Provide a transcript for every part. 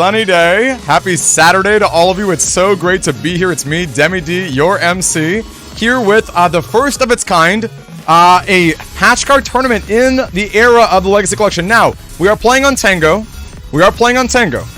sunny day. Happy Saturday to all of you. It's so great to be here. It's me, DemiDyourMC, here with the first of its kind, a patch card tournament in the era of the Legacy Collection. Now, we are playing on Tango.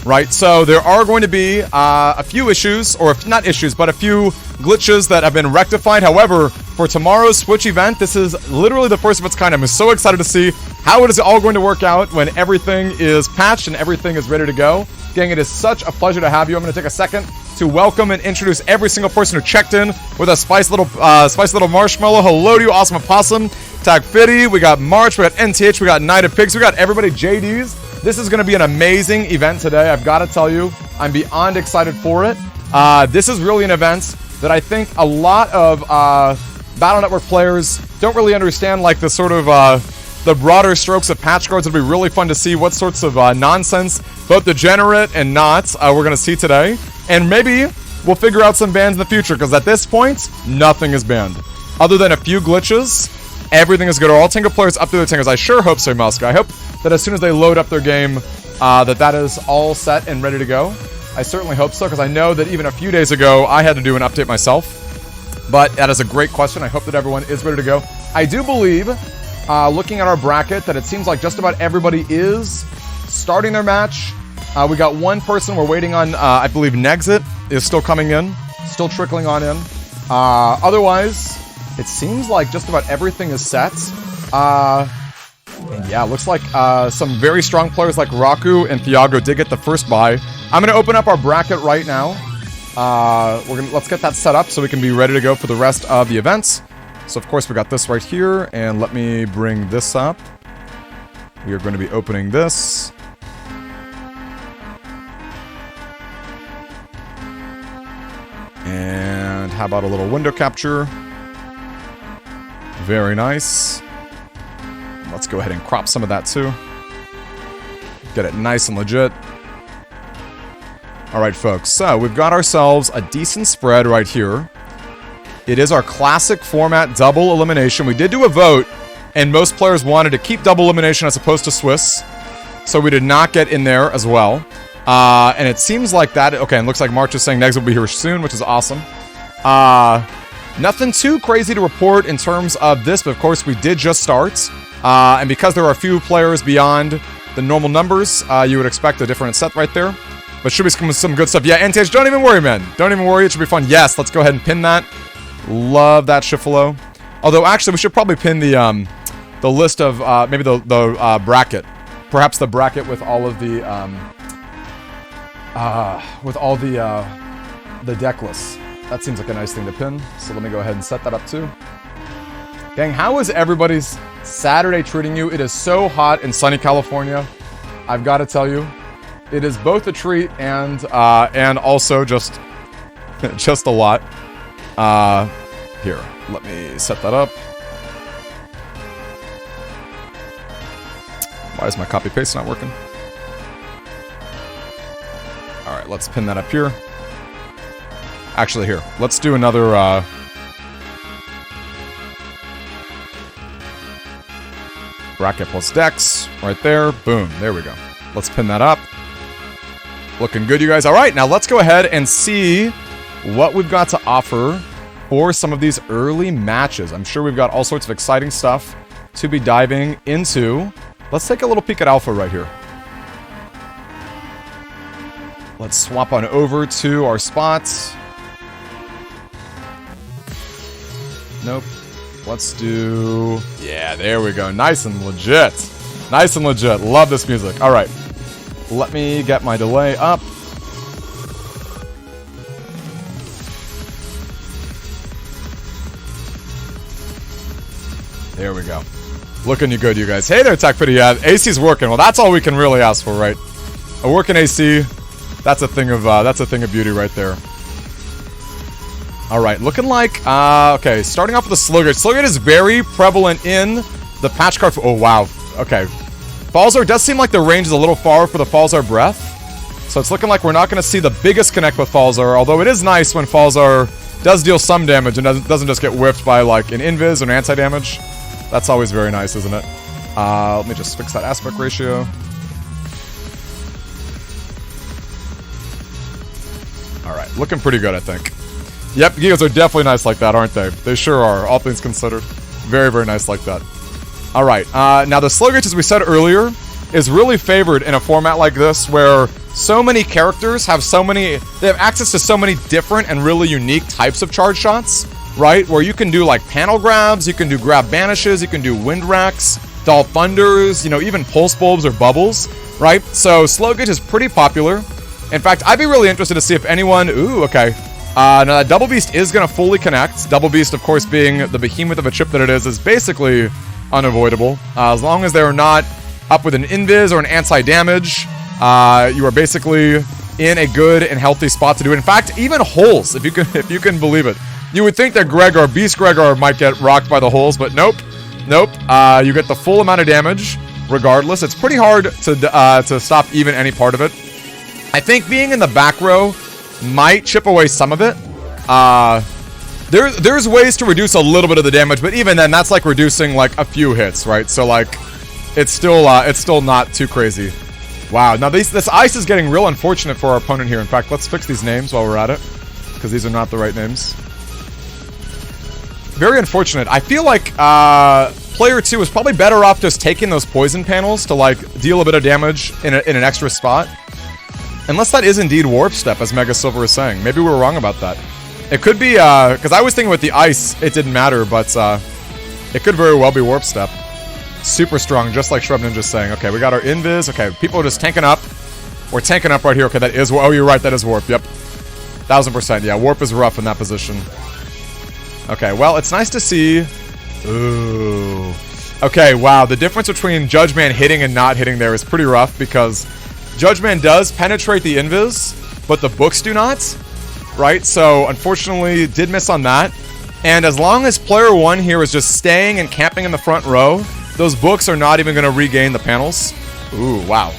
Right? So there are going to be a few issues, or if not issues, but a few glitches that have been rectified. However, for tomorrow's Switch event, this is literally the first of its kind. I'm so excited to see how it is all going to work out when everything is patched and everything is ready to go. Gang, it is such a pleasure to have you. I'm going to take a second to welcome and introduce every single person who checked in with a spicy little marshmallow. Hello to you, Awesome Opossum, Tag Fitty, we got March, we got NTH, we got Night of Pigs, we got everybody, JDs. This is going to be an amazing event today. I've got to tell you, I'm beyond excited for it. This is really an event that I think a lot of Battle Network players don't really understand, like the sort of the broader strokes of patch cards. It'll be really fun to see what sorts of nonsense, both degenerate and not, we're going to see today. And maybe we'll figure out some bans in the future, because at this point, nothing is banned. Other than a few glitches, everything is good. Are all Tango players up to their Tangos? I sure hope so, Muska. I hope that as soon as they load up their game, that is all set and ready to go. I certainly hope so, because I know that even a few days ago, I had to do an update myself. But that is a great question. I hope that everyone is ready to go. I do believe, looking at our bracket, that it seems like just about everybody is starting their match. We got one person we're waiting on. I believe Nexit is still coming in, still trickling on in. Otherwise, it seems like just about everything is set. And yeah, looks like some very strong players like Raku and Thiago did get the first buy. I'm going to open up our bracket right now. Let's get that set up so we can be ready to go for the rest of the events. So of course we got this right here, and let me bring this up. We are going to be opening this. And how about a little window capture? Very nice. Let's go ahead and crop some of that too. Get it nice and legit. Alright folks, so we've got ourselves a decent spread right here. It is our classic format double elimination. We did do a vote, and most players wanted to keep double elimination as opposed to Swiss. So we did not get in there as well. And it seems like that... Okay, and looks like March is saying Negs will be here soon, which is awesome. Nothing too crazy to report in terms of this, but of course we did just start. And because there are a few players beyond the normal numbers, you would expect a different set right there. But should be some good stuff. Yeah, NTH, don't even worry, man. Don't even worry, it should be fun. Yes, let's go ahead and pin that. Love that Shifalo. Although, actually, we should probably pin the list of, maybe the bracket. Perhaps the bracket with all of the, the deck lists. That seems like a nice thing to pin. So let me go ahead and set that up too. Gang, how is everybody's Saturday treating you? It is so hot in sunny California. I've got to tell you, it is both a treat and also just a lot. Here, let me set that up. Why is my copy paste not working? All right, let's pin that up here. Actually, here, let's do another. Bracket plus decks, right there. Boom, there we go. Let's pin that up. Looking good, you guys. All right, now let's go ahead and see what we've got to offer for some of these early matches. I'm sure we've got all sorts of exciting stuff to be diving into. Let's take a little peek at Alpha right here. Let's swap on over to our spots. Nope. Let's do... Yeah, there we go. Nice and legit. Nice and legit. Love this music. All right. Let me get my delay up. There we go. Looking good, you guys. Hey there, Tech Fitty. Yeah, AC's working. Well, that's all we can really ask for, right? A working AC. That's a thing of beauty right there. All right, looking like okay. Starting off with the Slowgate. Slowgate is very prevalent in the patch card. Oh wow. Okay. Falzar does seem like the range is a little far for the Falzar Breath. So it's looking like we're not going to see the biggest connect with Falzar, although it is nice when Falzar does deal some damage and doesn't just get whiffed by like an invis or an anti-damage. That's always very nice, isn't it? Let me just fix that aspect ratio. Alright, looking pretty good, I think. Yep, Gigas are definitely nice like that, aren't they? They sure are, all things considered. Very, very nice like that. Alright, now the slow gauge, as we said earlier, is really favored in a format like this, where so many characters have they have access to so many different and really unique types of charge shots, right? Where you can do like panel grabs, you can do grab banishes, you can do wind racks, doll thunders, you know, even pulse bulbs or bubbles, right? So slow gauge is pretty popular. In fact, I'd be really interested to see if anyone, ooh, okay. Now that Double Beast is going to fully connect. Double Beast, of course, being the behemoth of a chip that it is basically unavoidable. As long as they're not up with an invis or an anti-damage, you are basically in a good and healthy spot to do it. In fact, even holes, if you can believe it. You would think that Beast Gregor might get rocked by the holes, but nope. Nope. You get the full amount of damage regardless. It's pretty hard to stop even any part of it. I think being in the back row might chip away some of it. There's ways to reduce a little bit of the damage, but even then, that's like reducing like a few hits, right? So like, it's still not too crazy. Wow, now this ice is getting real unfortunate for our opponent here. In fact, let's fix these names while we're at it, because these are not the right names. Very unfortunate. I feel like player 2 is probably better off just taking those poison panels to like deal a bit of damage in an extra spot. Unless that is indeed Warp Step, as Mega Silver is saying. Maybe we were wrong about that. It could be, because I was thinking with the ice, it didn't matter, but it could very well be Warp Step. Super strong, just like Shrub Ninja's saying. Okay, we got our invis. Okay, people are just tanking up. We're tanking up right here. Okay, that is, oh, you're right, that is Warp. Yep. 1000%. Yeah, Warp is rough in that position. Okay, well, it's nice to see. Ooh. Okay, wow, the difference between Judge Man hitting and not hitting there is pretty rough, because Judge Man does penetrate the invis, but the books do not, right? So, unfortunately, did miss on that. And as long as player 1 here is just staying and camping in the front row, those books are not even going to regain the panels. Ooh, wow.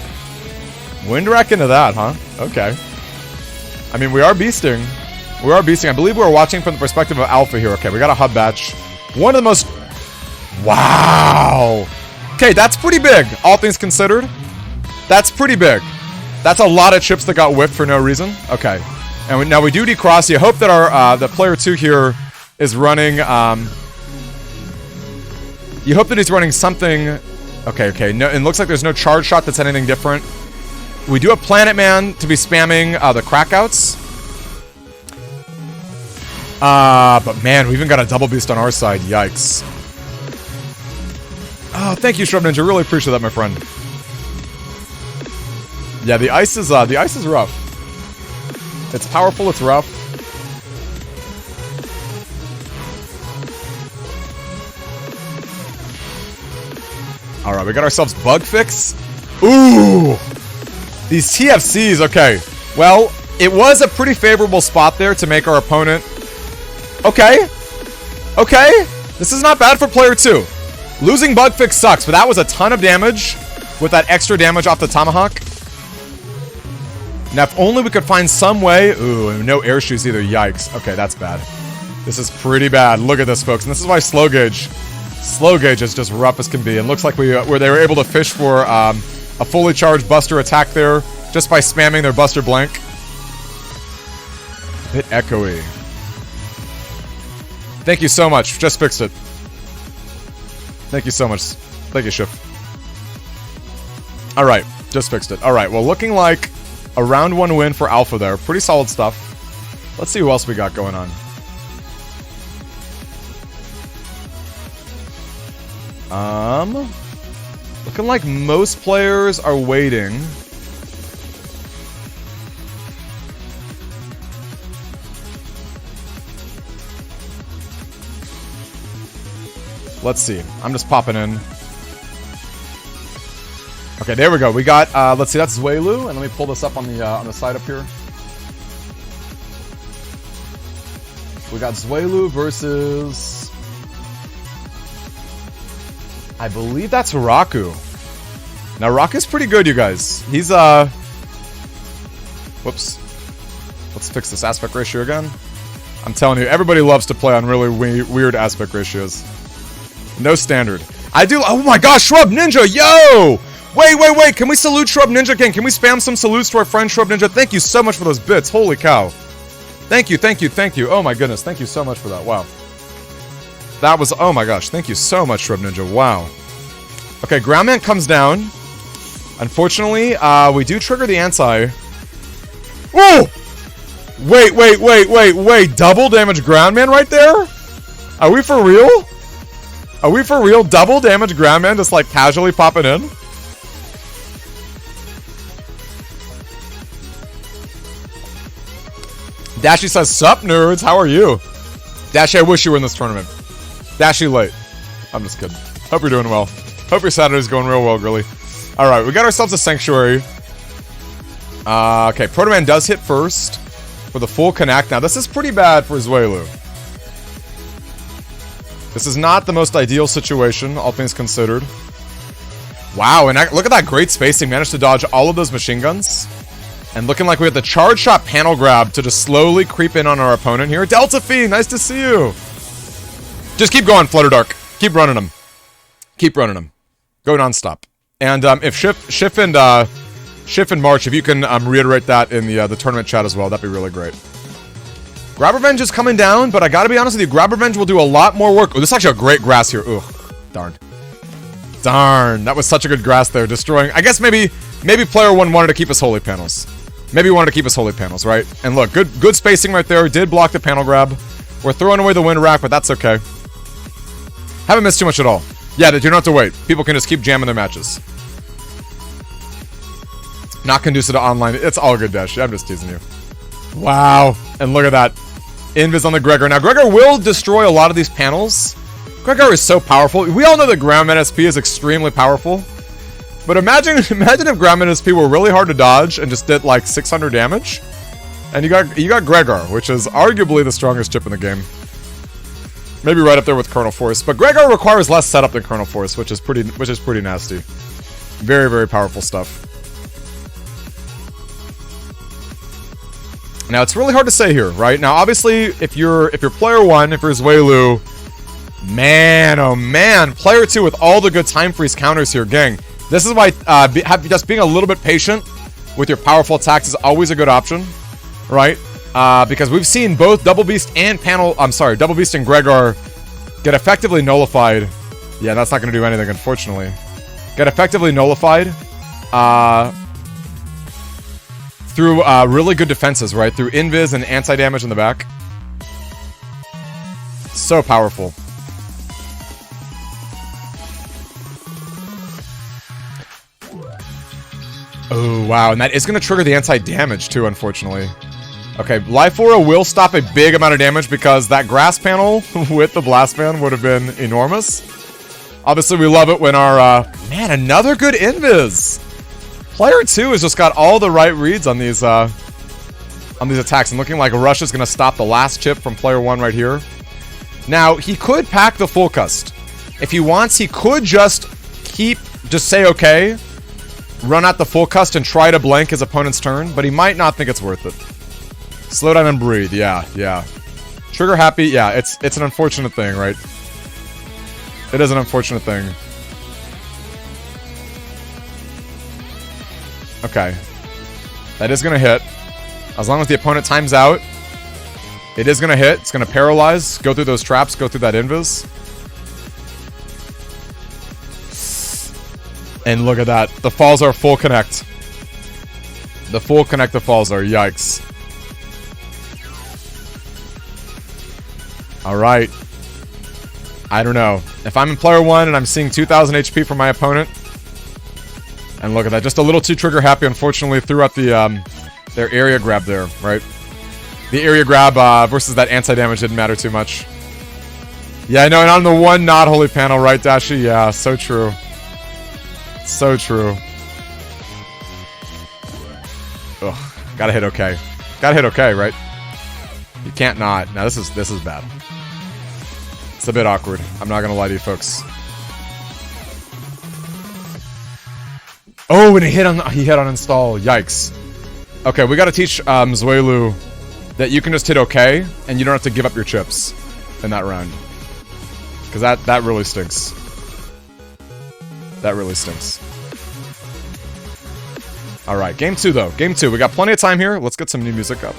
Wind rack into that, huh? Okay. I mean, we are beasting. We are beasting. I believe we're watching from the perspective of Alpha here. Okay, we got a hub batch. One of the most... Wow! Okay, that's pretty big, all things considered. That's pretty big. That's a lot of chips that got whipped for no reason. Okay. And now we do decross. You hope that our the player 2 here is running... you hope that he's running something... Okay. No, it looks like there's no charge shot that's anything different. We do have Planet Man to be spamming the crackouts. But man, we even got a Double Beast on our side. Yikes. Oh, thank you, Shrub Ninja. Really appreciate that, my friend. Yeah, the ice is rough. It's powerful, it's rough. Alright, we got ourselves Bug Fix. Ooh! These TFCs, okay. Well, it was a pretty favorable spot there to make our opponent... Okay. Okay. This is not bad for player 2. Losing Bug Fix sucks, but that was a ton of damage with that extra damage off the Tomahawk. Now, if only we could find some way... Ooh, no air shoes either. Yikes. Okay, that's bad. This is pretty bad. Look at this, folks. And this is why Slow Gauge is just rough as can be. And looks like they were able to fish for a fully charged Buster attack there just by spamming their Buster Blank. A bit echoey. Thank you so much. Just fixed it. Thank you so much. Thank you, Shif. Alright, just fixed it. Alright, well, looking like a round 1 win for Alpha there. Pretty solid stuff. Let's see who else we got going on. Looking like most players are waiting. Let's see. I'm just popping in. Okay, there we go. We got, let's see, that's Zweilu, and let me pull this up on the side up here. We got Zweilu versus... I believe that's Raku. Now, Raku's pretty good, you guys. He's, whoops. Let's fix this aspect ratio again. I'm telling you, everybody loves to play on really weird aspect ratios. No standard. I do... Oh my gosh, Shrub Ninja, yo! Wait. Can we salute Shrub Ninja again? Can we spam some salutes to our friend Shrub Ninja? Thank you so much for those bits. Holy cow. Thank you, thank you, thank you. Oh my goodness, thank you so much for that. Wow. That was, oh my gosh, thank you so much, Shrub Ninja. Wow. Okay, Groundman comes down. Unfortunately, we do trigger the anti. Oh! Wait. Double damage Groundman right there? Are we for real? Are we for real? Double damage Groundman just like casually popping in? Dashy says, sup nerds, how are you? Dashy, I wish you were in this tournament. Dashy late. I'm just kidding. Hope you're doing well. Hope your Saturday's going real well, Grilly. Alright, we got ourselves a Sanctuary. Okay, Proto Man does hit first for the full connect. Now, this is pretty bad for Zuelu. This is not the most ideal situation, all things considered. Wow, and look at that great spacing. Managed to dodge all of those machine guns. And looking like we have the charge shot panel grab to just slowly creep in on our opponent here. Delta Fiend, nice to see you. Just keep going, Flutter Dark. Keep running them. Keep running them. Go nonstop. And if Schiff and March, if you can reiterate that in the tournament chat as well, that'd be really great. Grab Revenge is coming down, but I gotta be honest with you, Grab Revenge will do a lot more work. Oh, this is actually a great grass here. Ugh, darn. Darn, that was such a good grass there, destroying. I guess maybe player one wanted to keep us holy panels. Maybe wanted to keep us holy panels, right? And look, good spacing right there. Did block the panel grab. We're throwing away the wind rack, but that's okay. Haven't missed too much at all. Yeah, you don't have to wait. People can just keep jamming their matches. Not conducive to online. It's all good, Dash. I'm just teasing you. Wow. And look at that. Invis on the Gregor. Now, Gregor will destroy a lot of these panels. Gregor is so powerful. We all know that Groundman SP is extremely powerful. But imagine if Groundman SP were really hard to dodge and just did like 600 damage. And you got Gregor, which is arguably the strongest chip in the game. Maybe right up there with Colonel Force. But Gregor requires less setup than Colonel Force, which is pretty nasty. Very, very powerful stuff. Now, it's really hard to say here, right? Now, obviously, if you're player one, if you're Zuelu, man, oh man, player two with all the good time freeze counters here, gang. This is why just being a little bit patient with your powerful attacks is always a good option, right? Because we've seen both Double Beast and Double Beast and Gregor get effectively nullified. Yeah, that's not going to do anything, unfortunately. Get effectively nullified through really good defenses, right? Through invis and anti-damage in the back. So powerful. Oh, wow. And that is going to trigger the anti-damage, too, unfortunately. Okay, Life Aura will stop a big amount of damage because that grass panel with the blast fan would have been enormous. Obviously, we love it when our... man, another good invis! Player 2 has just got all the right reads on these attacks, and looking like Rush is going to stop the last chip from player 1 right here. Now, he could pack the full cust. If he wants, he could just say okay, run out the full cust and try to blank his opponent's turn, but he might not think it's worth it. Slow down and breathe, yeah. Trigger happy, yeah, it's an unfortunate thing, right? It is an unfortunate thing. Okay. That is gonna hit. As long as the opponent times out, it is gonna hit. It's gonna paralyze, go through those traps, go through that invis. And look at that. The falls are full connect. The full connect the falls are. Yikes. Alright. I don't know. If I'm in player 1 and I'm seeing 2,000 HP from my opponent. And look at that. Just a little too trigger happy, unfortunately, throughout the their area grab there, right? The area grab versus that anti-damage didn't matter too much. Yeah, I know, and on the one not holy panel, right, Dashi? Yeah, so true. So true. Ugh, gotta hit okay. Gotta hit okay, right? You can't not. Now this is bad. It's a bit awkward. I'm not gonna lie to you folks. Oh, and he hit on install. Yikes. Okay, we gotta teach Zuelu that you can just hit okay, and you don't have to give up your chips in that round. Because that really stinks. That really stinks. Alright, game 2 though. Game 2. We got plenty of time here. Let's get some new music up.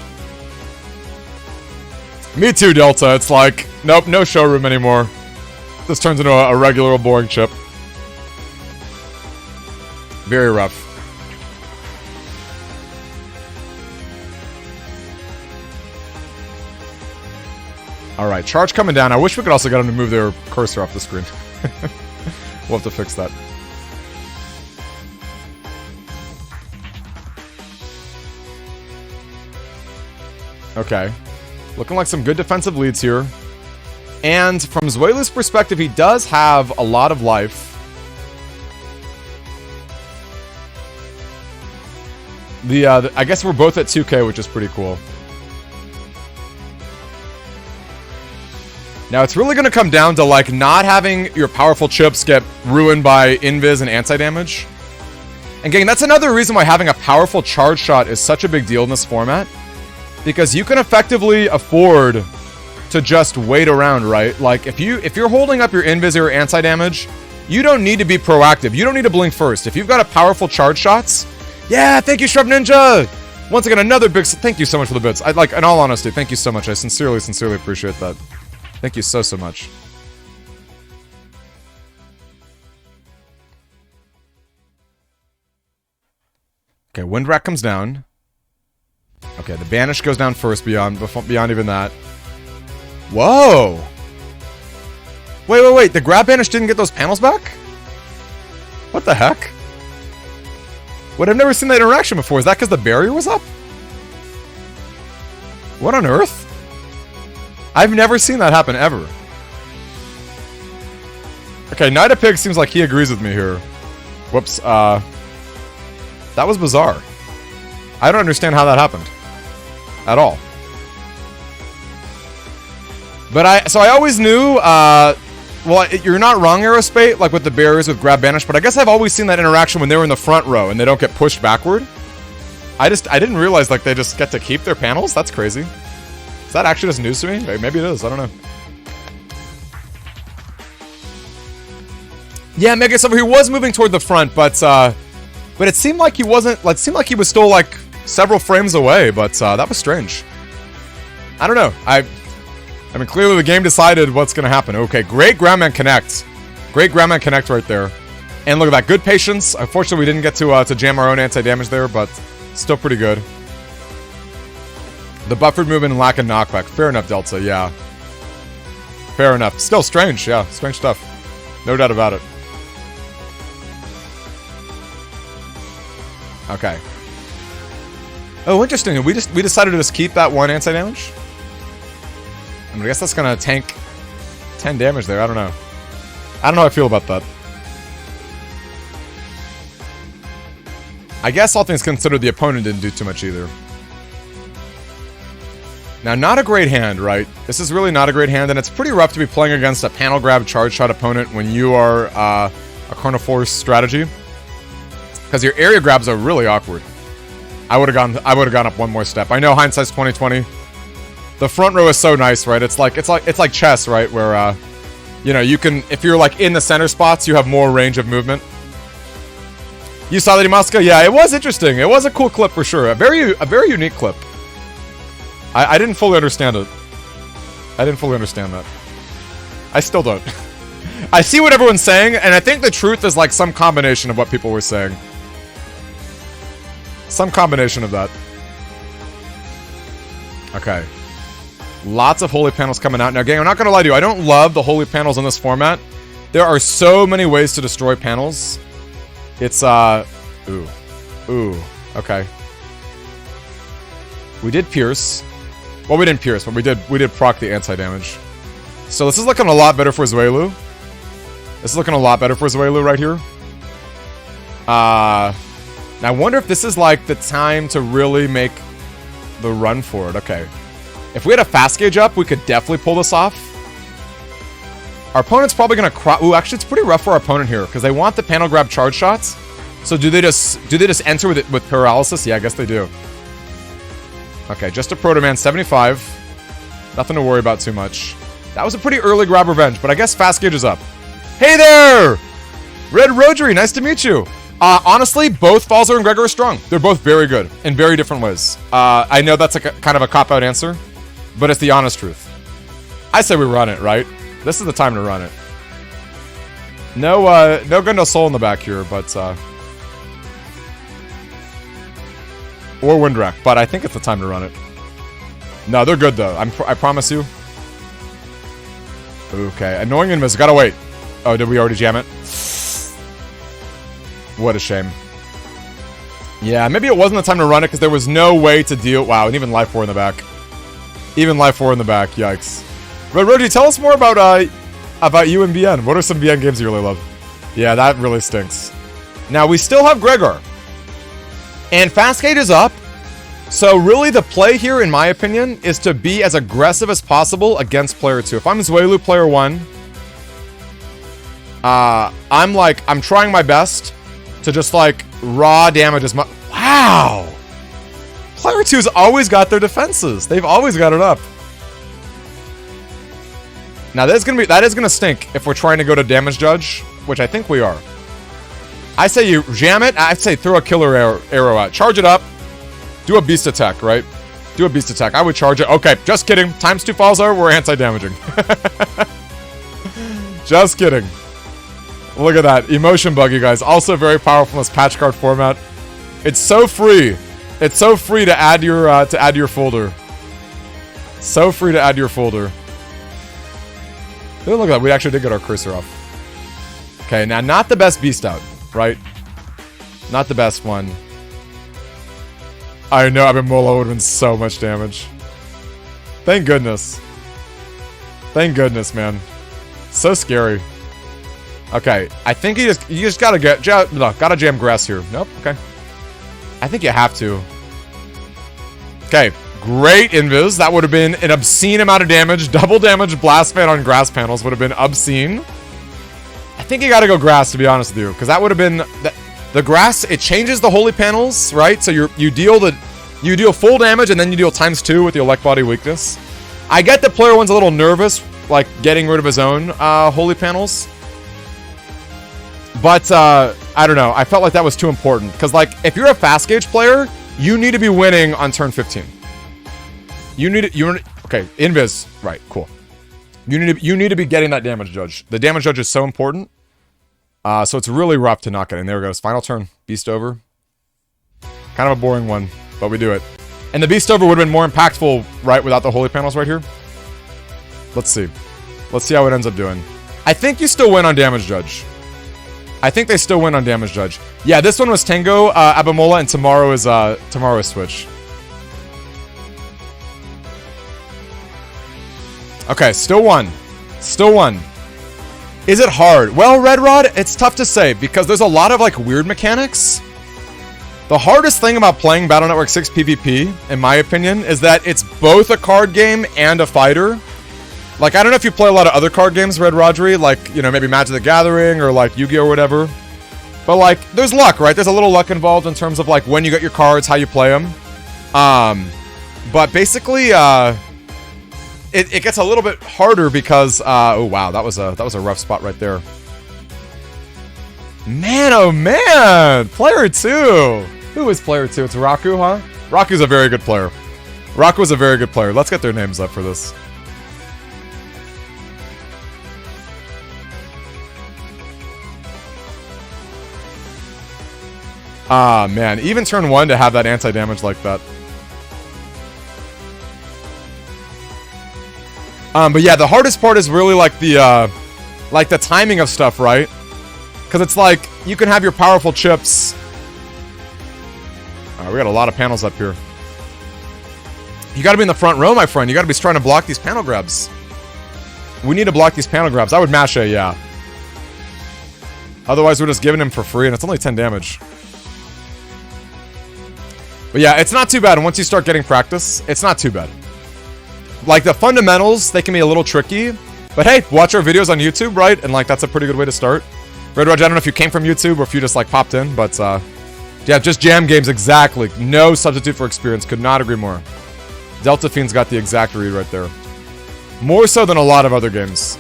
Me too, Delta. It's like, nope, no showroom anymore. This turns into a regular old boring chip. Very rough. Alright, charge coming down. I wish we could also get them to move their cursor off the screen. We'll have to fix that. Okay. Looking like some good defensive leads here. And from Zuelu's perspective, he does have a lot of life. I guess we're both at 2k, which is pretty cool. Now, it's really going to come down to, like, not having your powerful chips get ruined by invis and anti-damage. And, gang, that's another reason why having a powerful charge shot is such a big deal in this format. Because you can effectively afford to just wait around, right? Like, if you're holding up your invis or anti-damage, you don't need to be proactive. You don't need to blink first. If you've got a powerful charge shots... Yeah, thank you, Shrub Ninja! Once again, another big... Thank you so much for the bits. Like, in all honesty, thank you so much. I sincerely, sincerely appreciate that. Thank you so, so much. Okay, Wind Rack comes down. Okay, the Banish goes down first beyond even that. Whoa! Wait. The Grab Banish didn't get those panels back? What the heck? Wait, I've never seen that interaction before. Is that because the barrier was up? What on earth? I've never seen that happen, ever. Okay, Knight of Pigs seems like he agrees with me here. Whoops, that was bizarre. I don't understand how that happened. At all. But so I always knew, well, you're not wrong, Aerospate, like with the barriers with Grab Banish, but I guess I've always seen that interaction when they were in the front row and they don't get pushed backward. I didn't realize, like, they just get to keep their panels? That's crazy. Is that actually just news to me? Maybe it is, I don't know. Yeah, Mega Silver, he was moving toward the front, but it seemed like he wasn't, like, it seemed like he was still, like, several frames away, but that was strange. I don't know. I mean, clearly the game decided what's going to happen. Okay, great Groundman Connect. Great Groundman Connect right there. And look at that, good patience. Unfortunately, we didn't get to jam our own anti-damage there, but still pretty good. The buffered movement and lack of knockback. Fair enough, Delta, yeah. Fair enough. Still strange, yeah. Strange stuff. No doubt about it. Okay. Oh, interesting. We decided to just keep that one anti-damage? I guess that's gonna tank 10 damage there. I don't know. I don't know how I feel about that. I guess all things considered, the opponent didn't do too much either. Now, not a great hand, right? This is really not a great hand, and it's pretty rough to be playing against a panel grab charge shot opponent when you are a Carnoforce strategy. Because your area grabs are really awkward. I would have gone up one more step. I know hindsight's 2020. The front row is so nice, right? It's like chess, right? Where you know, you can, if you're like in the center spots, you have more range of movement. You saw that, Imaska? Yeah, it was interesting. It was a cool clip for sure. A very unique clip. I didn't fully understand it. I didn't fully understand that. I still don't. I see what everyone's saying, and I think the truth is like some combination of what people were saying. Some combination of that. Okay. Lots of holy panels coming out. Now, gang, I'm not going to lie to you. I don't love the holy panels in this format. There are so many ways to destroy panels. It's, Ooh. Okay. We did pierce. Well, we didn't pierce, but we did proc the anti-damage. So this is looking a lot better for Zuelu. This is looking a lot better for Zuelu right here. Now I wonder if this is like the time to really make the run for it. Okay. If we had a fast gauge up, we could definitely pull this off. Our opponent's probably gonna Ooh, actually it's pretty rough for our opponent here, because they want the panel grab charge shots. So do they just enter with paralysis? Yeah, I guess they do. Okay, just a Proto Man 75. Nothing to worry about too much. That was a pretty early grab revenge, but I guess fast gauge is up. Hey there! Red Rotary, nice to meet you. Honestly, both Falzer and Gregor are strong. They're both very good in very different ways. I know that's kind of a cop-out answer, but it's the honest truth. I say we run it, right? This is the time to run it. No, no gun, no soul in the back here, but, or Windwreck, but I think it's the time to run it. No, they're good, though. I promise you. Okay, annoying invis. Gotta wait. Oh, did we already jam it? What a shame. Yeah, maybe it wasn't the time to run it because there was no way to deal... Wow, and even Life 4 in the back. Even Life 4 in the back. Yikes. Red Roji, tell us more about you and BN. What are some BN games you really love? Yeah, that really stinks. Now, we still have Gregor. And Fastgate is up. So really the play here, in my opinion, is to be as aggressive as possible against player 2. If I'm Zuelu player 1, I'm trying my best to just like raw damage as much. Wow! Player 2's always got their defenses. They've always got it up. Now that is gonna stink if we're trying to go to damage judge, which I think we are. I say you jam it. I say throw a killer arrow out. Charge it up. Do a beast attack, right? Do a beast attack. I would charge it. Okay, just kidding. Times 2 falls are, we're anti-damaging. Just kidding. Look at that. Emotion bug, you guys. Also very powerful in this patch card format. It's so free. It's so free to add your folder. So free to add your folder. Look at that. We actually did get our cursor off. Okay, now not the best beast out, right? Not the best one. I know, Abimola would have been so much damage. Thank goodness. Thank goodness, man. So scary. Okay, I think you just gotta gotta jam grass here. Nope, okay. I think you have to. Okay, great invis. That would have been an obscene amount of damage. Double damage blast fan on grass panels would have been obscene. I think you gotta go grass, to be honest with you, because that would have been... The grass, it changes the holy panels, right? So you deal full damage and then you deal times 2 with the elect body weakness. I get that player 1's a little nervous, like getting rid of his own holy panels. But I don't know. I felt like that was too important because, like, if you're a fast gauge player, you need to be winning on turn 15. Okay, invis, right? Cool. You need to be getting that damage judge. The damage judge is so important. So it's really rough to not get in. There it goes. Final turn. Beast over. Kind of a boring one, but we do it. And the beast over would have been more impactful, right, without the holy panels right here. Let's see. Let's see how it ends up doing. I think you still win on damage judge. I think they still win on damage judge. Yeah, this one was Tango, Abimola, and tomorrow is Switch. Okay, still one. Still one. Is it hard? Well, Red Rod, it's tough to say because there's a lot of like weird mechanics. The hardest thing about playing Battle Network 6 PvP, in my opinion, is that it's both a card game and a fighter. Like, I don't know if you play a lot of other card games, Red Rodri, like, you know, maybe Magic the Gathering or like Yu-Gi-Oh or whatever. But like, there's luck, right? There's a little luck involved in terms of like when you get your cards, how you play them. But basically, it gets a little bit harder because, oh wow, that was a rough spot right there. Man, oh man! Player 2! Who is player 2? It's Raku, huh? Raku's a very good player. Raku's a very good player. Let's get their names up for this. Ah, man. Even turn 1 to have that anti-damage like that. But yeah, the hardest part is really like the timing of stuff, right? Because it's like, you can have your powerful chips. Alright, we got a lot of panels up here. You gotta be in the front row, my friend. You gotta be trying to block these panel grabs. We need to block these panel grabs. I would mash A, yeah. Otherwise, we're just giving him for free, and it's only 10 damage. But yeah, it's not too bad. And once you start getting practice, it's not too bad. Like, the fundamentals, they can be a little tricky. But hey, watch our videos on YouTube, right? And, like, that's a pretty good way to start. Red Roger, I don't know if you came from YouTube or if you just, like, popped in. But, yeah, just jam games, exactly. No substitute for experience. Could not agree more. Delta Fiend's got the exact read right there. More so than a lot of other games.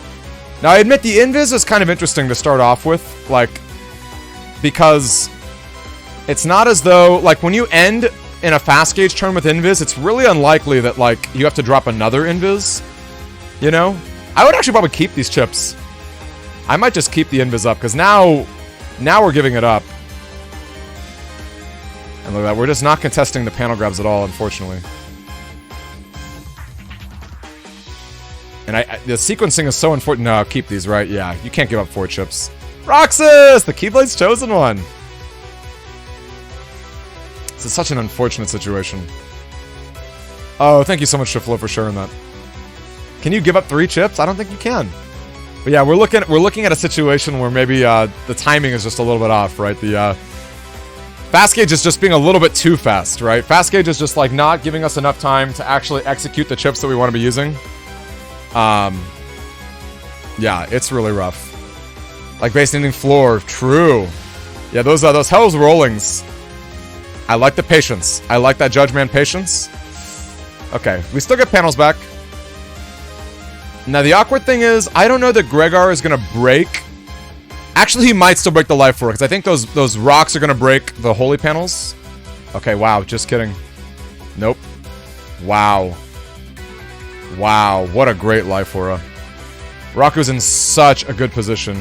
Now, I admit the Invis is kind of interesting to start off with. Like, because it's not as though, like, when you end in a fast gauge turn with Invis, it's really unlikely that, like, you have to drop another Invis. You know? I would actually probably keep these chips. I might just keep the invis up, because now we're giving it up. And look at that, we're just not contesting the panel grabs at all, unfortunately. And the sequencing is so important. No, keep these, right? Yeah, you can't give up 4 chips. Roxas! The Keyblade's chosen one! This is such an unfortunate situation. Oh, thank you so much, Shiflo, for sharing that. Can you give up 3 chips? I don't think you can. But yeah, we're looking at a situation where maybe the timing is just a little bit off, right? The fast gauge is just being a little bit too fast, right? Fast gauge is just like not giving us enough time to actually execute the chips that we want to be using. Yeah, it's really rough. Like base ending floor, true. Yeah, those Hell's Rollings. I like the patience. I like that Judge Man patience. Okay, we still get panels back. Now, the awkward thing is, I don't know that Gregar is going to break. Actually, he might still break the Life Orb, because I think those rocks are going to break the Holy Panels. Okay, wow, just kidding. Nope. Wow. Wow, what a great Life Aura. Raku's in such a good position.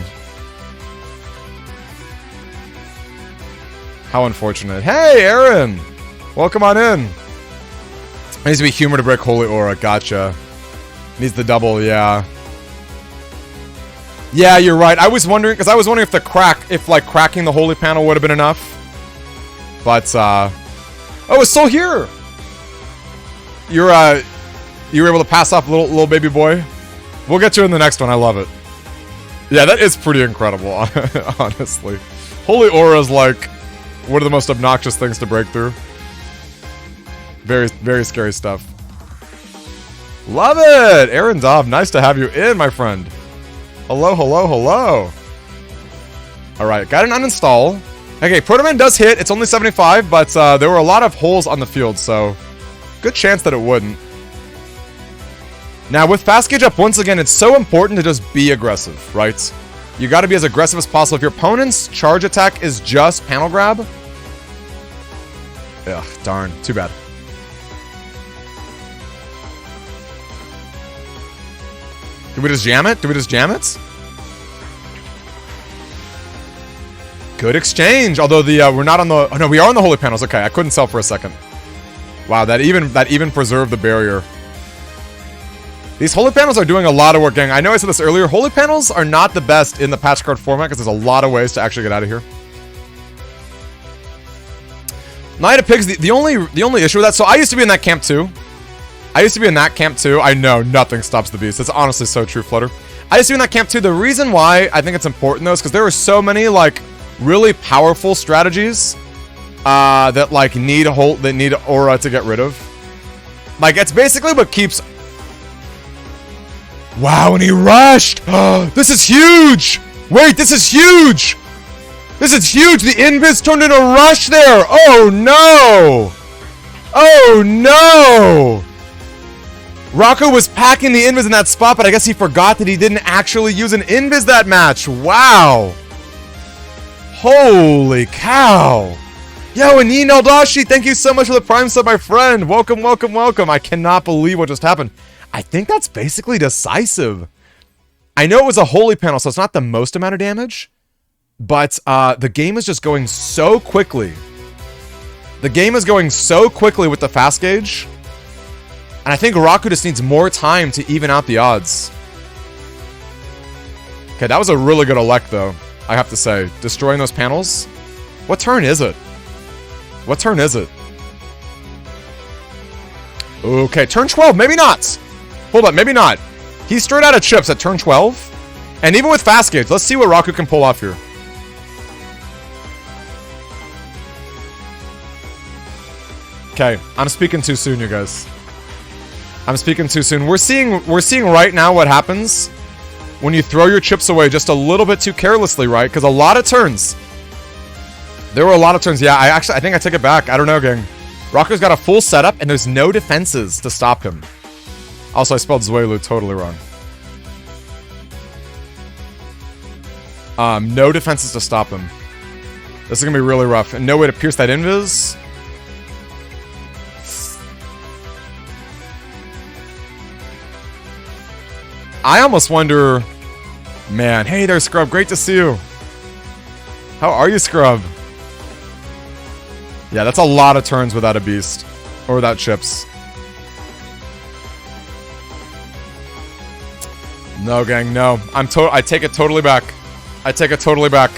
How unfortunate. Hey, Aaron! Welcome on in. It needs to be humor to break Holy Aura, gotcha. Needs the double, yeah. Yeah, you're right. I was wondering, because I was wondering if like cracking the Holy Panel would have been enough. But, oh, it's still here! You were able to pass off little baby boy? We'll get you in the next one, I love it. Yeah, that is pretty incredible, honestly. Holy Aura is like one of the most obnoxious things to break through. Very, very scary stuff. Love it! Aaron Dobb, nice to have you in, my friend. Hello, hello, hello. Alright, got an uninstall. Okay, Protoman does hit. It's only 75, but there were a lot of holes on the field, so good chance that it wouldn't. Now, with Fast Gauge up, once again, it's so important to just be aggressive, right? You gotta be as aggressive as possible. If your opponent's charge attack is just panel grab... Ugh, darn. Too bad. Did we just jam it? Did we just jam it? Good exchange. Although we're not on the... Oh, no, we are on the Holy Panels. Okay, I couldn't sell for a second. Wow, that even preserved the barrier. These Holy Panels are doing a lot of work, gang. I know I said this earlier. Holy Panels are not the best in the patch card format because there's a lot of ways to actually get out of here. Knight of Pigs, the only issue with that... So I used to be in that camp too. I know, nothing stops the beast. It's honestly so true, Flutter. I used to be in that camp too. The reason why I think it's important, though, is because there are so many, like, really powerful strategies that, like, need Aura to get rid of. Like, it's basically what keeps... Wow, and he rushed! This is huge! Wait, this is huge! This is huge! The invis turned into a rush there! Oh, no! Oh, no! Raku was packing the invis in that spot, but I guess he forgot that he didn't actually use an invis that match. Wow. Holy cow. Yo, and Neldashi, thank you so much for the Prime sub, my friend. Welcome, welcome, welcome. I cannot believe what just happened. I think that's basically decisive. I know it was a Holy Panel, so it's not the most amount of damage, but the game is just going so quickly. The game is going so quickly with the Fast Gauge. And I think Raku just needs more time to even out the odds. Okay, that was a really good elect, though, I have to say. Destroying those panels. What turn is it? What turn is it? Okay, turn 12. Maybe not. Hold up, maybe not. He's straight out of chips at turn 12. And even with Fast Gauge, let's see what Raku can pull off here. Okay, I'm speaking too soon, you guys. I'm speaking too soon. We're seeing right now what happens when you throw your chips away just a little bit too carelessly, right? Because a lot of turns. There were a lot of turns. Yeah, I think I take it back. I don't know, gang. Raku's got a full setup, and there's no defenses to stop him. Also, I spelled Zuelu totally wrong. No defenses to stop him. This is going to be really rough. And no way to pierce that invis. I almost wonder... Man, hey there, Scrub. Great to see you. How are you, Scrub? Yeah, that's a lot of turns without a beast. Or without chips. No, gang, no. I take it totally back. I take it totally back.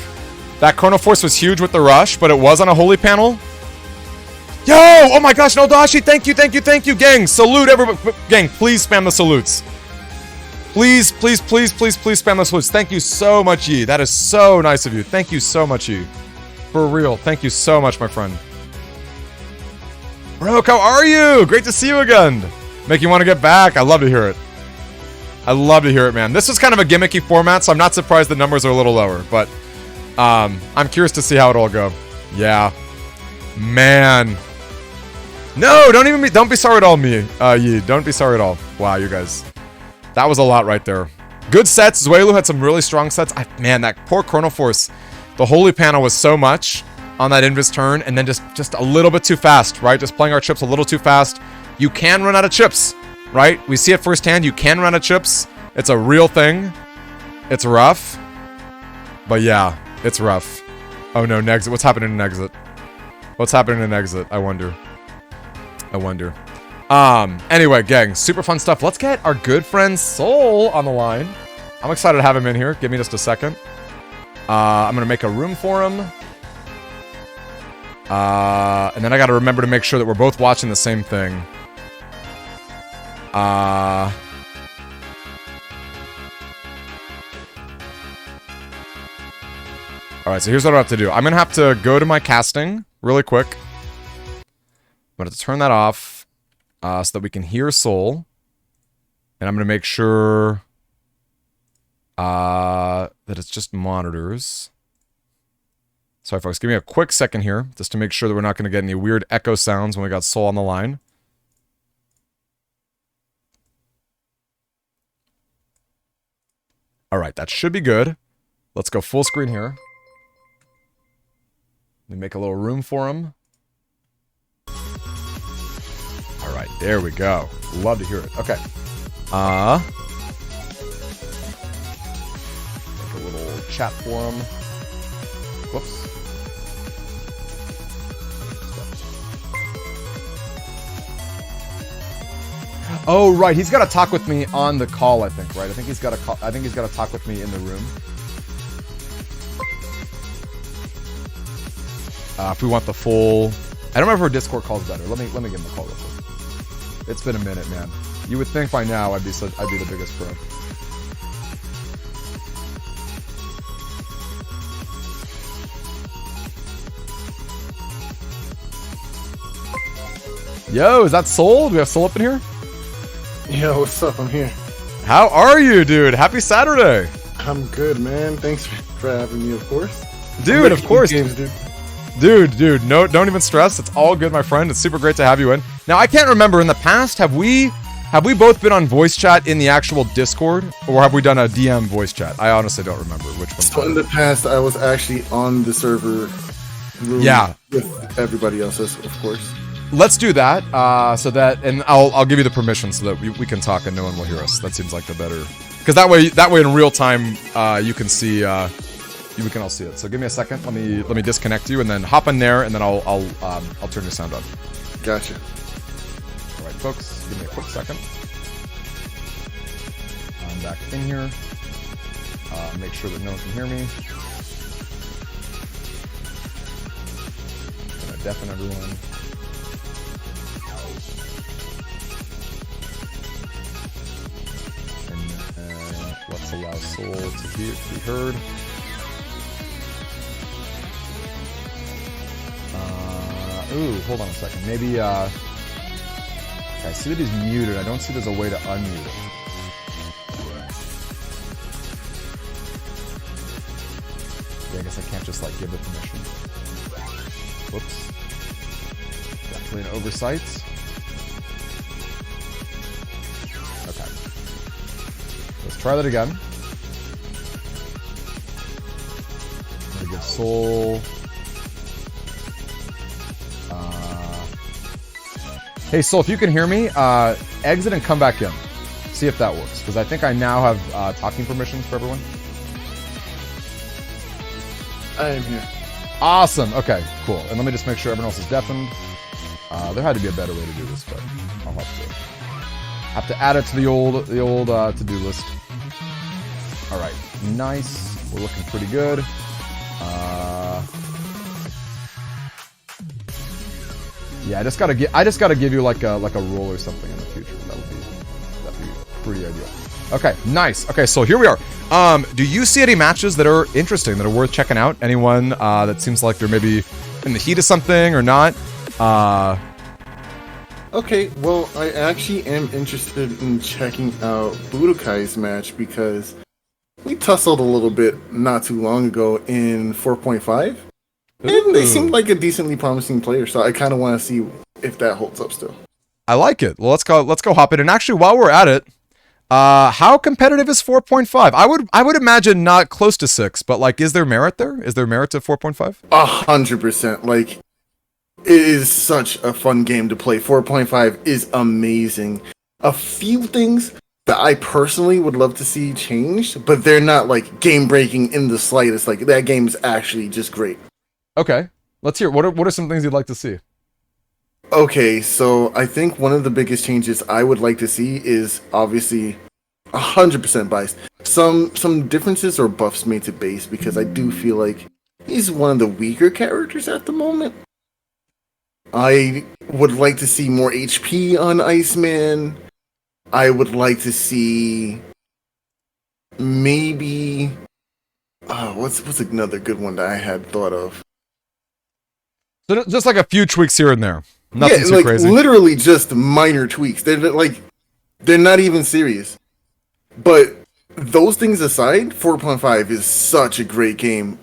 That Chrono Force was huge with the rush, but it was on a holy panel. Yo! Oh my gosh, no Dashi! Thank you, thank you, thank you, gang! Salute everybody! Gang, please spam the salutes. Please, please, please, please, please spam the salutes. Thank you so much, Yi. That is so nice of you. Thank you so much, Yi. For real. Thank you so much, my friend. Rook, how are you? Great to see you again. Make you want to get back. I love to hear it. I love to hear it, man. This is kind of a gimmicky format, so I'm not surprised the numbers are a little lower, but I'm curious to see how it'll go. Yeah. Man. No, don't be sorry at all, Yi. Don't be sorry at all. Wow, you guys. That was a lot right there. Good sets. Zuelu had some really strong sets. Man, that poor Chrono Force. The Holy Panel was so much on that Invis turn, and then just a little bit too fast, right? Just playing our chips a little too fast. You can run out of chips, right? We see it firsthand. You can run out of chips. It's a real thing. It's rough. But yeah, it's rough. Oh no, Nexit. What's happening in Exit? What's happening in Exit? I wonder. Anyway, gang, super fun stuff. Let's get our good friend Soul on the line. I'm excited to have him in here. Give me just a second. I'm gonna make a room for him. And then I gotta remember to make sure that we're both watching the same thing. Alright, so here's what I have to do. I'm gonna have to go to my casting really quick. I'm gonna have to turn that off so that we can hear Soul. And I'm gonna make sure that it's just monitors. Sorry, folks. Give me a quick second here just to make sure that we're not gonna get any weird echo sounds when we got Soul on the line. Alright, that should be good. Let's go full screen here. Let me make a little room for him. Alright, there we go. Love to hear it. Okay. Make a little chat for him. Whoops. Oh, right. He's got to talk with me on the call, I think, right? I think he's got to talk with me in the room. If we want the full... I don't remember if Discord calls better. Let me give him a call real quick. It's been a minute, man. You would think by now I'd be the biggest pro. Yo, is that Soul? Do we have Soul up in here? Yo, what's up? I'm here. How are you, dude? Happy Saturday. I'm good, man. Thanks for having me, of course. Dude, of course. Games, Dude, no, don't even stress. It's all good, my friend. It's super great to have you in. Now, I can't remember in the past, have we both been on voice chat in the actual Discord, or have we done a DM voice chat? I honestly don't remember which one. So in the past, I was actually on the server room with everybody else, of course. Let's do that, and I'll give you the permission so that we can talk and no one will hear us. That seems like the better, because that way in real time you can see we can all see it. So give me a second. Let me disconnect you and then hop in there, and then I'll turn your sound on. Gotcha. All right, folks, give me a quick second. I'm back in here. Make sure that no one can hear me. I'm gonna deafen everyone. And let's allow Soul to be heard. Ooh, hold on a second. Maybe, okay, I see that he's muted. I don't see there's a way to unmute it. Yeah, I guess I can't just, like, give the permission. Whoops. Definitely an oversight. Okay. Let's try that again. I'm gonna give Soul... Hey, Soul, if you can hear me, exit and come back in. See if that works, because I think I now have talking permissions for everyone. I am here. Awesome. Okay, cool. And let me just make sure everyone else is deafened. There had to be a better way to do this, but I'll have to add it to the old to-do list. All right, nice. We're looking pretty good. Yeah, I just gotta give you like a role or something in the future. That'd be pretty ideal. Okay, nice. Okay, so here we are. Do you see any matches that are interesting, that are worth checking out? Anyone that seems like they're maybe in the heat of something or not? Okay, well, I actually am interested in checking out Budokai's match because we tussled a little bit not too long ago in 4.5. And they seemed like a decently promising player, so I kind of want to see if that holds up still. I like it. Well, let's go hop in. And actually, while we're at it, how competitive is 4.5? I would imagine not close to 6, but like, is there merit there? Is there merit to 4.5? 100%. Like, it is such a fun game to play. 4.5 is amazing. A few things that I personally would love to see changed, but they're not like game breaking in the slightest. Like, that game is actually just great. Okay, let's hear. What are some things you'd like to see? Okay, so I think one of the biggest changes I would like to see is obviously 100% biased. Some differences or buffs made to base, because I do feel like he's one of the weaker characters at the moment. I would like to see more HP on Iceman. I would like to see maybe what's another good one that I had thought of? So just like a few tweaks here and there. Nothing too like crazy. Literally just minor tweaks. They're not even serious. But those things aside, 4.5 is such a great game.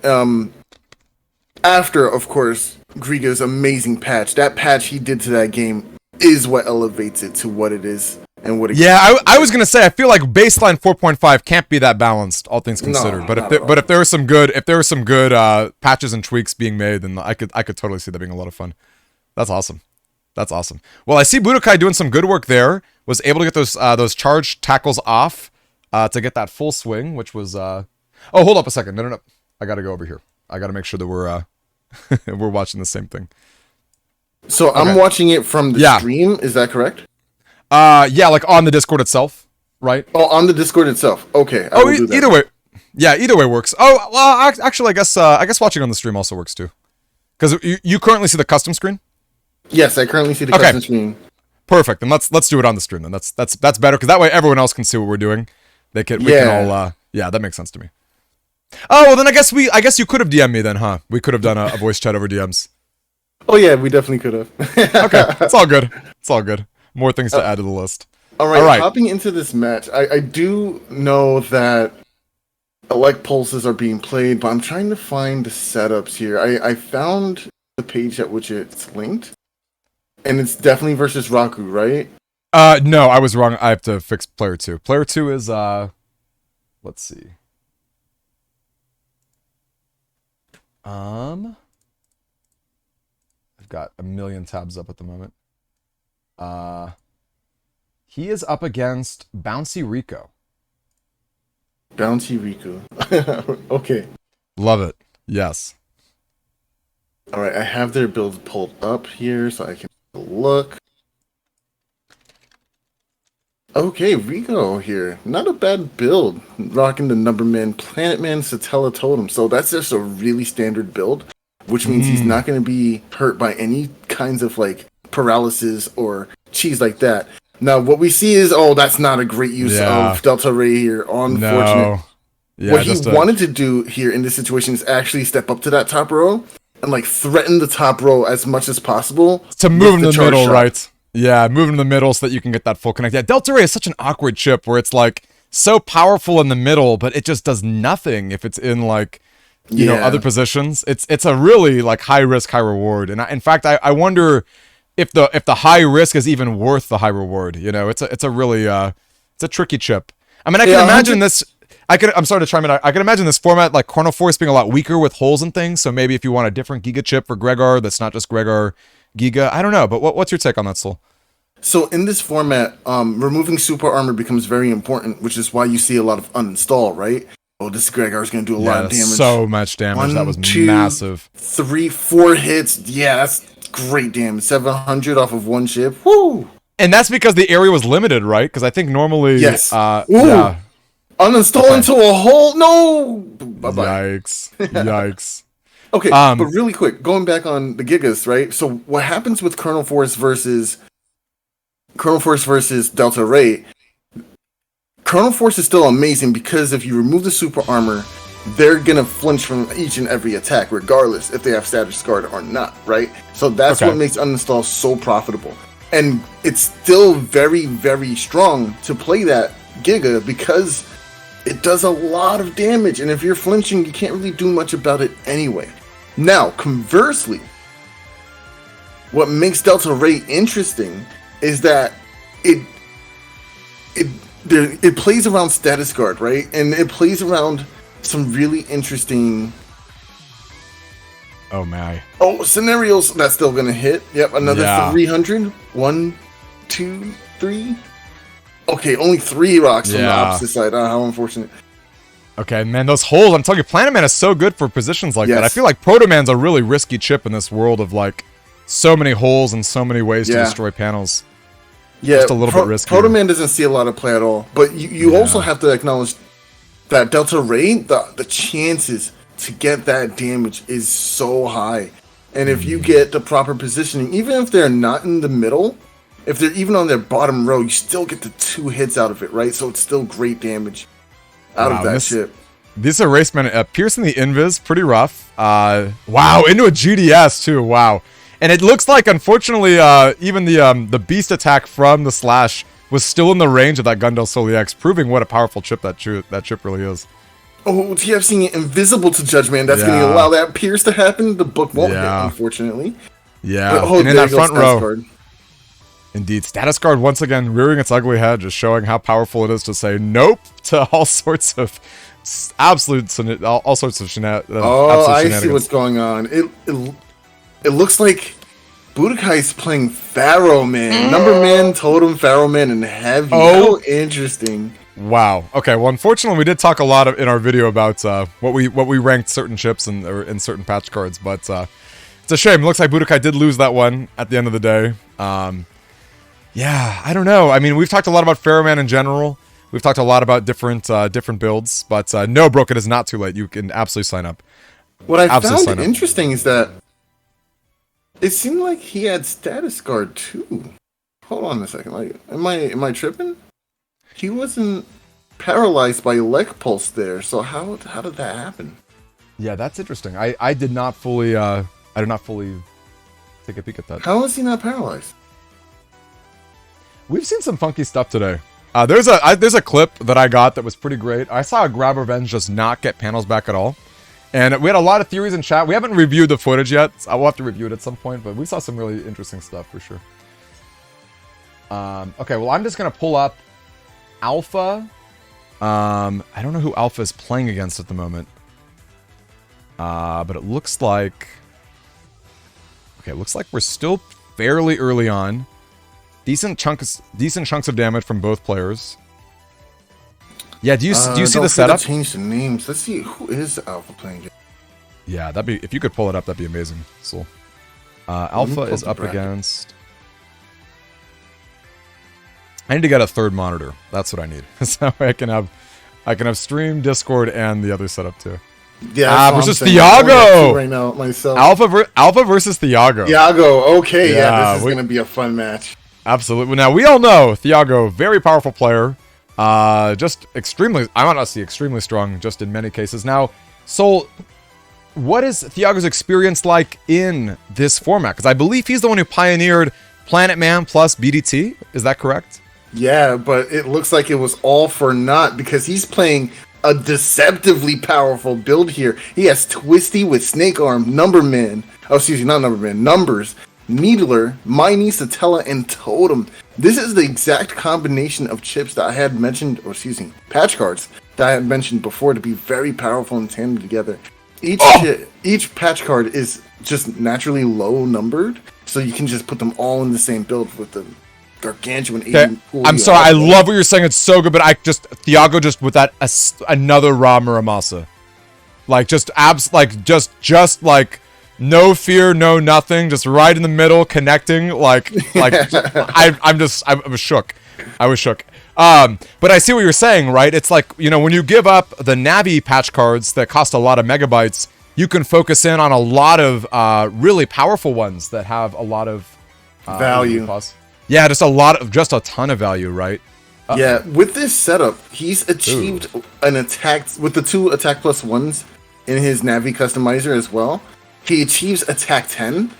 After, of course, Griga's amazing patch. That patch he did to that game is what elevates it to what it is and what it. Yeah, I was gonna say I feel like baseline 4.5 can't be that balanced, all things considered. No, but if there are some good patches and tweaks being made, then I could totally see that being a lot of fun. That's awesome. That's awesome. Well, I see Budokai doing some good work there. Was able to get those charge tackles off to get that full swing, which was Oh, hold up a second. No. I gotta go over here. I gotta make sure that we're we're watching the same thing. So okay. I'm watching it from the stream. Is that correct? Yeah, like on the Discord itself, right? Oh, on the Discord itself. Okay. Either way. Yeah, either way works. Oh, well, actually, I guess watching on the stream also works too, because you currently see the custom screen. Yes, I currently see the custom screen. Perfect. Then let's do it on the stream. Then that's better, because that way everyone else can see what we're doing. We can all. Yeah, that makes sense to me. Oh, well then I guess you could have DM'd me then, huh? We could have done a voice chat over DMs. Oh yeah, we definitely could have. Okay, it's all good. It's all good. More things to add to the list. All right. Hopping into this match, I do know that elect pulses are being played, but I'm trying to find the setups here. I found the page at which it's linked, and it's definitely versus Raku, right? No, I was wrong. I have to fix player 2. Player 2 is let's see. I've got a million tabs up at the moment. He is up against Bouncy Rico. Bouncy Rico. Okay. Love it. Yes. All right, I have their build pulled up here so I can look. Okay, Rico here. Not a bad build. Rocking the Numberman, Planetman, Satella Totem. So that's just a really standard build, which means he's not going to be hurt by any kinds of like paralysis or cheese like that. Now, what we see is, that's not a great use of Delta Ray here. Unfortunate. No. Yeah, what he wanted to do here in this situation is actually step up to that top row and like threaten the top row as much as possible. To move in the middle, right? Yeah, move in the middle so that you can get that full connect. Yeah, Delta Ray is such an awkward chip where it's like so powerful in the middle, but it just does nothing if it's in like, you know, other positions. It's a really like high risk, high reward. And in fact, I wonder if the high risk is even worth the high reward. You know, it's a really it's a tricky chip. I mean, I can imagine this. I'm sorry to chime in. I can imagine this format like Chrono Force being a lot weaker with holes and things. So maybe if you want a different Giga chip for Gregar, that's not just Gregar Giga. I don't know, but what's your take on that, Soul? So in this format, removing super armor becomes very important, which is why you see a lot of uninstall, right? Oh, this Gregar's going to do a lot of damage. So much damage. That was massive. 3, 4 hits. Yeah, that's great damage. 700 off of one ship. Woo! And that's because the area was limited, right? Because I think normally... Yes. Yeah. Uninstall into a hole? No! Bye-bye. Yikes. Yikes. Okay, but really quick, going back on the Gigas, right? So what happens with Colonel Force versus Delta Ray? Colonel Force is still amazing because if you remove the super armor, they're gonna flinch from each and every attack, regardless if they have status guard or not, right? So that's what makes uninstall so profitable. And it's still very, very strong to play that Giga because it does a lot of damage, and if you're flinching, you can't really do much about it anyway. Now, conversely, what makes Delta Ray interesting is that it plays around status guard, right? And it plays around some really interesting scenarios that's still gonna hit. Yep, another 300. 1, 2, 3. Okay, only 3 rocks from the opposite side. How unfortunate. Okay, man, those holes, I'm telling you, Planet Man is so good for positions like that. I feel like Proto Man's a really risky chip in this world of, like, so many holes and so many ways to destroy panels. Yeah, just a little bit risky. Proto Man doesn't see a lot of play at all. But you also have to acknowledge that Delta Ray, the chances to get that damage is so high. And if you get the proper positioning, even if they're not in the middle, if they're even on their bottom row, you still get the 2 hits out of it, right? So it's still great damage out of that ship. This Eraseman, piercing the invis, pretty rough. Wow, into a GDS too, wow. And it looks like, unfortunately, even the beast attack from the slash was still in the range of that Gundel Soli X, proving what a powerful chip that chip really is. Oh, TFC invisible to Judgment. That's going to allow that pierce to happen. The book won't hit, unfortunately. Yeah, but, and in that front row. Guard. Indeed. Status guard, once again, rearing its ugly head, just showing how powerful it is to say nope to all sorts of all sorts of shenanigans. Oh, I see what's going on. It looks like Budokai's playing Pharaoh Man. Number Man, Totem, Pharaoh Man, and Heavy. Oh, how interesting. Wow. Okay. Well, unfortunately, we did talk a lot in our video about what we ranked certain chips in certain patch cards, but it's a shame. It looks like Budokai did lose that one at the end of the day. Yeah, I don't know. I mean, we've talked a lot about Pharaoh Man in general. We've talked a lot about different builds, but no, Broke, it is not too late. You can absolutely sign up. What I found interesting is that it seemed like he had status guard too. Hold on a second. Like, am I tripping? He wasn't paralyzed by leg pulse there, so how did that happen? Yeah, that's interesting. I did not fully take a peek at that. How is he not paralyzed? We've seen some funky stuff today. There's a clip that I got that was pretty great. I saw a Grab Revenge just not get panels back at all. And we had a lot of theories in chat. We haven't reviewed the footage yet. I will have to review it at some point, but we saw some really interesting stuff for sure. Okay, well, I'm just going to pull up Alpha. I don't know who Alpha is playing against at the moment. But it looks like... Okay, it looks like we're still fairly early on. Decent chunks of damage from both players. Yeah, do you see the setup? Change the names. Let's see who is Alpha playing. Yeah, that'd be, if you could pull it up, that'd be amazing. So, Alpha is up against. I need to get a third monitor. That's what I need. So I can have stream, Discord, and the other setup too. Yeah, versus Thiago right now myself. Alpha versus Thiago. Thiago, okay, yeah, this is gonna be a fun match. Absolutely. Now we all know Thiago, very powerful player, just extremely. I might not see extremely strong, just in many cases. Now, Soul, what is Thiago's experience like in this format? Because I believe he's the one who pioneered Planet Man plus BDT. Is that correct? Yeah, but it looks like it was all for naught because he's playing a deceptively powerful build here. He has Twisty with Snake Arm, Numberman. Oh, excuse me, not Numberman. Numbers, Needler, Miney, Satella, and Totem. This is the exact combination of chips that I had mentioned, or excuse me, patch cards that I had mentioned before to be very powerful and tandem together. Each patch card is just naturally low numbered, so you can just put them all in the same build with the gargantuan. Okay, I'm sorry. I love what you're saying. It's so good, but Thiago just with that another Ra Muramasa, like just just like no fear, no nothing, just right in the middle, connecting. I was shook. I was shook. But I see what you're saying, right? It's like, you know, when you give up the Navi patch cards that cost a lot of megabytes, you can focus in on a lot of really powerful ones that have a lot of value. Yeah, just a ton of value, right? Yeah, with this setup, he's achieved an attack with the 2 attack plus 1s in his Navi customizer as well. He achieves attack 10,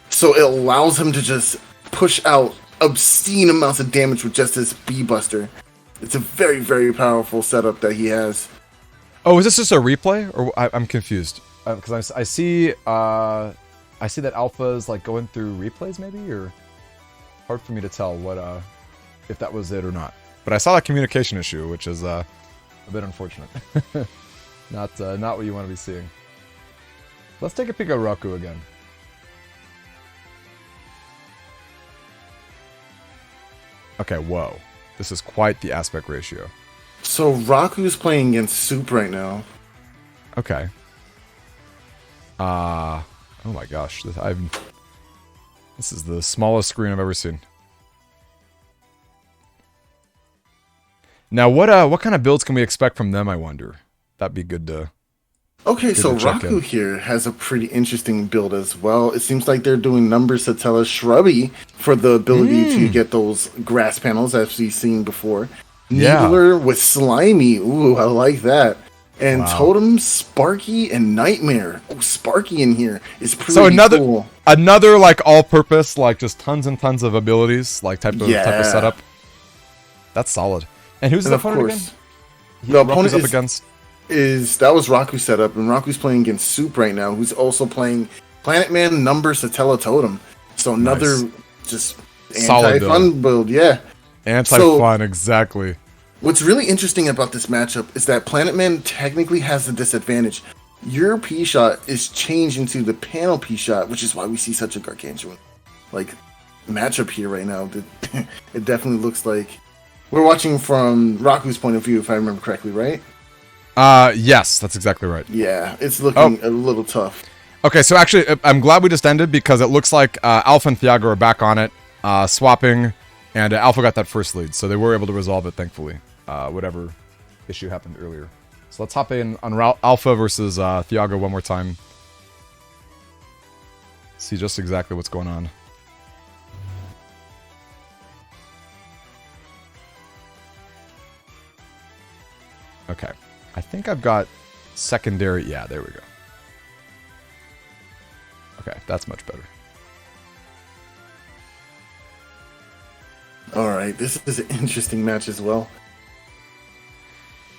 so it allows him to just push out obscene amounts of damage with just this B Buster. It's a very, very powerful setup that he has. Oh, is this just a replay, or I'm confused? Because I see that Alpha is like going through replays, maybe, or hard for me to tell what if that was it or not. But I saw that communication issue, which is a bit unfortunate. Not what you want to be seeing. Let's take a peek at Raku again. Okay, whoa. This is quite the aspect ratio. So Raku's playing against Soup right now. Okay. Oh my gosh. This is the smallest screen I've ever seen. Now, what kind of builds can we expect from them, I wonder? That'd be good to... Okay, so Raku here has a pretty interesting build as well. It seems like they're doing numbers to tell us Shrubby for the ability to get those grass panels, as we've seen before. Needler with Slimy. Ooh, I like that. And Totem, Sparky, and Nightmare. Oh, Sparky in here is pretty cool. Another like all-purpose, like just tons and tons of abilities, like type of setup. That's solid. And who's the opponent again? The opponent up against that was Raku's setup, and Raku's playing against Soup right now, who's also playing Planet Man Number Satella Totem. So another just anti-fun build, yeah. Anti-fun, exactly. What's really interesting about this matchup is that Planet Man technically has the disadvantage. Your P shot is changed into the panel P shot, which is why we see such a gargantuan matchup here right now. It definitely looks like we're watching from Raku's point of view, if I remember correctly, right? Yes, that's exactly right. Yeah, it's looking a little tough. Okay, so actually, I'm glad we just ended because it looks like Alpha and Thiago are back on it, swapping, and Alpha got that first lead, so they were able to resolve it, thankfully, whatever issue happened earlier. So let's hop in on Alpha versus Thiago one more time. See just exactly what's going on. Okay. I think I've got secondary... Yeah, there we go. Okay, that's much better. Alright, this is an interesting match as well.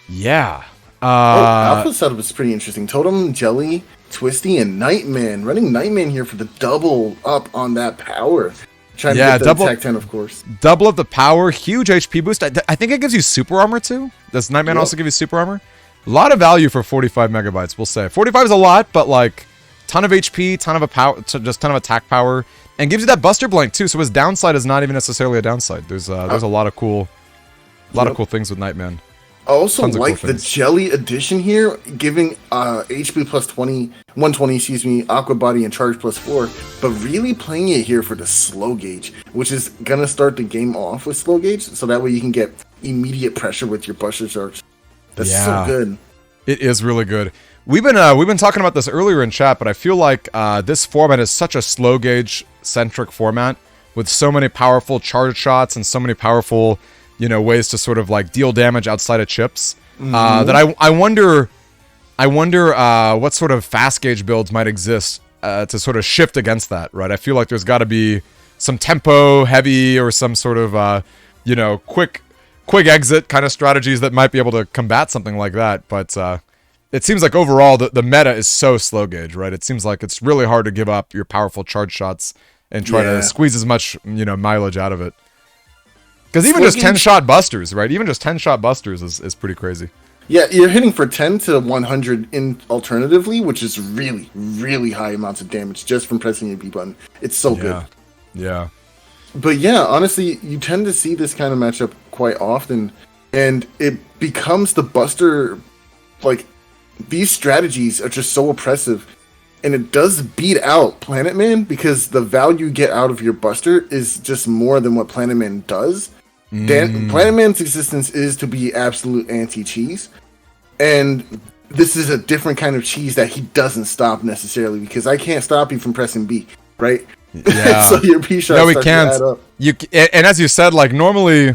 Yeah. Alpha's setup is pretty interesting. Totem, Jelly, Twisty, and Nightman. Running Nightman here for the double up on that power. Trying to get the attack 10, of course. Double up the power, huge HP boost. I think it gives you super armor too. Does Nightman also give you super armor? A lot of value for 45 megabytes, we'll say. 45 is a lot, but like, ton of HP, ton of just ton of attack power, and gives you that Buster Blank too. So his downside is not even necessarily a downside. There's a lot of cool cool things with Nightman. I also like the Jelly addition here, giving HP plus 120, excuse me, Aqua Body and Charge plus 4, but really playing it here for the slow gauge, which is gonna start the game off with slow gauge, so that way you can get immediate pressure with your Buster Charge. That's so good. It is really good. We've been talking about this earlier in chat, but I feel like this format is such a slow gauge centric format with so many powerful charge shots and so many powerful, ways to sort of like deal damage outside of chips. That I wonder what sort of fast gauge builds might exist to sort of shift against that, right? I feel like there's got to be some tempo heavy or some sort of quick exit kind of strategies that might be able to combat something like that. But it seems like overall the meta is so slow gauge, right? It seems like it's really hard to give up your powerful charge shots and try to squeeze as much mileage out of it. Because even just 10-shot busters, right? Even just 10-shot busters is pretty crazy. Yeah, you're hitting for 10 to 100 in alternatively, which is really, really high amounts of damage just from pressing your B button. It's so good. Yeah. But yeah, honestly, you tend to see this kind of matchup quite often, and it becomes the Buster. Like, these strategies are just so oppressive, and it does beat out Planet Man because the value you get out of your Buster is just more than what Planet Man does. Planet Man's existence is to be absolute anti-cheese, and this is a different kind of cheese that he doesn't stop necessarily, because I can't stop you from pressing B, right? Yeah. So your P shot. No, we can't. And as you said, like normally,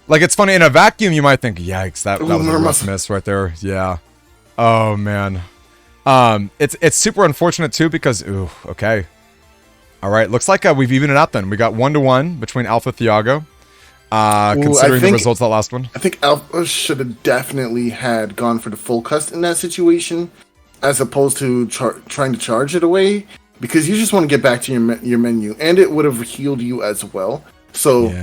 like it's funny in a vacuum, you might think, "Yikes, that was a rough miss right there." Yeah. Oh man. It's super unfortunate too because okay. All right, looks like we've evened it out then. We got 1-1 between Alpha Thiago. Considering the results of that last one, I think Alpha should have definitely had gone for the full cust in that situation, as opposed to trying to charge it away, because you just want to get back to your menu, and it would have healed you as well. So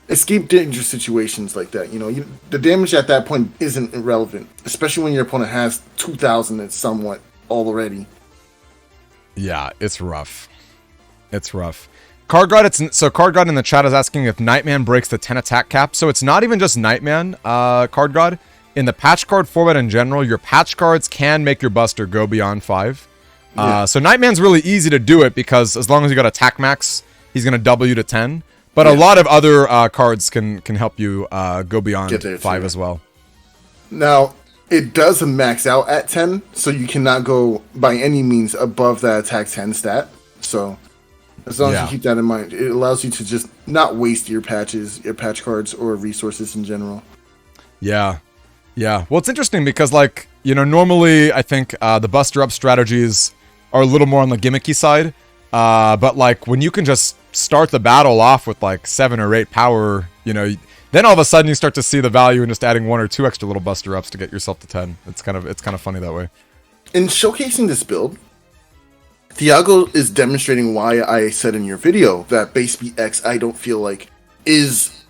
escape dangerous situations like that. You know, the damage at that point isn't irrelevant, especially when your opponent has 2,000 and somewhat already. Yeah, it's rough. It's rough. Card God in the chat is asking if Nightman breaks the 10 attack cap. So it's not even just Nightman, Card God. In the patch card format in general, your patch cards can make your Buster go beyond 5. So Nightman's really easy to do it because as long as you got attack max, he's going to double you to 10. But a lot of other cards can help you go beyond 5 as well. Now, it does max out at 10, so you cannot go by any means above that attack 10 stat. So as long as you keep that in mind, it allows you to just not waste your patches, your patch cards, or resources in general. Yeah. Yeah. Well, it's interesting because, like, you know, normally I think the Buster Up strategies are a little more on the gimmicky side. But, like, when you can just start the battle off with, like, 7 or 8 power, you know, then all of a sudden you start to see the value in just adding 1 or 2 extra little Buster Ups to get yourself to 10. It's kind of funny that way. In showcasing this build, Thiago is demonstrating why I said in your video that base BX I don't feel like is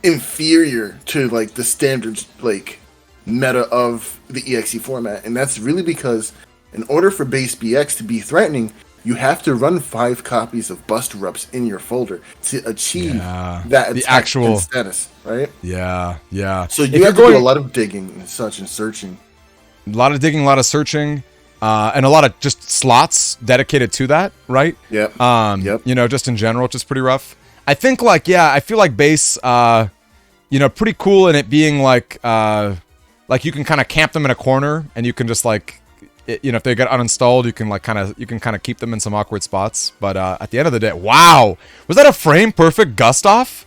inferior to like the standard like meta of the EXE format, and that's really because in order for base BX to be threatening, you have to run 5 copies of Buster Ups in your folder to achieve that the actual status, right? Yeah. So you have to do a lot of digging and such and searching. A lot of digging, a lot of searching. And a lot of just slots dedicated to that, right? Yep. You know, just in general, which is pretty rough. I think, like, I feel like base, you know, pretty cool in it being like you can kind of camp them in a corner, and you can just like, you know, if they get uninstalled, you can kind of keep them in some awkward spots. But at the end of the day, wow, was that a frame perfect gust off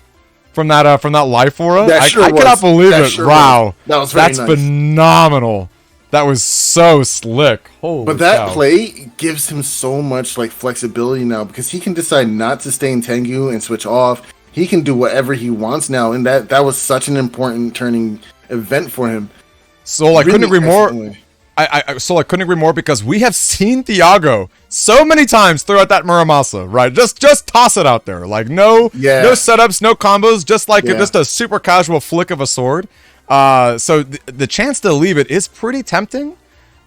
from that life aura? I cannot believe it. Wow, that's nice. Phenomenal. That was so slick. Holy But that play gives him so much like flexibility now, because he can decide not to stay in Tango and switch off. He can do whatever he wants now, and that was such an important turning event for him. So I couldn't agree more. I couldn't agree more, because we have seen Thiago so many times throughout that Muramasa, right? Just toss it out there, like no setups, no combos, just like just a super casual flick of a sword. So the chance to leave it is pretty tempting.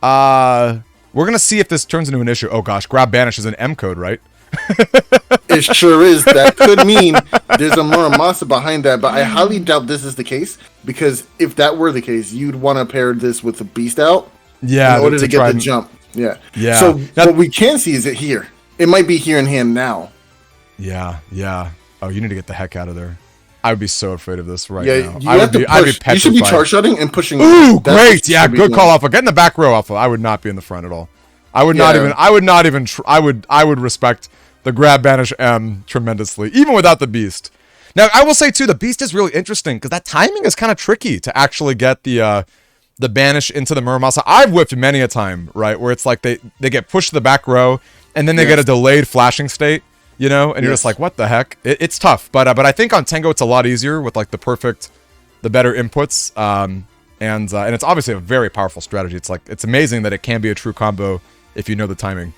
We're gonna see if this turns into an issue. Oh gosh, grab banish is an M code, right? It sure is. That could mean there's a Muramasa behind that, but I highly doubt this is the case, because if that were the case, you'd want to pair this with a beast out in order to get the jump. Yeah. So what we can see is it here. It might be here in hand now. Yeah. Oh, you need to get the heck out of there. I would be so afraid of this now. I'd be petrified. You should be charge shotting and pushing. Ooh, great! Yeah, good call, Alpha. Get in the back row, Alpha. I would not be in the front at all. I would not even. I would respect the grab banish M tremendously, even without the beast. Now, I will say too, the beast is really interesting because that timing is kind of tricky to actually get the banish into the Muramasa. I've whipped many a time, right, where it's like they get pushed to the back row and then they get a delayed flashing state. You know, and you're just like, what the heck? It's tough, but I think on Tango it's a lot easier with like the better inputs, and it's obviously a very powerful strategy. It's like it's amazing that it can be a true combo if you know the timing.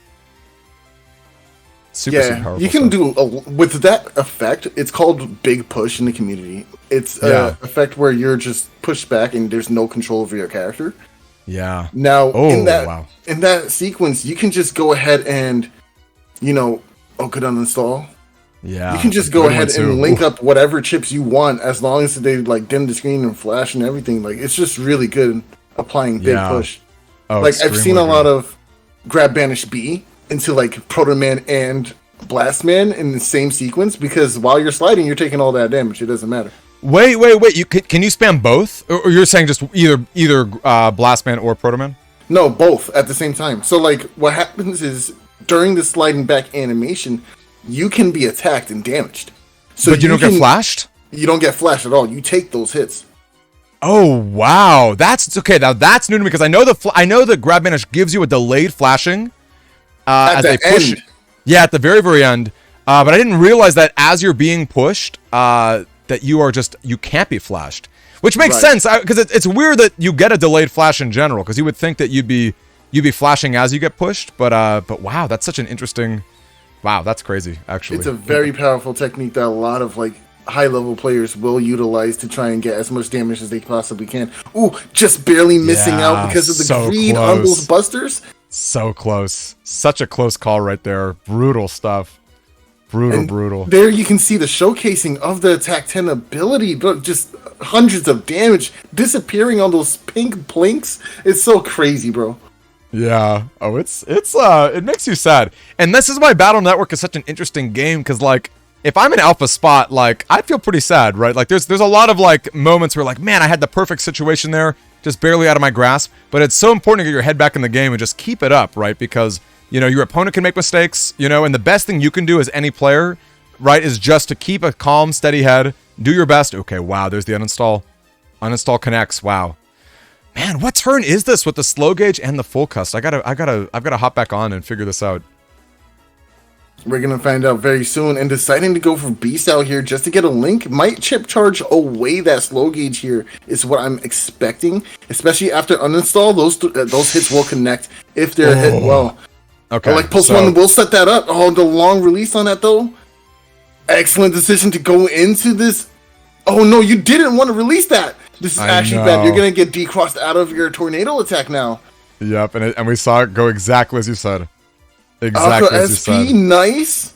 Super powerful. You can do with that effect. It's called big push in the community. It's an effect where you're just pushed back and there's no control over your character. Yeah. Now in that sequence, you can just go ahead and, you know. Oh, could uninstall. Yeah. You can just go ahead and link up whatever chips you want as long as they like dim the screen and flash and everything. Like it's just really good applying big push. Oh, like I've seen a lot of grab banish B into like Proto Man and Blast Man in the same sequence because while you're sliding, you're taking all that damage. It doesn't matter. Wait. You can you spam both, or you're saying just either Blast Man or Proto Man? No, both at the same time. So like what happens is during the sliding back animation, you can be attacked and damaged. So but you don't get flashed? You don't get flashed at all. You take those hits. Oh wow, that's okay. Now that's new to me because I know the grab banish gives you a delayed flashing at as the they push. end. Yeah, at the very end. But I didn't realize that as you're being pushed, that you can't be flashed, which makes sense because it's weird that you get a delayed flash in general because you would think that you'd be flashing as you get pushed. But wow, that's such an interesting. Wow, that's crazy. Actually, it's a very powerful technique that a lot of like high-level players will utilize to try and get as much damage as they possibly can. Ooh, just barely missing out because of the greed on those busters. So close. Such a close call right there. Brutal stuff. Brutal. There you can see the showcasing of the attack 10 ability. Look, just hundreds of damage disappearing on those pink plinks. It's so crazy, bro. Yeah. Oh, it makes you sad. And this is why Battle Network is such an interesting game because like if I'm in alpha spot, like I feel pretty sad, right? Like there's a lot of like moments where like, man, I had the perfect situation there, just barely out of my grasp. But it's so important to get your head back in the game and just keep it up, right? Because you know your opponent can make mistakes, you know, and the best thing you can do as any player, right, is just to keep a calm, steady head, do your best. Okay, wow, there's the uninstall. Uninstall connects. Wow, man, what turn is this with the slow gauge and the full cust? I've gotta hop back on and figure this out. We're going to find out very soon. And deciding to go for Beast out here just to get a link might chip charge away that slow gauge here is what I'm expecting. Especially after uninstall, those hits will connect if they're hit well. Okay. Like Post 1 will set that up. Oh, the long release on that though. Excellent decision to go into this. Oh no, you didn't want to release that. This is actually bad. You're going to get decrossed out of your tornado attack now. Yep, and we saw it go exactly as you said. Exactly as you said. Nice.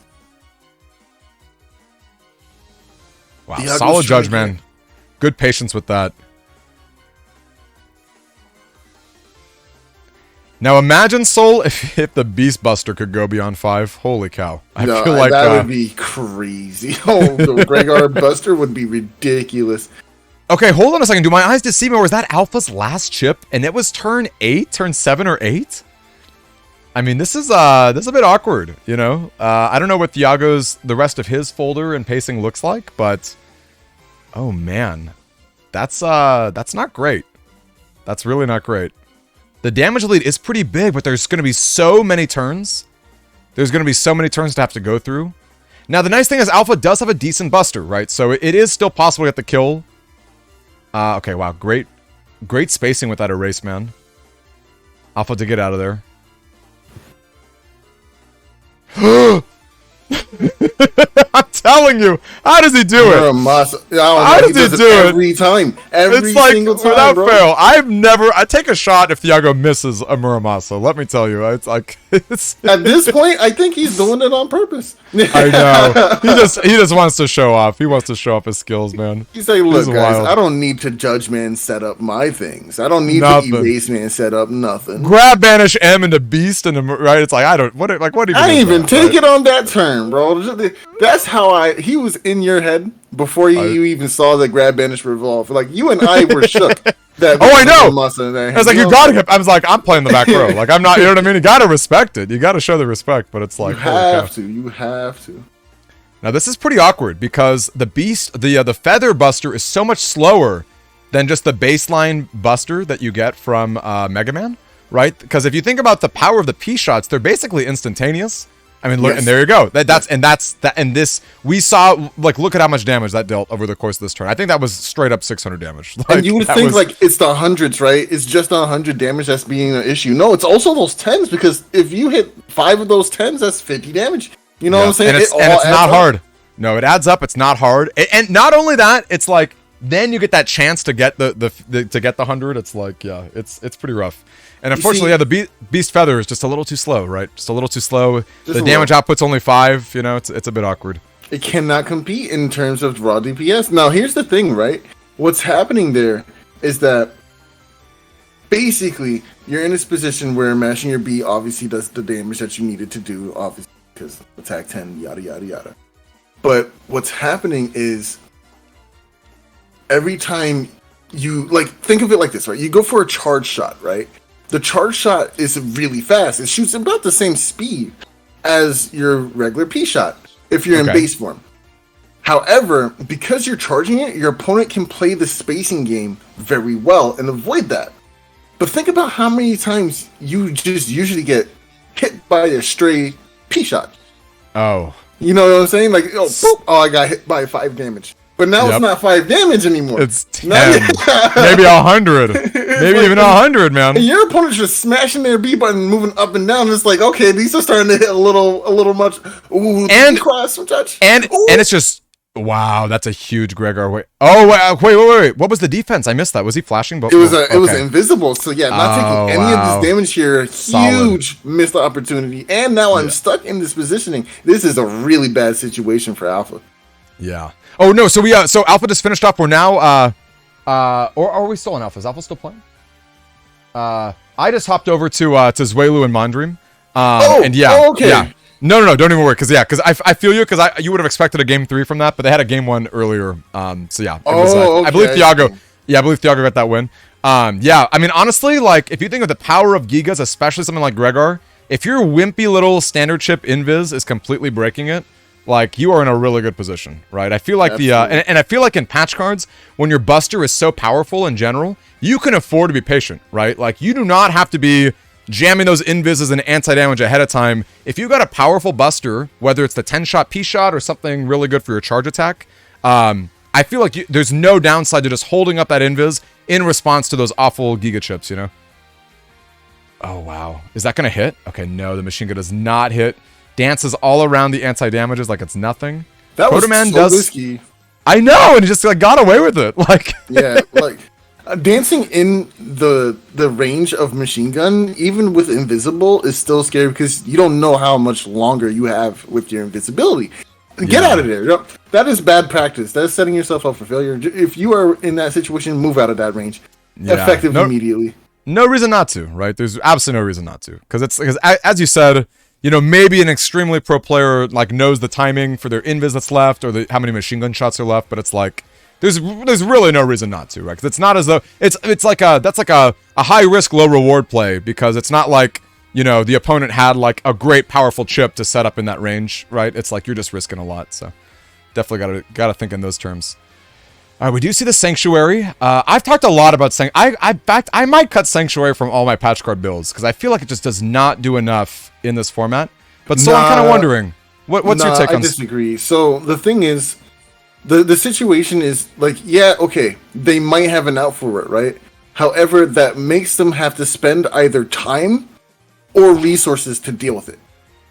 Wow, solid judge, man. Good patience with that. Now imagine, Soul, if the Beast Buster could go beyond 5. Holy cow. I feel like that would be crazy. Oh, the Gregar Buster would be ridiculous. Okay, hold on a second. Do my eyes deceive me, or was that Alpha's last chip and it was turn 7 or 8? I mean, this is a bit awkward, you know? I don't know what the rest of his folder and pacing looks like, but oh man. That's not great. That's really not great. The damage lead is pretty big, but there's going to be so many turns. There's going to be so many turns to have to go through. Now, the nice thing is Alpha does have a decent buster, right? So it is still possible to get the kill. Okay, wow. Great spacing with that erase, man. Alpha to get out of there. I'm telling you, how does he do it? How does he do it every time? Every single time, without bro. fail. I take a shot if Thiago misses a Muramasa. Let me tell you, it's like at this point, I think he's doing it on purpose. I know. He just wants to show off. He wants to show off his skills, man. He's like, look, guys, I don't need to judge man set up my things. I don't need to erase man set up nothing. Grab banish M into Beast and right. It's like I didn't even take it on that turn, bro. That's how he was in your head before you even saw the grab banish revolve. Like you and I were shook. I know. I was like, you gotta. I was like, I'm playing the back row. Like I'm not. You know what I mean? You gotta respect it. You gotta show the respect. But it's like you have to. Now this is pretty awkward because the Beast, the Feather Buster is so much slower than just the baseline Buster that you get from Mega Man, right? Because if you think about the power of the P shots, they're basically instantaneous. I mean, look, and there you go. We saw, like, look at how much damage that dealt over the course of this turn. I think that was straight up 600 damage. Like, and you would think, like, it's the hundreds, right? It's just the 100 damage that's being an issue. No, it's also those 10s, because if you hit 5 of those 10s, that's 50 damage. You know what I'm saying? And it's not hard. No, it adds up. It's not hard. And not only that, it's like, then you get that chance to get the 100. It's like, yeah, it's pretty rough. And unfortunately, the Beast Feather is just a little too slow, right? Just a little too slow. The damage output's only 5. You know, it's a bit awkward. It cannot compete in terms of raw DPS. Now, here's the thing, right? What's happening there is that basically you're in this position where mashing your B obviously does the damage that you needed to do, obviously, because attack 10, yada, yada, yada. But what's happening is every time you, like, think of it like this, right? You go for a charge shot, right? The charge shot is really fast. It shoots about the same speed as your regular P shot if you're in base form. However, because you're charging it, your opponent can play the spacing game very well and avoid that. But think about how many times you just usually get hit by a stray P shot. Oh. You know what I'm saying? Like, oh, boop, oh, I got hit by 5 damage. But now it's not 5 damage anymore. It's 10. Maybe 100. Maybe even 100, man. And your opponent's just smashing their B button, moving up and down. It's like, okay, these are starting to hit a little much. Ooh, and cross some touch. And it's just, wow, that's a huge Gregor. Wait. Oh, wait. What was the defense? I missed that. Was he flashing? It was invisible. So yeah, not taking any of this damage here. Huge missed opportunity. And now I'm stuck in this positioning. This is a really bad situation for Alpha. Yeah. Oh no, so so Alpha just finished up. We're now or are we still in Alpha? Is Alpha still playing? I just hopped over to Zwelu and Mondream. And okay. Yeah. No, don't even worry, because I feel you, because you would have expected a game 3 from that, but they had a game 1 earlier. So yeah, it was, okay. I believe Thiago got that win. Yeah, I mean, honestly, like, if you think of the power of Gigas, especially something like Gregor, if your wimpy little standard chip invis is completely breaking it, like, you are in a really good position, right? I feel like and I feel like in patch cards, when your Buster is so powerful in general, you can afford to be patient, right? Like, you do not have to be jamming those invises and anti-damage ahead of time. If you got a powerful Buster, whether it's the 10-shot P-shot or something really good for your charge attack, I feel like there's no downside to just holding up that invis in response to those awful Giga chips, you know? Oh, wow. Is that going to hit? Okay, no, the machine gun does not hit. Dances all around the anti-damages like it's nothing. That was so risky. I know, and he just like got away with it. Like, yeah, like dancing in the range of machine gun, even with invisible, is still scary because you don't know how much longer you have with your invisibility. Get out of there. That is bad practice. That's setting yourself up for failure. If you are in that situation, move out of that range. Effective immediately. No reason not to, right? There's absolutely no reason not to. Because as you said, you know, maybe an extremely pro player like knows the timing for their invis that's left or how many machine gun shots are left, but it's like there's really no reason not to, right? Because it's not as though it's like that's like a high risk, low reward play, because it's not like, you know, the opponent had like a great powerful chip to set up in that range, right? It's like you're just risking a lot, so definitely gotta think in those terms. All right, we do see the Sanctuary. I've talked a lot about Sanctuary. In fact, I might cut Sanctuary from all my patch card builds because I feel like it just does not do enough in this format. But so I'm kind of wondering, what's your take on? I disagree. So the thing is, the situation is like, yeah, okay, they might have an out for it, right? However, that makes them have to spend either time or resources to deal with it.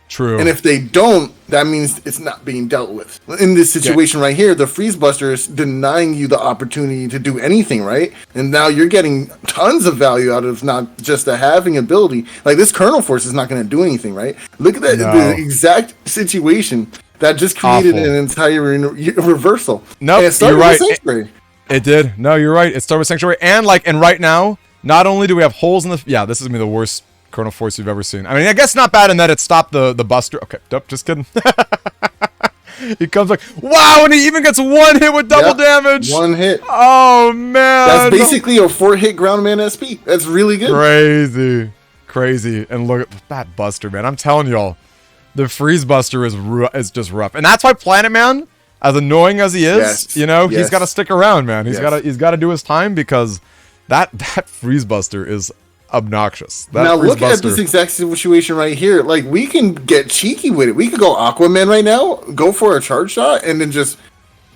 True. And if they don't, that means it's not being dealt with. In this situation right here, the Freeze Buster is denying you the opportunity to do anything, right? And now you're getting tons of value out of not just the having ability. Like, this Kernel Force is not going to do anything, right? Look at that, the exact situation that just created an entire reversal. No, you're right. It did. No, you're right. It started with Sanctuary. And right now, not only do we have holes in the... Yeah, this is going to be the worst Kernel Force you've ever seen. I mean, I guess not bad in that it stopped the Buster. Okay, nope, just kidding. He comes like, wow, and he even gets one hit with double damage. One hit. Oh, man. That's basically a 4-hit ground man SP. That's really good. Crazy. And look at that Buster, man. I'm telling y'all, the Freeze Buster is just rough. And that's why Planet Man, as annoying as he is, you know, he's got to stick around, man. He's got to do his time, because that Freeze Buster is obnoxious. Now look at this exact situation right here. Like, we can get cheeky with it. We could go Aquaman right now, go for a charge shot, and then just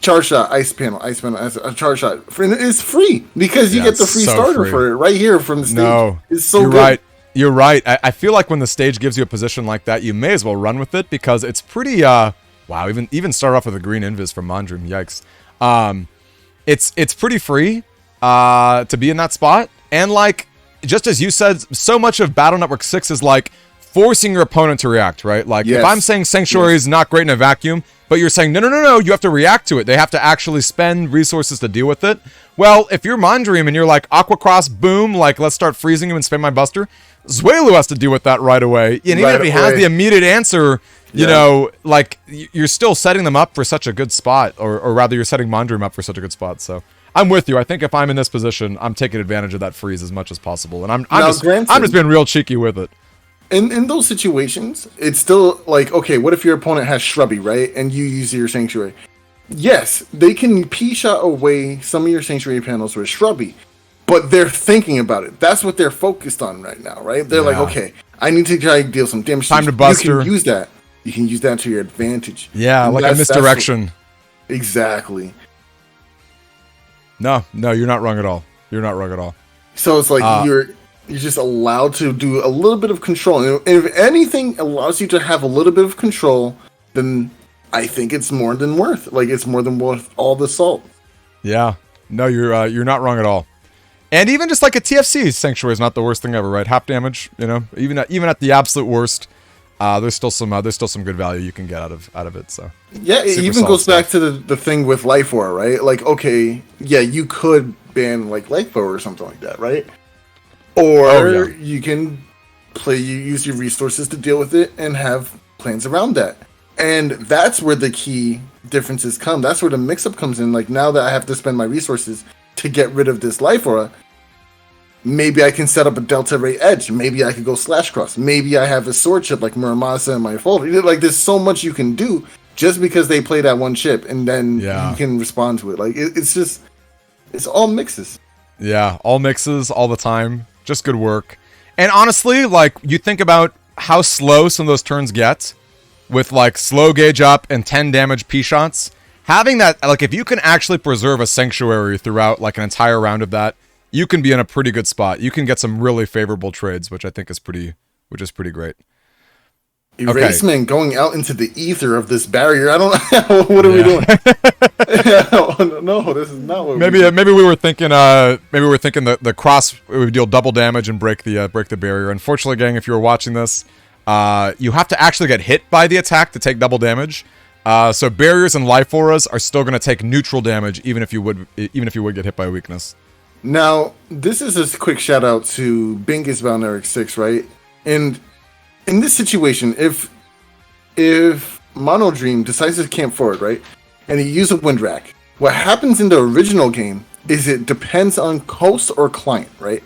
charge shot, ice panel, as a charge shot. It's free because you get the free starter for it right here from the stage. No, it's so you're good. Right. You're right. I feel like when the stage gives you a position like that, you may as well run with it, because it's pretty. Wow. Even start off with a green invis from Mondream. Yikes. It's pretty free to be in that spot, and like, just as you said, so much of Battle Network 6 is like forcing your opponent to react, right? Like, if I'm saying Sanctuary is not great in a vacuum, but you're saying, no, you have to react to it. They have to actually spend resources to deal with it. Well, if you're Mondream and you're like, Aqua Cross, boom, like, let's start freezing him and spam my Buster, Zweilou has to deal with that right away. And even if he has the immediate answer, you know, like, you're still setting them up for such a good spot, or rather, you're setting Mondream up for such a good spot, so... I'm with you. I think if I'm in this position, I'm taking advantage of that freeze as much as possible. And I'm just being real cheeky with it. In those situations, it's still like, okay, what if your opponent has Shrubby, right? And you use your Sanctuary. Yes, they can P-shot away some of your Sanctuary panels with Shrubby, but they're thinking about it. That's what they're focused on right now, right? They're like, okay, I need to try to deal some damage. Time to Buster. You can use that. You can use that to your advantage. Yeah, and like a misdirection. Exactly. No, you're not wrong at all. You're not wrong at all. So it's like you're just allowed to do a little bit of control. And if anything allows you to have a little bit of control, then I think it's more than worth. Like, it's more than worth all the salt. Yeah. No, you're not wrong at all. And even just like a TFC Sanctuary is not the worst thing ever, right? Half damage, you know, even at the absolute worst, there's still some good value you can get out of it. So yeah, it even goes back to the thing with Life Aura, right? Like, okay, yeah, you could ban like Life Aura or something like that, right? Or you can use your resources to deal with it and have plans around that. And that's where the key differences come. That's where the mix-up comes in. Like, now that I have to spend my resources to get rid of this Life Aura, maybe I can set up a Delta Ray Edge. Maybe I could go Slash Cross. Maybe I have a sword chip like Muramasa in my folder. Like, there's so much you can do just because they play that one chip, and then you can respond to it. Like, it's all mixes. Yeah, all mixes all the time. Just good work. And honestly, like, you think about how slow some of those turns get with, like, slow gauge up and 10 damage P-shots. Having that, like, if you can actually preserve a Sanctuary throughout, like, an entire round of that, you can be in a pretty good spot. You can get some really favorable trades, which I think is pretty great. Erasement going out into the ether of this barrier. I don't know. What are we doing? No, this is not what maybe we were thinking the cross would deal double damage and break the barrier. Unfortunately, gang, if you were watching this, you have to actually get hit by the attack to take double damage. So barriers and life auras are still going to take neutral damage even if you would get hit by a weakness. Now, this is a quick shout out to Bingus Bound Eric 6, right? And in this situation, if Mono Dream decides to camp forward, right, and he uses a Wind Rack, what happens in the original game is it depends on host or client, right?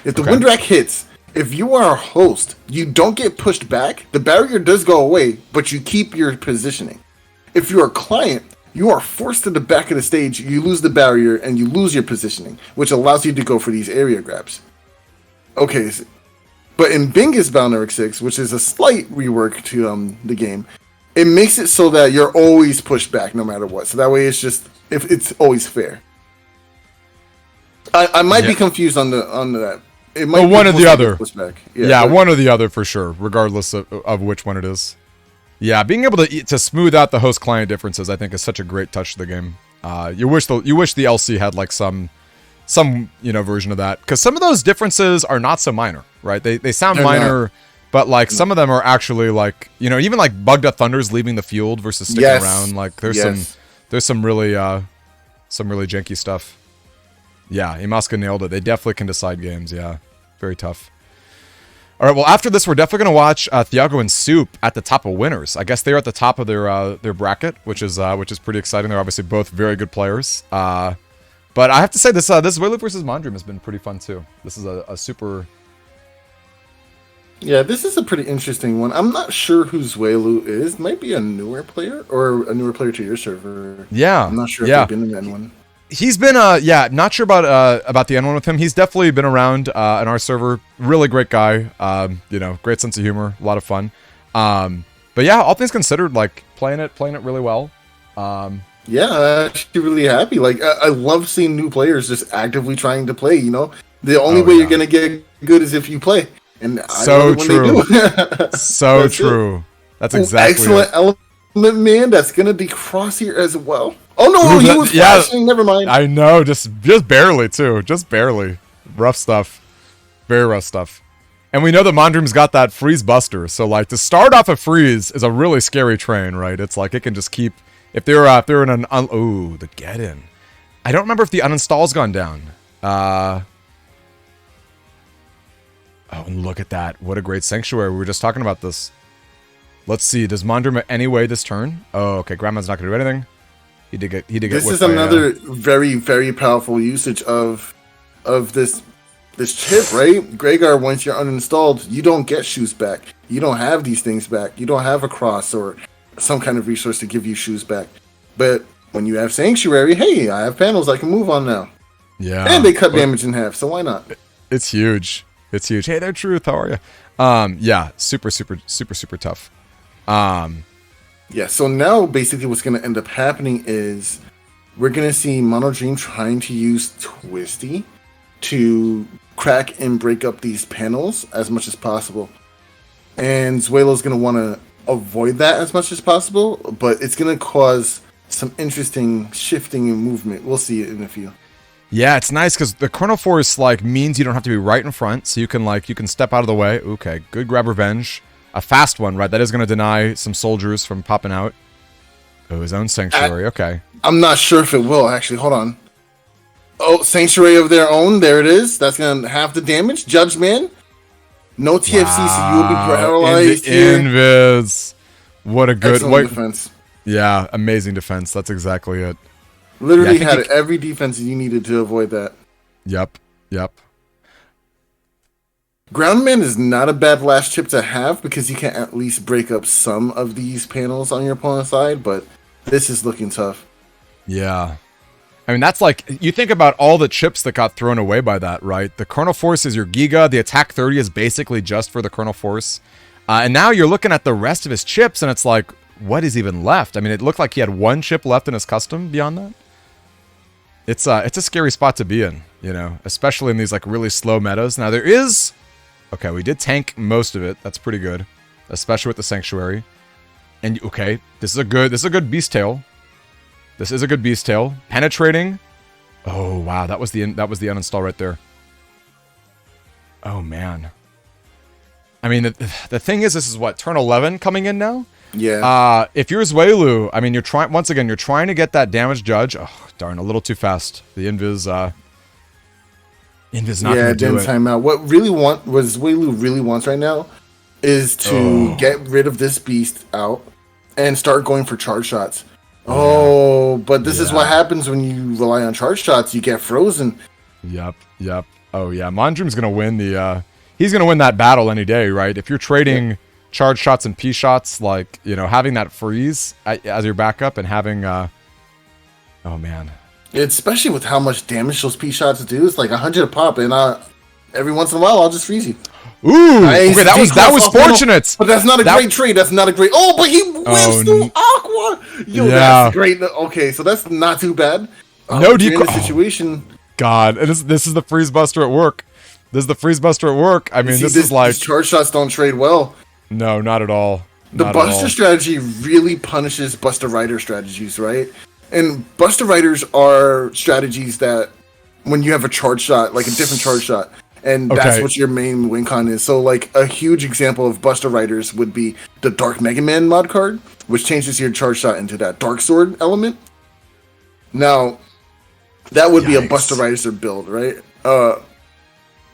If the Wind Rack hits, if you are a host, you don't get pushed back. The barrier does go away, but you keep your positioning. If you're a client, you are forced to the back of the stage, you lose the barrier, and you lose your positioning, which allows you to go for these area grabs. Okay, but in Bingus Bound Eric 6, which is a slight rework to the game, it makes it so that you're always pushed back no matter what. So that way it's always fair. I might be confused on that. It might be one or the other. Yeah, one or the other for sure, regardless of which one it is. Yeah, being able to smooth out the host-client differences, I think, is such a great touch to the game. You wish the LC had like some version of that, because some of those differences are not so minor, right? They sound minor, but like some of them are actually like, even like Bug Death Thunder's leaving the field versus sticking around. Like there's some really janky stuff. Yeah, Imaska nailed it. They definitely can decide games. Yeah, very tough. All right, well, after this, we're definitely going to watch Thiago and Soup at the top of winners. I guess they're at the top of their bracket, which is pretty exciting. They're obviously both very good players. But I have to say, this Zweilou versus Mondream has been pretty fun, too. This is a super... Yeah, this is a pretty interesting one. I'm not sure who Zweilou is. Might be a newer player, or a newer player to your server. Yeah. I'm not sure if they've been in the N1. He's been, not sure about the N1 with him. He's definitely been around in our server. Really great guy. Great sense of humor. A lot of fun. But yeah, all things considered, like, playing it really well. Yeah, I'm actually really happy. Like, I love seeing new players just actively trying to play, The only way you're going to get good is if you play. And so true. So true. That's exactly excellent element, man. That's going to be Crosshair as well. Oh, no, he was flashing. Never mind. I know, just barely, too. Just barely. Rough stuff. Very rough stuff. And we know that Mondrian's got that freeze buster, so like to start off a freeze is a really scary train, right? It's like it can just keep if they're in an the get in. I don't remember if the uninstall's gone down. Oh, and look at that! What a great sanctuary. We were just talking about this. Let's see. Does Mondrian any way this turn? Oh, okay. Grandma's not going to do anything. He did get. This is another very, very powerful usage of this chip, right? Gregar, once you're uninstalled, you don't get shoes back. You don't have these things back. You don't have a cross or some kind of resource to give you shoes back. But when you have Sanctuary, hey, I have panels I can move on now. Yeah. And they cut damage in half, so why not? It's huge. It's huge. Hey there, Truth. How are you? Yeah, super tough. Yeah, so now basically what's going to end up happening is we're going to see Mono Dream trying to use Twisty to crack and break up these panels as much as possible. And Zuelo's going to want to avoid that as much as possible, but it's going to cause some interesting shifting and movement. We'll see it in a few. Yeah, it's nice because the Chrono Force like means you don't have to be right in front, so you can step out of the way. Okay, good grab revenge. A fast one, right? That is going to deny some soldiers from popping out. Oh, his own Sanctuary. Okay. I'm not sure if it will, actually. Hold on. Oh, Sanctuary of their own. There it is. That's going to have the damage. Judgment. No TFC, so you will be paralyzed here. Invis. What a good defense. Yeah, amazing defense. That's exactly it. Literally had every defense you needed to avoid that. Yep. Groundman is not a bad last chip to have because you can at least break up some of these panels on your opponent's side, but this is looking tough. Yeah. I mean, that's like, you think about all the chips that got thrown away by that, right? The Kernel Force is your Giga. The Attack 30 is basically just for the Kernel Force. And now you're looking at the rest of his chips, and it's like, what is even left? I mean, it looked like he had one chip left in his custom beyond that. It's a scary spot to be in, you know, especially in these like really slow metas. Now there is... Okay, we did tank most of it. That's pretty good, especially with the Sanctuary. And okay, this is a good Beast Tail. This is a good Beast Tail. Penetrating. Oh wow, that was the uninstall right there. Oh man. I mean, the thing is, this is what, turn 11 coming in now. Yeah. If you're Zuelu, I mean, you're trying to get that damage judge. Oh darn, a little too fast. The Invis not going to do it. Time out. What Zuelu really wants right now is to get rid of this beast out and start going for charge shots. Oh, but this is what happens when you rely on charge shots. You get frozen. Yep. Oh yeah, Mondrian's going to win he's going to win that battle any day, right? If you're trading charge shots and P shots, like, you know, having that freeze as your backup and having oh man. Especially with how much damage those P shots do. It's like 100 a pop, and every once in a while I'll just freeze you. Ooh, nice. Okay, that was fortunate. But that's not a great trade. That's not a great. Oh, but he whips through Aqua. Yo, that's great. Okay, so that's not too bad. No deep situation. God, this is the freeze buster at work. I mean, this is like these charge shots don't trade well. No, not at all. The Buster strategy really punishes Buster Rider strategies, right? And Buster Riders are strategies that when you have a charge shot, like a different charge shot, and that's what your main win con is. So, like, a huge example of Buster Riders would be the Dark Mega Man mod card, which changes your charge shot into that Dark Sword element. Now, that would be a Buster Rider build, right? A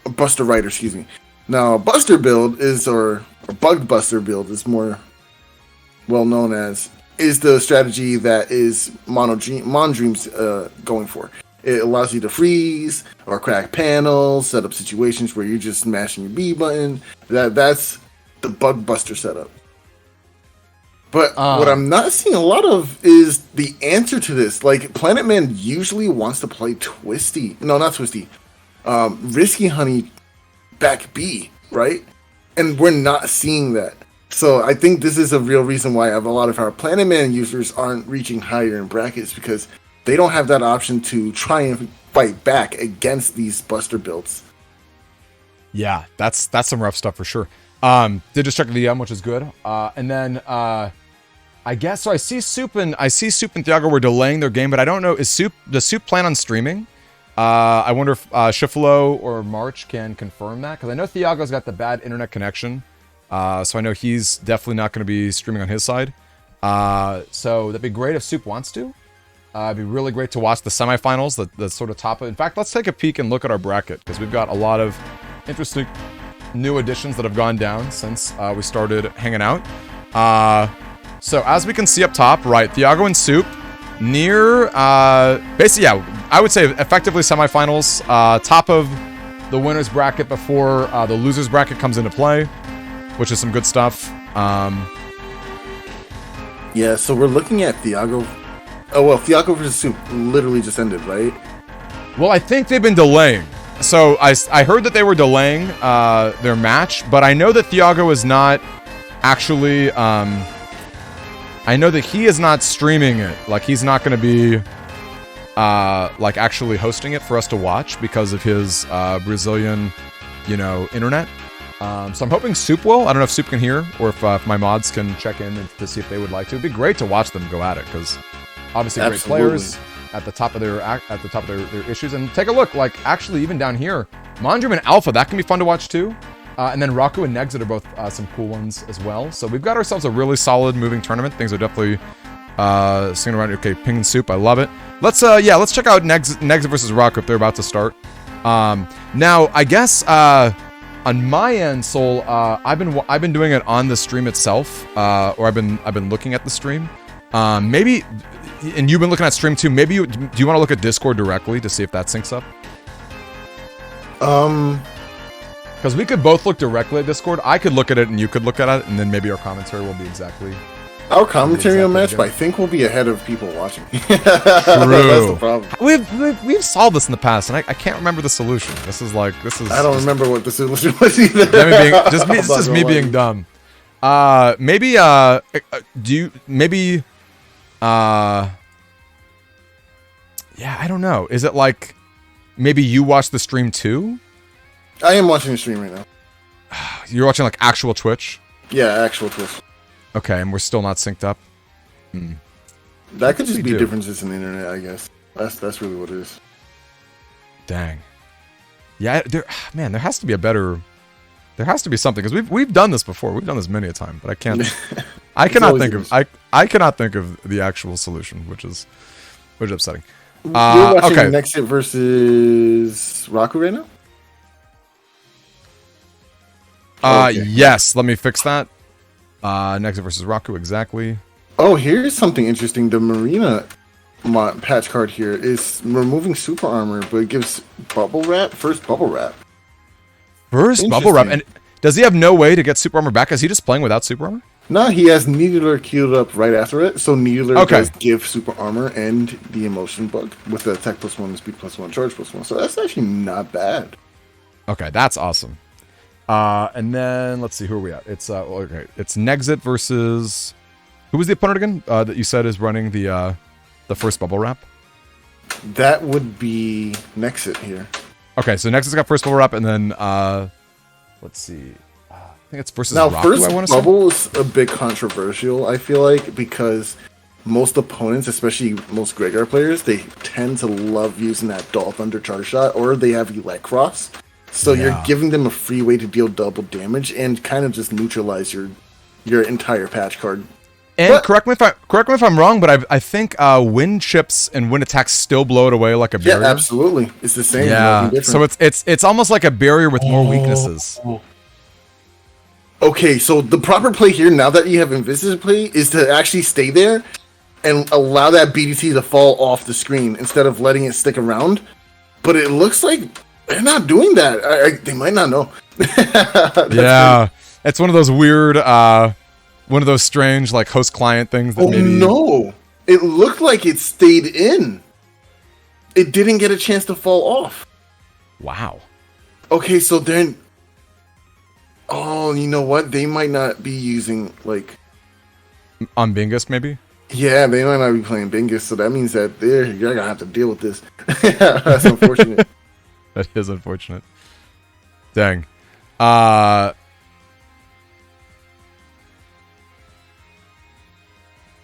Buster Rider, excuse me. Now, a Buster build or a Bug Buster build is more well known as, is the strategy that is Mondream's going for. It allows you to freeze or crack panels, set up situations where you're just mashing your B button. That's the Bug Buster setup. But what I'm not seeing a lot of is the answer to this. Like, Planet Man usually wants to play Twisty. No, not Twisty. Risky Honey back B, right? And we're not seeing that. So I think this is a real reason why a lot of our Planet Man users aren't reaching higher in brackets, because they don't have that option to try and fight back against these Buster builds. Yeah, that's some rough stuff for sure. Did just check the DM, which is good. And then I guess so. I see Soup and Thiago were delaying their game, but I don't know. Does Soup plan on streaming? I wonder if Shifalo or March can confirm that, because I know Thiago's got the bad internet connection. So I know he's definitely not going to be streaming on his side. So that'd be great if Soup wants to. It'd be really great to watch the semifinals, the sort of top of... In fact, let's take a peek and look at our bracket, because we've got a lot of interesting new additions that have gone down since we started hanging out. So as we can see up top, right, Thiago and Soup near... basically, yeah, I would say effectively semifinals. Top of the winner's bracket before the loser's bracket comes into play, which is some good stuff. Yeah, so we're looking at Thiago. Oh, well, Thiago versus Soup literally just ended, right? Well, I think they've been delaying. So I heard that they were delaying their match, but I know that Thiago is not actually... I know that he is not streaming it. Like, he's not going to be like actually hosting it for us to watch because of his Brazilian, internet. So I'm hoping Soup will. I don't know if Soup can hear or if my mods can check in to see if they would like to. It'd be great to watch them go at it because obviously great players at the top of their issues. And take a look, like actually even down here, Mondrian and Alpha, that can be fun to watch too. And then Raku and Negs are both some cool ones as well. So we've got ourselves a really solid moving tournament. Things are definitely singing around. Okay, Ping and Soup, I love it. Let's check out Negs versus Raku if they're about to start. Now I guess on my end, Soul, I've been doing it on the stream itself, or I've been looking at the stream. Maybe, and you've been looking at stream too. Maybe do you want to look at Discord directly to see if that syncs up? Because we could both look directly at Discord. I could look at it and you could look at it, and then maybe our commentary will be exactly... Our commentary on match, but I think we'll be ahead of people watching. True. That's the problem. We've solved this in the past, and I can't remember the solution. This is... I don't remember what the solution was either. This is me being dumb. Maybe, yeah, I don't know. Is it like, maybe you watch the stream too? I am watching the stream right now. You're watching like actual Twitch? Yeah, actual Twitch. Okay, and we're still not synced up? That could just be differences in the internet, I guess. That's really what it is. Dang. Yeah, there has to be a better... There has to be something, because we've done this before. We've done this many a time, but I can't... I cannot think of the actual solution, which is upsetting. You're watching Nexit versus Raku right now? Okay. Yes, let me fix that. Nexit versus Raku, exactly. Oh, here's something interesting. The Marina patch card here is removing super armor, but it gives bubble wrap. First bubble wrap. And does he have no way to get super armor back? Is he just playing without super armor? No, he has Needler queued up right after it. So Needler does give super armor and the emotion bug with the attack +1, speed +1, charge +1. So that's actually not bad. Okay, that's awesome. And then let's see, who are we at? It's okay. It's Nexit versus... Who was the opponent again? That you said is running the first bubble wrap? That would be Nexit here. Okay, so Nexit's got first bubble wrap, and then let's see. I think it's versus now, Raku, first bubble is a bit controversial, I feel like, because most opponents, especially most Gregar players, they tend to love using that Dolph Thunder charge shot, or they have Elect Cross. So you're giving them a free way to deal double damage and kind of just neutralize your entire patch card. And correct me if I'm wrong, but I think wind chips and wind attacks still blow it away like a barrier. Yeah, absolutely. It's the same. Yeah. So it's almost like a barrier with more weaknesses. Okay, so the proper play here, now that you have Invisible play, is to actually stay there and allow that BDT to fall off the screen instead of letting it stick around. But it looks like they're not doing that. They might not know. Yeah, it's one of those weird, one of those strange like host-client things. That No, it looked like it stayed in. It didn't get a chance to fall off. Wow. Okay, so then, you know what? They might not be using like on Bingus, maybe. Yeah, they might not be playing Bingus, so that means that you're gonna have to deal with this. That's unfortunate. That is unfortunate. Dang.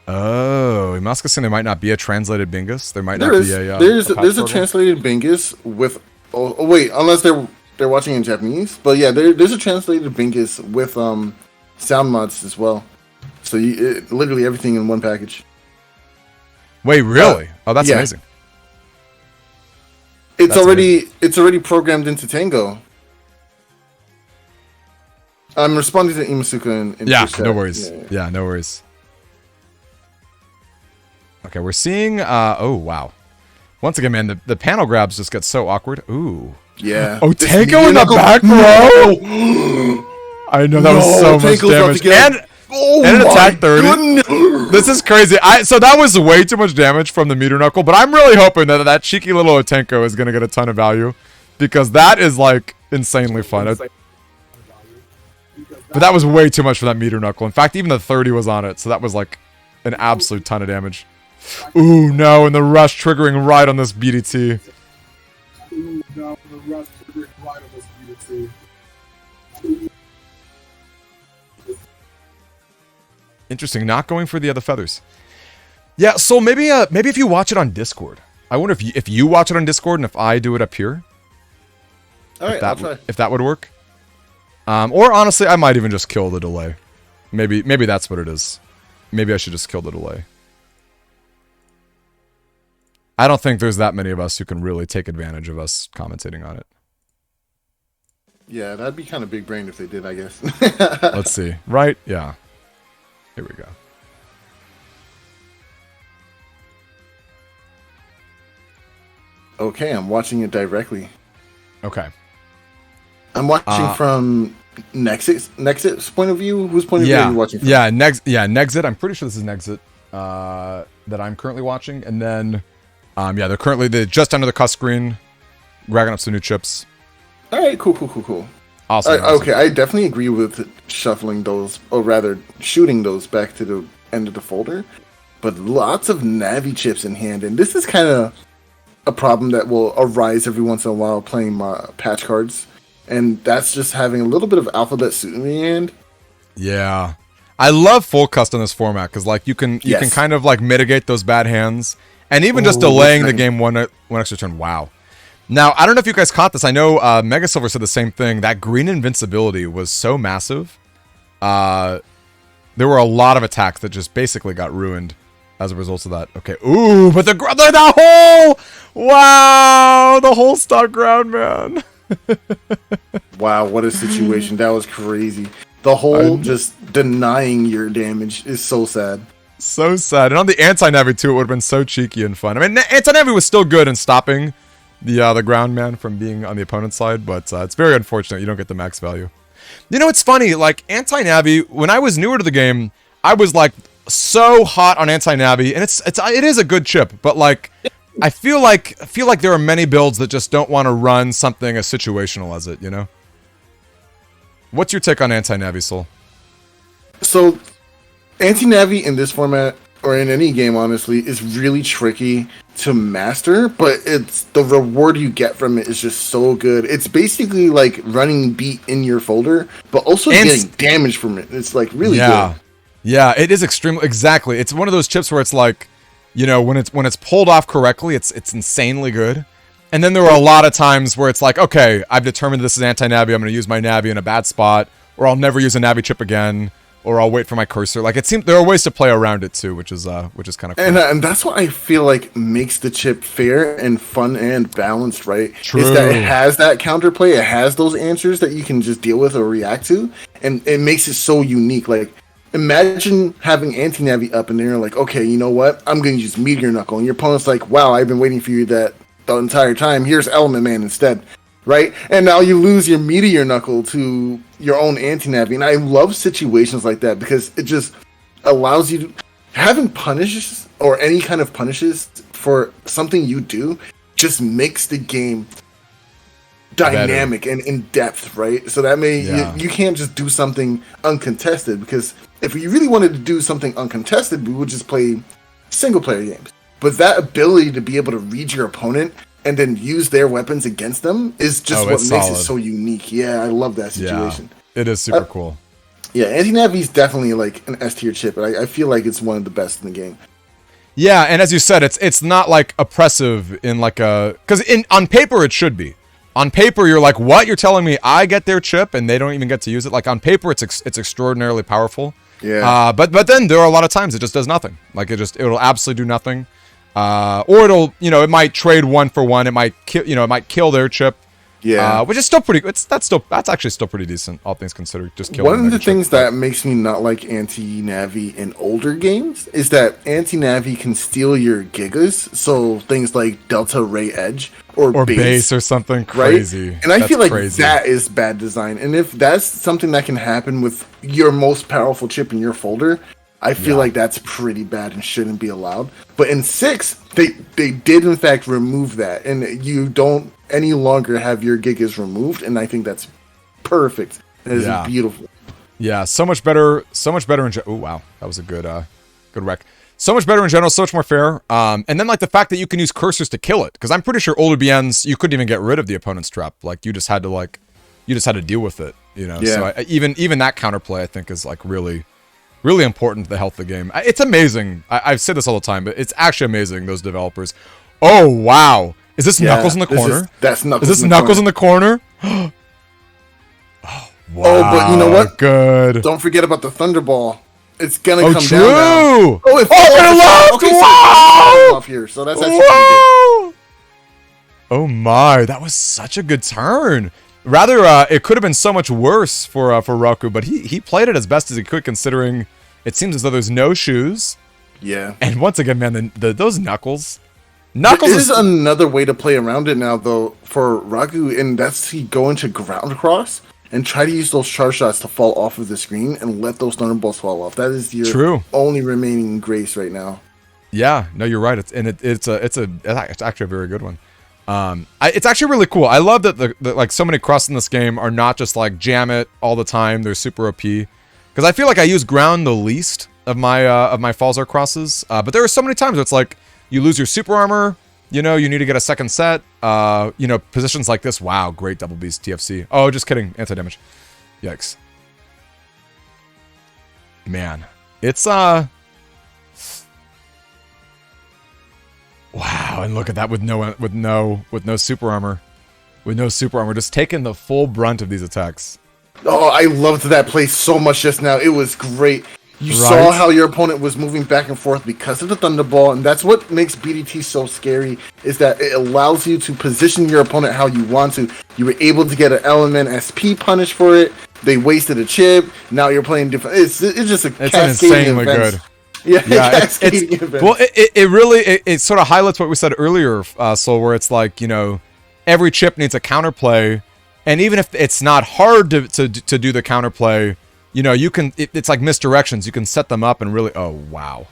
Oh, in Moscow there might not be a translated Bingus. There might not be a. There's a translated Bingus with. Oh wait, unless they're watching in Japanese. But yeah, there's a translated Bingus with sound mods as well. So literally everything in one package. Wait, really? Oh, that's amazing. It's already programmed into Tango. I'm responding to Imasuka in yeah, no worries. Yeah, no worries. Okay, we're seeing. Oh wow! Once again, man, the panel grabs just get so awkward. Ooh. Yeah. Oh, Tango in the back row. I know that was so much damage. And an attack 30. Goodness. This is crazy. So that was way too much damage from the meteor knuckle, but I'm really hoping that cheeky little Otenko is going to get a ton of value because that is like insanely fun. But that was way too much for that meteor knuckle. In fact, even the 30 was on it, so that was like an absolute ton of damage. Ooh, no, and the rush triggering right on this BDT. Ooh, no, the rush triggering right on this BDT. Interesting, not going for the other feathers. Yeah, so maybe if you watch it on Discord. I wonder if you watch it on Discord and if I do it up here. All right, I'll try. If that would work. Or honestly, I might even just kill the delay. Maybe that's what it is. Maybe I should just kill the delay. I don't think there's that many of us who can really take advantage of us commentating on it. Yeah, that'd be kind of big brain if they did, I guess. Let's see. Right? Yeah. Here we go. Okay, I'm watching it directly. Okay. I'm watching from Nexit's point of view. Whose point of view are you watching from? Nexit. I'm pretty sure this is Nexit that I'm currently watching. And then, they're just under the cusp screen, racking up some new chips. All right, cool. Awesome. Okay, I definitely agree with shuffling those, or rather, shooting those back to the end of the folder. But lots of Navi chips in hand, and this is kind of a problem that will arise every once in a while playing patch cards. And that's just having a little bit of alphabet soup in the end. Yeah. I love full custom in this format, because like you can kind of like mitigate those bad hands. And even just delaying the game one extra turn. Wow. Now, I don't know if you guys caught this. I know Mega Silver said the same thing. That green invincibility was so massive. There were a lot of attacks that just basically got ruined as a result of that. Okay. Ooh, but the hole! Wow! The whole stock ground, man. Wow, what a situation. That was crazy. The whole just denying your damage is so sad. So sad. And on the anti-Navi too, it would have been so cheeky and fun. I mean, anti-Navi was still good in stopping the ground man from being on the opponent's side, but it's very unfortunate you don't get the max value. You know, it's funny, like anti-Navi, when I was newer to the game, I was like so hot on anti-Navi, and it is a good chip, but like I feel like there are many builds that just don't want to run something as situational as it, you know? What's your take on anti-Navi, Soul? So, anti-Navi in this format, or in any game, honestly, is really tricky to master, but it's the reward you get from it is just so good. It's basically like running beat in your folder, but also getting damage from it. It's like really good. Yeah, it is extremely exactly. It's one of those chips where it's like, you know, when it's pulled off correctly, it's insanely good. And then there were a lot of times where it's like, okay, I've determined this is anti-Navi, I'm going to use my Navi in a bad spot, or I'll never use a Navi chip again, or I'll wait for my cursor. Like, it seems there are ways to play around it too, which is kind of cool. And that's what I feel like makes the chip fair and fun and balanced, right? True. Is that it has that counterplay, it has those answers that you can just deal with or react to, and it makes it so unique. Like, imagine having anti-Navi up and they're like, okay, you know what? I'm going to use Meteor Knuckle. And your opponent's like, wow, I've been waiting for you that the entire time. Here's Element Man instead. Right? And now you lose your Meteor Knuckle to your own anti-Navi. And I love situations like that because it just allows you to... Having punishes or any kind of punishes for something you do just makes the game dynamic and in depth, right? So that you can't just do something uncontested, because if we really wanted to do something uncontested, we would just play single player games. But that ability to be able to read your opponent and then use their weapons against them is just what makes it so unique. Yeah, I love that situation. Yeah, it is super cool. Yeah, anti-Navi's definitely like an S tier chip, but I feel like it's one of the best in the game. Yeah, and as you said, it's not like oppressive in like a, because on paper it should be. On paper, you're like, what? You're telling me I get their chip and they don't even get to use it? Like on paper, it's extraordinarily powerful. Yeah. But then there are a lot of times it just does nothing. Like it'll absolutely do nothing. Or it'll, it might trade 1 for 1. It might kill their chip. Yeah. Which is still pretty good. That's actually still pretty decent, all things considered. Just killing one of the things chip, that makes me not like anti-Navi in older games is that anti-Navi can steal your gigas. So things like Delta Ray Edge or base or something crazy. Right? And I feel like that is bad design. And if that's something that can happen with your most powerful chip in your folder, I feel like that's pretty bad and shouldn't be allowed. But in 6, they did in fact remove that, and you don't any longer have your gigas removed, and I think that's perfect. That is beautiful. Yeah, so much better in general. Oh wow, that was a good wreck. So much better in general, so much more fair. And then like the fact that you can use cursors to kill it, because I'm pretty sure older BNs you couldn't even get rid of the opponent's trap. Like you just had to deal with it. Yeah. So even that counterplay I think is like really important to the health of the game. It's amazing. I've said this all the time, but it's actually amazing, those developers. Oh, wow. Is this Knuckles in the corner? That's Knuckles. Is this Knuckles in the corner? Oh, wow. Oh, but you know what? Good. Don't forget about the Thunderball. It's going to come true. down now. Oh, it left! Okay, Wow! off here, so that's actually pretty good. Oh, my. That was such a good turn. Rather, it could have been so much worse for Raku, but he played it as best as he could, considering it seems as though there's no shoes. Yeah. And once again, man, those Knuckles. There is another way to play around it now, though, for Raku, and that's he go into ground cross and try to use those charge shots to fall off of the screen and let those thunderbolts fall off. That is your only remaining grace right now. Yeah, no, you're right. It's actually a very good one. It's actually really cool. I love that like so many crosses in this game are not just like jam it all the time. They're super OP. Because I feel like I use ground the least of my Falzar crosses. But there are so many times where it's like you lose your super armor. You need to get a second set. Positions like this. Wow, great double beast TFC. Oh, just kidding. Anti-damage. Yikes. Man, it's wow, and look at that with no super armor. With no super armor, just taking the full brunt of these attacks. Oh, I loved that play so much just now. It was great. You saw how your opponent was moving back and forth because of the Thunderball, and that's what makes BDT so scary, is that it allows you to position your opponent how you want to. You were able to get an element SP punish for it. They wasted a chip. Now you're playing different. It's just a cascading event. Yeah, well, it really sort of highlights what we said earlier, Soul, where it's like, every chip needs a counterplay, and even if it's not hard to do the counterplay, you can. It's like misdirections. You can set them up and really. Oh wow.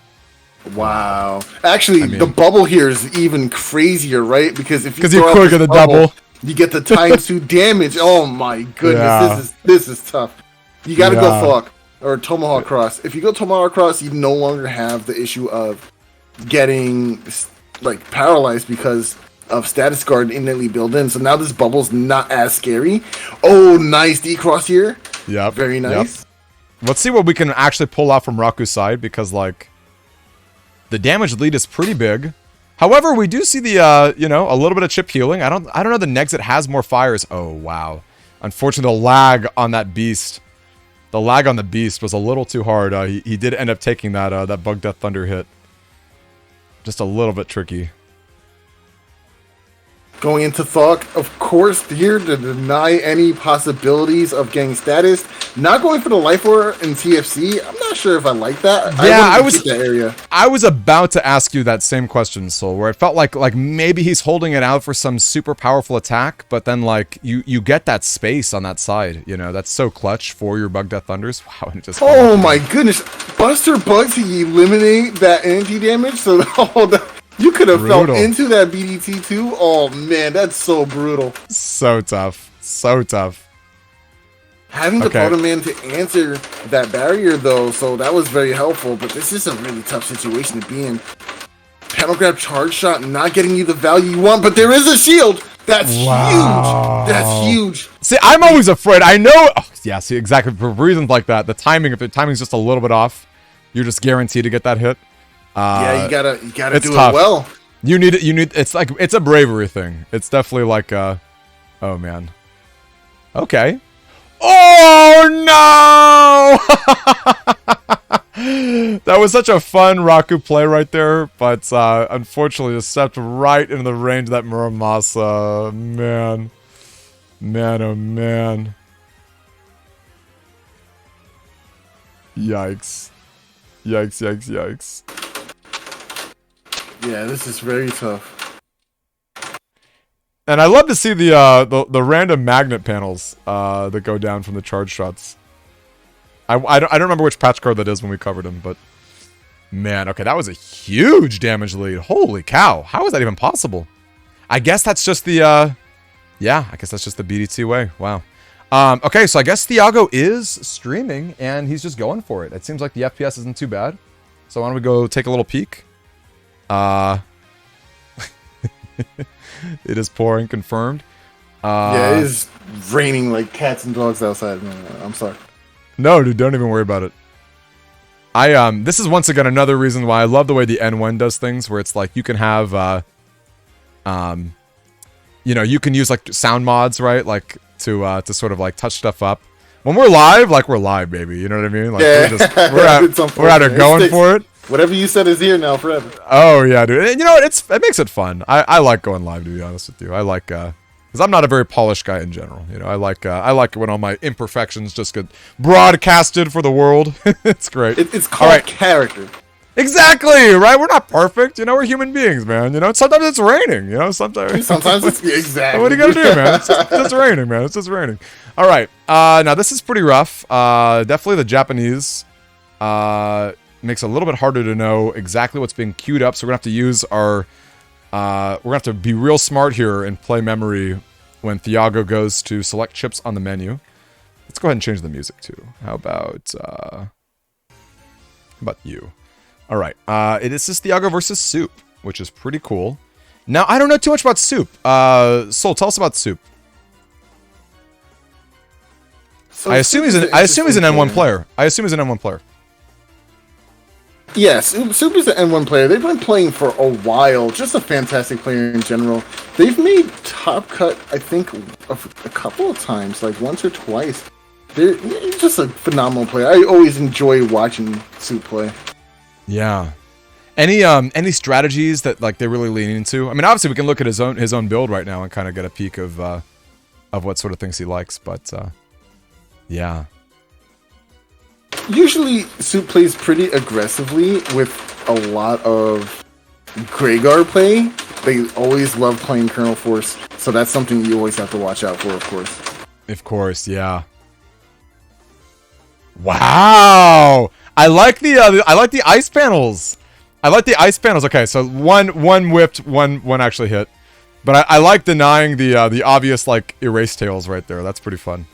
Wow. Actually, the bubble here is even crazier, right? Because if you you're quick at the double, you get the ×2 damage. Oh my goodness, Yeah. This is tough. You got to go Thok or Tomahawk Cross. If you go Tomahawk Cross, you no longer have the issue of getting like paralyzed because of status guard innately built in. So now this bubble's not as scary. Oh, nice D cross here. Yeah, very nice. Yep. Let's see what we can actually pull out from Raku's side, because like the damage lead is pretty big. However, we do see the a little bit of chip healing. I don't know the Nexit has more fires. Oh wow. Unfortunately, the lag on that beast. The lag on the beast was a little too hard. He did end up taking that Bug Death Thunder hit. Just a little bit tricky. Going into Thok, of course, here to deny any possibilities of getting status. Not going for the Life Orb in TFC. I'm not sure if I like that. Yeah, I was about to ask you that same question, Soul, where it felt like maybe he's holding it out for some super powerful attack, but then like you get that space on that side. That's so clutch for your Bug Death Thunders. Wow, and it just. Oh my goodness, Buster Bugs, he eliminate that anti-damage. So you could have fell into that BDT too. Oh man, that's so brutal. So tough. So tough. Having the Powder Man to answer that barrier though, so that was very helpful, but this is a really tough situation to be in. Panel grab charge shot not getting you the value you want, but there is a shield! That's huge. That's huge. See, I'm always afraid. I know. Oh, yeah, see, exactly. For reasons like that, the timing, if the timing's just a little bit off, you're just guaranteed to get that hit. Yeah, you gotta do tough. it well. You need it. It's like, it's a bravery thing. It's definitely like, oh man. Okay. Oh no! That was such a fun Raku play right there, but unfortunately just stepped right into the range of that Muramasa. Man. Man, oh man. Yikes. Yikes, yikes, yikes. Yeah, this is very tough. And I love to see the random magnet panels that go down from the charge shots. I don't remember which patch card that is when we covered him, but man, okay, that was a huge damage lead. Holy cow, how is that even possible? I guess that's just the yeah, I guess that's just the BDT way. Wow. Okay, so I guess Thiago is streaming and he's just going for it. It seems like the FPS isn't too bad. So why don't we go take a little peek? It is pouring, confirmed. Yeah, it is raining like cats and dogs outside. Man, I'm sorry. No, dude, don't even worry about it. This is once again another reason why I love the way the N1 does things, where it's like you can have, you know, you can use like sound mods, right? Like to sort of like touch stuff up. When we're live, like we're live, baby. You know what I mean? Like yeah. we're out there going for it. Whatever you said is here now forever. Oh yeah, dude. And you know what? It makes it fun. I like going live, to be honest with you. I like because I'm not a very polished guy in general. You know, I like it when all my imperfections just get broadcasted for the world. It's great. It's called character. Exactly, right? We're not perfect. You know, we're human beings, man. You know, sometimes it's raining. You know, sometimes it's exactly. What are you gonna do, man? It's raining, man. It's just raining. All right. Now this is pretty rough. Definitely the Japanese. Makes it a little bit harder to know exactly what's being queued up, so we're gonna have to use our we're gonna have to be real smart here and play memory when Thiago goes to select chips on the menu. Let's go ahead and change the music too. How about you? All right. It is this Thiago versus Soup, which is pretty cool. Now I don't know too much about Soup. Soul, tell us about Soup. So I assume he's an N1 player. Yes, Soup is an N1 player. They've been playing for a while. Just a fantastic player in general. They've made Top Cut, I think, a couple of times, like once or twice. They're just a phenomenal player. I always enjoy watching Soup play. Yeah. Any strategies that like they're really leaning into? I mean, obviously we can look at his own build right now and kind of get a peek of what sort of things he likes, but yeah. Usually, Soup plays pretty aggressively with a lot of Gregar play. They always love playing Colonel Force, so that's something you always have to watch out for, of course. Of course, yeah. Wow! I like the ice panels. I like the ice panels. Okay, so one whipped, one actually hit, but I like denying the obvious like erase tails right there. That's pretty fun.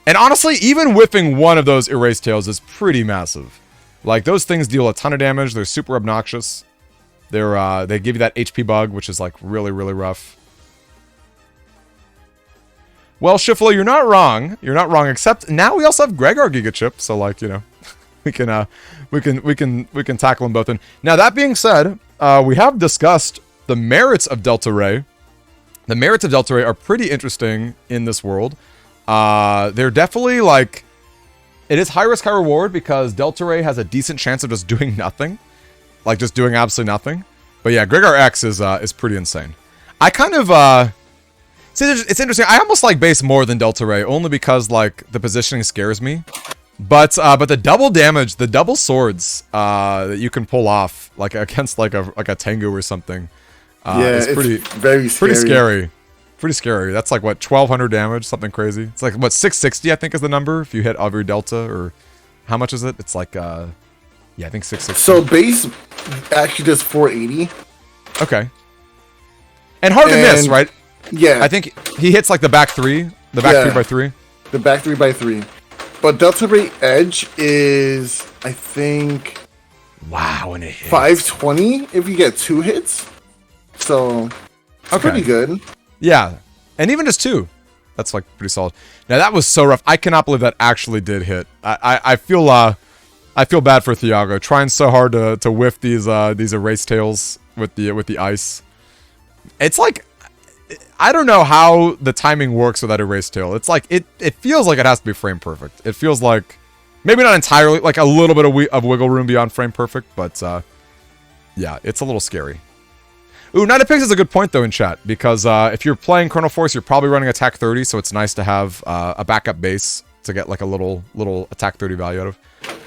And honestly, even whiffing one of those erase tails is pretty massive. Like, those things deal a ton of damage. They're super obnoxious. They give you that HP bug, which is, like, really, really rough. Well, Schiffler, you're not wrong. You're not wrong, except now we also have Gregar Giga Chip, so, like, you know, we can tackle them both. And now, that being said, we have discussed the merits of Delta Ray. The merits of Delta Ray are pretty interesting in this world. They're definitely like, it is high risk, high reward because Delta Ray has a decent chance of just doing nothing, like just doing absolutely nothing. But yeah, Gregar X is pretty insane. I kind of see, it's interesting. I almost like base more than Delta Ray only because like the positioning scares me. But the double damage, the double swords that you can pull off like against like a Tango or something, yeah, it's pretty scary. Pretty scary. That's like, what, 1,200 damage? Something crazy. It's like, what, 660, I think, is the number if you hit every Delta, or how much is it? It's like, yeah, I think 660. So base actually does 480. Okay. And hard to miss, right? Yeah. I think he hits like the back three. The back 3x3. The back 3x3. But Delta Ray Edge is, I think... Wow, and it hits. 520 if you get 2 hits. So... It's pretty good. Yeah, and even just 2, that's like pretty solid. Now that was so rough. I cannot believe that actually did hit. I feel bad for Thiago trying so hard to whiff these erase tails with the ice. It's like, I don't know how the timing works with that erase tail. It's like it feels like it has to be frame perfect. It feels like maybe not entirely, like a little bit of wiggle room beyond frame perfect, but yeah, it's a little scary. Ooh, Nightapix is a good point though in chat, because if you're playing Chrono Force, you're probably running attack 30, so it's nice to have a backup base to get like a little attack 30 value out of.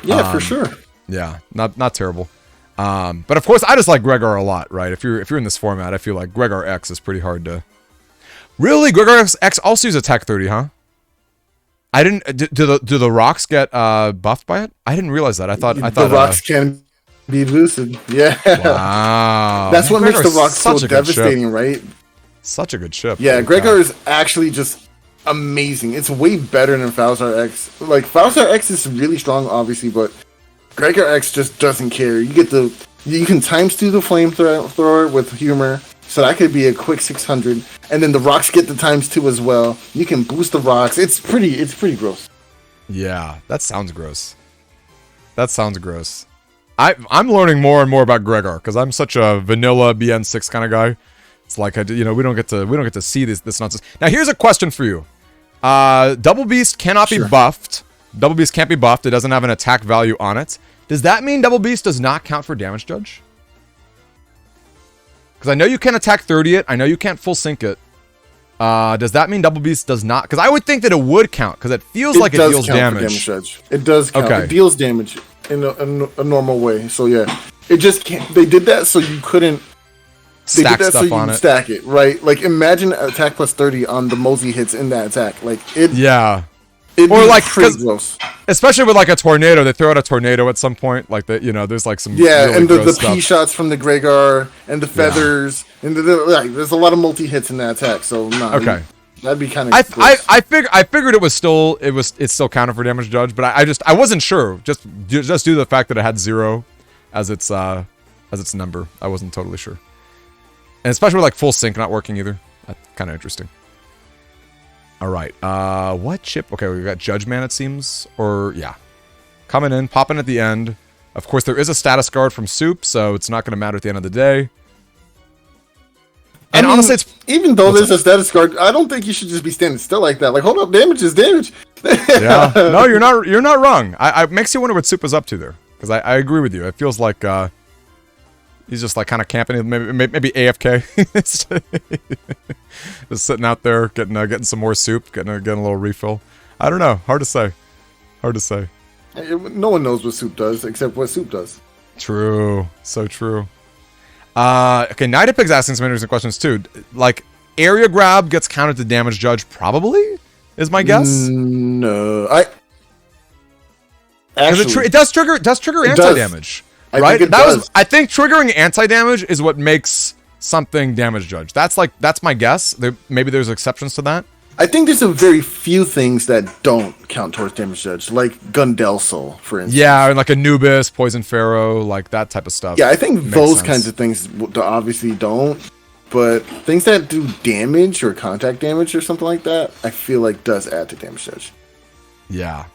Yeah, for sure. Yeah, not terrible. But of course, I just like Gregor a lot, right? If you're in this format, I feel like Gregor X is pretty hard to. Really, Gregor X also uses attack 30, huh? I didn't. Do the rocks get buffed by it? I didn't realize that. I thought the rocks can be lucid. Yeah. Wow. That's what makes the rocks so such a good devastating, ship. right? Such a good ship. Yeah, Holy Gregor cow. is actually just amazing. It's way better than Falzar X. Like Falzar X is really strong, obviously, but Gregor X just doesn't care. You can times 2 the flamethrower with humor, so that could be a quick 600, and then the rocks get the times 2 as well. You can boost the rocks. It's pretty gross. Yeah, that sounds gross. That sounds gross. I'm learning more and more about Gregor because I'm such a vanilla BN6 kind of guy. It's like we don't get to see this nonsense. Now here's a question for you. Double Beast cannot be buffed. Double Beast can't be buffed. It doesn't have an attack value on it. Does that mean Double Beast does not count for damage judge? Because I know you can attack 30 it. I know you can't full sync it. Does that mean Double Beast does not? Because I would think that it would count because it feels like it deals damage. It does count. Okay. It deals damage in a normal way. So yeah, it just can't. They did that so you couldn't. They Stack did that so stuff you on can it. stack it, right? Like imagine attack plus 30 on the Mosey hits in that attack. Like it. Yeah. It'd Or be like, pretty gross. especially with like a tornado, they throw out a tornado at some point. Like that, there's like some really And the gross P stuff. shots from the Gregor and the feathers and there's a lot of multi hits in that attack. So Okay. that'd be kind of. I figured it's still counted for damage judge, but I wasn't sure. Just due to the fact that it had 0 as its number, I wasn't totally sure. And especially with like full sync not working either. That's kind of interesting. All right. What chip? Okay, we've got Judge Man, it seems. Or, yeah. Coming in, popping at the end. Of course, there is a status guard from Soup, so it's not going to matter at the end of the day. And honestly, it's... Even though there's a status guard, I don't think you should just be standing still like that. Like, hold up, damage is damage. Yeah. No, you're not wrong. It makes you wonder what Soup is up to there. Because I agree with you. It feels like... he's just like kind of camping, maybe AFK, just sitting out there getting some more soup, getting a little refill. I don't know, hard to say. No one knows what Soup does except what Soup does. True, so true. Okay, Nightapig's asking some interesting questions too. Like area grab gets counted to damage judge, probably is my guess. No, it does trigger anti damage. Right? I think triggering anti-damage is what makes something damage judge. That's my guess. Maybe there's exceptions to that. I think there's a very few things that don't count towards damage judge, like Gundelso, for instance. Yeah, and like Anubis, Poison Pharaoh, like that type of stuff. Yeah, I think those sense. kinds of things obviously don't. But things that do damage or contact damage or something like that, I feel like does add to damage judge. Yeah.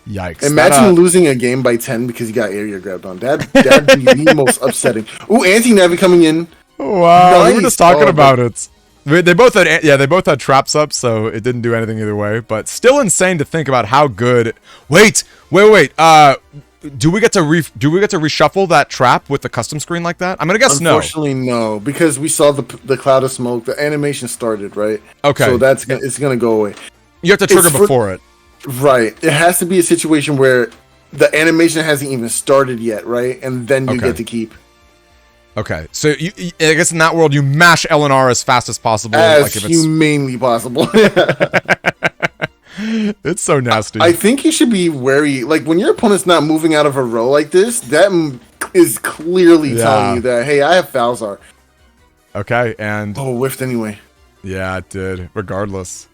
Yikes. Imagine losing a game by 10 because you got area grabbed on. That'd be the most upsetting. Ooh, anti-Navi coming in. Wow, nice. we were just talking about it. They both had traps up, so it didn't do anything either way. But still insane to think about how good. Wait. Do we get to reshuffle that trap with the custom screen like that? I'm gonna guess no. Unfortunately, no, because we saw the cloud of smoke. The animation started, right? Okay. So it's gonna go away. You have to trigger before it. Right. It has to be a situation where the animation hasn't even started yet, right? And then you get to keep. Okay. So I guess in that world, you mash LNR as fast as possible. As humanely possible. It's so nasty. I think you should be wary. Like, when your opponent's not moving out of a row like this, that is clearly telling you that, hey, I have Falzar. Okay, and... Oh, whiffed anyway. Yeah, it did. Regardless.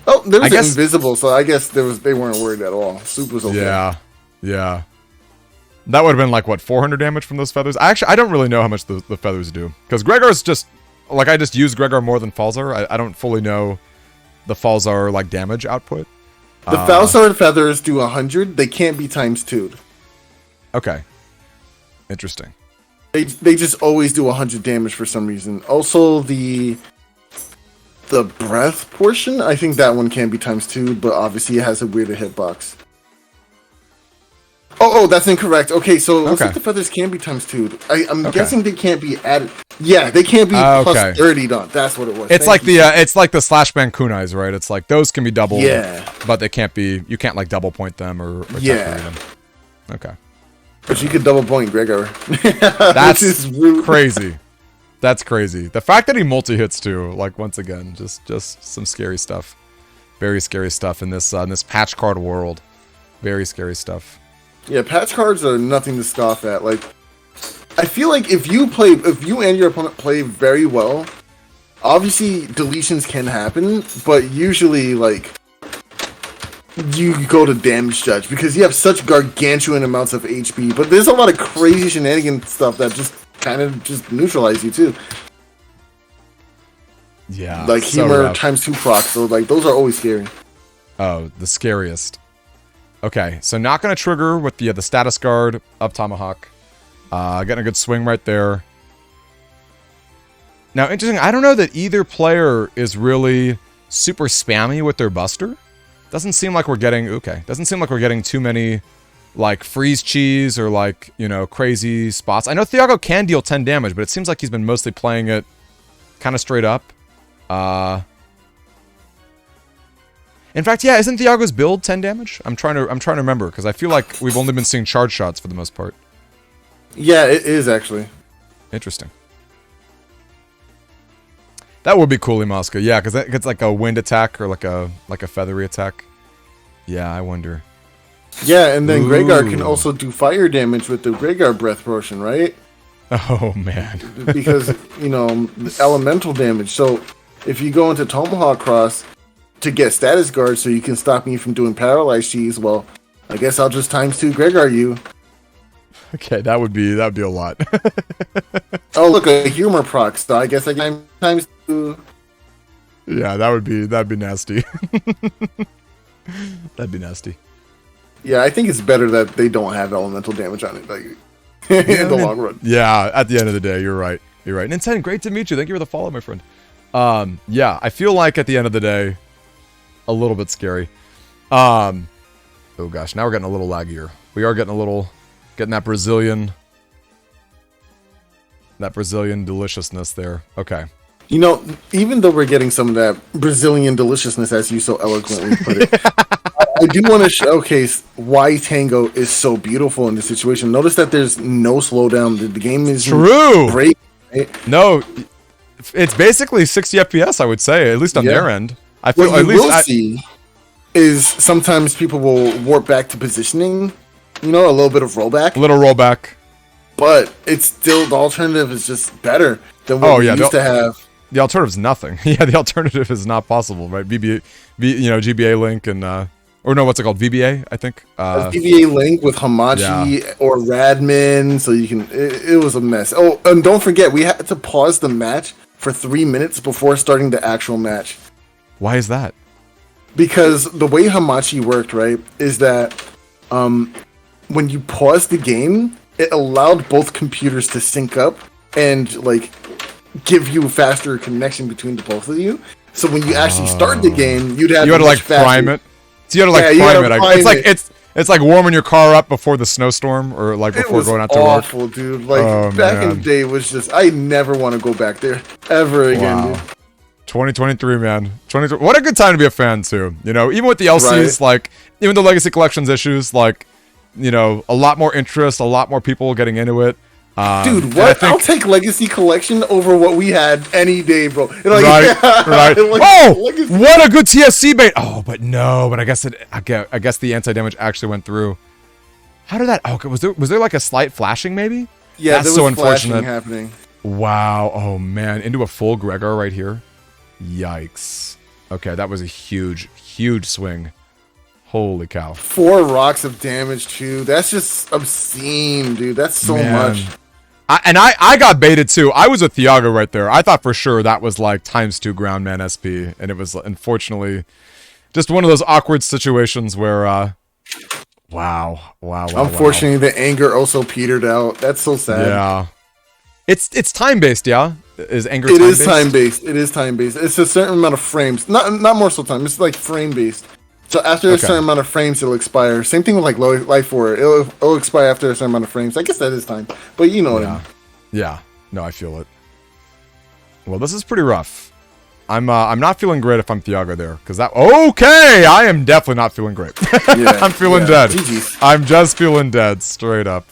Oh, there was invisible, so I guess they weren't worried at all. Soup was okay. Yeah. That would have been like, what, 400 damage from those feathers? I don't really know how much the feathers do. Because Gregar's just, like, I just use Gregar more than Falzar. I don't fully know the Falzar, like, damage output. The Falzar feathers do 100. They can't be times 2'd. Okay. Interesting. They just always do 100 damage for some reason. Also, the breath portion, I think that one can be times 2, but obviously it has a weirder hitbox. Oh, that's incorrect. Okay, so it looks like the feathers can be times 2'd. I'm guessing they can't be added. Yeah, they can't be plus 30 done. That's what it was. It's it's like the slash-bang kunais, right? It's like those can be doubled, but they can't be. You can't like double point them or them. Okay. But you could double point Gregar. That's crazy. That's crazy. The fact that he multi-hits too, like once again, just some scary stuff. Very scary stuff in this patch card world. Very scary stuff. Yeah, patch cards are nothing to scoff at. Like, I feel like if you and your opponent play very well, obviously deletions can happen, but usually like you go to damage judge because you have such gargantuan amounts of HP. But there's a lot of crazy shenanigan stuff that just kind of just neutralize you too. Yeah, like Humor times 2 procs. So like those are always scary. Oh, the scariest. Okay, so not going to trigger with the status guard of Tomahawk. Getting a good swing right there. Now, interesting, I don't know that either player is really super spammy with their buster. Doesn't seem like we're getting, doesn't seem like we're getting too many, like, freeze cheese or, like, you know, crazy spots. I know Thiago can deal 10 damage, but it seems like he's been mostly playing it kind of straight up. In fact, yeah, isn't Thiago's build 10 damage? I'm trying to remember because I feel like we've only been seeing charge shots for the most part. Yeah, it is actually. Interesting. That would be cool, Imaska. Yeah, because it's like a wind attack or like a feathery attack. Yeah, I wonder. Yeah, and then Gregar can also do fire damage with the Gregar breath potion, right? Oh man. Because, you know, elemental damage. So if you go into Tomahawk Cross to get status guard so you can stop me from doing paralyzed cheese, well, I guess I'll just times 2 Gregar you. Okay, that would be a lot. Oh, look, a humor proc, so I guess I can times 2. Yeah, that'd be nasty. That'd be nasty. Yeah, I think it's better that they don't have elemental damage on it, like in the long run. Yeah, at the end of the day, you're right. You're right. Ninten, great to meet you. Thank you for the follow, my friend. Yeah, I feel like at the end of the day, a little bit scary. Oh gosh, now we're getting a little laggier. We are getting that Brazilian deliciousness there. Okay. You know, even though we're getting some of that Brazilian deliciousness, as you so eloquently put it, I do want to showcase why Tango is so beautiful in this situation. Notice that there's no slowdown. The game is true. Great. Right? No, it's basically 60 FPS, I would say, at least on their end. I feel what you will see is sometimes people will warp back to positioning. You know, a little bit of rollback. A little rollback. But it's still, the alternative is just better than what we used to have. The alternative's nothing. Yeah, the alternative is not possible, right? GBA Link and, or no, what's it called? VBA, I think. VBA Link with Hamachi or Radman, so you can, it was a mess. Oh, and don't forget, we had to pause the match for 3 minutes before starting the actual match. Why is that? Because the way Hamachi worked, right, is that when you pause the game, it allowed both computers to sync up and like give you a faster connection between the both of you. So when you actually start the game, you had to like prime it. So you had to like prime it. It's like warming your car up before the snowstorm or like before going out to work. It was awful, dude. Like back in the day, it was just, I never want to go back there ever again, dude. 2023, man. 2023. What a good time to be a fan too. You know, even with the LCs, like even the Legacy Collections issues, like, you know, a lot more interest, a lot more people getting into it. Dude, what? I'll take Legacy Collection over what we had any day, bro. Like, right. What a good TSC bait. Oh, but I guess I guess the anti-damage actually went through. How did that? Oh, was there like a slight flashing maybe? Yeah, that's so unfortunate. Happening. Wow. Oh man, into a full Gregar right here. Yikes. Okay, that was a huge swing. Holy cow. 4 rocks of damage too. That's just obscene, dude. That's so Man. much. I got baited too. I was with Thiago right there. I thought for sure that was like ×2 ground man SP, and it was unfortunately just one of those awkward situations where wow. Unfortunately, the anger also petered out. That's so sad. Yeah. It's time based, yeah? Is anger It time is based? time based. It is time based. It's a certain amount of frames. Not more so time. It's like frame based. So after a certain amount of frames, it'll expire. Same thing with like Life 4. It'll expire after a certain amount of frames. I guess that is time. But you know what I mean. Yeah. No, I feel it. Well, this is pretty rough. I'm not feeling great if I'm Thiago there, because that. Okay, I am definitely not feeling great. Yeah, I'm feeling dead. GG's. I'm just feeling dead, straight up.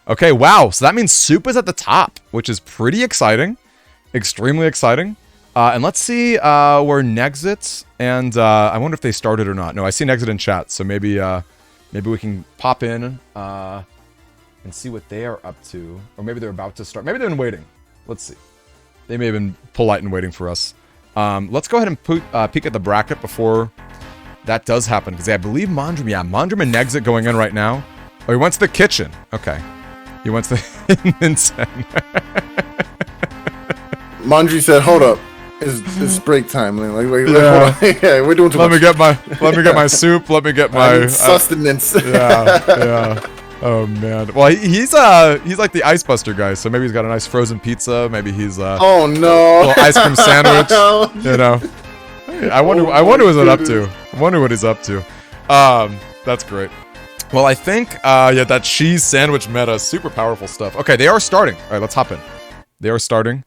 Okay, wow. So that means Soup is at the top, which is pretty exciting, extremely exciting. And let's see where Nexit and I wonder if they started or not. No, I see Nexit in chat, so maybe we can pop in and see what they are up to, or maybe they're about to start. Maybe they've been waiting. Let's see. They may have been polite and waiting for us. Let's go ahead and peek at the bracket before that does happen, because I believe Mondrum, Mondrum and Nexit going in right now. Oh, he went to the kitchen. Okay. He went to the... Mondry said, "Hold up, it's break time." Like hold on. Yeah, we're doing too Let much. me get my soup. Let me get my sustenance. yeah. Oh man. Well, he's like the Ice Buster guy, so maybe he's got a nice frozen pizza. Maybe he's oh no, a little ice cream sandwich. You know. Hey, I wonder what he's up to. I wonder what he's up to. That's great. Well, I think that cheese sandwich meta is super powerful stuff. Okay, they are starting. All right, let's hop in. They are starting.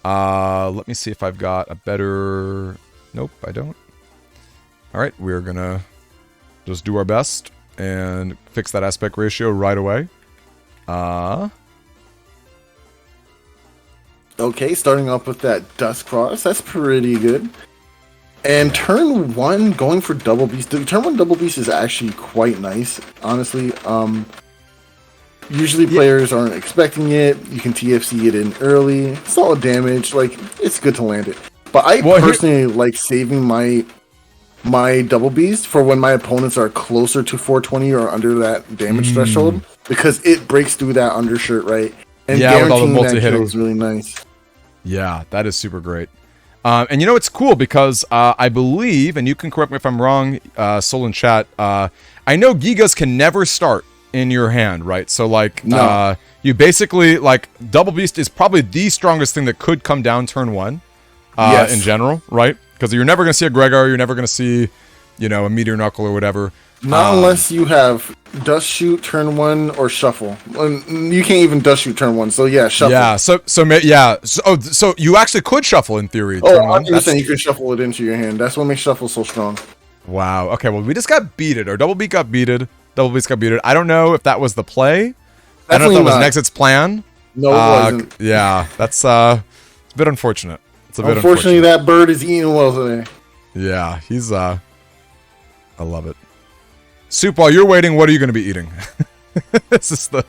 Let me see if I've got a better... Nope, I don't. Alright, we're gonna just do our best and fix that aspect ratio right away. Okay, starting off with that Dust Cross. That's pretty good. And turn 1, going for Double Beast. The turn 1 Double Beast is actually quite nice, honestly. Usually players aren't expecting it. You can TFC it in early. Solid damage. Like, it's good to land it. But I personally like saving my Double Beast for when my opponents are closer to 420 or under that damage threshold, because it breaks through that undershirt, right? And guaranteeing that kill is really nice. Yeah, that is super great. And you know, it's cool because I believe, and you can correct me if I'm wrong, Soul in chat, I know Gigas can never start in your hand, right? So like, you basically, like, Double Beast is probably the strongest thing that could come down turn 1 in general, right? Because you're never going to see a Gregor, you're never going to see, you know, a Meteor Knuckle or whatever. Not unless you have Dust Shoot turn 1 or Shuffle. You can't even Dust Shoot turn 1, so yeah, Shuffle. Yeah, so you actually could Shuffle in theory. Turn 1. You're saying you can Shuffle it into your hand. That's what makes Shuffle so strong. Wow. Okay, well, we just got beated. Our Double Beat got beated. Double Beast got beaten. I don't know if that was the play. I don't know if that was Nexit's plan. No, it wasn't. Yeah, that's it's a bit unfortunate. It's a bit unfortunately, that bird is eating well today. Yeah, he's I love it. Soup, while you're waiting, what are you going to be eating? This is the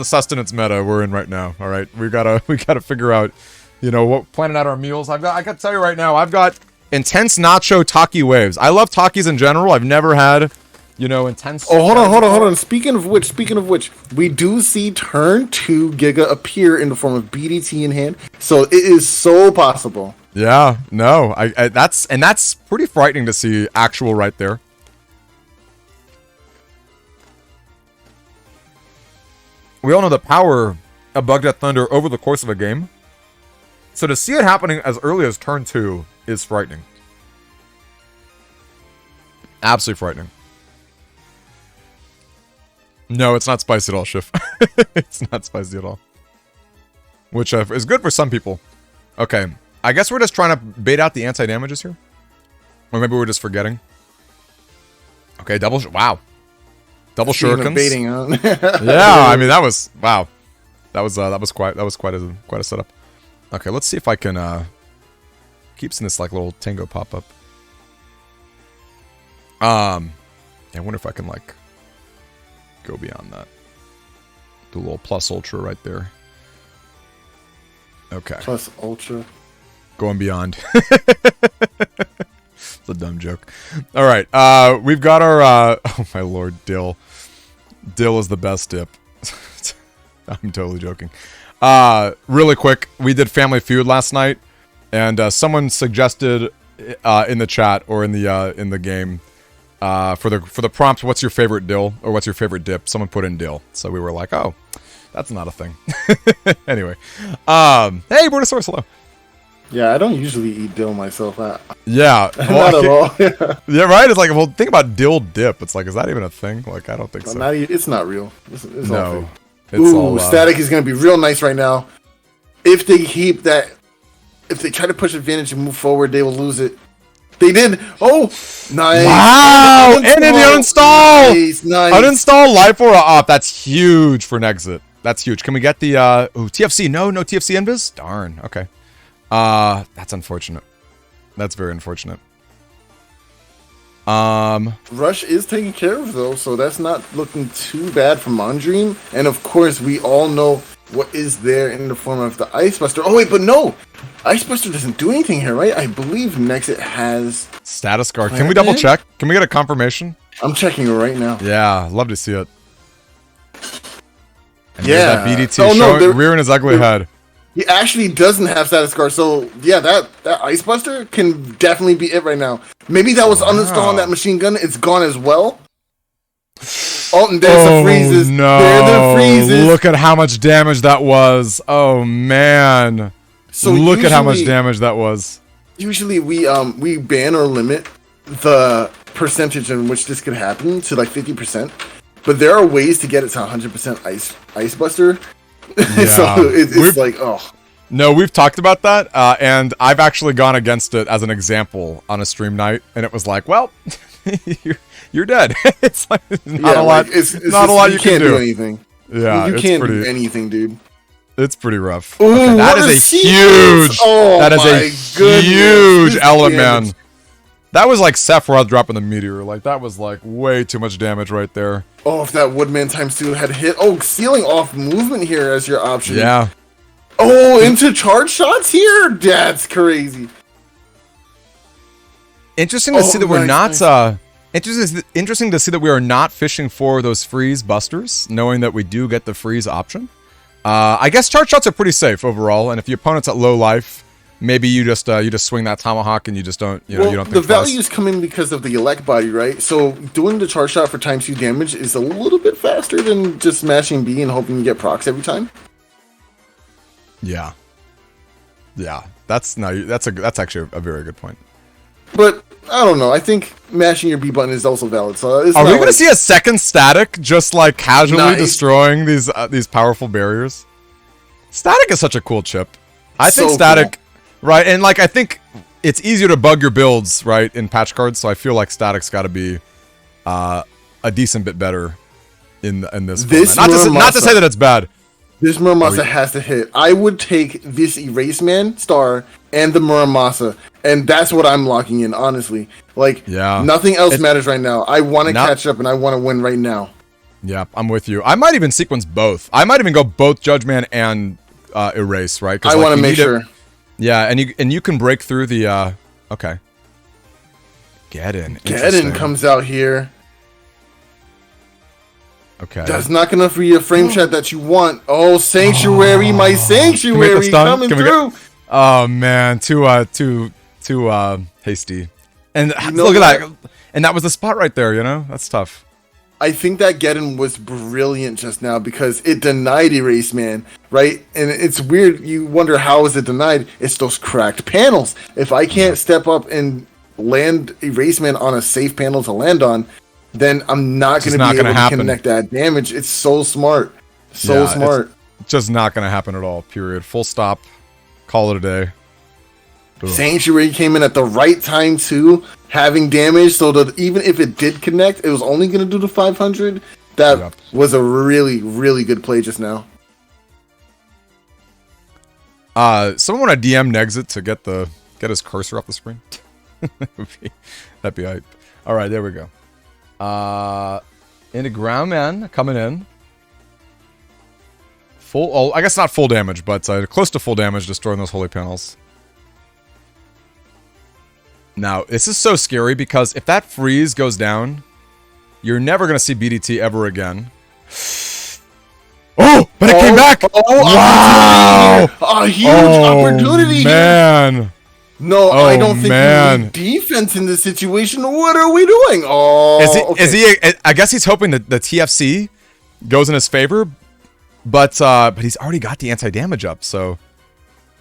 sustenance meta we're in right now. All right, we gotta figure out, you know, what planning out our meals. I got to tell you right now, I've got intense nacho taki waves. I love takis in general. I've never had, you know, intense. Oh, hold on. Speaking of which, we do see turn 2 Giga appear in the form of BDT in hand. So it is so possible. Yeah, no, that's pretty frightening to see actual right there. We all know the power of Bug Death Thunder over the course of a game. So to see it happening as early as turn 2 is frightening. Absolutely frightening. No, it's not spicy at all, Schiff. It's not spicy at all. Which is good for some people. Okay, I guess we're just trying to bait out the anti-damages here. Or maybe we're just forgetting. Okay, wow. Double shurikens. Baiting, huh? Yeah, I mean that was wow. That was quite a setup. Okay, let's see if I can keep seeing this like little Tango pop up. Yeah, I wonder if I can like go beyond that. Do a little plus ultra right there. Okay. Plus ultra. Going beyond. It's a dumb joke. All right, we've got our oh my lord, dill. Dill is the best dip. I'm totally joking. Really quick, we did Family Feud last night, and someone suggested in the chat or in the game for the prompt, what's your favorite dill or what's your favorite dip? Someone put in dill, so we were like, oh, that's not a thing. Anyway, hey, Bortosaurus, hello. Yeah, I don't usually eat dill myself. Yeah, Not at all. Yeah, right. It's like, well, think about dill dip. It's like, is that even a thing? Like, I don't think so. It's not real. It's No, all fake. it's Ooh, all static is gonna be real nice right now. If they keep that, if they try to push advantage and move forward, they will lose it. They did. Oh, nice. Wow, and an uninstall. Nice. Uninstall life or up. That's huge for Nexit. That's huge. Can we get the TFC? No TFC invis. Darn. Okay. That's unfortunate. That's very unfortunate. Rush is taken care of though, so that's not looking too bad for Mondream. And of course, we all know what is there in the form of the Ice Buster. Oh wait, but no, Ice Buster doesn't do anything here, right? I believe Nexit has status guard. Can we double check? Can we get a confirmation? I'm checking it right now. Yeah, love to see it. And yeah, that BDT rearing his ugly head. He actually doesn't have status guard, so yeah, that Ice Buster can definitely be it right now. Maybe that was uninstalling that machine gun. It's gone as well. Oh, and there's the freezes. No. There are the freezes. Look at how much damage that was. Oh man. So look at how much damage that was. Usually we ban or limit the percentage in which this could happen to like 50%. But there are ways to get it to 100% Ice Buster. Yeah. So it's like, oh. No, we've talked about that, and I've actually gone against it as an example on a stream night, and it was like, well, you're dead. It's like not a lot. It's not a lot you can do. Anything. Yeah, you can't do anything, dude. It's pretty rough. Ooh, okay, that is a huge. Oh, that is a huge element, man. That was like Sephiroth dropping the meteor. Like, that was like way too much damage right there. Oh, if that Woodman ×2 had hit. Oh, sealing off movement here as your option. Yeah. Oh, into charge shots here? That's crazy. Interesting to see that we're not... Interesting to see that we are not fishing for those freeze busters, knowing that we do get the freeze option. I guess charge shots are pretty safe overall, and if your opponent's at low life... Maybe you just swing that tomahawk and you just don't, you don't think the values come in because of the elect body, right? So doing the charge shot for ×2 damage is a little bit faster than just smashing B and hoping you get procs every time. Yeah. Yeah. That's actually a very good point. But I don't know. I think mashing your B button is also valid. So are we going to see a second static just like casually destroying these powerful barriers? Static is such a cool chip. I think static. Cool. Right, and like I think it's easier to bug your builds, right, in patch cards. So I feel like static's got to be a decent bit better in this. Not to say that it's bad. This Muramasa has to hit. I would take this Erase Man star and the Muramasa, and that's what I'm locking in. Honestly, like nothing else matters right now. I want to catch up and I want to win right now. Yeah, I'm with you. I might even sequence both. I might even go both Judge Man and Erase. Right? I want to make sure. Yeah, and you can break through the okay. Geddon comes out here. Okay. That's not gonna for your frame shot that you want. Oh, Sanctuary, my Sanctuary coming through. Oh man, too hasty. And look at that. And that was the spot right there, That's tough. I think that Geddon was brilliant just now because it denied Erase Man, right? And it's weird. You wonder how is it denied? It's those cracked panels. If I can't step up and land Erase Man on a safe panel to land on, then I'm not going to be able to connect that damage. It's so smart. So smart. It's just not going to happen at all, period. Full stop. Call it a day. Ugh. Sanctuary came in at the right time, too. Having damage, so that even if it did connect, it was only going to do the 500. That was a really, really good play just now. Someone want to DM Nexit to get his cursor off the screen? That'd be hype. All right, there we go. Into Ground Man coming in. I guess not full damage, but close to full damage, destroying those holy panels. Now, this is so scary because if that freeze goes down, you're never going to see BDT ever again. Oh, but it came back! Wow! A huge opportunity man. here. No, I don't think we need defense in this situation. What are we doing? Is he I guess he's hoping that the TFC goes in his favor, but he's already got the anti-damage up, so...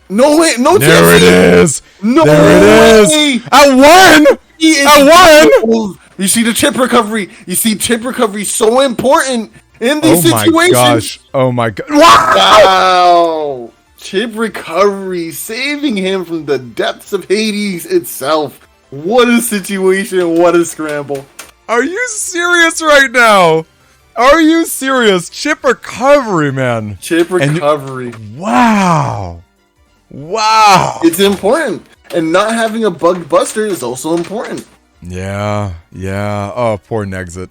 No way, no there TFC. It is! No there way. It is! I won! I won! You see the chip recovery. You see chip recovery so important in these situations. Oh my gosh. Oh my god. Wow! Chip recovery saving him from the depths of Hades itself. What a situation. What a scramble. Are you serious right now? Are you serious? Chip recovery, man. Chip recovery. Wow. Wow. It's important. And not having a bug buster is also important. Yeah. Yeah. Oh, poor Nexit.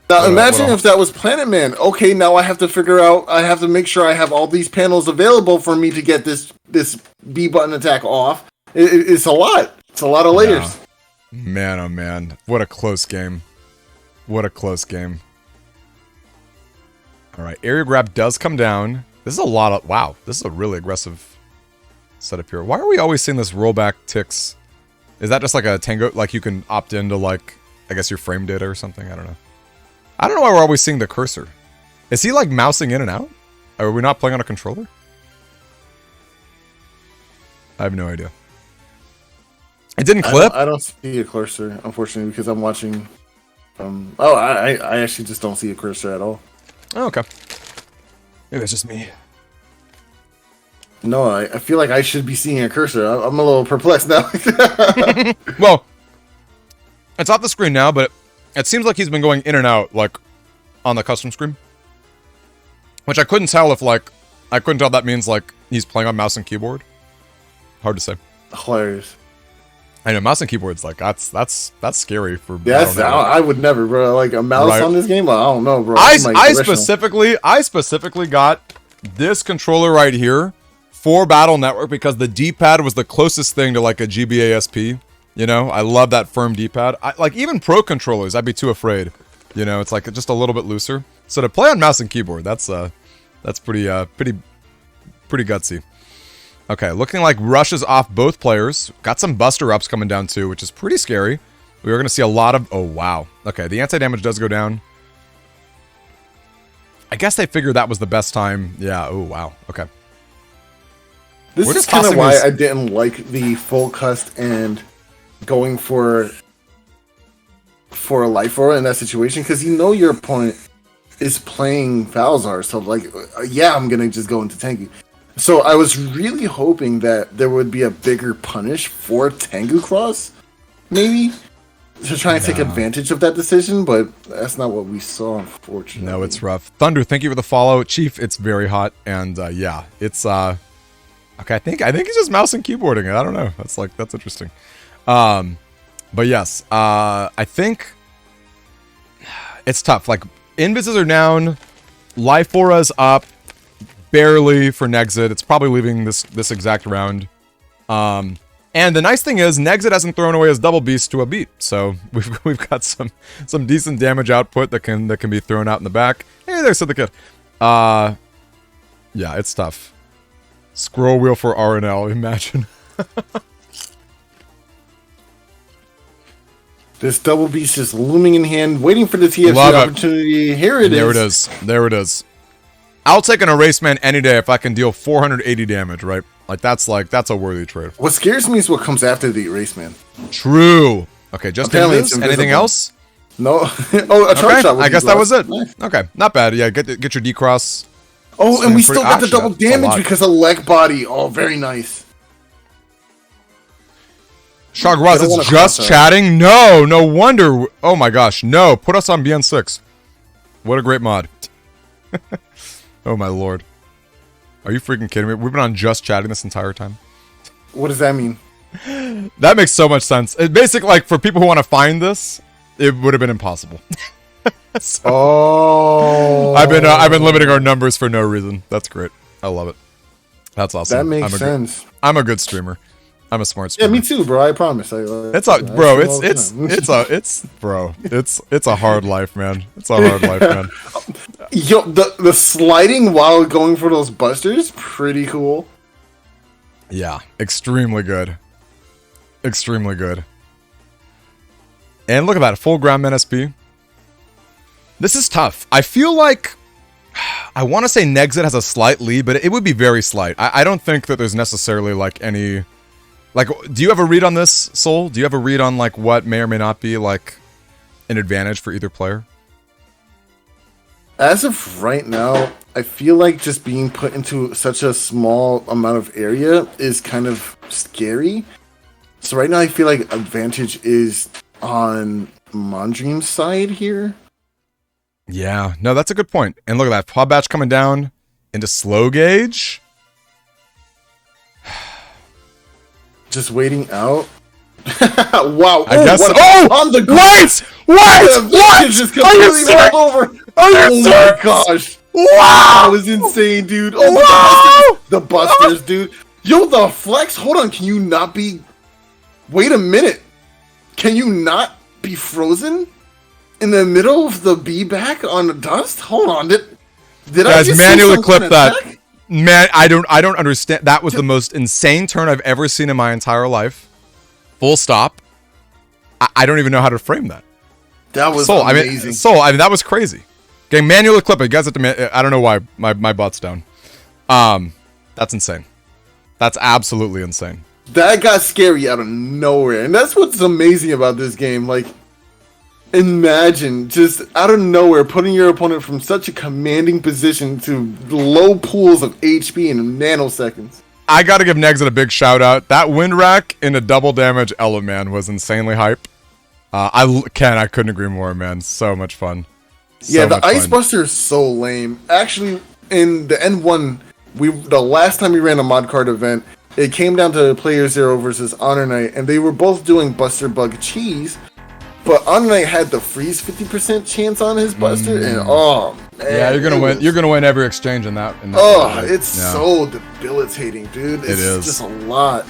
Now imagine if that was Planet Man. Okay, now I have to figure out, I have to make sure I have all these panels available for me to get this B button attack off. It's a lot. It's a lot of layers. Yeah. Man, oh man. What a close game. What a close game. Alright, area grab does come down. This is a lot of, wow, this is a really aggressive setup here. Why are we always seeing this rollback ticks? Is that just like a Tango, like you can opt into like, I guess your frame data or something? I don't know. I don't know why we're always seeing the cursor. Is he like mousing in and out? Are we not playing on a controller? I have no idea. It didn't clip? I don't see a cursor, unfortunately, because I'm watching from... Oh, I actually just don't see a cursor at all. Oh, okay. Maybe it's just me. No, I feel like I should be seeing a cursor. I'm a little perplexed now. Well, it's off the screen now, but it seems like he's been going in and out, like, on the custom screen. Which I couldn't tell if, like... I couldn't tell if that means, like, he's playing on mouse and keyboard. Hard to say. Hilarious. I know, mouse and keyboard's, like, that's scary for... Yeah, I would never, bro. Like, a mouse on this game? I don't know, bro. I specifically got this controller right here for Battle Network because the D-pad was the closest thing to, like, a GBASP. You know, I love that firm D-pad. Like, even pro controllers, I'd be too afraid. You know, it's like just a little bit looser. So to play on mouse and keyboard, that's pretty gutsy. Okay, looking like rushes off both players. Got some buster ups coming down too, which is pretty scary. We are going to see a lot of... Oh, wow. Okay, the anti-damage does go down. I guess they figured that was the best time. Yeah, oh, wow. Okay. This is kind of why I didn't like the full cust and going for a life roll in that situation, because you know your opponent is playing Falzar, so like, yeah, I'm gonna just go into Tango. So I was really hoping that there would be a bigger punish for Tango Cross, maybe, to try and take advantage of that decision, but that's not what we saw, unfortunately. No, it's rough. Thunder, thank you for the follow. Chief, it's very hot, and yeah, it's, okay, I think he's just mouse and keyboarding it. I don't know. That's interesting. But yes, I think it's tough. Like, Invises are down, Life Aura's up, barely for Nexit. It's probably leaving this exact round. And the nice thing is, Nexit hasn't thrown away his double beast to a beat, so we've got some decent damage output that can be thrown out in the back. Hey, there's the kid. Yeah, it's tough. Scroll wheel for RNL, imagine. This double beast is looming in hand, waiting for the TFC opportunity. Here it is. There it is. I'll take an Erase Man any day if I can deal 480 damage, right? That's a worthy trade. What scares me is what comes after the Erase Man. True. Okay, just anything else? No. A charge shot. I guess that was it. Nice. Okay, not bad. Yeah, get your D-Cross. Oh, and we still got the double damage because of leg body. Oh, very nice. Shograz, it's just chatting? No, no wonder. Oh my gosh, no. Put us on BN6. What a great mod. Oh my lord. Are you freaking kidding me? We've been on just chatting this entire time. What does that mean? That makes so much sense. It basically, like, for people who want to find this, it would have been impossible. So, I've been limiting our numbers for no reason. That's great. I love it. That's awesome. That makes sense. I'm a good streamer. I'm a smart Yeah, streamer. me too, bro. I promise. It's a bro. It's a hard life, man. It's a hard life, man. Yo, the sliding while going for those busters, pretty cool. Yeah, extremely good. Extremely good. And look at that, full ground NSP. This is tough. I feel like I want to say Nexit has a slight lead, but it would be very slight. I don't think that there's necessarily like any. Like, do you have a read on this, Soul? Do you have a read on like what may or may not be like an advantage for either player? As of right now, I feel like just being put into such a small amount of area is kind of scary. So right now, I feel like advantage is on Mondream's side here. Yeah, no, that's a good point. And look at that, Pod Batch coming down into slow gauge. Just waiting out. Wow. I guess. On the what? Just completely all over. Oh my gosh. Wow. That was insane, dude. Oh, the busters, dude. Yo, the flex. Hold on. Can you not be? Wait a minute. Can you not be frozen in the middle of the bee back on the dust? Hold on. Did guys, I just manually clip that? Attack? Man, I don't understand. That was the most insane turn I've ever seen in my entire life. Full stop. I don't even know how to frame that. That was I amazing. mean, that was crazy. Okay, manually clip it. You guys have to. I don't know why my butt's down. That's insane. That's absolutely insane. That got scary out of nowhere, and that's what's amazing about this game. Like, imagine just out of nowhere putting your opponent from such a commanding position to low pools of HP in nanoseconds. I gotta give Nexit a big shout out. That wind rack in a double damage Eleman was insanely hype. I couldn't agree more, man. So much fun. Yeah, the Ice Buster is so lame. Actually, in the N1, the last time we ran a mod card event, it came down to Player Zero versus Honor Knight, and they were both doing Buster Bug Cheese, but Honor Knight had the freeze 50% chance on his Buster, and oh man, yeah, you're gonna win. You're gonna win every exchange in that. It's so debilitating, dude. It's just a lot.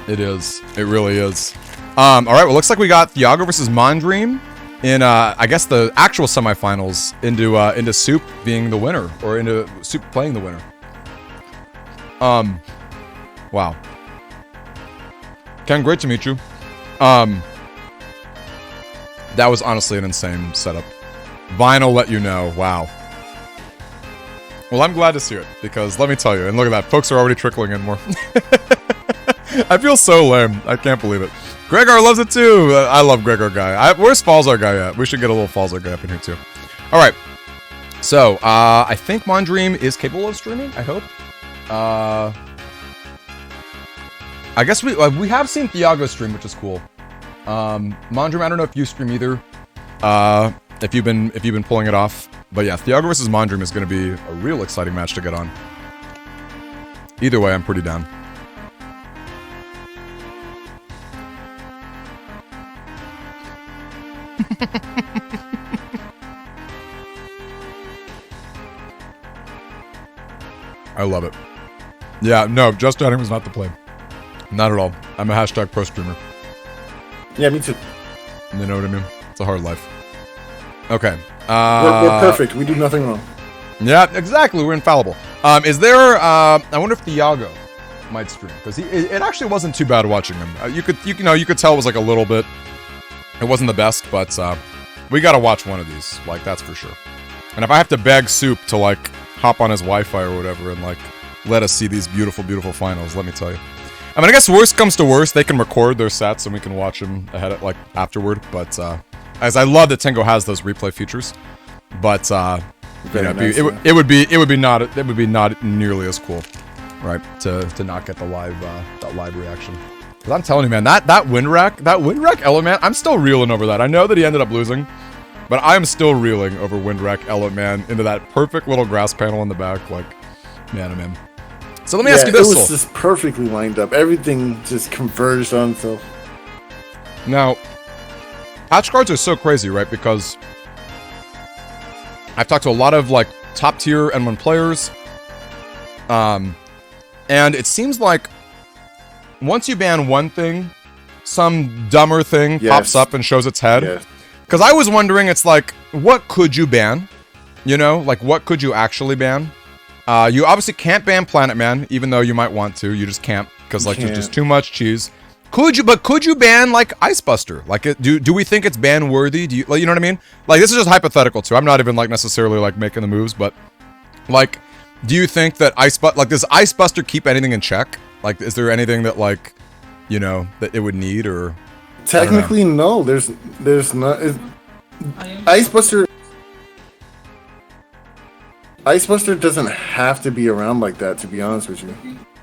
It is. It really is. All right. Well, looks like we got Thiago versus Mondream in I guess the actual semifinals into Soup being the winner, or into Soup playing the winner. Wow. Ken, great to meet you. That was honestly an insane setup. Vinyl let you know. Wow. Well, I'm glad to see it, because let me tell you, and look at that, folks are already trickling in more. I feel so lame. I can't believe it. Gregor loves it too. I love Gregor guy. Where's Falzar guy at? We should get a little Falzar guy up in here too. All right. So, I think Mondream is capable of streaming, I hope. I guess we have seen Thiago stream, which is cool. Mondream, I don't know if you stream either. If you've been pulling it off. But yeah, Thiago versus Mondream is going to be a real exciting match to get on. Either way, I'm pretty down. I love it. Yeah, no, just chatting was not the play. Not at all. I'm a hashtag pro streamer. Yeah, me too. You know what I mean? It's a hard life. Okay. We're perfect. We do nothing wrong. Yeah, exactly. We're infallible. Is there? I wonder if Thiago might stream, because it actually wasn't too bad watching him. You could tell it was like a little bit. It wasn't the best, but we gotta watch one of these. Like, that's for sure. And if I have to beg Soup to like hop on his Wi-Fi or whatever and like let us see these beautiful, beautiful finals, let me tell you. I mean, I guess worst comes to worst, they can record their sets and we can watch them ahead of, like, afterward. But as I love that Tango has those replay features, but it would be not nearly as cool, right? To not get the live reaction. Because I'm telling you, man, that wind rack element, I'm still reeling over that. I know that he ended up losing, but I'm still reeling over wind rack element into that perfect little grass panel in the back. Like, man, I'm in. So let me ask you this, it was just perfectly lined up. Everything just converged on itself. Now, patch cards are so crazy, right? Because I've talked to a lot of like top tier N1 players, and it seems like once you ban one thing, some dumber thing pops up and shows its head. Yes. Because I was wondering, it's like, what could you ban? You know, like, what could you actually ban? You obviously can't ban Planet Man, even though you might want to. You just can't, because, like, there's just too much cheese. Could you ban, like, Ice Buster? Like, do we think it's ban-worthy? Do you, like, you know what I mean? Like, this is just hypothetical, too. I'm not even, like, necessarily, like, making the moves, but, like, do you think that does Ice Buster keep anything in check? Like, is there anything that, like, you know, that it would need, or... Technically, no. There's not... Ice Buster doesn't have to be around like that, to be honest with you.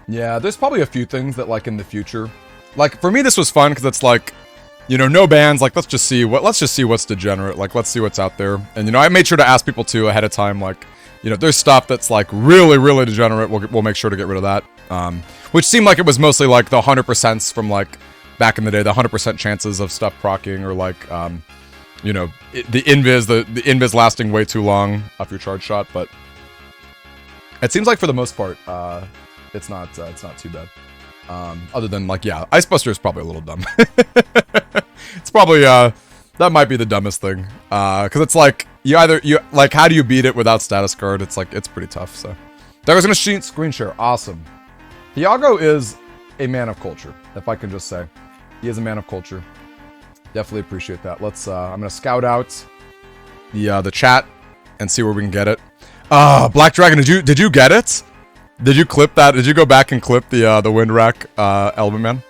Yeah, there's probably a few things that, like, in the future... Like, for me, this was fun, because it's like, you know, no bans, like, let's just see what's degenerate, like, let's see what's out there. And, you know, I made sure to ask people, too, ahead of time, like, you know, if there's stuff that's, like, really, really degenerate, we'll make sure to get rid of that. Which seemed like it was mostly, like, the 100% from, like, back in the day, the 100% chances of stuff proccing, or, like, you know, the invis lasting way too long off your charge shot, but it seems like for the most part, it's not too bad. Other than, like, yeah, Ice Buster is probably a little dumb. It's probably, that might be the dumbest thing. Because it's like, like, how do you beat it without status guard? It's like, it's pretty tough, so. There was gonna screen share, awesome. Thiago is a man of culture, if I can just say. He is a man of culture. Definitely appreciate that. Let's, I'm gonna scout out the chat and see where we can get it. Black Dragon, did you get it? Did you clip that? Did you go back and clip the Wind Rack Element Man?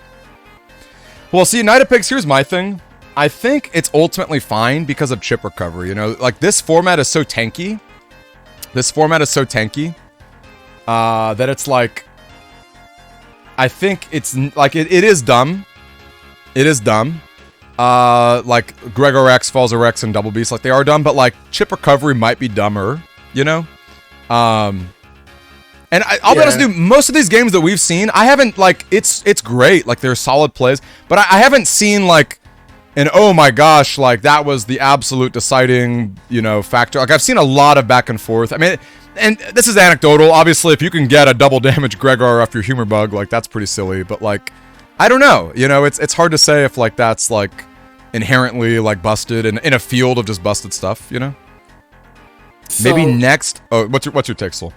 Well, see, United Pigs, here's my thing. I think it's ultimately fine because of chip recovery. You know, like, this format is so tanky. That it's like, I think it's like it is dumb. It is dumb. Like Gregor X, Falzer X, and Double Beast, like, they are dumb, but, like, chip recovery might be dumber, you know? And I'll be honest with you, most of these games that we've seen, I haven't, like, it's great, like, they're solid plays, but I haven't seen, like, an, oh my gosh, like, that was the absolute deciding, you know, factor. Like, I've seen a lot of back and forth. I mean, and this is anecdotal. Obviously, if you can get a double damage Gregor off your Humor Bug, like, that's pretty silly, but, like, I don't know, you know, it's hard to say if, like, that's, like, inherently, like, busted in a field of just busted stuff, you know? So, maybe next... Oh, what's your take, Soul?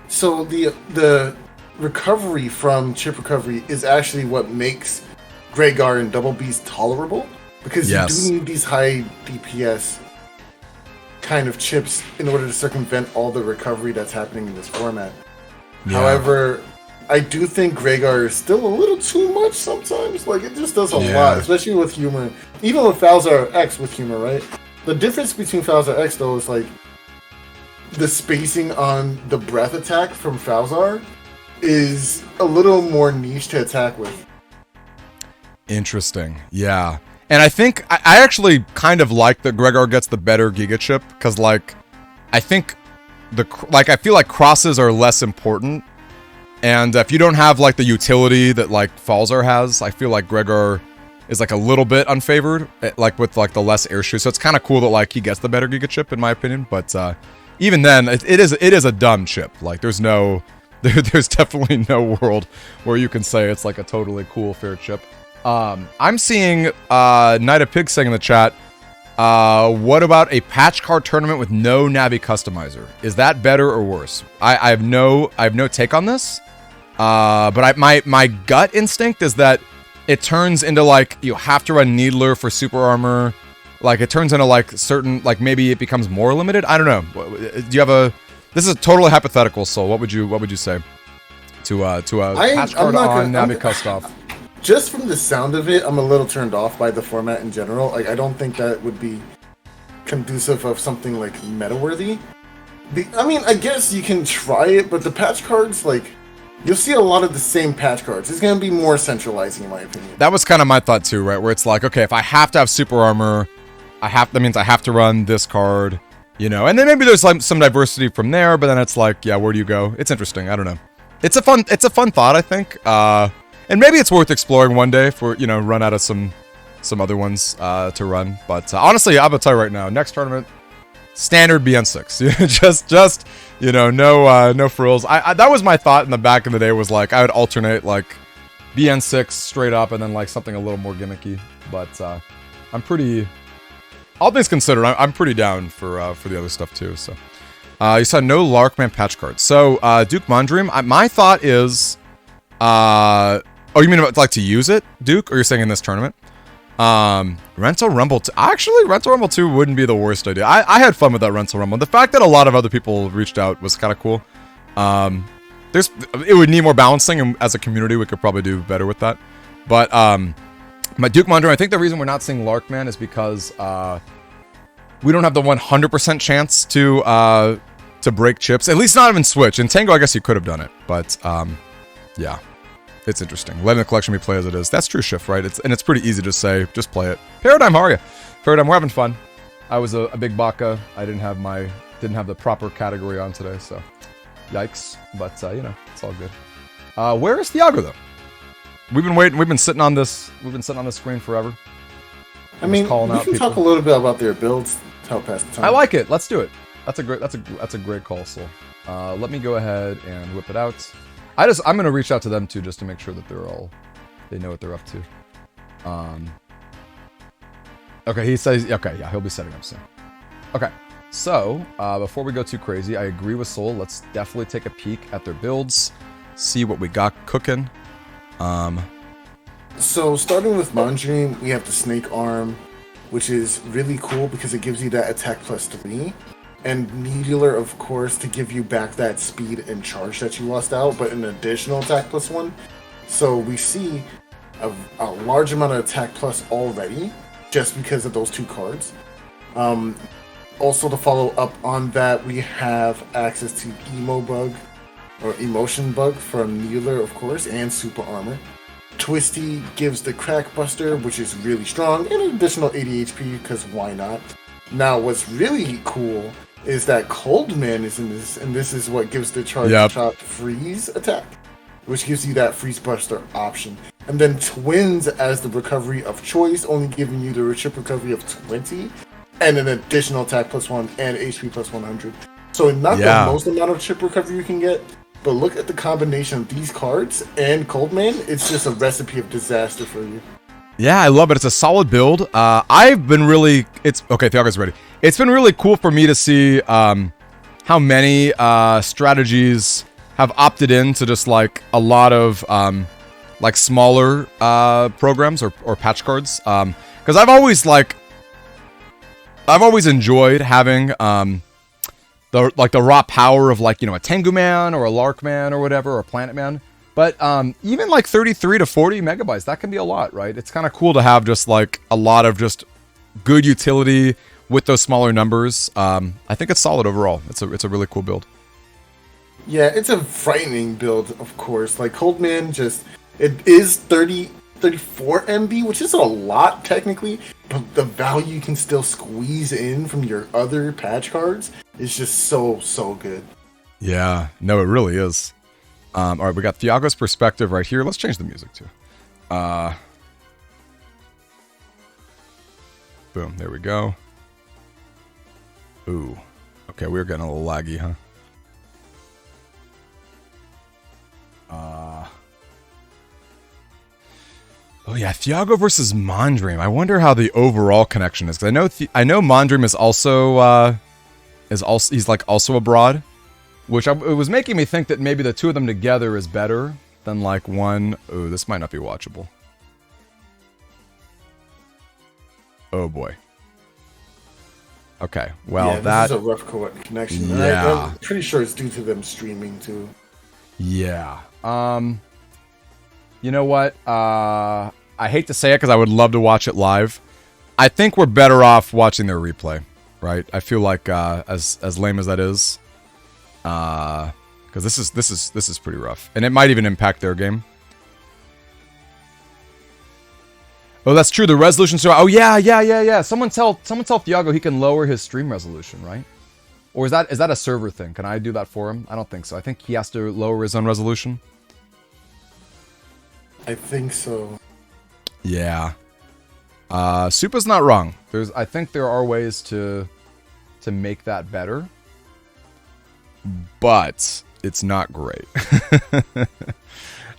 So the recovery from chip recovery is actually what makes Gregar and Double Beast tolerable, because you do need these high DPS kind of chips in order to circumvent all the recovery that's happening in this format. Yeah. However, I do think Gregar is still a little too much sometimes. Like, it just does a lot, especially with Humor. Even with Falzar X with Humor, right? The difference between Falzar X, though, is, like, the spacing on the breath attack from Falzar is a little more niche to attack with. Interesting. Yeah. And I think I actually kind of like that Gregor gets the better Giga Chip, because, like, I think I feel like crosses are less important, and if you don't have, like, the utility that, like, Falzar has, I feel like Gregor is, like, a little bit unfavored, like, with, like, the less air shoe. So it's kind of cool that, like, he gets the better Giga Chip, in my opinion, but even then, it is a dumb chip. Like, there's definitely no world where you can say it's, like, a totally cool, fair chip. I'm seeing Night of Pig saying in the chat, what about a patch card tournament with no Navi customizer? Is that better or worse? I have no take on this. But my gut instinct is that it turns into, like, you have to run Needler for super armor. Like, it turns into, like, certain, like, maybe it becomes more limited. I don't know. Do you have this is totally hypothetical, Soul. What would you say to a patch card on Navi Custoff? Just from the sound of it, I'm a little turned off by the format in general. Like, I don't think that would be conducive of something, like, meta-worthy. I mean, I guess you can try it, but the patch cards, like, you'll see a lot of the same patch cards. It's going to be more centralizing, in my opinion. That was kind of my thought, too, right? Where it's like, okay, if I have to have super armor, that means I have to run this card, you know? And then maybe there's, like, some diversity from there, but then it's like, yeah, where do you go? It's interesting. I don't know. It's a fun thought, I think. And maybe it's worth exploring one day for, you know, run out of some other ones to run. But honestly, I'm gonna tell you right now, next tournament, standard BN6. just you know, no frills. That was my thought in the back of the day, was like I would alternate, like, BN6 straight up, and then like something a little more gimmicky. But I'm pretty, all things considered, I'm pretty down for the other stuff too. So you saw no Larkman patch cards. So Duke Mondream, my thought is, oh, you mean about like to use it, Duke, or you're saying in this tournament? Rental Rumble 2. Actually, Rental Rumble 2 wouldn't be the worst idea. I had fun with that Rental Rumble. The fact that a lot of other people reached out was kind of cool. It would need more balancing, and as a community, we could probably do better with that. But my Duke Mondream, I think the reason we're not seeing Larkman is because we don't have the 100% chance to break chips. At least not even Switch. In Tango, I guess you could have done it, but yeah. It's interesting. Letting the collection be play as it is. That's true, Shift, right? It's pretty easy to say, just play it. Paradigm, how are you? Paradigm, we're having fun. I was a big baka. I didn't have the proper category on today, so yikes. But you know, it's all good. Where is Thiago though? We've been waiting. We've been sitting on this. We've been sitting on this screen forever. I mean, we can talk a little bit about their builds to help pass the time. I like it. Let's do it. That's a great call, Soul. Let me go ahead and whip it out. I'm gonna reach out to them too, just to make sure that they know what they're up to. Okay, he says, okay, yeah, he'll be setting up soon. Okay, so before we go too crazy, I agree with Soul. Let's definitely take a peek at their builds, see what we got cooking. So starting with Mondream, we have the Snake Arm, which is really cool because it gives you that attack +3. And Needler, of course, to give you back that speed and charge that you lost out, but an additional attack +1. So we see a large amount of attack plus already, just because of those two cards. Also, to follow up on that, we have access to Emo Bug, or Emotion Bug from Needler, of course, and Super Armor. Twisty gives the Crack Buster, which is really strong, and an additional 80 HP, because why not? Now, what's really cool is that Coldman is in this, and this is what gives the Charge Shot Freeze attack, which gives you that Freeze Buster option. And then Twins as the recovery of choice, only giving you the chip recovery of 20, and an additional attack +1 and HP +100. So not the most amount of chip recovery you can get, but look at the combination of these cards and Coldman. It's just a recipe of disaster for you. Yeah, I love it. It's a solid build. I've been really... Okay, Thiago's ready. It's been really cool for me to see how many strategies have opted in to just, like, a lot of, like, smaller programs or patch cards. Because I've always enjoyed having, the raw power of, like, you know, a Tengu Man or a Lark Man or whatever, or a Planet Man. But even like 33 to 40 megabytes, that can be a lot, right? It's kind of cool to have just like a lot of just good utility with those smaller numbers. I think it's solid overall. It's a really cool build. Yeah, it's a frightening build, of course. Like Coldman, it is 34 MB, which is a lot technically, but the value you can still squeeze in from your other patch cards is just so good. Yeah, no, it really is. All right, we got Thiago's perspective right here. Let's change the music too. Boom, there we go. Ooh, okay, we're getting a little laggy, huh? Oh yeah, Thiago versus Mondream. I wonder how the overall connection is, because I know Mondream is also he's like also abroad. Which it was making me think that maybe the two of them together is better than like one. Oh, this might not be watchable. Oh boy. Okay, well this is a rough connection. Yeah, I'm pretty sure it's due to them streaming too. Yeah. You know what? I hate to say it because I would love to watch it live. I think we're better off watching their replay, right? I feel like as lame as that is. Because this is pretty rough, and it might even impact their game. Oh, that's true. The resolution. So, oh yeah. Someone tell Thiago he can lower his stream resolution, right? Or is that a server thing? Can I do that for him? I don't think so. I think he has to lower his own resolution. I think so. Yeah. Supa's not wrong. I think there are ways to make that better. But it's not great.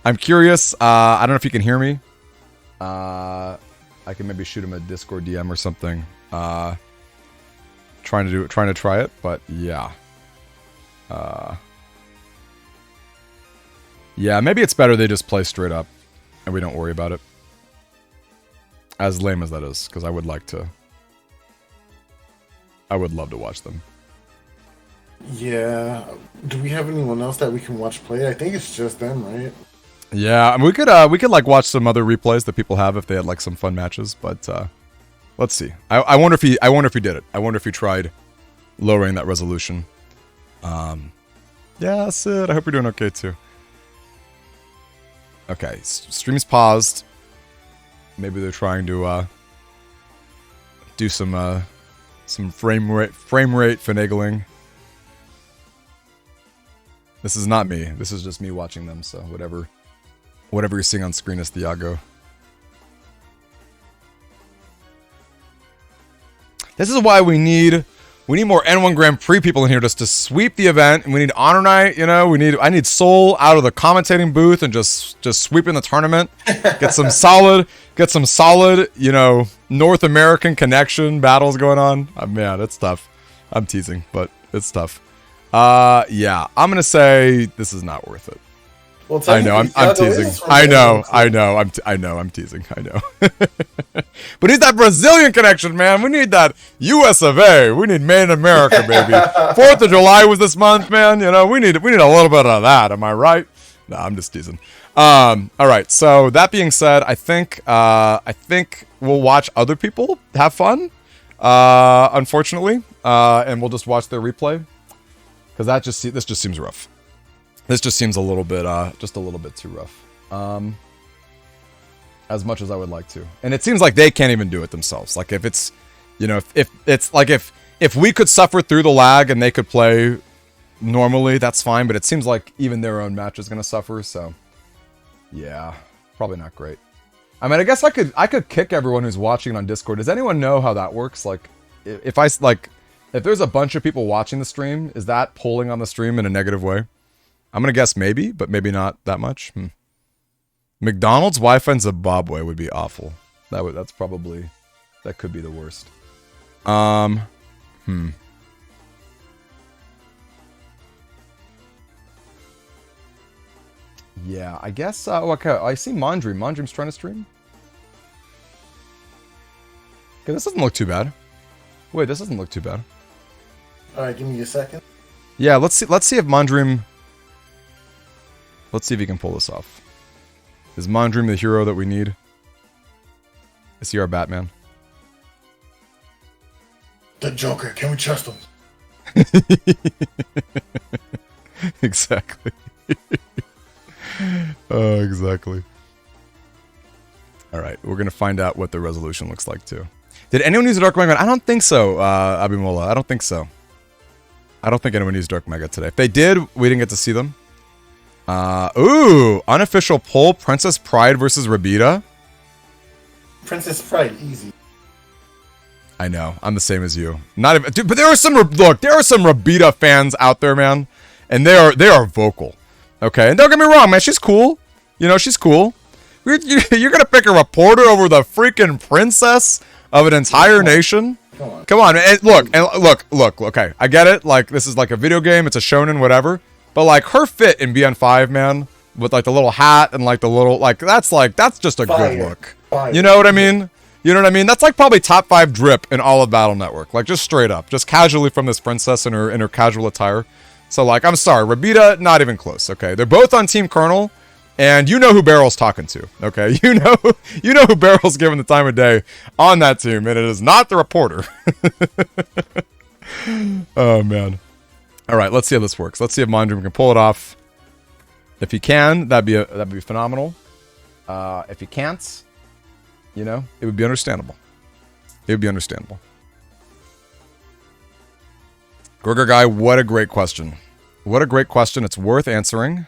I'm curious. I don't know if you can hear me. I can maybe shoot him a Discord DM or something. Trying to try it, but yeah. Yeah, maybe it's better they just play straight up and we don't worry about it. As lame as that is, because I would love to watch them. Yeah. Do we have anyone else that we can watch play? I think it's just them, right? Yeah, I mean, we could like watch some other replays that people have if they had like some fun matches, but let's see. I wonder if he did it. I wonder if he tried lowering that resolution. Yeah, Sid, I hope you're doing okay too. Okay, stream's paused. Maybe they're trying to do some frame rate finagling. This is not me. This is just me watching them. So whatever you're seeing on screen is Thiago. This is why we need more N1 Grand Prix people in here just to sweep the event, and we need Honor Night. You know, I need Soul out of the commentating booth and just sweeping the tournament. Get some solid, you know, North American connection battles going on. Man, it's tough. I'm teasing, but it's tough. Yeah, I'm gonna say this is not worth it. Well, I know, I'm teasing. I know, I'm teasing. I know. But need that Brazilian connection, man. We need that US of A. We need Made in America, baby. 4th of July was this month, man. You know, we need a little bit of that. Am I right? No, I'm just teasing. All right. So that being said, I think we'll watch other people have fun. Unfortunately, and we'll just watch their replay because this just seems rough. This just seems a little bit too rough. As much as I would like to. And it seems like they can't even do it themselves. Like if it's, you know, if it's like if we could suffer through the lag and they could play normally, that's fine. But it seems like even their own match is going to suffer. So yeah, probably not great. I mean, I guess I could kick everyone who's watching on Discord. Does anyone know how that works? Like if there's a bunch of people watching the stream, is that pulling on the stream in a negative way? I'm going to guess maybe, but maybe not that much. McDonald's Wi-Fi in Zimbabwe would be awful. That could be the worst. Yeah, I guess, okay, I see Mondream. Mondream's trying to stream. Okay, this doesn't look too bad. Wait, this doesn't look too bad. Alright, give me a second. Yeah, let's see if Mondream... Let's see if he can pull this off. Is Mondream the hero that we need? Is he our Batman? The Joker, can we trust him? Exactly. Oh, exactly. Alright, we're gonna find out what the resolution looks like too. Did anyone use a Dark Mega? I don't think so, Abimola. I don't think so. I don't think anyone used Dark Mega today. If they did, we didn't get to see them. Ooh, unofficial poll, Princess Pride versus Rabita. Princess Pride, easy. I know, I'm the same as you. Not even, dude, but there are some Rabita fans out there, man, and they are vocal. Okay, and don't get me wrong, man, she's cool. You know, she's cool. You're gonna pick a reporter over the freaking princess of an entire nation? Come on, and look. Okay, I get it. Like, this is like a video game. It's a shonen, whatever. But like her fit in BN5, man, with like the little hat and like the little that's just a good look. You know what I mean? You know what I mean? That's like probably top 5 drip in all of Battle Network. Like just straight up, just casually from this princess in her casual attire. So like, I'm sorry, Rabita, not even close. Okay, they're both on Team Colonel, and you know who Barrel's talking to. Okay, you know who Barrel's giving the time of day on that team, and it is not the reporter. Oh man. All right, let's see how this works. Let's see if Mondream can pull it off. If he can, that'd be phenomenal. If he can't, you know, it would be understandable. It would be understandable. Gurger Guy, what a great question. What a great question. It's worth answering.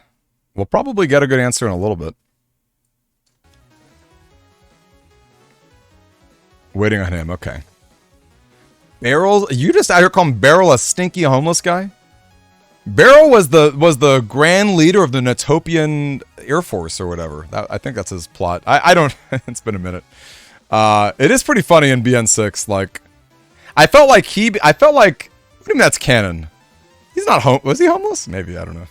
We'll probably get a good answer in a little bit. Waiting on him, okay. Barrel, you just out here calling Barrel a stinky homeless guy? Barrow was the grand leader of the Natopian Air Force or whatever. I think that's his plot. I don't. It's been a minute. It is pretty funny in BN6. Like, I felt like I think that's canon. He's not home. Was he homeless? Maybe, I don't know.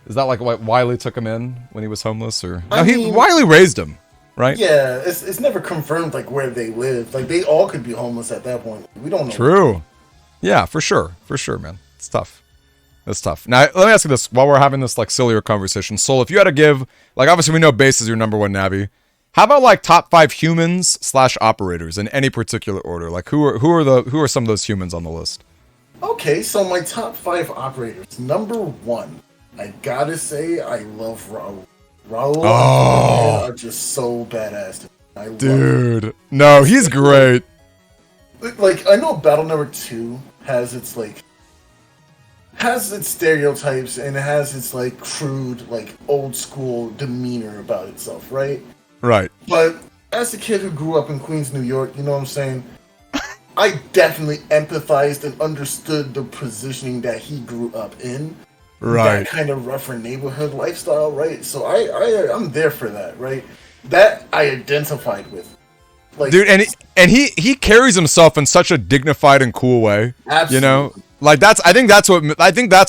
Is that like why Wiley took him in when he was homeless, or no? Wiley raised him, right? Yeah, it's never confirmed like where they lived. Like they all could be homeless at that point. We don't know. True. Yeah, for sure, man. It's tough. It's tough. Now let me ask you this: while we're having this like sillier conversation, Soul, if you had to give, like, obviously we know base is your number one Navi. How about like top 5 humans / operators in any particular order? Like who are some of those humans on the list? Okay, so my top 5 operators. Number 1, I gotta say I love Raul. Raul are just so badass. Dude, no, he's great. Like, I know Battle Number 2 has its stereotypes and it has its like crude, like old school demeanor about itself, right? Right. But as a kid who grew up in Queens, New York, you know what I'm saying? I definitely empathized and understood the positioning that he grew up in. Right. That kind of rougher neighborhood lifestyle, right? So I'm there for that, right? That I identified with. Like, dude, and he carries himself in such a dignified and cool way. Absolutely. You know? Like I think that's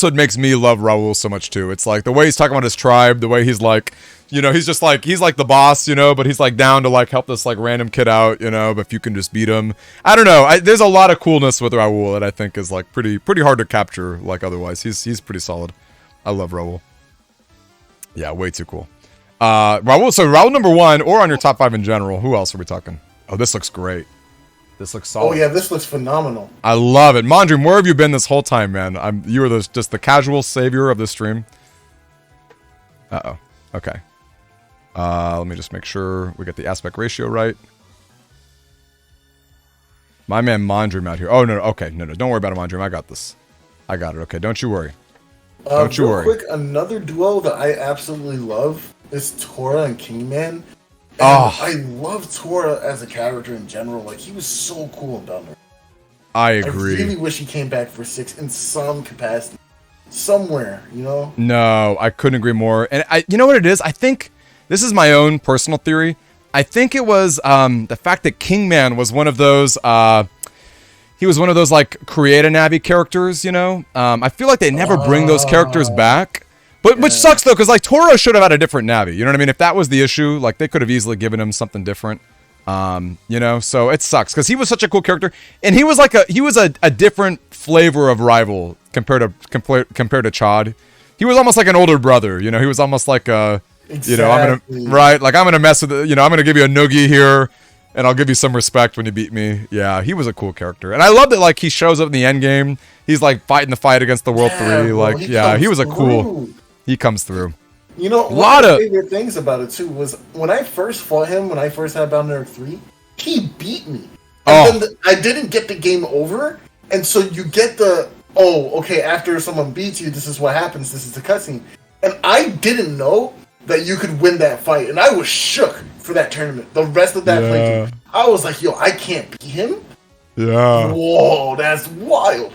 what makes me love Raul so much too. It's like the way he's talking about his tribe, the way he's like, you know, he's like the boss, you know, but he's like down to like help this like random kid out, you know, but if you can just beat him. I don't know. There's a lot of coolness with Raul that I think is like pretty hard to capture like otherwise. He's pretty solid. I love Raul. Yeah, way too cool. Raul number 1 or on your top 5 in general. Who else are we talking? Oh, this looks great. This looks solid. Oh yeah, this looks phenomenal. I love it. Mondream, where have you been this whole time, man? You were just the casual savior of the stream. Uh-oh. Okay. Let me just make sure we get the aspect ratio right. My man Mondream out here. Oh, no. Okay. No. Don't worry about it, Mondream. I got this. I got it. Okay. Don't you worry. Don't you worry. Quick, another duo that I absolutely love is Tora and Kingman. And I love Tora as a character in general. Like, he was so cool in Thunder. I agree. I really wish he came back for 6 in some capacity. Somewhere, you know? No, I couldn't agree more. And you know what it is? I think, this is my own personal theory. I think it was the fact that Kingman was one of those, he was one of those, like, create a Navi characters, you know? I feel like they never bring those characters back. But which sucks, though, because, like, Toro should have had a different Navi. You know what I mean? If that was the issue, like, they could have easily given him something different. You know? So it sucks, because he was such a cool character. And he was, like, a different flavor of rival compared to Chad. He was almost like an older brother, you know? He was almost like a... Exactly. You know, I'm gonna mess with it. You know, I'm gonna give you a noogie here, and I'll give you some respect when you beat me. Yeah, he was a cool character, and I love that. Like, he shows up in the end game. He's like fighting the fight against the World 3. Like, he was a cool. He comes through. You know, one of my favorite things about it too was when I first fought him. When I first had Bound Nerve 3, he beat me, and then I didn't get the game over, and so you get the okay. After someone beats you, this is what happens. This is the cutscene, and I didn't know that you could win that fight, and I was shook for that tournament. The rest of that playthrough, I was like, yo, I can't beat him? Yeah. Whoa, that's wild.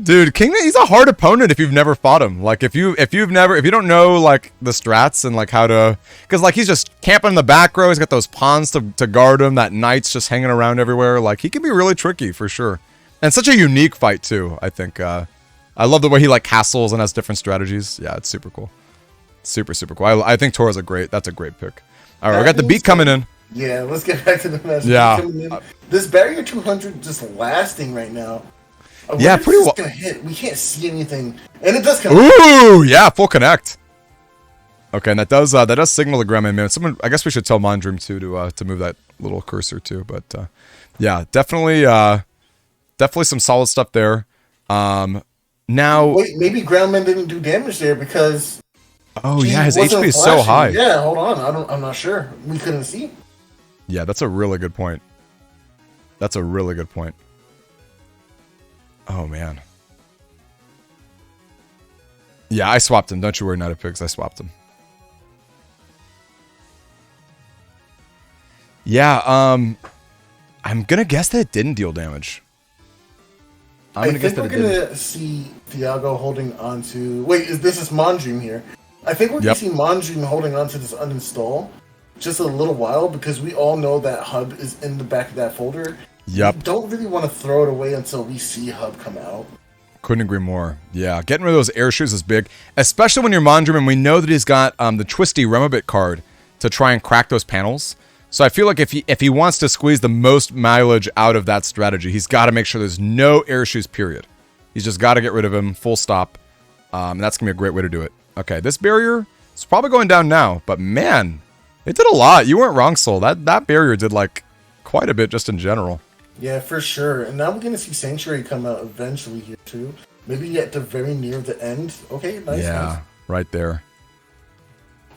Dude, Kingman, he's a hard opponent if you've never fought him. Like, if you don't know, like, the strats and, like, how to... Because, like, he's just camping in the back row. He's got those pawns to guard him. That knight's just hanging around everywhere. Like, he can be really tricky, for sure. And such a unique fight, too, I think. I love the way he, like, castles and has different strategies. Yeah, it's super cool. Super, super cool. I think Tora's that's a great pick. All right, we got the beat coming in. Yeah, let's get back to the message. Yeah. This barrier 200 just lasting right now. Yeah, pretty well. Gonna hit. We can't see anything, and it does come. Ooh, yeah, full connect. Okay, and that does signal the Gremlin, man. Someone, I guess we should tell Mondream too to move that little cursor too. But yeah, definitely some solid stuff there. Now, wait, maybe Groundman didn't do damage there because. Oh yeah, his HP is so high. Yeah, hold on. I'm not sure. We couldn't see. Yeah, that's a really good point. That's a really good point. Oh man. Yeah, I swapped him. Don't you worry, Night of Pigs. I swapped him. Yeah, I'm gonna guess that it didn't deal damage. I'm going to guess think that we're it did. gonna see Thiago holding on to. Wait, this is Mondream here? I think we're gonna see Mondream holding on to this uninstall just a little while because we all know that Hub is in the back of that folder. Yep. We don't really want to throw it away until we see Hub come out. Couldn't agree more. Yeah, getting rid of those air shoes is big, especially when you're Mondream, and we know that he's got the Twisty Remabit card to try and crack those panels. So I feel like if he wants to squeeze the most mileage out of that strategy, he's got to make sure there's no air shoes, period. He's just got to get rid of him, full stop. That's going to be a great way to do it. Okay, this barrier is probably going down now, but man, it did a lot. You weren't wrong, Soul. That barrier did like quite a bit just in general. Yeah, for sure. And now we're going to see Sanctuary come out eventually here, too. Maybe at the very near the end. Okay, nice. Yeah, nice. right there.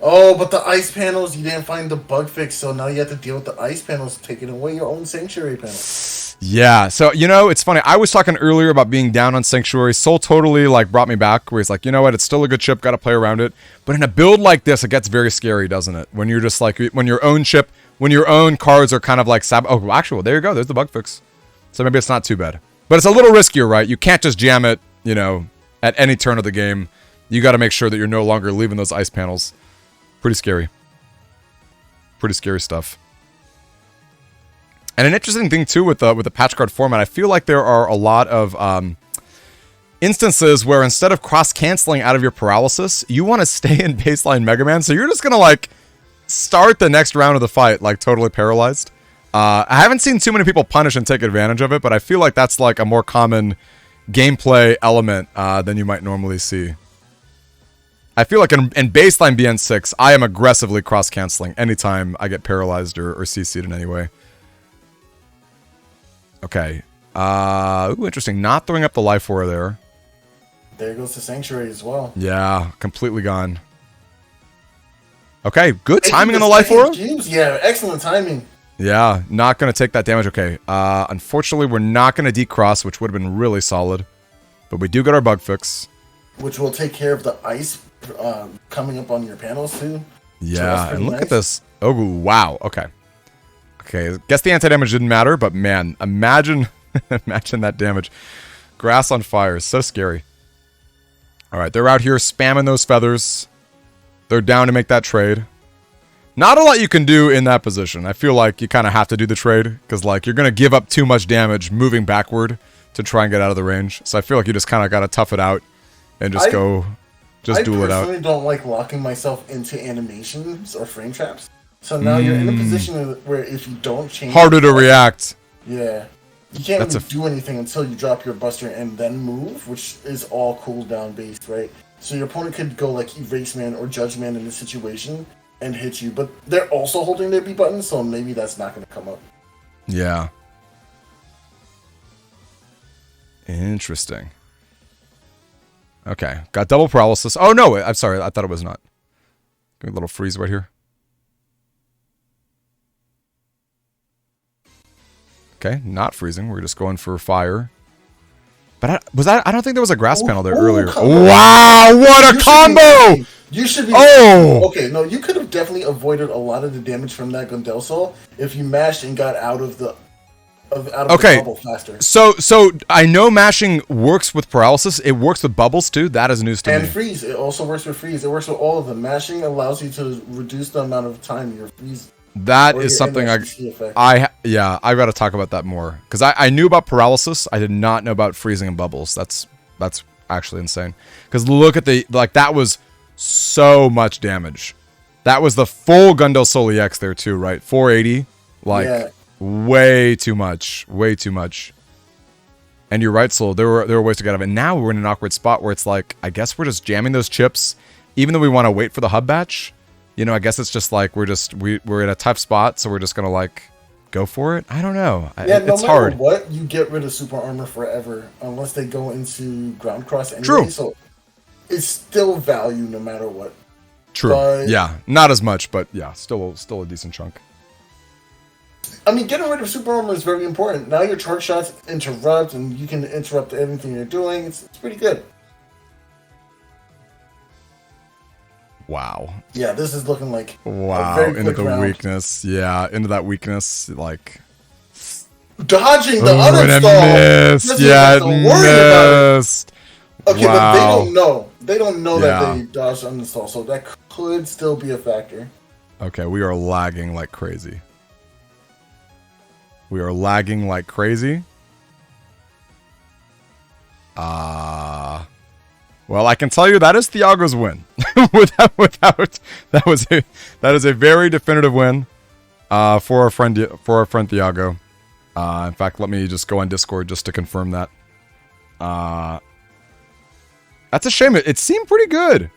Oh, but the ice panels, you didn't find the bug fix, so now you have to deal with the ice panels taking away your own Sanctuary panel. Yeah, so, you know, it's funny. I was talking earlier about being down on Sanctuary. Soul totally, like, brought me back, where he's like, you know what, it's still a good chip, gotta play around it. But in a build like this, it gets very scary, doesn't it? When you're just, like, when your own chip, when your own cards are kind of, like, oh, actually, well, there you go, there's the bug fix. So maybe it's not too bad. But it's a little riskier, right? You can't just jam it, you know, at any turn of the game. You gotta make sure that you're no longer leaving those ice panels. Pretty scary. Pretty scary stuff. And an interesting thing too with the patch card format, I feel like there are a lot of instances where instead of cross-canceling out of your paralysis, you want to stay in baseline Mega Man, so you're just gonna like start the next round of the fight like totally paralyzed. I haven't seen too many people punish and take advantage of it, but I feel like that's like a more common gameplay element than you might normally see. I feel like in baseline BN6, I am aggressively cross-canceling anytime I get paralyzed or CC'd in any way. Okay. Ooh, interesting. Not throwing up the life aura there. There goes the Sanctuary as well. Yeah, completely gone. Okay, good timing on the life aura. Yeah, excellent timing. Yeah, not going to take that damage. Okay, unfortunately, we're not going to decross, which would have been really solid. But we do get our bug fix. Which will take care of the ice coming up on your panels, too. Yeah, so and look at this. Oh, wow. Okay. Okay, guess the anti-damage didn't matter, but man, imagine imagine that damage. Grass on fire is so scary. Alright, they're out here spamming those feathers. They're down to make that trade. Not a lot you can do in that position. I feel like you kind of have to do the trade, because like you're going to give up too much damage moving backward to try and get out of the range. So I feel like you just kind of got to tough it out and just duel it out. I personally don't like locking myself into animations or frame traps. So now you're in a position where if you don't change... Harder to react. Yeah. You can't really do anything until you drop your buster and then move, which is all cooldown based, right? So your opponent could go like Erase Man or Judge Man in this situation and hit you, but they're also holding their B button, so maybe that's not going to come up. Yeah. Interesting. Okay, got double paralysis. Oh no, I'm sorry, I thought it was not. Give me a little freeze right here. Okay, not freezing. We're just going for fire. But I don't think there was a grass panel there earlier. Wow, what a combo! You should be. Okay, no, you could have definitely avoided a lot of the damage from that Gundel Soul if you mashed and got out of the the bubble faster. So I know mashing works with paralysis. It works with bubbles too. That is news to me. And freeze. It also works with freeze. It works with all of them. Mashing allows you to reduce the amount of time you're freezing. That is something I've got to talk about that more, because I knew about paralysis. I did not know about freezing and bubbles. That's actually insane. Because look at that was so much damage. That was the full Gundel Soul EX there too, right? 480, way too much, way too much. And you're right, Soul. There were ways to get out of it. Now we're in an awkward spot where it's like, I guess we're just jamming those chips, even though we want to wait for the hub batch. You know, I guess it's just like we're in a tough spot, so we're just gonna like go for it. I don't know. Yeah, it's hard. No matter what, you get rid of super armor forever unless they go into ground cross anyway. True. So it's still value no matter what. True. But, yeah, not as much, but yeah, still a decent chunk. I mean, getting rid of super armor is very important. Now your charge shots interrupt, and you can interrupt anything you're doing. It's pretty good. Wow. Yeah, this is looking like into the round. Weakness. Yeah, into that weakness. Like, dodging the Oh, and it uninstall. missed. Yeah, it missed. Okay, Wow. but they don't know. They don't know Yeah. that they dodged uninstall, so that could still be a factor. Okay, we are lagging like crazy. We are lagging like crazy. Well, I can tell you that is Thiago's win. without that is a very definitive win for our friend Thiago. In fact, let me just go on Discord just to confirm that. That's a shame. It seemed pretty good.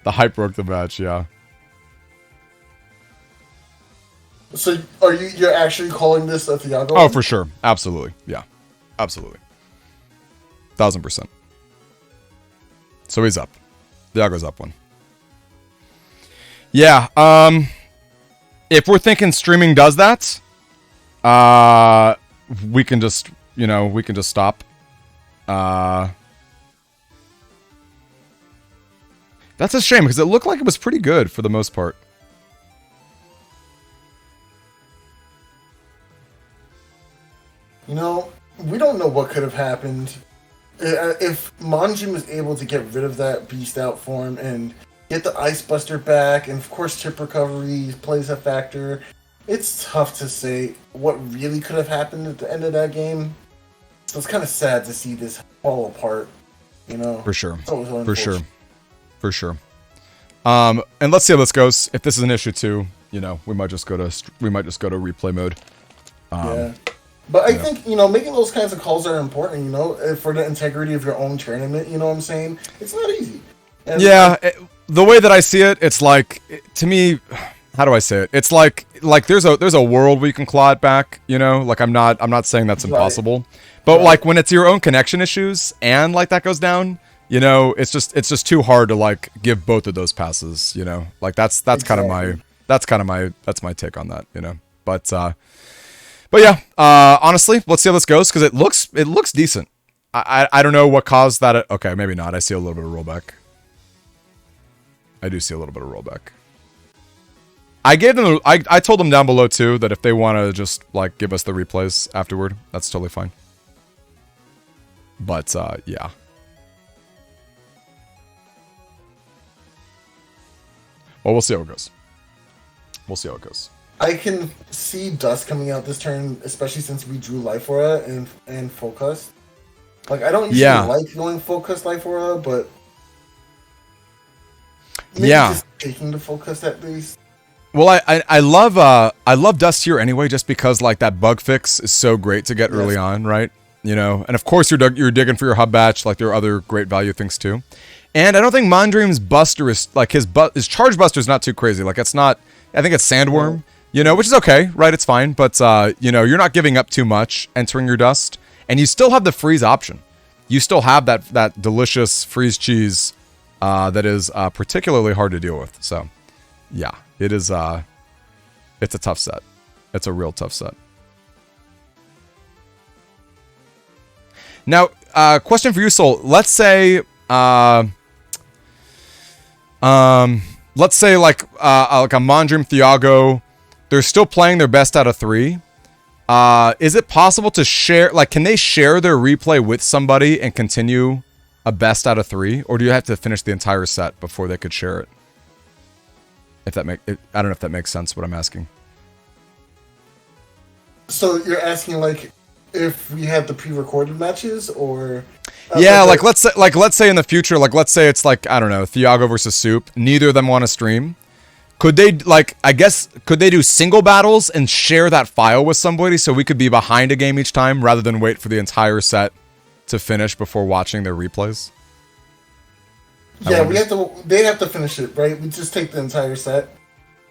The hype broke the match, yeah. So you're actually calling this a Thiago? Oh, for sure. Absolutely. Yeah. Absolutely. 1000%. So he's up. Thiago's up one. Yeah. If we're thinking streaming does that, we can just, we can just stop. That's a shame because it looked like it was pretty good for the most part. We don't know what could have happened. If Manjim was able to get rid of that beast out form and get the Ice Buster back, and of course chip recovery plays a factor, it's tough to say what really could have happened at the end of that game. So it's kind of sad to see this fall apart, For sure. For sure. For sure. And let's see how this goes. If this is an issue too, we might just go to replay mode. Yeah. But I think, making those kinds of calls are important, for the integrity of your own tournament, you know what I'm saying? It's not easy. And the way that I see it, it's like, to me, how do I say it? It's like there's a world where you can claw it back, Like I'm not saying that's impossible. Right. But like when it's your own connection issues and like that goes down, it's just too hard to like give both of those passes, Like that's exactly. kind of my take on that, But yeah, honestly, let's see how this goes because it looks decent. I don't know what caused that. Okay, maybe not. I see a little bit of rollback. I do see a little bit of rollback. I gave them. I told them down below too that if they want to just like give us the replays afterward, that's totally fine. But yeah. Well, we'll see how it goes. We'll see how it goes. I can see Dust coming out this turn, especially since we drew Life Aura and Focus. Like, I don't usually like going Focus Life Aura, but maybe just taking the Focus at least. Well, I love Dust here anyway, just because like that bug fix is so great to get early on, right? And of course you're digging for your hub batch, like there are other great value things too. And I don't think Mondream's Buster is like his charge Buster is not too crazy. Like it's not. I think it's Sandworm. Which is okay, right? It's fine, but you're not giving up too much entering your Dust, and you still have the freeze option. You still have that delicious freeze cheese that is particularly hard to deal with. So, yeah, it is. It's a tough set. It's a real tough set. Now, question for you, Soul. Let's say, like a Mondream Thiago. They're still playing their best out of 3. Is it possible to share, like, can they share their replay with somebody and continue a best out of 3? Or do you have to finish the entire set before they could share it? I don't know if that makes sense, what I'm asking. So you're asking, like, if we had the pre-recorded matches, or... yeah, let's say in the future, let's say it's like, I don't know, Thiago versus Soup. Neither of them want to stream. Could they, could they do single battles and share that file with somebody so we could be behind a game each time rather than wait for the entire set to finish before watching their replays? Yeah, they have to finish it, right? We just take the entire set.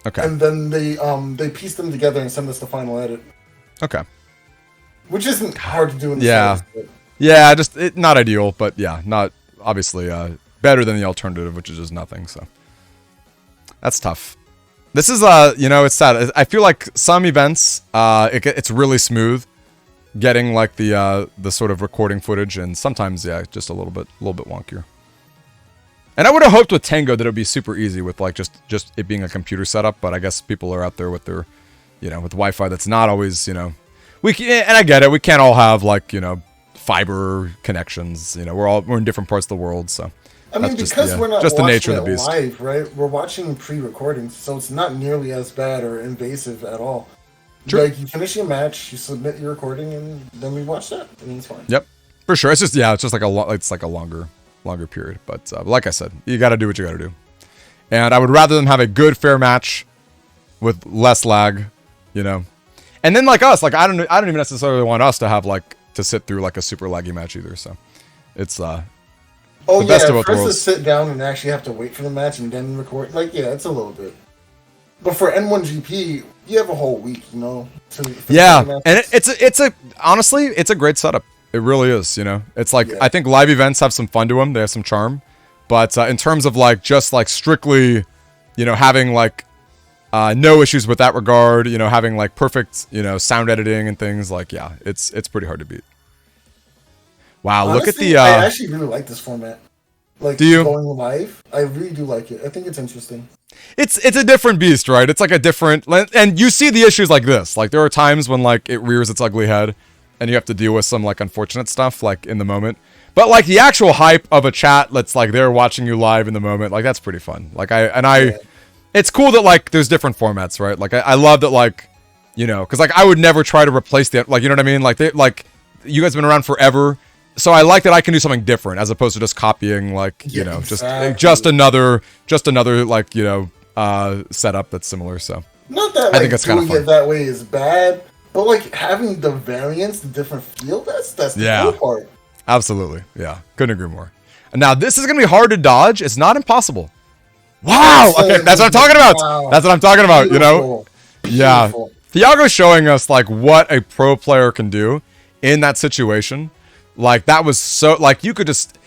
Okay. And then they piece them together and send us the final edit. Okay. Which isn't hard to do in the set. Yeah, not ideal, but yeah, not, obviously, better than the alternative, which is just nothing, so. That's tough. This is, it's sad. I feel like some events, it's really smooth getting like the sort of recording footage, and sometimes, yeah, just a little bit wonkier. And I would have hoped with Tango that it would be super easy with like just it being a computer setup, but I guess people are out there with their, with Wi-Fi that's not always, and I get it. We can't all have like, you know, fiber connections. You know, we're in different parts of the world, so. I mean, because we're not just the watching nature of the it beast. live, right? We're watching pre-recordings, so it's not nearly as bad or invasive at all. True. Like, you finish your match, you submit your recording, and then we watch that, and it's fine. Yep, for sure. It's just like a longer period. But like I said, you got to do what you got to do. And I would rather them have a good, fair match with less lag, you know. And then like us, like I don't even necessarily want us to have like to sit through like a super laggy match either. So it's Oh the yeah, best of both first worlds. to sit down and actually have to wait for the match and then record. Like, yeah, it's a little bit. But for N1GP, you have a whole week, you know. Yeah, and it's honestly, it's a great setup. It really is, you know. It's like, I think live events have some fun to them. They have some charm. But in terms of like just like strictly, you know, having like no issues with that regard, you know, having like perfect, you know, sound editing and things, like, yeah, it's pretty hard to beat. Wow, honestly, look at the I actually really like this format. Like, do you? Going live, I really do like it. I think it's interesting. It's a different beast, right? It's like a different, and you see the issues like this. Like there are times when like it rears its ugly head, and you have to deal with some like unfortunate stuff like in the moment. But like the actual hype of a chat that's like they're watching you live in the moment, like that's pretty fun. Like it's cool that like there's different formats, right? Like I love that, like, you know, because like I would never try to replace the, like, you know what I mean? Like you guys have been around forever. So I like that I can do something different as opposed to just copying, like, you know, exactly. just another like, you know, setup that's similar. So Not that like, I think it's kind of doing fun. it that way is bad, but like having the variance, the different feel, that's the cool part. Absolutely. Yeah. Couldn't agree more. And now this is going to be hard to dodge. It's not impossible. Wow. Okay. That's what I'm talking about. Wow. That's what I'm talking about, you know? Beautiful. Yeah. Thiago's showing us like what a pro player can do in that situation. Like that was so, like you could just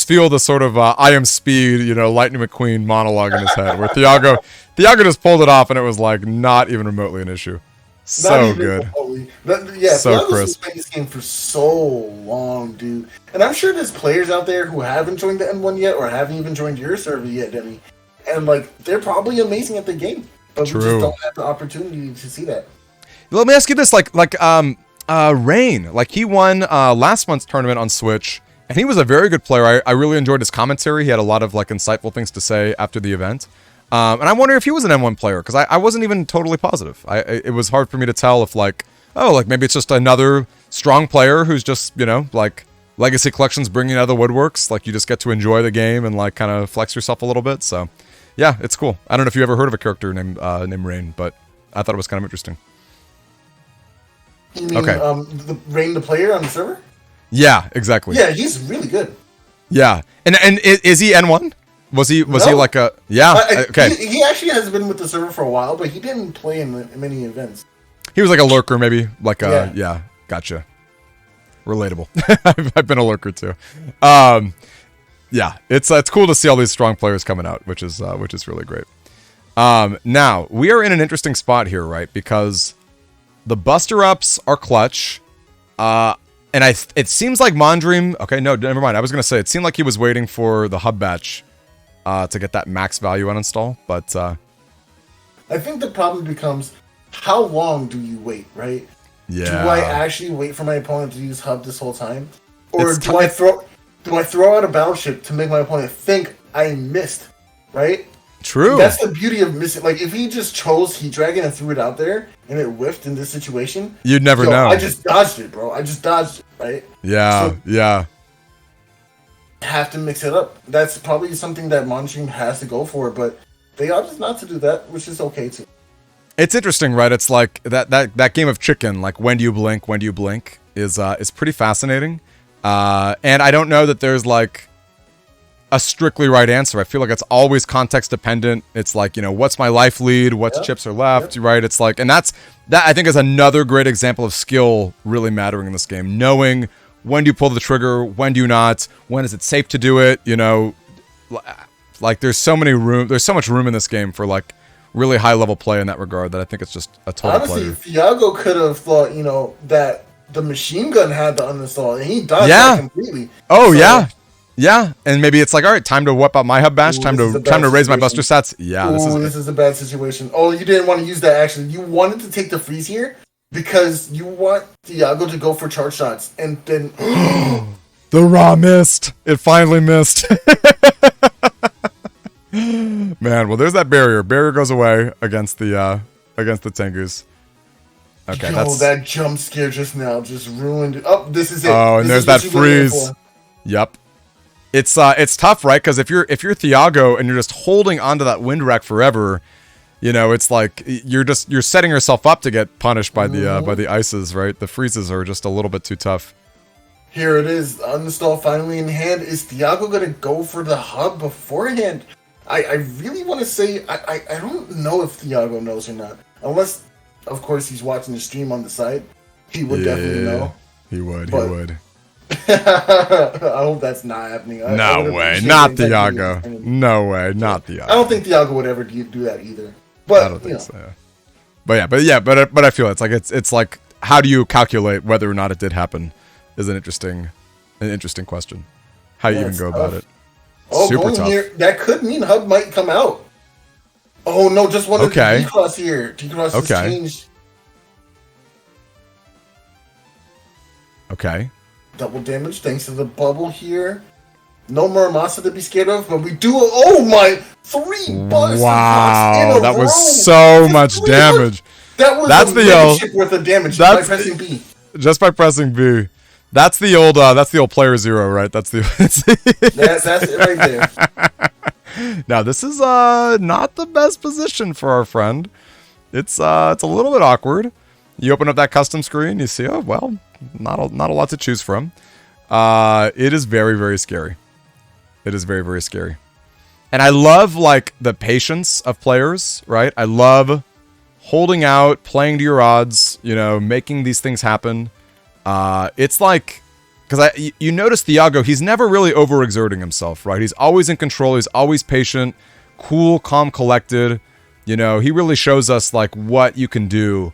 feel the sort of I am speed, you know, Lightning McQueen monologue in his head where Thiago just pulled it off and it was like not even remotely an issue. So good. So crisp. Been playing this game for so long, dude. And I'm sure there's players out there who haven't joined the N1 yet or haven't even joined your server yet, Demi. And like they're probably amazing at the game, but we just don't have the opportunity to see that. Let me ask you this, like Rain, like he won last month's tournament on Switch, and he was a very good player. I really enjoyed his commentary. He had a lot of like insightful things to say after the event. And I wonder if he was an M1 player, because I wasn't even totally positive. It was hard for me to tell if like, oh, like maybe it's just another strong player who's just, you know, like Legacy Collections bringing out the woodworks. Like you just get to enjoy the game and like kind of flex yourself a little bit. So yeah, it's cool. I don't know if you ever heard of a character named Rain, but I thought it was kind of interesting. You mean the Rain the player on the server? Yeah, exactly. Yeah, he's really good. Yeah. And is he N1? Was he like a... Yeah, okay. He actually has been with the server for a while, but he didn't play in many events. He was like a lurker, maybe? Like a... Yeah, gotcha. Relatable. I've been a lurker, too. Yeah, it's cool to see all these strong players coming out, which is really great. Now, we are in an interesting spot here, right? Because the Buster-Ups are clutch. And it seems like Mondream... Okay, no, never mind. I was going to say, it seemed like he was waiting for the hub batch to get that max value uninstall, but... I think the problem becomes, how long do you wait, right? Yeah. Do I actually wait for my opponent to use hub this whole time? Or do I throw out a battleship to make my opponent think I missed, right? True. That's the beauty of missing. Like, if he just chose Heat Dragon and threw it out there, and it whiffed in this situation... You'd never know. I just dodged it, bro. I just dodged it, right? Yeah, so, yeah. Have to mix it up. That's probably something that Monstream has to go for, but they opted not to do that, which is okay too. It's interesting, right? It's like that game of chicken, like when do you blink, is pretty fascinating. And I don't know that there's like a strictly right answer. I feel like it's always context dependent. It's like, you know, what's my life lead? What's chips are left, right? It's like, and that I think is another great example of skill really mattering in this game. Knowing when do you pull the trigger, when do you not, when is it safe to do it, you know, like there's so much room in this game for like really high level play in that regard that I think it's just a total pleasure. Honestly, Thiago could have thought, you know, that the machine gun had to uninstall, and he dodged that completely. Oh, so, yeah, and maybe it's like, all right, time to whip out my hub bash, time to raise my buster stats. Yeah, this is a bad situation. Oh, you didn't want to use that, actually. You wanted to take the freeze here, because you want Thiago to go for charge shots, and then the Raw missed. It finally missed. Man, well, there's that barrier. Barrier goes away against the Tengus. Okay, that jump scare just now just ruined it. Oh, this is it. Oh, and there's that freeze. Yep. It's tough, right? Because if you're Thiago and you're just holding onto that wind rack forever, you know, it's like you're setting yourself up to get punished by the ices, right? The freezes are just a little bit too tough. Here it is, uninstall finally in hand. Is Thiago gonna go for the hub beforehand? I really want to say I don't know if Thiago knows or not, unless of course he's watching the stream on the side. He would definitely know. He would. I hope that's not happening. No way, not Thiago. No way, not Thiago. I don't think Thiago would ever do that either. But I don't think so. Yeah. But I feel it's like how do you calculate whether or not it did happen is an interesting question. How you even go about it. Oh, super going tough. here, that could mean Hub might come out. Oh no, just one of the D-Cross here. D-Cross has changed. Okay. Double damage thanks to the bubble here. No more Masa to be scared of, but we do. Oh my! 3 busts. Wow, that was so much damage. That's the chip worth of damage by pressing B. Just by pressing B. That's the old player 0, right? That's it right there. Now this is not the best position for our friend. It's a little bit awkward. You open up that custom screen, you see, oh well, not a lot to choose from. It is very, very scary. It is very, very scary. And I love like the patience of players, right? I love holding out, playing to your odds, you know, making these things happen. It's like, because you notice Thiago, he's never really overexerting himself, right? He's always in control. He's always patient, cool, calm, collected. You know, he really shows us like what you can do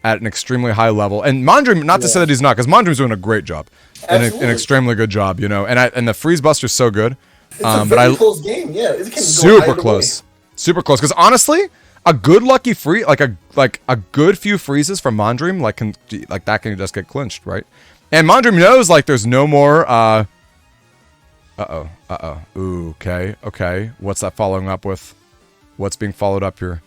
at an extremely high level. And Mondream, not to say that he's not, because Mondream's doing a great job, an extremely good job, you know. And the freeze buster's so good. It's a very close game, yeah. It can super close, super close. Because honestly, a good lucky free, like a good few freezes from Mondream, like that can just get clinched, right? And Mondream knows like there's no more. Ooh, okay. What's that following up with? What's being followed up here?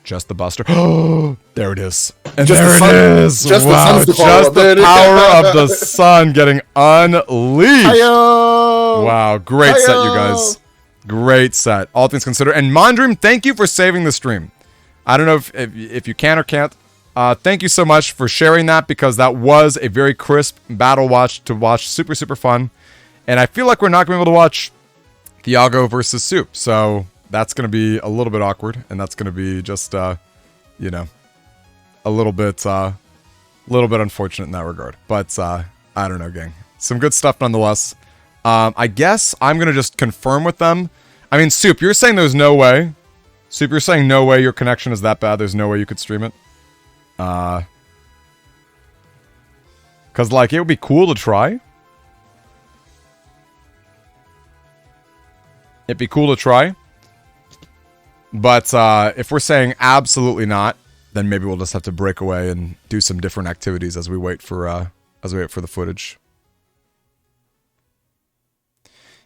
Just the buster. Oh, there it is. And there it is. Wow, just the power of the sun getting unleashed. Hi-yo! Wow, great set, you guys. Great set, all things considered. And Mondream, thank you for saving the stream. I don't know if you can or can't. Thank you so much for sharing that, because that was a very crisp battle watch to watch. Super, super fun. And I feel like we're not going to be able to watch Thiago versus Soup. So that's going to be a little bit awkward. And that's going to be just, you know, a little bit unfortunate in that regard. But I don't know, gang. Some good stuff nonetheless. I guess I'm going to just confirm with them. I mean, Soup, you're saying there's no way. Soup, you're saying no way your connection is that bad. There's no way you could stream it. Because, like, it would be cool to try. It'd be cool to try. But if we're saying absolutely not, then maybe we'll just have to break away and do some different activities as we wait for the footage.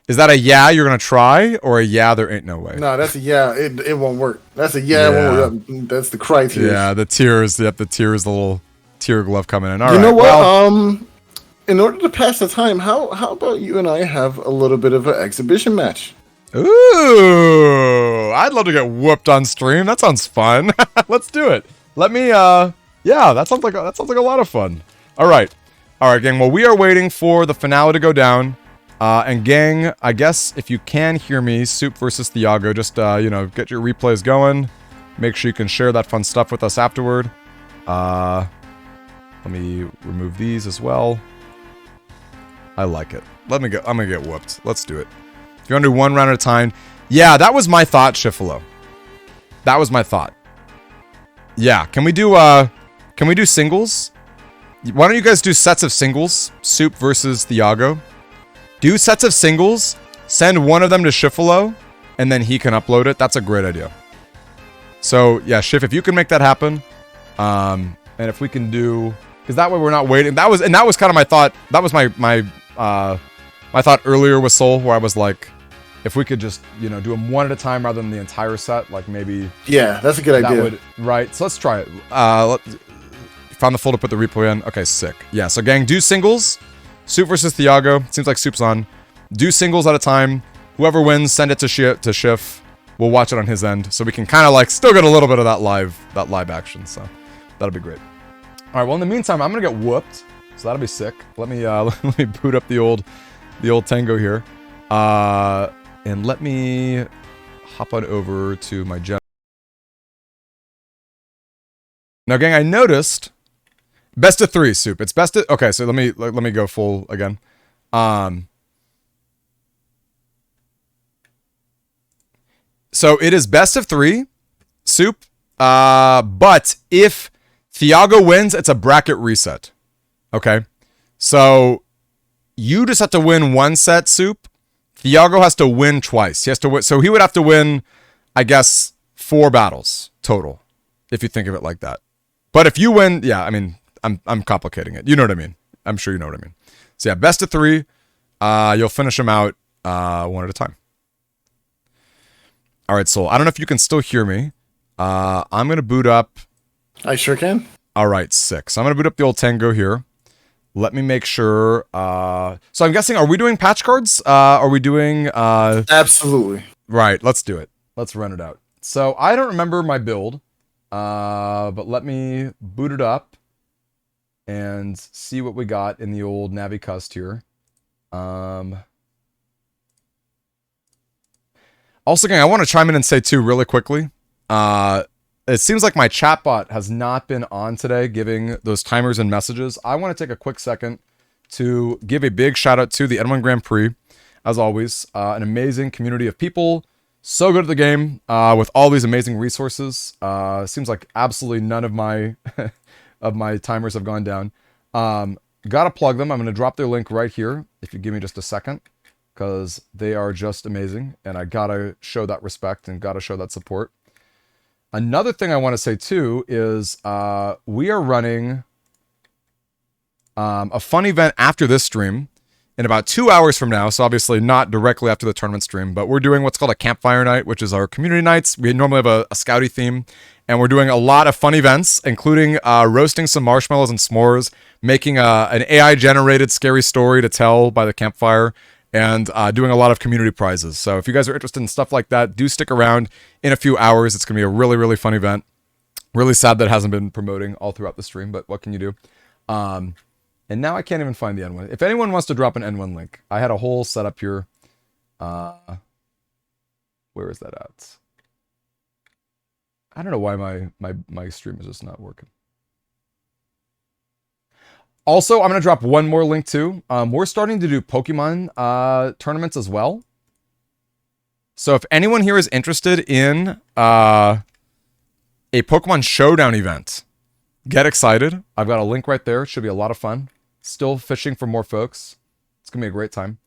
Is that a yeah, you're gonna try, or a yeah, there ain't no way? No, that's a yeah, it won't work. That's a yeah, it won't work. That's the criteria. Yeah, the tears, the little tear glove coming in. All right. You know what? Well, in order to pass the time, how about you and I have a little bit of an exhibition match? Ooh, I'd love to get whooped on stream. That sounds fun. Let's do it. Let me. Yeah, that sounds like a lot of fun. All right, gang. Well, we are waiting for the finale to go down. And gang, I guess if you can hear me, Soup versus Thiago, just, you know, get your replays going. Make sure you can share that fun stuff with us afterward. Let me remove these as well. I like it. I'm gonna get whooped. Let's do it. If you want to do one round at a time. Yeah, that was my thought, Shifalo. That was my thought. Yeah, can we do singles? Why don't you guys do sets of singles? Soup versus Thiago. Do sets of singles, send one of them to Shifalo, and then he can upload it. That's a great idea. So, yeah, Shif, if you can make that happen, and And if we can do, because that way we're not waiting. That was kind of my thought. That was my thought earlier with Soul, where I was like, if we could just, you know, do them one at a time rather than the entire set, like maybe. Yeah, that's a good idea. Right. So let's try it. Found the folder, put the replay in. Okay, sick. Yeah. So gang, do singles. Soup versus Thiago. Seems like Soup's on. Do singles at a time. Whoever wins, send it to Schiff. We'll watch it on his end, so we can kind of like still get a little bit of that live action. So that'll be great. All right. Well, in the meantime, I'm gonna get whooped, so that'll be sick. Let me let me boot up the old Tango here, and let me hop on over to my gen. Now, gang, I noticed best of 3 Soup. It's best of, okay. So let me go full again. So it is best of 3 Soup. But if Thiago wins, it's a bracket reset. Okay. So you just have to win 1 set, Soup. Thiago has to win twice. He has to win. So he would have to win, I guess, 4 battles total, if you think of it like that. But if you win, yeah, I mean, I'm complicating it. You know what I mean? I'm sure you know what I mean. So yeah, best of 3. You'll finish them out one at a time. All right, Soul. I don't know if you can still hear me. I'm gonna boot up. I sure can. All right, 6. I'm gonna boot up the old Tango here. Let me make sure. So I'm guessing, are we doing patch cards? Are we doing? Absolutely. Right. Let's do it. Let's run it out. So I don't remember my build, but let me boot it up and see what we got in the old Navi Cust here. Also, gang, I want to chime in and say too, really quickly. It seems like my chatbot has not been on today, giving those timers and messages. I want to take a quick second to give a big shout out to the N1 Grand Prix. As always, an amazing community of people. So good at the game with all these amazing resources. Seems like absolutely none of my of my timers have gone down. Gotta plug them. I'm going to drop their link right here if you give me just a second, because they are just amazing, and I gotta show that respect and gotta show that support. Another thing I want to say too is we are running a fun event after this stream in about 2 hours from now. So obviously not directly after the tournament stream, but we're doing what's called a campfire night, which is our community nights. We normally have a scouty theme, and we're doing a lot of fun events, including roasting some marshmallows and s'mores, making an AI generated scary story to tell by the campfire, and doing a lot of community prizes. So if you guys are interested in stuff like that, do stick around in a few hours. It's going to be a really, really fun event. Really sad that it hasn't been promoting all throughout the stream, but what can you do? And now I can't even find the N1. If anyone wants to drop an N1 link, I had a whole setup here. Where is that at? I don't know why my stream is just not working. Also, I'm going to drop one more link too. We're starting to do Pokemon tournaments as well. So if anyone here is interested in a Pokemon Showdown event, get excited. I've got a link right there. It should be a lot of fun. Still fishing for more folks. It's going to be a great time.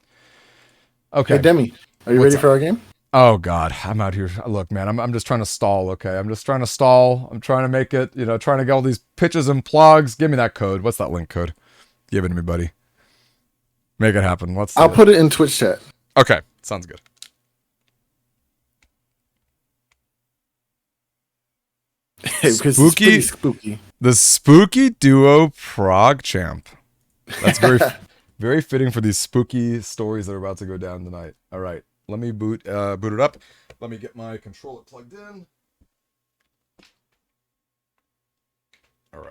Okay. Hey, Demi, are you ready for our game? Oh, God. I'm out here. Look, man, I'm just trying to stall, okay? I'm just trying to stall. I'm trying to make it, you know, trying to get all these pitches and plugs. Give me that code. What's that link code? Give it to me, buddy. Make it happen. I'll put it in Twitch chat. Okay. Sounds good. Spooky. Spooky. The Spooky Duo Prague Champ. That's very, very fitting for these spooky stories that are about to go down tonight. All right. Let me boot it up. Let me get my controller plugged in. All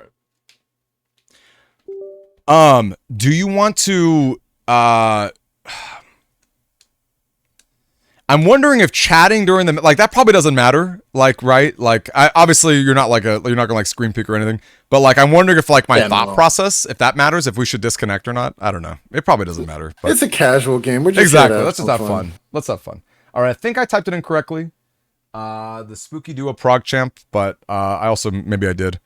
right. Do you want to I'm wondering if chatting during the, like, that probably doesn't matter, like, right? Like, obviously you're not gonna like screen peek or anything, but like, I'm wondering if like my thought process, if that matters, if we should disconnect or not. I don't know. It probably doesn't matter. But it's a casual game. We're just exactly. Let's just have fun. Let's have fun. All right. I think I typed it in correctly. The Spooky Duo Prague Champ, but I also, maybe I did.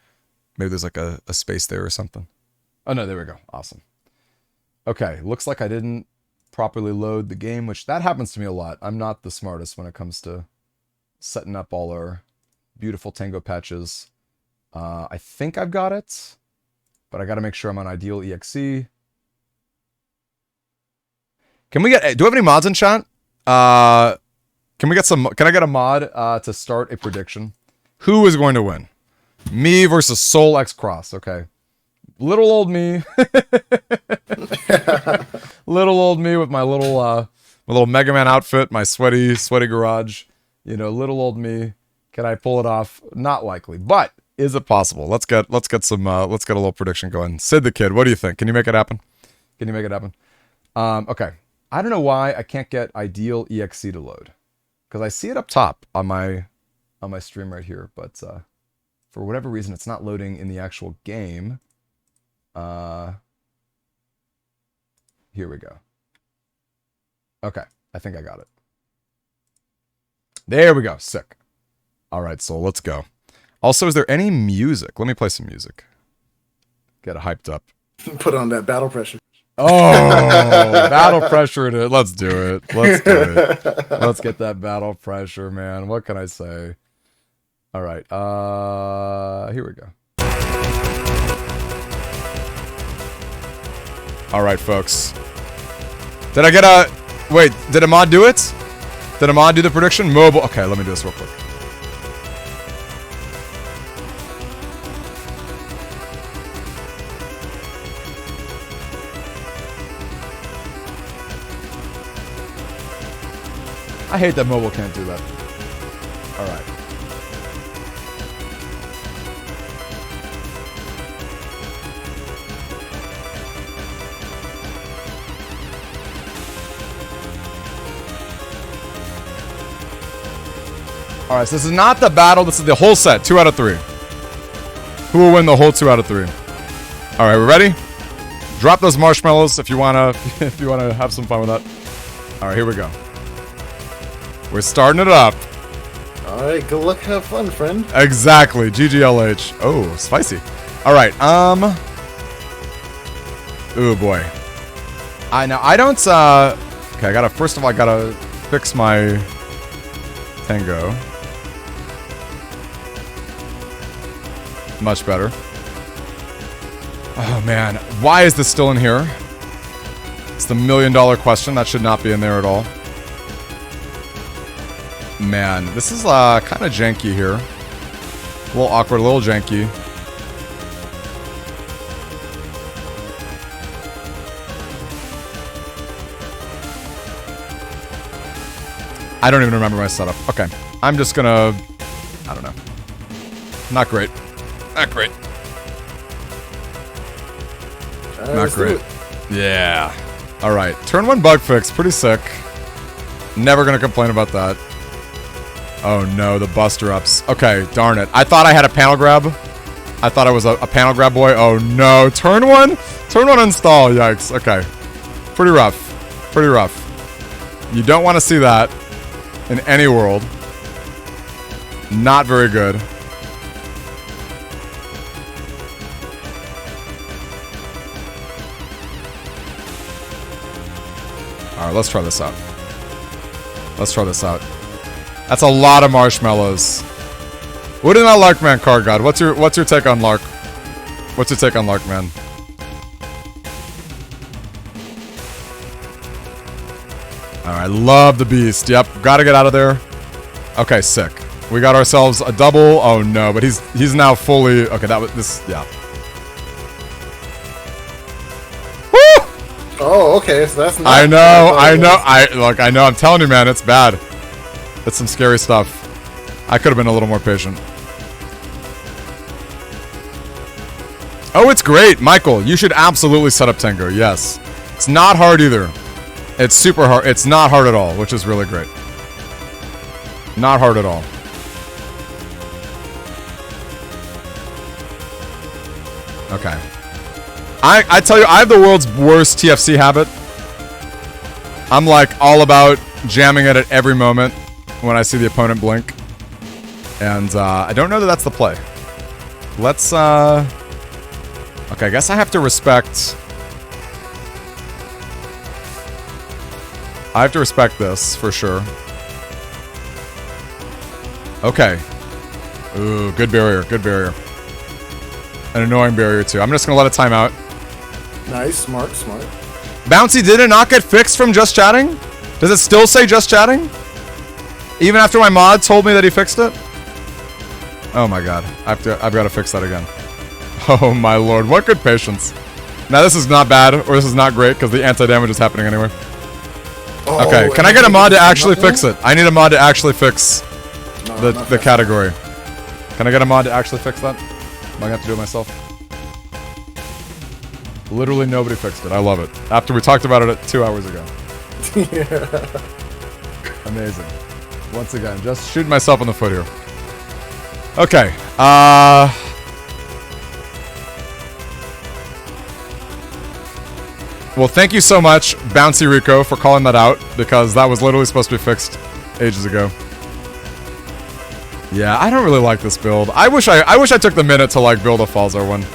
Maybe there's like a space there or something. Oh no, there we go. Awesome. Okay. Looks like I didn't properly load the game, which that happens to me a lot. I'm not the smartest when it comes to setting up all our beautiful Tango patches I think I've got it, but I got to make sure I'm on Ideal EXE. Can we get, do we have any mods in chat? Can we get some, can I get a mod to start a prediction? Who is going to win? Me versus Soul X Cross, okay. Little old me. Little old me with my little Mega Man outfit, my sweaty garage. You know, little old me. Can I pull it off? Not likely, but is it possible? Let's get a little prediction going. Sid the Kid, what do you think? Can you make it happen? Can you make it happen? Okay. I don't know why I can't get Ideal EXE to load, because I see it up top on my stream right here, but for whatever reason it's not loading in the actual game. Here we go. Okay, I think I got it. There we go. Sick. All right, so let's go. Also, is there any music? Let me play some music. Get it hyped up. Put on that battle pressure. Oh, battle pressure it is. Let's do it. Let's do it. Let's get that battle pressure, man. What can I say? All right. Here we go. All right, folks. Did I get a... Wait, did a mod do it? Did a mod do the prediction? Mobile. Okay, let me do this real quick. I hate that mobile can't do that. All right. All right, so this is not the battle. This is the whole set. 2 out of 3. Who will win the whole 2 out of 3? All right, we ready? Drop those marshmallows if you wanna have some fun with that. All right, here we go. We're starting it up. All right, good luck, have fun, friend. Exactly. GGLH. Oh, spicy. All right. Ooh boy. I don't. Okay, first of all, I gotta fix my Tango. Much better. Oh man, why is this still in here? It's the $1 million question. That should not be in there at all. Man, this is kind of janky here. A little awkward, a little janky. I don't even remember my setup. Okay, I'm just gonna... I don't know. Not great. Not great. Not great. Yeah. Alright, turn 1 bug fix. Pretty sick. Never gonna complain about that. Oh no, the buster ups. Okay, darn it. I thought I had a panel grab. I thought I was a panel grab boy. Oh no. Turn 1? Turn 1 install. Yikes. Okay. Pretty rough. Pretty rough. You don't want to see that in any world. Not very good. Alright, let's try this out. Let's try this out. That's a lot of marshmallows. Wouldn't that Lark Man card god? What's your take on Lark? What's your take on Lark Man? Alright, love the beast. Yep, gotta get out of there. Okay, sick. We got ourselves a double. Oh no, but he's now fully... Okay, that was this... Yeah. Woo! Oh, okay, so that's not... I know. I know, I'm telling you, man, it's bad. It's some scary stuff. I could have been a little more patient. Oh, it's great. Michael, you should absolutely set up Tango. Yes. It's not hard either. It's super hard. It's not hard at all, which is really great. Not hard at all. Okay. I tell you, I have the world's worst TFC habit. I'm like all about jamming it at every moment when I see the opponent blink. And I don't know that that's the play. Let's okay, I guess I have to respect... I have to respect this, for sure. Okay. Ooh, good barrier, good barrier. An annoying barrier too. I'm just gonna let it time out. Nice, smart, smart. Bouncy, did it not get fixed from just chatting? Does it still say just chatting? Even after my mod told me that he fixed it? Oh my god. I've got to fix that again. Oh my lord, what good patience. Now this is not bad, or this is not great, because the anti-damage is happening anyway. Oh, Okay, can I get a mod to actually fix it? I need a mod to actually fix the category. Can I get a mod to actually fix that? Am I gonna have to do it myself? Literally nobody fixed it. I love it. After we talked about it 2 hours ago. Yeah. Amazing. Once again, just shooting myself in the foot here. Okay. Well, thank you so much, Bouncy Rico, for calling that out, because that was literally supposed to be fixed ages ago. Yeah, I don't really like this build. I wish I took the minute to like build a Falzar one.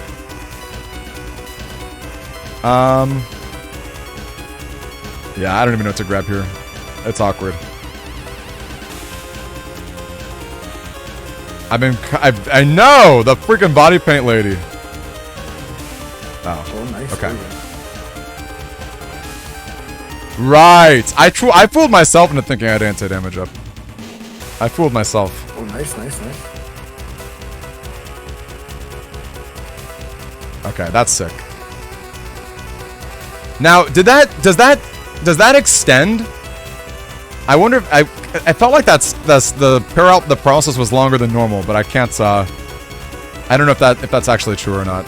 Yeah, I don't even know what to grab here. It's awkward. I know the freaking body paint lady. Oh, nice. Okay. Right. I fooled myself into thinking I had anti-damage up. I fooled myself. Oh, nice, nice, nice. Okay, that's sick. Now, does that extend? I wonder if I felt like that's the paralysis was longer than normal, but I can't I don't know if that's actually true or not.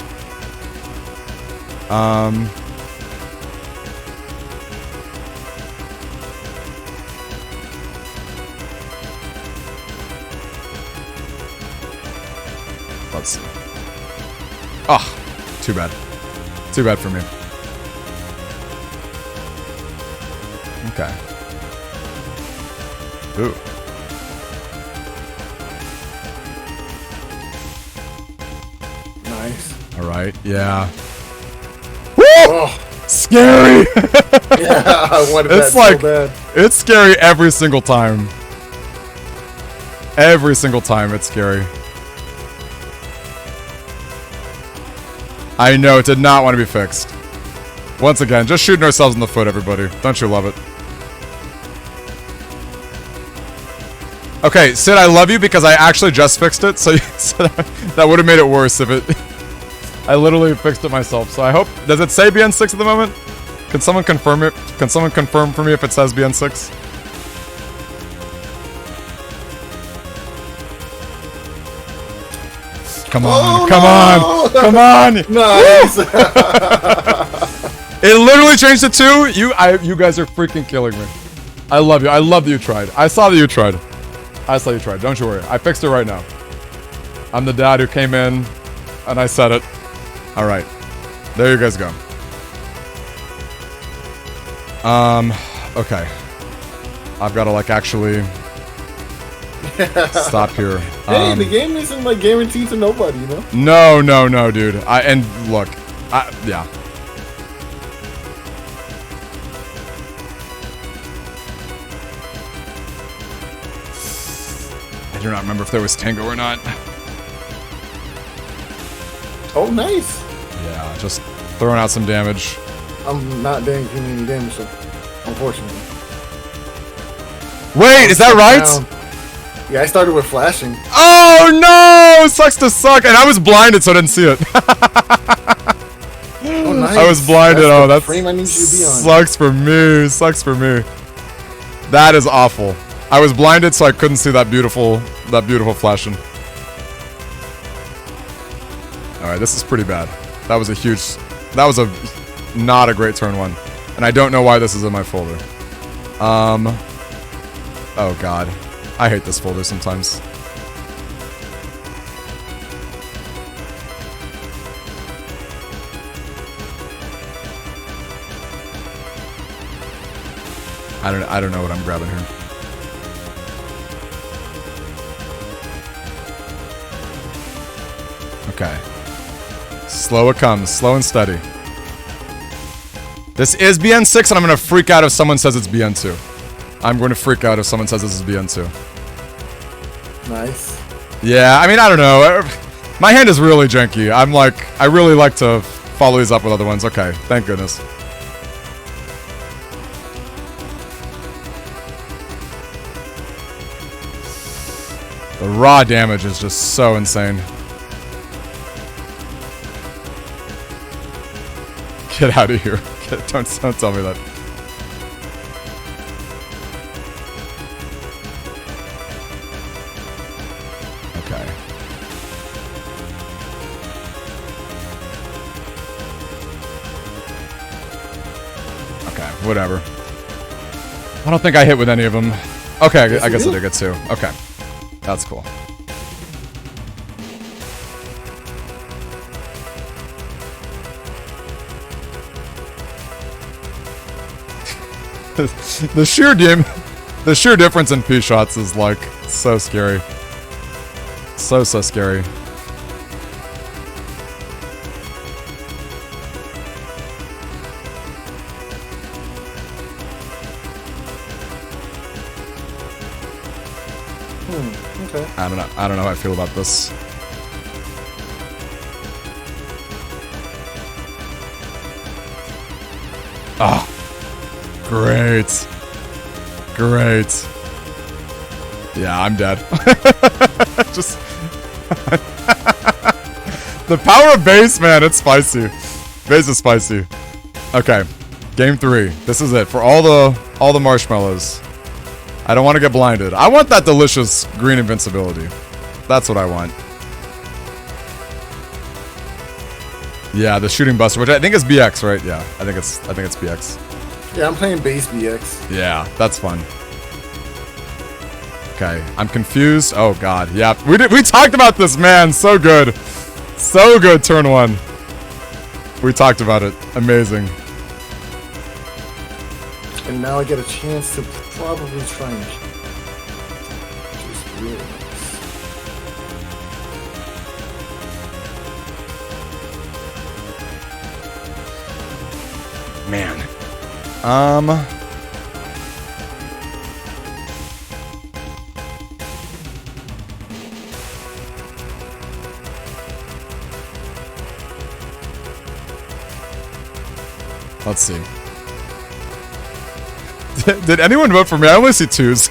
Let's see. Oh, too bad. Too bad for me. Okay. Ooh. Nice. Alright, yeah. Woo! Oh. Scary! Yeah, I wanted that It's like, so bad. it's scary every single time. Every single time it's scary. I know, it did not want to be fixed. Once again, just shooting ourselves in the foot, everybody. Don't you love it? Okay, Sid, I love you because I actually just fixed it, so, so that would have made it worse if it... I literally fixed it myself, so I hope... Does it say BN6 at the moment? Can someone confirm it? Can someone confirm for me if it says BN6? Come on, come on, come on! Nice! It literally changed to 2? You guys are freaking killing me. I love you. I love that you tried. I saw that you tried. I saw you tried. Don't you worry. I fixed it right now. I'm the dad who came in, and I said it. Alright. There you guys go. Okay. I've got to, like, actually... stop here. Hey, the game isn't, like, guaranteed to nobody, you know? No, dude. And, look. Yeah. I do not remember if there was Tango or not. Oh, nice. Yeah, just throwing out some damage. I'm not doing any damage, so unfortunately. Wait, is that right? Down. Yeah, I started with flashing. Oh no! Sucks to suck. And I was blinded, so I didn't see it. Oh, nice. I was blinded. That's That's frame I need you to be on. Sucks for me. Sucks for me. That is awful. I was blinded, so I couldn't see that beautiful flashing. All right, this is pretty bad. That was not a great turn 1, and I don't know why this is in my folder. Oh god, I hate this folder sometimes. I don't know what I'm grabbing here. Okay. Slow it comes, slow and steady. This is BN6, and I'm gonna freak out if someone says it's BN2. I'm going to freak out if someone says this is BN2. Nice. Yeah, I mean, I don't know. My hand is really janky. I'm like, I really like to follow these up with other ones. Okay, thank goodness. The raw damage is just so insane. Get out of here. Don't tell me that. Okay. Okay, whatever. I don't think I hit with any of them. Okay, I guess I did get 2. Okay. That's cool. the sheer difference in P shots is like so scary. So scary. Okay. I don't know how I feel about this. Oh. Great. Great. Yeah, I'm dead. Just the power of base, man, it's spicy. Base is spicy. Okay. Game 3. This is it for all the marshmallows. I don't want to get blinded. I want that delicious green invincibility. That's what I want. Yeah, the shooting buster, which I think is BX, right? Yeah, I think it's BX. Yeah, I'm playing base BX. Yeah, that's fun. Okay, I'm confused. Oh god, yeah. We talked about this, man. So good. So good, turn 1. We talked about it. Amazing. And now I get a chance to probably try and just really nice. Man. Let's see. Did anyone vote for me? I only see 2s.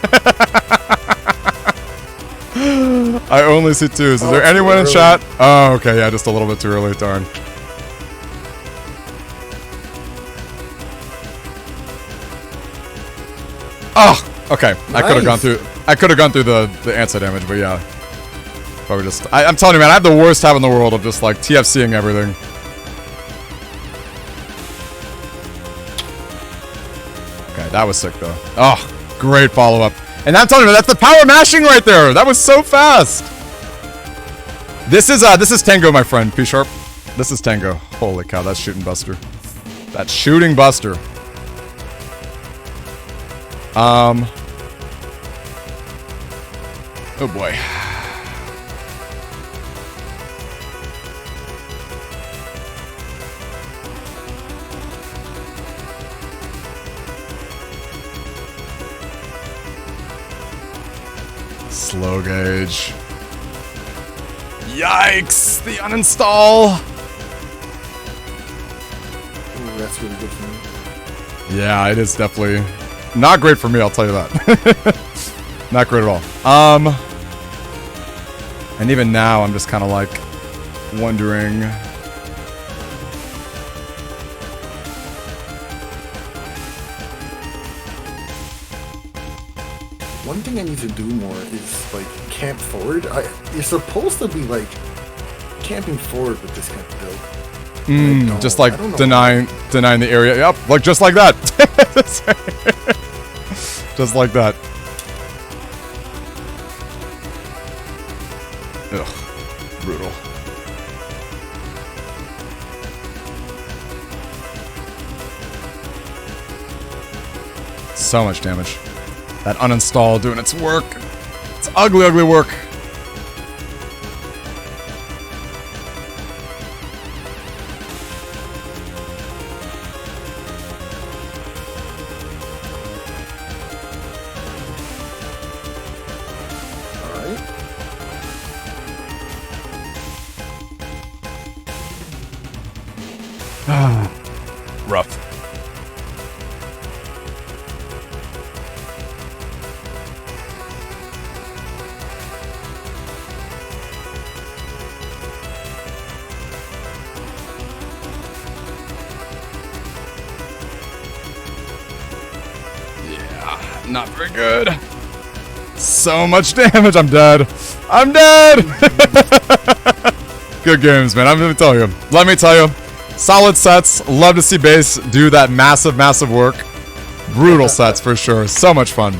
I only see 2s. Is there anyone in chat? Oh, okay. Yeah, just a little bit too early. Darn. Oh, okay. Nice. I could have gone through the anti damage, but yeah. Probably just. I'm telling you, man. I have the worst habit in the world of just like TFCing everything. Okay, that was sick though. Oh, great follow-up. And I'm telling you, that's the power mashing right there. That was so fast. This is Tango, my friend. P sharp. This is Tango. Holy cow, that's shooting buster. That's shooting buster. Oh boy. Slow gauge. Yikes! The uninstall! Ooh, that's really good for me. Yeah, it is definitely not great for me, I'll tell you that. Not great at all. And even now, I'm just kind of like wondering. One thing I need to do more is like camp forward. You're supposed to be like camping forward with this kind of build. Just like denying the area. Yep, like just like that. Just like that. Ugh, brutal. So much damage. That uninstall doing its work. It's ugly, ugly work. rough. Yeah, not very good. So much damage. I'm dead. I'm dead. Good games, man. Let me tell you. Solid sets. Love to see base do that massive, massive work. Brutal sets for sure. So much fun.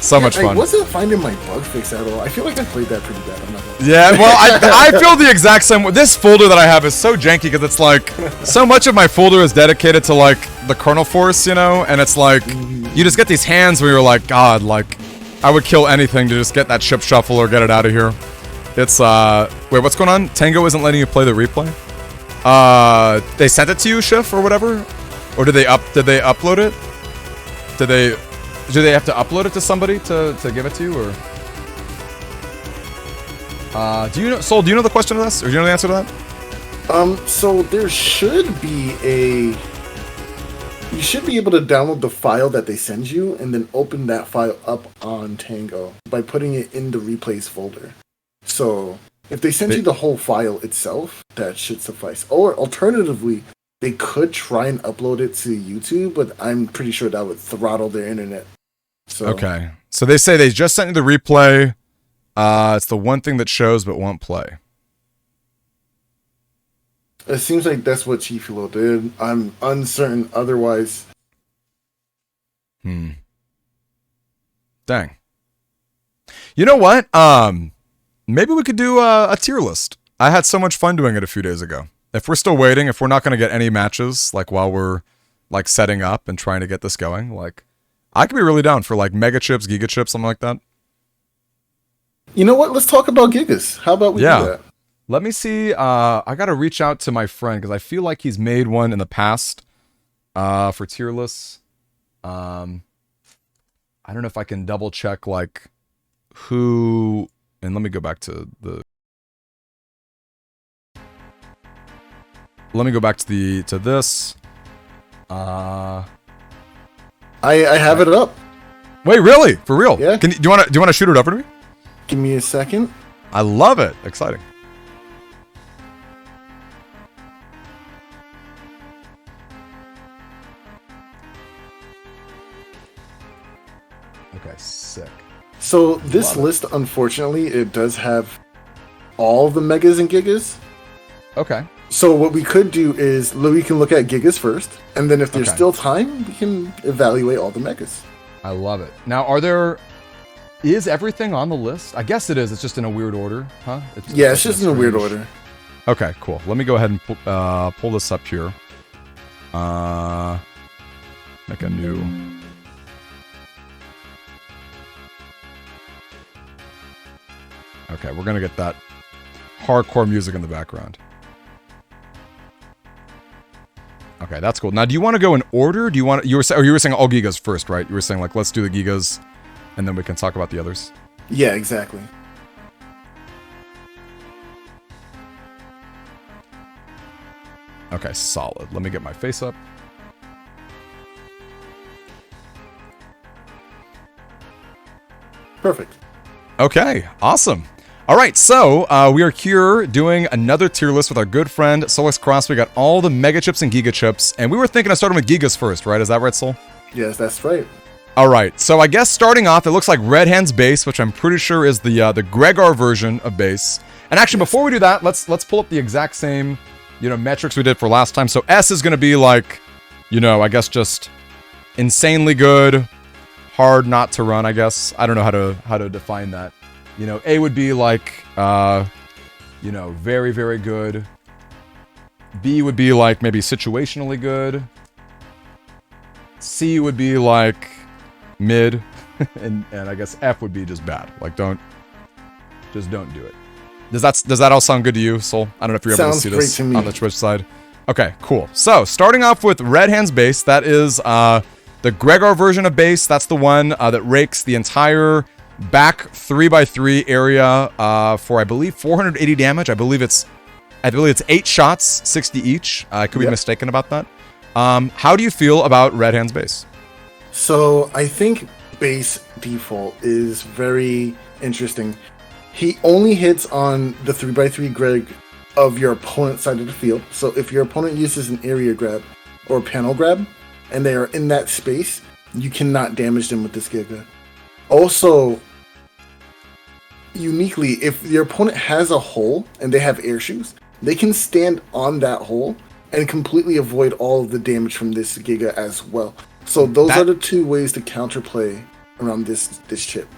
So much fun. I wasn't finding my bug fix at all. I feel like I played that pretty bad. I'm not gonna Yeah, well, I feel the exact same way. This folder that I have is so janky because it's like so much of my folder is dedicated to like the kernel force, you know, and it's like you just get these hands where you're like, God, like I would kill anything to just get that chip shuffle or get it out of here. It's wait, what's going on? Tango isn't letting you play the replay? They sent it to you, Schiff, or whatever? Or did they upload it? Do they have to upload it to somebody to give it to you, or do you know, Soul, do you know the question to this? Or do you know the answer to that? So there should be you should be able to download the file that they send you and then open that file up on Tango by putting it in the replays folder. So if they send you the whole file itself, that should suffice. Or alternatively, they could try and upload it to YouTube, but I'm pretty sure that would throttle their internet. So okay. So they say they just sent you the replay. It's the one thing that shows but won't play. it seems like that's what Chifilo did. I'm uncertain otherwise. Dang. You know what? Maybe we could do a tier list. I had so much fun doing it a few days ago. If we're still waiting, if we're not going to get any matches, like while we're like setting up and trying to get this going, like I could be really down for like mega chips, giga chips, something like that. You know what? Let's talk about gigas. How about we do that? Let me see. I got to reach out to my friend because I feel like he's made one in the past for tier lists. I don't know if I can double check like who, and let me go back to the, let me go back to this. I have it up. Wait, really? For real? Yeah. Do you want to shoot it over to me? Give me a second. I love it. Exciting. Okay, sick. So this list, unfortunately, it does have all the megas and gigas. Okay. So what we could do is we can look at gigas first, and then if there's still time, we can evaluate all the megas. I love it. Now, is everything on the list? I guess it is. It's just in a weird order, huh? It's just in a weird order. Okay, cool. Let me go ahead and pull this up here. Make a new. Okay, we're gonna get that hardcore music in the background. Okay, that's cool. Now, do you want to go in order? Do you want? You were saying all gigas first, right? You were saying like let's do the gigas, and then we can talk about the others. Yeah, exactly. Okay, solid. Let me get my face up. Perfect. Okay, awesome. All right, so we are here doing another tier list with our good friend Solix Cross. We got all the mega chips and giga chips, and we were thinking of starting with gigas first, right? Is that right, Sol? Yes, that's right. All right, so I guess starting off, it looks like Red Hand's base, which I'm pretty sure is the Gregor version of base. And actually, before we do that, let's pull up the exact same, metrics we did for last time. So S is going to be like, I guess just insanely good, hard not to run. I guess I don't know how to define that. A would be like, very, very good. B would be like maybe situationally good. C would be like mid. and I guess F would be just bad. Like don't do it. Does that all sound good to you, Sol? I don't know if you're able to see this on the Twitch side. Okay, cool. So starting off with Red Hand's base, that is the Gregor version of base. That's the one that rakes the entire back 3x3 area for I believe 480 damage. I believe it's 8 shots, 60 each. I could be mistaken about that. How do you feel about Red Hand's base? So I think base default is very interesting. He only hits on the 3x3 Greg of your opponent's side of the field. So if your opponent uses an area grab or panel grab, and they are in that space, you cannot damage them with this Giga. Also, uniquely, if your opponent has a hole and they have air shoes, they can stand on that hole and completely avoid all of the damage from this Giga as well. So those are the two ways to counterplay around this chip.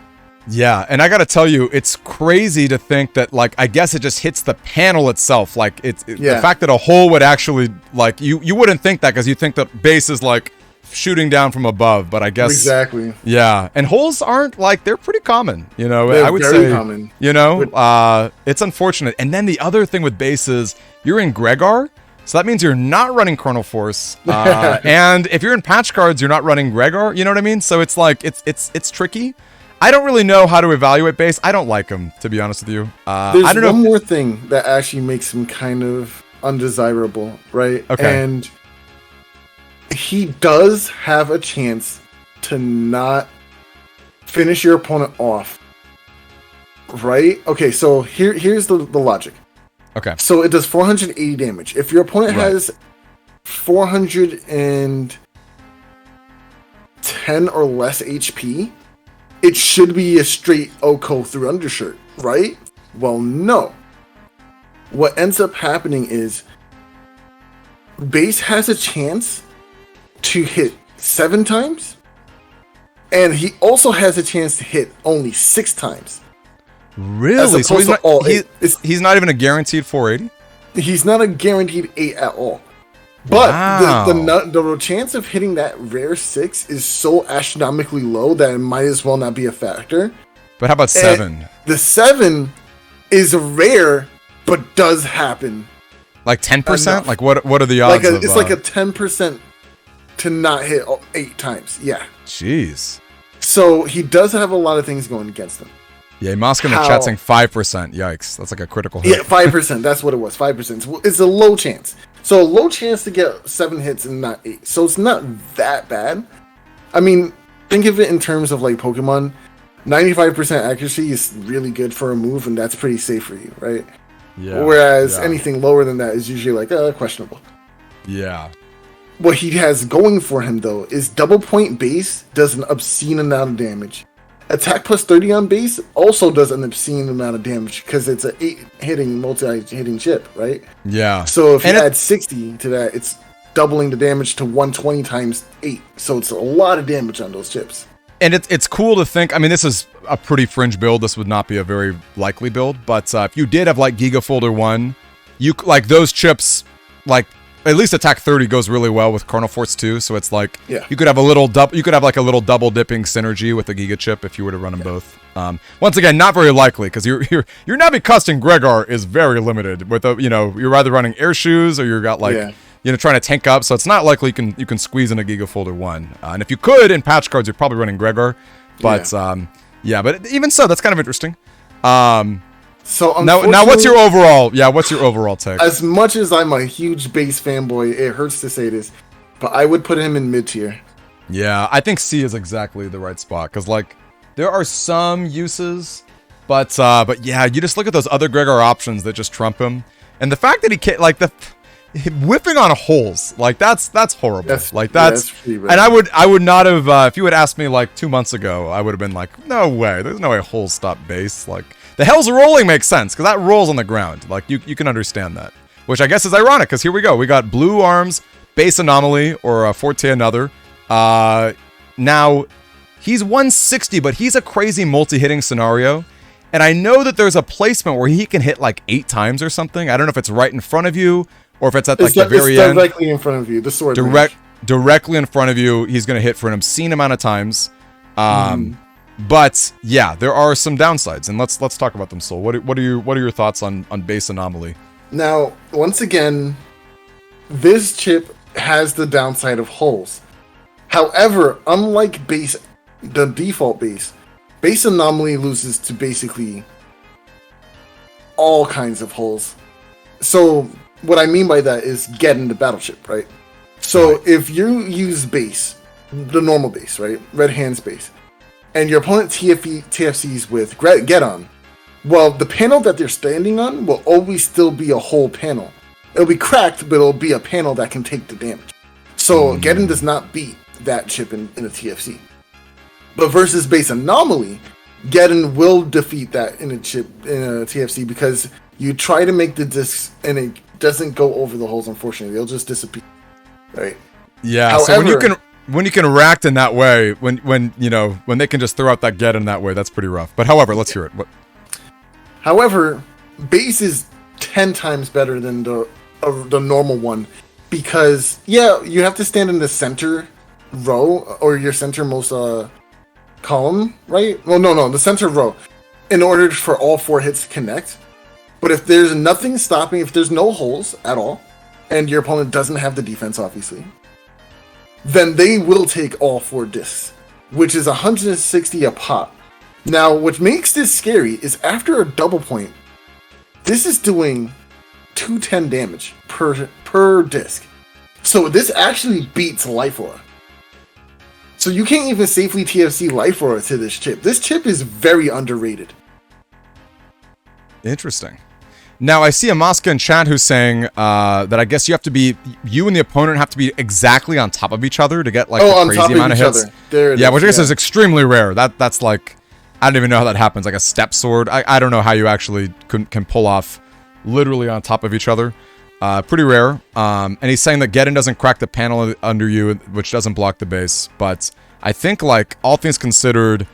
Yeah, and I gotta tell you, it's crazy to think that, like, I guess it just hits the panel itself. Like, the fact that a hole would actually, like, you wouldn't think that because you think that base is, like, shooting down from above, but I guess... Exactly. Yeah, and holes aren't, like, they're pretty common, you know? They're I would very say, common. You know, it's unfortunate. And then the other thing with base is, you're in Gregar, so that means you're not running Chronal Force, and if you're in patch cards, you're not running Gregar, you know what I mean? So it's like, it's tricky. I don't really know how to evaluate base. I don't like him, to be honest with you. There's I don't know. one more thing that actually makes him kind of undesirable, right? Okay. And he does have a chance to not finish your opponent off, right? Okay, so here's the logic. Okay. So it does 480 damage. If your opponent has 410 or less HP, it should be a straight Oko through undershirt, right? Well, no. What ends up happening is base has a chance to hit 7 times, and he also has a chance to hit only 6 times. Really? So he's not even a guaranteed 480? He's not a guaranteed 8 at all. But the chance of hitting that rare 6 is so astronomically low that it might as well not be a factor. But how about 7? The 7 is rare, but does happen. Like 10%? Like what are the odds? It's like a 10% to not hit 8 times. Yeah. Jeez. So he does have a lot of things going against him. Yeah, Mosk in the chat saying 5%. Yikes. That's like a critical hit. Yeah, 5%. That's what it was. 5%. It's a low chance. So a low chance to get 7 hits and not 8. So it's not that bad. I mean, think of it in terms of like Pokemon. 95% accuracy is really good for a move, and that's pretty safe for you, right? Yeah. Whereas anything lower than that is usually like questionable. Yeah. What he has going for him though is double point base does an obscene amount of damage. Attack plus 30 on base also does an obscene amount of damage because it's a 8-hitting multi-hitting chip, right? Yeah. So if you add 60 to that, it's doubling the damage to 120 times 8. So it's a lot of damage on those chips. And it's cool to think, I mean, this is a pretty fringe build. This would not be a very likely build. But if you did have like Giga Folder 1, you like those chips, like at least attack 30 goes really well with Chronal Force 2. So it's like you could have a little like a little double dipping synergy with the Giga chip if you were to run them both. Once again, not very likely because your Navi custom Gregar is very limited. With you're either running air shoes or you've got like trying to tank up. So it's not likely you can squeeze in a Giga Folder 1. And if you could in patch cards, you're probably running Gregar. But but even so, that's kind of interesting. So now what's your overall? Yeah, what's your overall take? As much as I'm a huge base fanboy, it hurts to say this, but I would put him in mid tier. Yeah, I think C is exactly the right spot because like there are some uses, but yeah, you just look at those other Gregar options that just trump him, and the fact that he can't like whipping on holes like that's horrible. That's and I would not have if you had asked me like 2 months ago, I would have been like, no way, there's no way holes stop base. Like the Hell's Rolling makes sense because that rolls on the ground. Like you can understand that, which I guess is ironic because here we go, we got Blue Arms, Base Anomaly, or Forte another. Now he's 160, but he's a crazy multi-hitting scenario. And I know that there's a placement where he can hit like 8 times or something. I don't know if it's right in front of you or if it's at like the very end. Directly in front of you, the sword. Directly in front of you, he's going to hit for an obscene amount of times. But yeah, there are some downsides, and let's talk about them. Soul, what are your thoughts on Base Anomaly? Now, once again, this chip has the downside of holes. However, unlike the default Base Anomaly loses to basically all kinds of holes. So what I mean by that is get into battle chip, right? So if you use base, the normal base, right? Red hands base, and your opponent TFCs with get on, well, the panel that they're standing on will always still be a whole panel. It'll be cracked, but it'll be a panel that can take the damage. So Geddon does not beat that chip in a TFC. But versus base anomaly, Geddon will defeat that in a TFC because you try to make the discs and it doesn't go over the holes. Unfortunately, they'll just disappear. Right. Yeah. However, so when you can react in that way, when they can just throw out that Geddon that way, that's pretty rough. But however, let's hear it. However, base is 10 times better than the normal one because you have to stand in the center row or your centermost column, right? Well, no, the center row, in order for all 4 hits to connect. But if there's nothing stopping, if there's no holes at all, and your opponent doesn't have the defense, obviously, then they will take all 4 discs, which is 160 a pop. Now, what makes this scary is after a double point, this is doing 210 damage per disc. So this actually beats Life Aura. So you can't even safely TFC Life Aura to this chip. This chip is very underrated. Interesting. Now, I see a Mosca in chat who's saying that I guess you and the opponent have to be exactly on top of each other to get like a crazy amount of hits. Which I guess is extremely rare. That's like, I don't even know how that happens. Like a step sword. I don't know how you actually can pull off literally on top of each other. Pretty rare. And he's saying that Geddon doesn't crack the panel under you, which doesn't block the base. But I think, like, all things considered,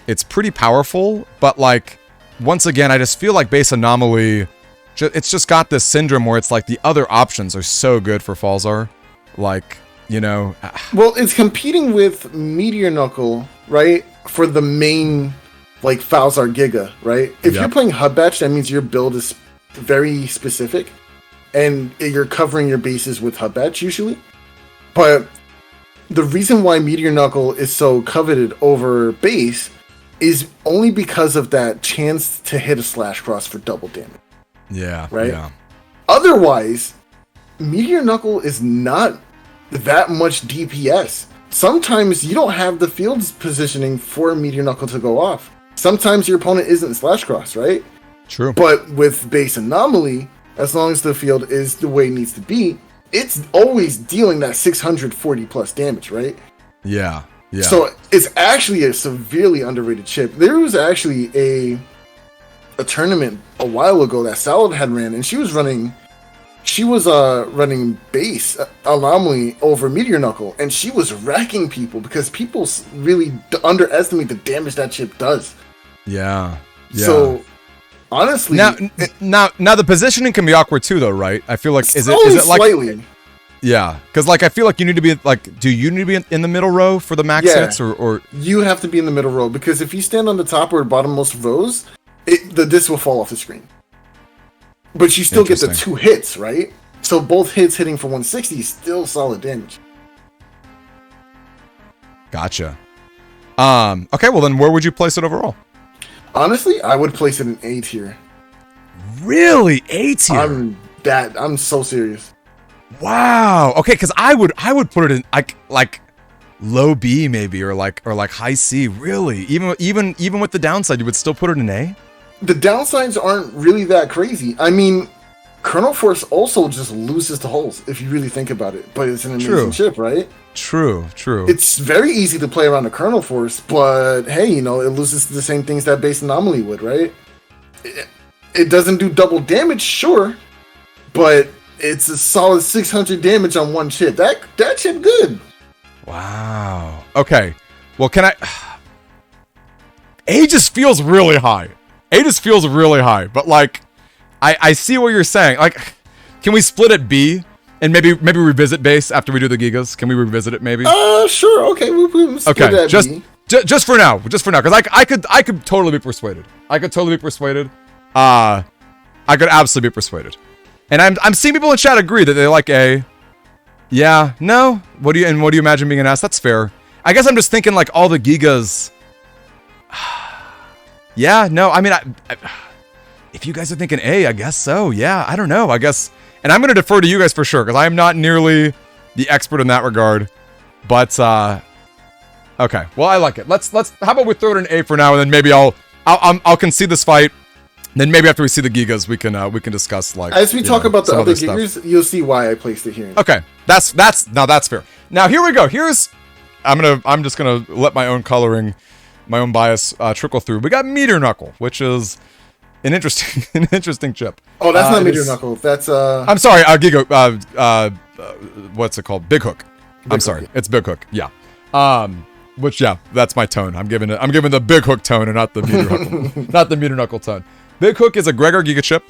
it's pretty powerful. But, like, once again, I just feel like base anomaly, it's just got this syndrome where it's like the other options are so good for Falzar. Like, Well, it's competing with Meteor Knuckle, right? For the main, like, Falzar Giga, right? If you're playing Hub Batch, that means your build is very specific. And you're covering your bases with Hub Batch, usually. But the reason why Meteor Knuckle is so coveted over base is only because of that chance to hit a slash cross for double damage. Yeah. Right? Yeah. Otherwise, Meteor Knuckle is not that much DPS. Sometimes you don't have the field's positioning for Meteor Knuckle to go off. Sometimes your opponent isn't slash cross, right? True. But with base anomaly, as long as the field is the way it needs to be, it's always dealing that 640 plus damage, right? Yeah. Yeah. So it's actually a severely underrated chip. There was actually a tournament a while ago that Salad had ran, and she was running base anomaly over Meteor Knuckle, and she was wrecking people because people really underestimate the damage that chip does. Yeah. Yeah. So honestly, now the positioning can be awkward too, though, right? I feel like is it like slightly? Yeah, because like I feel like you need to be like, do you need to be in the middle row for the max hits, or you have to be in the middle row because if you stand on the top or bottommost rows, the disc will fall off the screen. But you still get the 2 hits, right? So both hits hitting for 160 is still solid damage. Gotcha. Okay, well then, where would you place it overall? Honestly, I would place it in A tier. Really, A tier? I'm so serious. Wow. Okay, because I would put it in like low B maybe, or like high C. Really, even with the downside, you would still put it in A. The downsides aren't really that crazy. I mean, Colonel Force also just loses to holes if you really think about it. But it's an amazing chip, right? True. It's very easy to play around a Colonel Force, but hey, it loses to the same things that base anomaly would, right? It doesn't do double damage, sure, but it's a solid 600 damage on one chip. That chip good. Wow. Okay. Well, can I? A just feels really high. But like, I see what you're saying. Like, can we split it B and maybe revisit base after we do the Gigas? Can we revisit it maybe? Sure. Okay, we'll split that B. Just for now, because I could totally be persuaded. I could absolutely be persuaded. And I'm seeing people in chat agree that they like A. Yeah, no. What do you imagine being an S? That's fair. I guess I'm just thinking like all the Gigas. Yeah, no. I mean, if you guys are thinking A, I guess so. Yeah, I don't know. I guess, and I'm gonna defer to you guys for sure because I am not nearly the expert in that regard. But okay, well, I like it. Let's how about we throw it in A for now, and then maybe I'll concede this fight. Then maybe after we see the Gigas, we can discuss like as we talk about the other Gigas, stuff. you'll see why I placed it here. Okay, that's fair. Now here we go. I'm just gonna let my own coloring, my own bias trickle through. We got Meteor Knuckle, which is an interesting chip. Oh, that's not Meteor Knuckle. That's I'm sorry, Giga. What's it called? Big Hook. I'm sorry, it's Big Hook. Yeah. Which that's my tone. I'm giving the Big Hook tone and not the Meteor Knuckle, not the Meteor Knuckle tone. Big Hook is a Gregor Giga chip.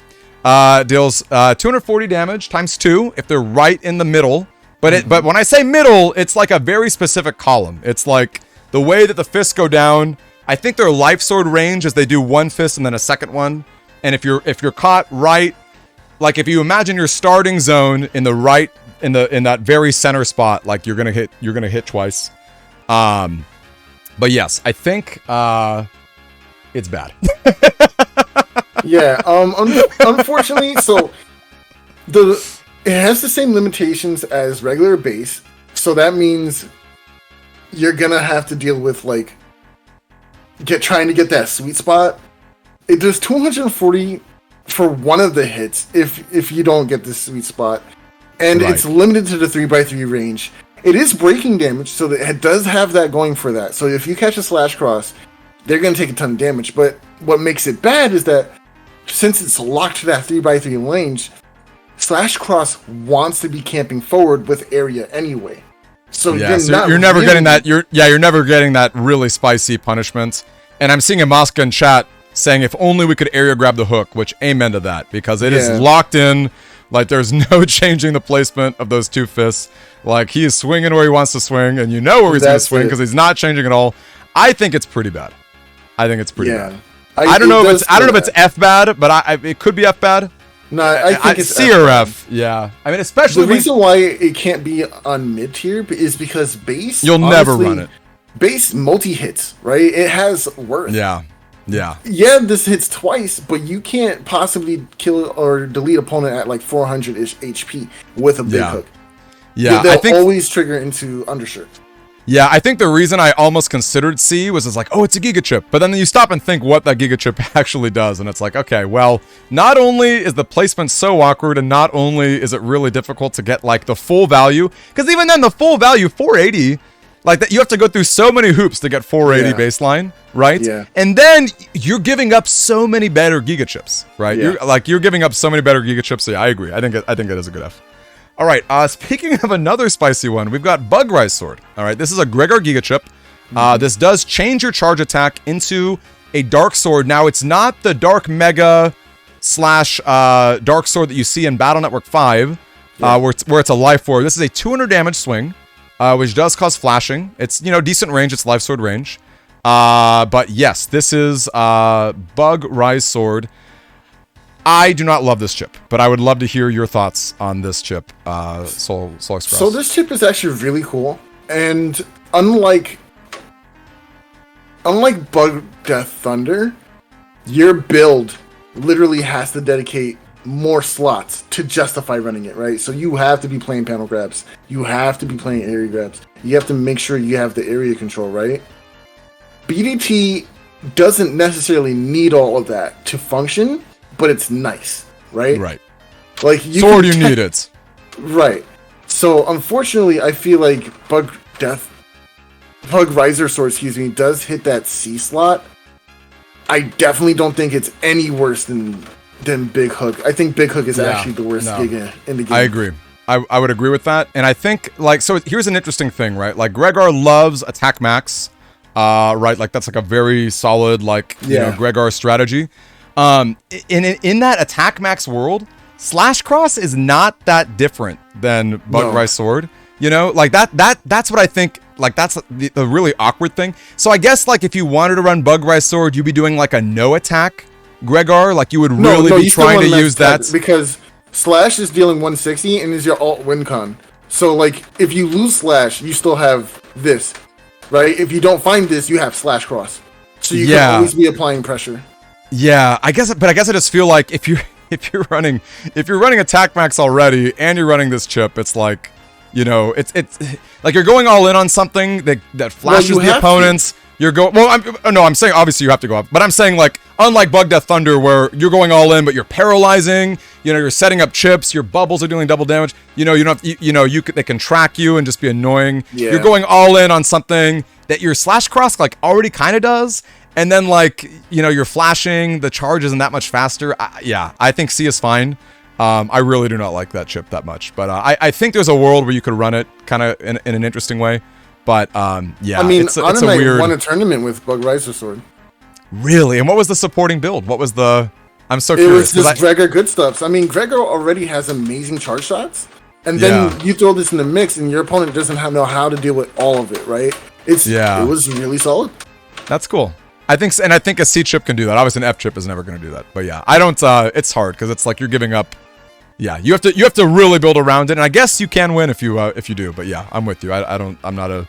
Deals 240 damage times 2 if they're right in the middle. But when I say middle, it's like a very specific column. It's like the way that the fists go down. I think their life sword range is they do one fist and then a second one. And if you're caught right, like if you imagine your starting zone in the right in that very center spot, like you're gonna hit twice. But yes, I think it's bad. Yeah. Unfortunately, so it has the same limitations as regular base, so that means you're gonna have to deal with like trying to get that sweet spot. It does 240 for one of the hits if you don't get the sweet spot, and it's limited to the 3x3 range. It is breaking damage, so that it does have that going for that. So if you catch a slash cross, they're gonna take a ton of damage. But what makes it bad is that since it's locked to that 3x3 range, Slash Cross wants to be camping forward with area anyway. So you're never getting that. You're never getting that really spicy punishment. And I'm seeing a Mosca in chat saying if only we could area grab the hook, which amen to that, because it is locked in. Like there's no changing the placement of those two fists. Like he is swinging where he wants to swing, and you know where he's going to swing because he's not changing at all. I think it's pretty bad. I think it's pretty bad. I don't know if it's F bad, but it could be F bad. No, I think it's C or F. Yeah, I mean, especially the reason why it can't be on mid tier is because base. You'll never run it. Base multi hits, right? It has worth. Yeah. This hits twice, but you can't possibly kill or delete opponent at like 400-ish HP with a big hook. Yeah, they'll always trigger into undershirt. Yeah, I think the reason I almost considered C was it's like, oh, it's a Giga Chip. But then you stop and think what that Giga Chip actually does. And it's like, okay, well, not only is the placement so awkward and not only is it really difficult to get like the full value, because even then the full value, 480, like that, you have to go through so many hoops to get 480 baseline, right? Yeah. And then you're giving up so many better Giga Chips, right? Yeah. You're giving up so many better Giga Chips. So yeah, I agree. I think it is a good F. All right, speaking of another spicy one, we've got Bug Rise Sword. All right, this is a Gregor Giga Chip. This does change your charge attack into a Dark Sword. Now, it's not the Dark Mega / Dark Sword that you see in Battle Network 5, where it's a Life Orb. This is a 200 damage swing, which does cause flashing. It's, decent range. It's Life Sword range. But yes, this is Bug Rise Sword. I do not love this chip, but I would love to hear your thoughts on this chip, Soul Express. So this chip is actually really cool, and unlike Bug Death Thunder, your build literally has to dedicate more slots to justify running it, right? So you have to be playing panel grabs, you have to be playing area grabs, you have to make sure you have the area control, right? BDT doesn't necessarily need all of that to function, but it's nice, right? Right. Like you need it. Right. So unfortunately, I feel like Bug Riser Sword, does hit that C slot. I definitely don't think it's any worse than Big Hook. I think Big Hook is actually the worst Giga in the game. I agree. I would agree with that. And I think so here's an interesting thing, right? Like Gregor loves attack max, right? Like that's like a very solid Gregor strategy. In that attack max world, Slash Cross is not that different than Bug Rise Sword. Like that's what I think. Like that's the really awkward thing. So I guess like if you wanted to run Bug Rise Sword, you'd be doing like a no attack Gregor. Like you would really be trying to use that because Slash is dealing 160 and is your alt win con. So like if you lose Slash, you still have this, right? If you don't find this, you have Slash Cross. So you can always be applying pressure. Yeah, I guess I just feel like if you're running attack max already and you're running this chip, it's like You know, it's like you're going all in on something that flashes the opponents. You're going, I'm saying obviously you have to go up, but I'm saying like, unlike Bug Death Thunder where you're going all in, but you're paralyzing, you know, you're setting up chips, your bubbles are doing double damage, you know, they can track you and just be annoying. Yeah. You're going all in on something that your Slash Cross like already kind of does. And then like, you know, you're flashing, the charge isn't that much faster. I think C is fine. I really do not like that chip that much, but I think there's a world where you could run it kind of in an interesting way. But yeah, I mean, it's a weird. Won a tournament with Bug Riser Sword. Really? And what was the supporting build? What was the? I'm so curious. It was just Gregor good stuff. I mean, Gregor already has amazing charge shots, and then you throw this in the mix, and your opponent doesn't know how to deal with all of it, right? It was really solid. That's cool. I think a C chip can do that. Obviously, an F chip is never going to do that. But yeah, I don't. It's hard because it's like you're giving up. Yeah, you have to really build around it, and I guess you can win if you do. But yeah, I'm with you. I'm not a.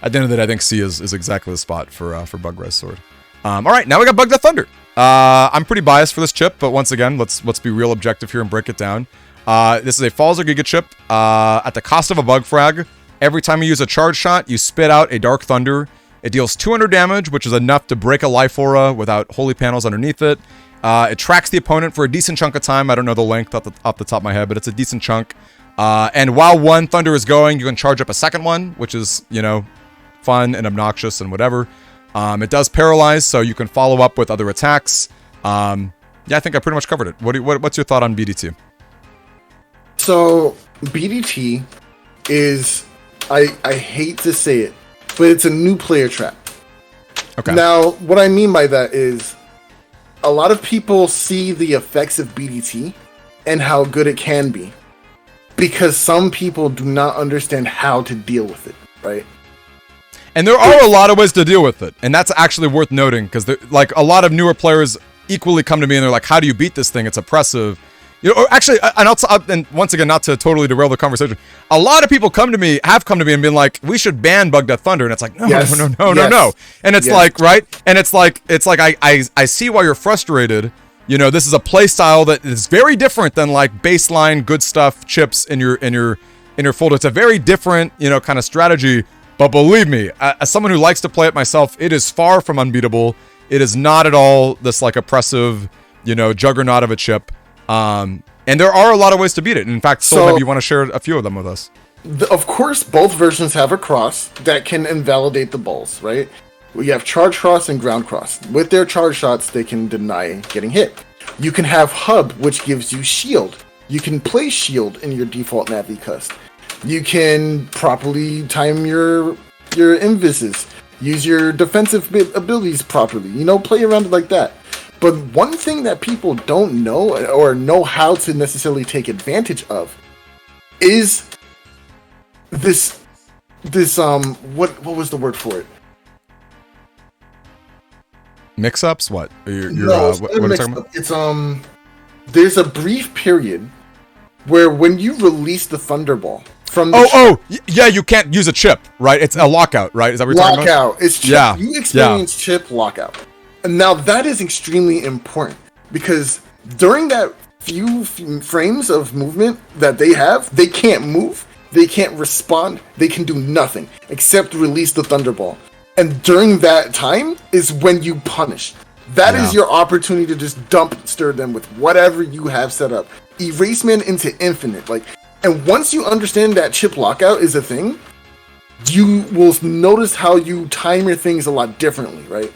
At the end of the day, I think C is exactly the spot for Bug Rise Sword. All right, now we got Bug Death Thunder. I'm pretty biased for this chip, but once again, let's be real objective here and break it down. This is a Falls or Giga chip. At the cost of a Bug Frag, every time you use a charge shot, you spit out a Dark Thunder. It deals 200 damage, which is enough to break a Life Aura without Holy Panels underneath it. It tracks the opponent for a decent chunk of time. I don't know the length off the top of my head, but it's a decent chunk. And while one Thunder is going, you can charge up a second one, which is, you know, fun and obnoxious and whatever. It does paralyze, so you can follow up with other attacks. Yeah, I think I pretty much covered it. What's your thought on BDT? So, BDT is, I hate to say it, but it's a new player trap. Okay. Now, what I mean by that is, a lot of people see the effects of BDT and how good it can be, because some people do not understand how to deal with it, right? And there are a lot of ways to deal with it, and that's actually worth noting, because like a lot of newer players equally come to me and they're like, "How do you beat this thing? It's oppressive." You know, or actually, and once again, not to totally derail the conversation, a lot of people have come to me and been like, "We should ban Bug Death Thunder," and it's like, no, no, and it's like, right, and it's like I see why you're frustrated. You know, this is a play style that is very different than like baseline good stuff chips in your folder. It's a very different, you know, kind of strategy. But believe me, as someone who likes to play it myself, it is far from unbeatable. It is not at all this like oppressive, you know, juggernaut of a chip. And there are a lot of ways to beat it. In fact, so maybe you want to share a few of them with us. Of course, both versions have a cross that can invalidate the balls, right? We have charge cross and ground cross. With their charge shots, they can deny getting hit. You can have hub, which gives you shield. You can play shield in your default Navi cust. You can properly time your invises. Use your defensive abilities properly. You know, play around like that. But one thing that people don't know or know how to necessarily take advantage of is this what was the word for it? Mix-ups? What? What are you talking about? It's there's a brief period where when you release the Thunderball from the yeah, you can't use a chip, right? It's a lockout, right? Is that what you're talking about? Lockout. It's chip. Yeah. You experience chip lockout. And now that is extremely important because during that few frames of movement that they have, they can't move, they can't respond, they can do nothing except release the Thunderball. And during that time is when you punish. That is your opportunity to just stir them with whatever you have set up. Erasement into infinite. And once you understand that chip lockout is a thing, you will notice how you time your things a lot differently, right?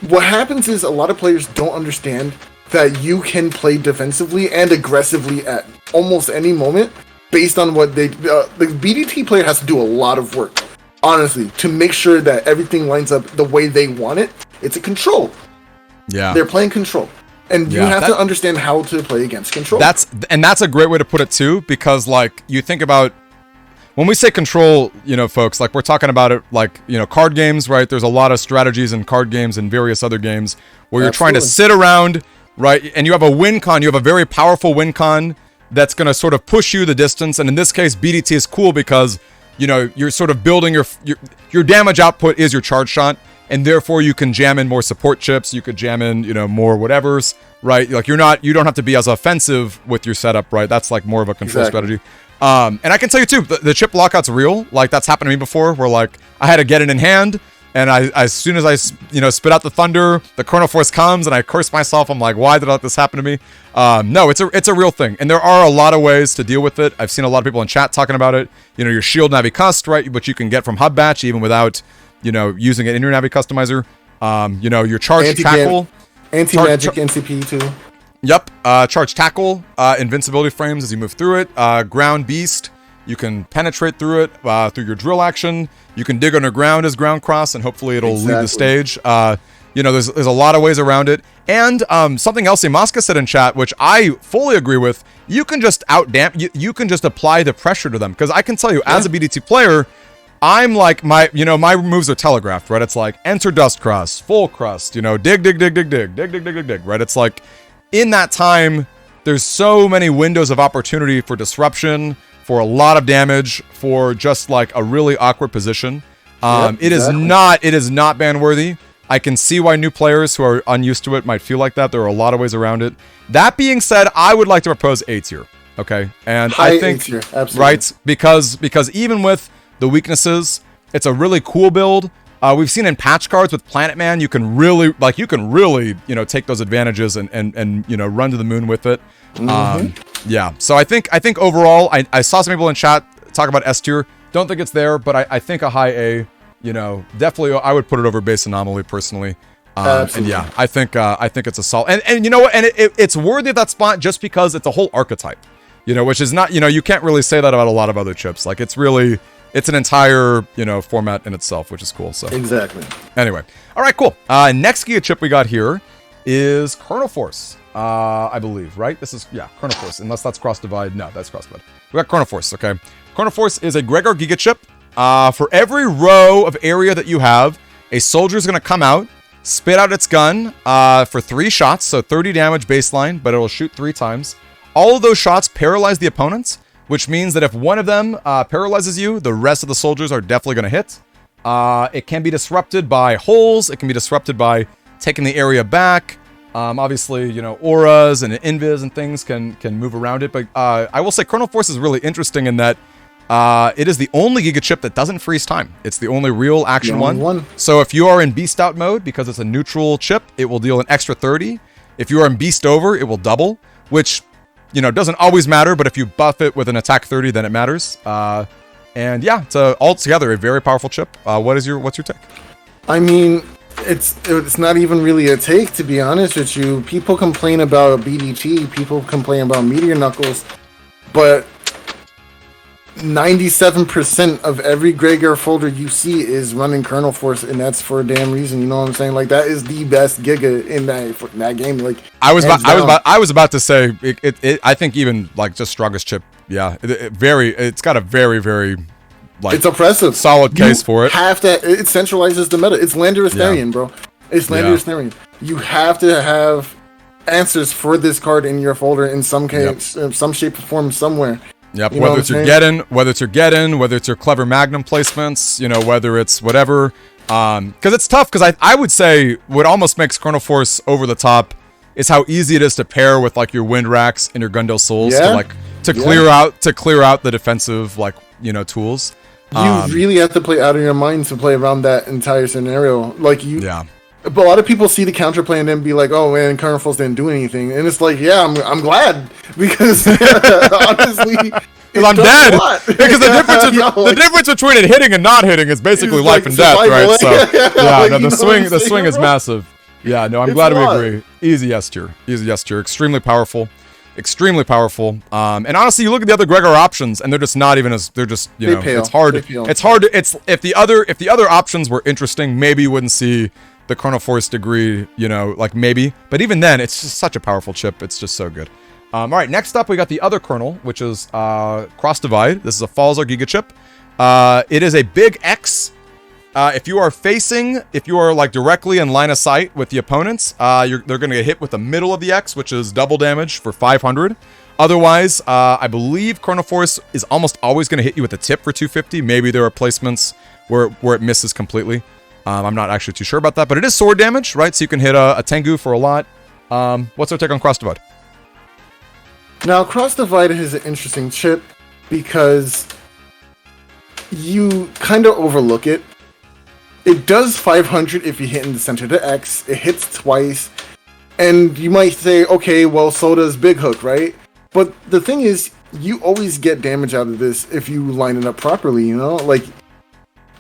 What happens is a lot of players don't understand that you can play defensively and aggressively at almost any moment based on what the BDT player has to do a lot of work, honestly, to make sure that everything lines up the way they want it. It's a control. Yeah. They're playing control. And you have to understand how to play against control. That's a great way to put it too, because like you think about when we say control, you know, folks, like we're talking about it like, you know, card games, right? There's a lot of strategies in card games and various other games where you're trying to sit around, right? And you have a win con, you have a very powerful win con that's going to sort of push you the distance. And in this case, BDT is cool because, you know, you're sort of building your damage output is your charge shot. and therefore you can jam in more support chips. You could jam in, more whatevers, right? Like you don't have to be as offensive with your setup, right? That's like more of a control strategy. And I can tell you too, the chip lockout's real. Like that's happened to me before, where like I had to get it in hand. And as soon as I, spit out the thunder, the Kernel Force comes, and I curse myself. I'm like, why did I let this happen to me? No, it's a real thing, and there are a lot of ways to deal with it. I've seen a lot of people in chat talking about it. Your shield Navi Cust, right, which you can get from Hub Batch even without, using it in your Navi Customizer. Your Charge Tackle, Anti-Magic NCP too. Yep, Charge Tackle, invincibility frames as you move through it. Ground Beast. You can penetrate through it through your drill action. You can dig underground as ground cross, and hopefully it'll leave the stage. There's a lot of ways around it. And something else Imaska said in chat, which I fully agree with, you can just you can just apply the pressure to them. Because I can tell you, as a BDT player, I'm like, my moves are telegraphed, right? It's like, enter Dust Cross, full crust, dig, right? It's like, in that time, there's so many windows of opportunity for disruption, for a lot of damage, for just like a really awkward position. It is not ban worthy. I can see why new players who are unused to it might feel like that. There are a lot of ways around it. That being said, I would like to propose A tier. Okay, and I think right, because even with the weaknesses, it's a really cool build. We've seen in patch cards with Planet Man, you can really take those advantages and run to the moon with it. Yeah, so I think overall, I saw some people in chat talk about S tier. Don't think it's there, but I think a high A, definitely I would put it over Base Anomaly personally. And yeah, I think it's a solid. And you know what? And it's worthy of that spot just because it's a whole archetype, which is not, you can't really say that about a lot of other chips. Like it's an entire, format in itself, which is cool. So exactly. Anyway, all right, cool. Next Giga chip we got here is Kernel Force. I believe, right? This is, Kernel Force, unless that's Cross Divide. No, that's Cross Divide. We got Kernel Force, okay? Kernel Force is a Gregor Giga chip. For every row of area that you have, a soldier is going to come out, spit out its gun for 3 shots, so 30 damage baseline, but it'll shoot 3 times. All of those shots paralyze the opponents, which means that if one of them paralyzes you, the rest of the soldiers are definitely going to hit. It can be disrupted by holes. It can be disrupted by taking the area back. Obviously, auras and invis and things can move around it. But I will say Kernel Force is really interesting in that it is the only Giga chip that doesn't freeze time. It's the only real action one. So if you are in Beast Out mode, because it's a neutral chip, it will deal an extra 30. If you are in Beast Over, it will double, which, doesn't always matter. But if you buff it with an attack 30, then it matters. And yeah, it's altogether a very powerful chip. What's your take? I mean, it's not even really a take, to be honest with you. People complain about BDT, people complain about Meteor Knuckles, but 97% of every Gregor folder you see is running Kernel Force, and that's for a damn reason. You know what I'm saying? Like that is the best Giga in that game. Like I was about to say it. I think even like just strongest chip. Yeah, it's got a very, very. Like, it's oppressive. Solid case for it. It centralizes the meta. It's Landorus bro. It's Landorus You have to have answers for this card in your folder in some case, some shape or form, somewhere. Yep. Whether it's your Geddon, whether it's your clever Magnum placements, whether it's whatever. Because it's tough. Because I would say what almost makes Kernel Force over the top is how easy it is to pair with like your Wind Racks and your Gundel Souls to clear out the defensive tools. You really have to play out of your mind to play around that entire scenario. Like but a lot of people see the counterplay and then be like, "Oh man, Kernel Force didn't do anything," and it's like, "Yeah, I'm glad because honestly, I'm dead." Because the difference between it hitting and not hitting is basically life and death, right? So the swing is massive. Yeah, no, I'm glad we agree. Easy S tier, extremely powerful. And honestly, you look at the other Gregor options, and they're just not even as it's hard. If the other options were interesting, maybe you wouldn't see the Kernel Force degree, like maybe. But even then, it's just such a powerful chip. It's just so good. All right, next up, we got the other kernel, which is Cross Divide. This is a Falzar Giga chip. It is a big X. If you are like directly in line of sight with the opponents, they're going to get hit with the middle of the X, which is double damage for 500. Otherwise, I believe Kernel Force is almost always going to hit you with the tip for 250. Maybe there are placements where it misses completely. I'm not actually too sure about that, but it is sword damage, right? So you can hit a Tengu for a lot. What's our take on Cross Divide? Now, Cross Divide is an interesting chip because you kind of overlook it. It does 500 if you hit in the center to X. It hits twice. And you might say, okay, well, so does Big Hook, right? But the thing is, you always get damage out of this if you line it up properly, you know? Like,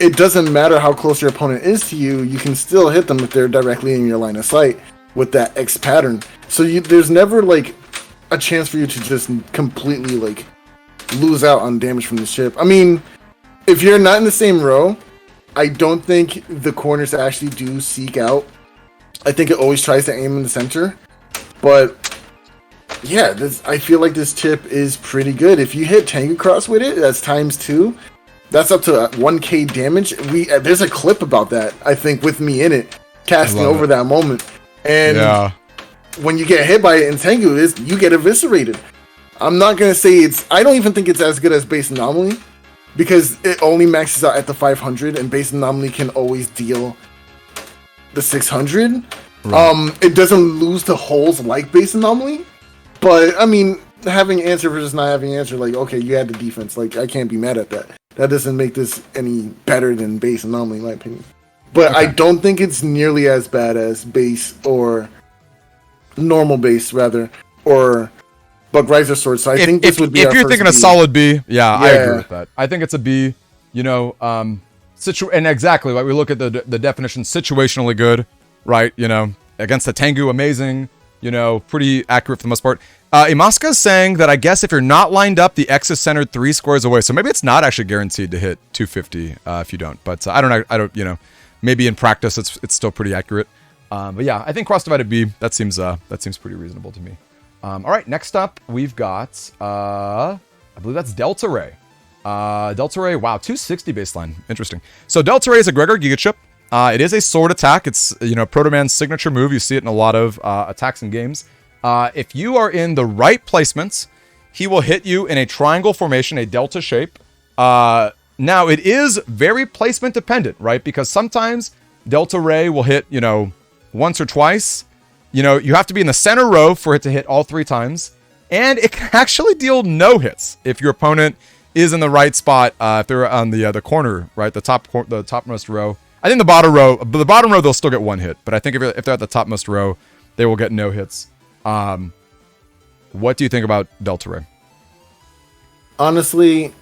it doesn't matter how close your opponent is to you, you can still hit them if they're directly in your line of sight with that X pattern. So there's never, like, a chance for you to just completely, like, lose out on damage from the chip. I mean, if you're not in the same row, I don't think the corners actually do seek out. I think it always tries to aim in the center. But, yeah, I feel like this chip is pretty good. If you hit Tango Cross with it, that's ×2. That's up to 1k damage. There's a clip about that, I think, with me in it, casting over that moment. And when you get hit by it in Tengu, you get eviscerated. I'm not going to say I don't even think it's as good as Base Anomaly, because it only maxes out at the 500, and Base Anomaly can always deal the 600. Right. It doesn't lose to holes like Base Anomaly, but, I mean, having answer versus not having answer, like, okay, you had the defense. Like, I can't be mad at that. That doesn't make this any better than Base Anomaly, in my opinion. But okay. I don't think it's nearly as bad as Base or normal Base, rather, or Bug Riser Sword. So I think this would be if our you're first thinking B. a solid B, I agree with that. I think it's a B. You know, and exactly like we look at the definition, situationally good, right? You know, against the Tengu, amazing. You know, pretty accurate for the most part. Imaska is saying that I guess if you're not lined up, the X is centered 3 squares away. So maybe it's not actually guaranteed to hit 250 if you don't. But I don't. You know, maybe in practice it's still pretty accurate. But yeah, I think cross divided B. That seems pretty reasonable to me. All right, next up we've got I believe that's Delta Ray. Delta Ray, wow, 260 baseline. Interesting. So Delta Ray is a Gregor Giga chip. It is a sword attack. It's, you know, Proto Man's signature move. You see it in a lot of attacks and games. If you are in the right placements, he will hit you in a triangle formation, a delta shape. Now, it is very placement dependent, right? Because sometimes Delta Ray will hit, you know, once or twice. You know, you have to be in the center row for it to hit all 3 times. And it can actually deal no hits if your opponent is in the right spot. If they're on the corner, right? The topmost row. I think the bottom row, they'll still get 1 hit. But I think if they're at the topmost row, they will get no hits. What do you think about Delta Ray? Honestly,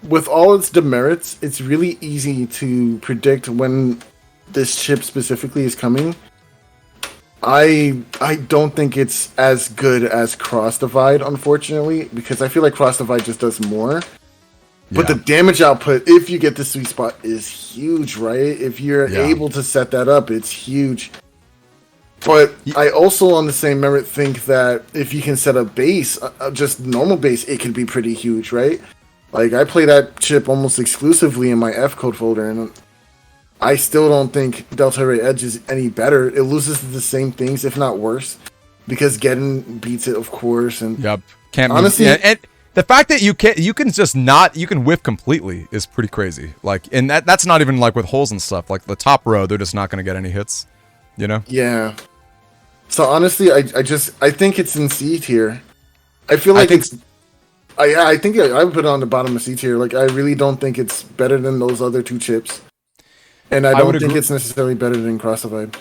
with all its demerits, it's really easy to predict when this chip specifically is coming. I don't think it's as good as Cross Divide, unfortunately, because I feel like Cross Divide just does more. But the damage output, if you get the sweet spot, is huge, right? If you're able to set that up, it's huge. But I also, on the same merit, think that if you can set a base, just normal base, it can be pretty huge, right? Like, I play that chip almost exclusively in my F-code folder, and I still don't think Delta Ray Edge is any better. It loses to the same things, if not worse, because Geddon beats it, of course. And can't honestly, and the fact that you can whiff completely is pretty crazy. Like, and that's not even like with holes and stuff. Like the top row, they're just not going to get any hits. You know? Yeah. So honestly, I think it's in C tier. I feel like I think I would put it on the bottom of C tier. Like, I really don't think it's better than those other 2 chips. And I don't think it's necessarily better than Cross Divide.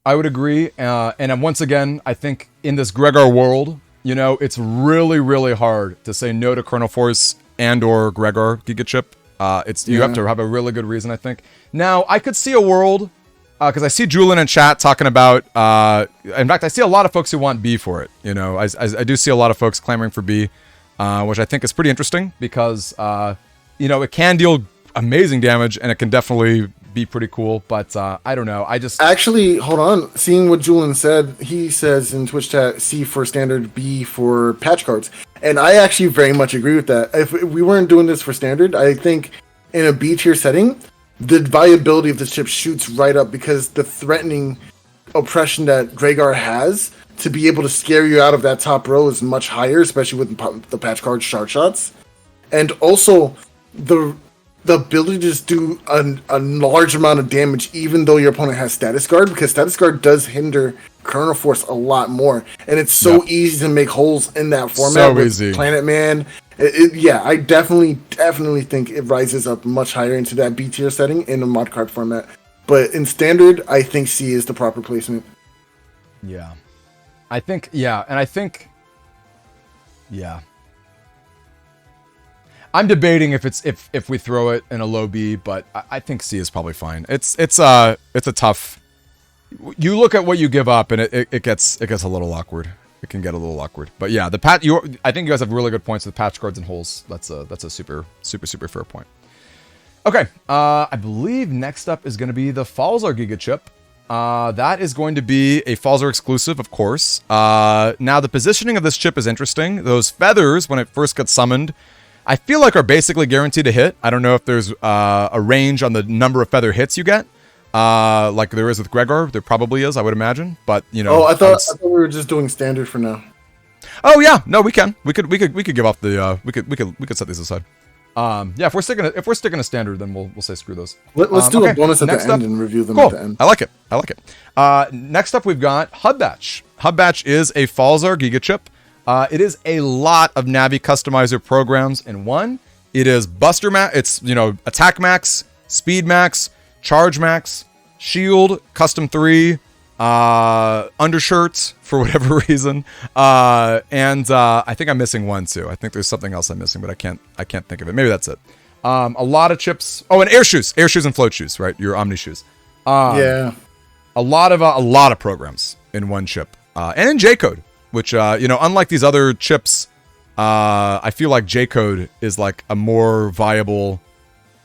I would agree. And once again, I think in this Gregor world, you know, it's really, really hard to say no to Chrono Force and or Gregor Giga chip. You have to have a really good reason, I think. Now, I could see a world, because I see Julian in chat talking about, in fact, I see a lot of folks who want B for it. You know, I do see a lot of folks clamoring for B, which I think is pretty interesting because, you know, it can deal amazing damage and it can definitely be pretty cool, but I don't know. Actually, hold on. Seeing what Julian said, he says in Twitch chat, C for standard, B for patch cards. And I actually very much agree with that. If we weren't doing this for standard, I think in a B tier setting, the viability of this chip shoots right up because the threatening oppression that Gregor has to be able to scare you out of that top row is much higher, especially with the patch card shard shots. And also, the the ability to just do a large amount of damage, even though your opponent has status guard, because status guard does hinder Colonel Force a lot more, and it's so easy to make holes in that format. So with easy. Planet Man. Yeah, I definitely think it rises up much higher into that B tier setting in a mod card format. But in standard, I think C is the proper placement. Yeah. I think, yeah. I'm debating if we throw it in a low B, but I think C is probably fine. It's a tough. You look at what you give up, and it gets a little awkward. It can get a little awkward. But yeah, I think you guys have really good points with patch cards and holes. That's a super fair point. Okay, I believe next up is going to be the Falzar Giga Chip. That is going to be a Falzar exclusive, of course. Now, the positioning of this chip is interesting. Those feathers, when it first gets summoned, I feel like are basically guaranteed to hit. I don't know if there's a range on the number of feather hits you get, like there is with Gregor. There probably is, I would imagine. But you know, I thought we were just doing standard for now. Oh yeah, no, we can. We could give off the. We could set these aside. Yeah, if we're sticking to standard, then we'll say screw those. Let's do a bonus at the end and review them at the end. I like it. Next up, we've got Hub Batch. Hub Batch is a Falzar Giga Chip. It is a lot of Navi customizer programs in one. It is Buster Max. It's Attack Max, Speed Max, Charge Max, Shield, Custom 3, undershirts for whatever reason, and I think I'm missing one too. I think there's something else I'm missing, but I can't think of it. Maybe that's it. A lot of chips. Oh, and air shoes and float shoes, right? Your Omni shoes. Yeah. A lot of programs in one chip, and in J code, which unlike these other chips, I feel like J code is like a more viable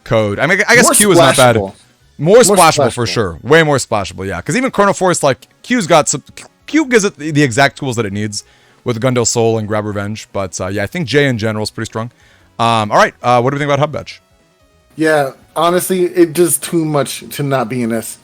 code. I mean, I guess Q is not bad. More splashable for sure. Way more splashable, yeah. Because even Colonel Force, like, Q gives it the exact tools that it needs with Gundel Soul and Grab Revenge. But yeah, I think J in general is pretty strong. All right, what do we think about Hub Batch? Yeah, honestly, it does too much to not be an S.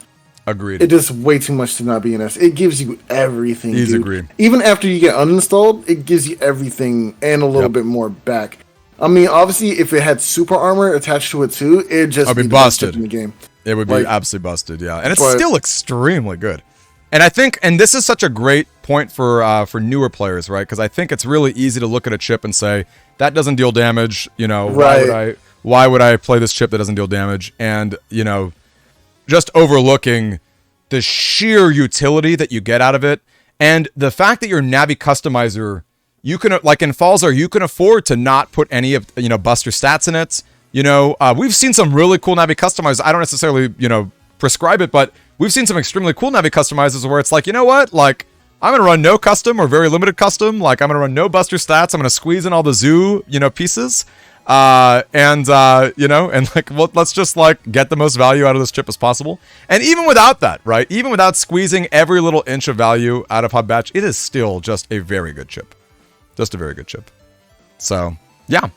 Agreed. It does way too much to not be an S. It gives you everything, dude. Agreed. Even after you get uninstalled, it gives you everything and a little bit more back. I mean, obviously, if it had super armor attached to it too, it'd just be busted in the game. It would be absolutely busted, yeah. And it's still extremely good. And I think, and this is such a great point for newer players, right? Because I think it's really easy to look at a chip and say, that doesn't deal damage, why would I play this chip that doesn't deal damage? And, just overlooking the sheer utility that you get out of it. And the fact that your Navi customizer, you can, like in Falzar, you can afford to not put any of, Buster stats in it. We've seen some really cool Navi customizers. I don't necessarily, prescribe it, but we've seen some extremely cool Navi customizers where it's like, you know what? Like, I'm going to run no custom or very limited custom. Like, I'm going to run no Buster stats. I'm going to squeeze in all the zoo, pieces. And like, well, let's just like get the most value out of this chip as possible. And even without that, right? Even without squeezing every little inch of value out of Hub Batch, it is still just a very good chip. Just a very good chip. So, yeah.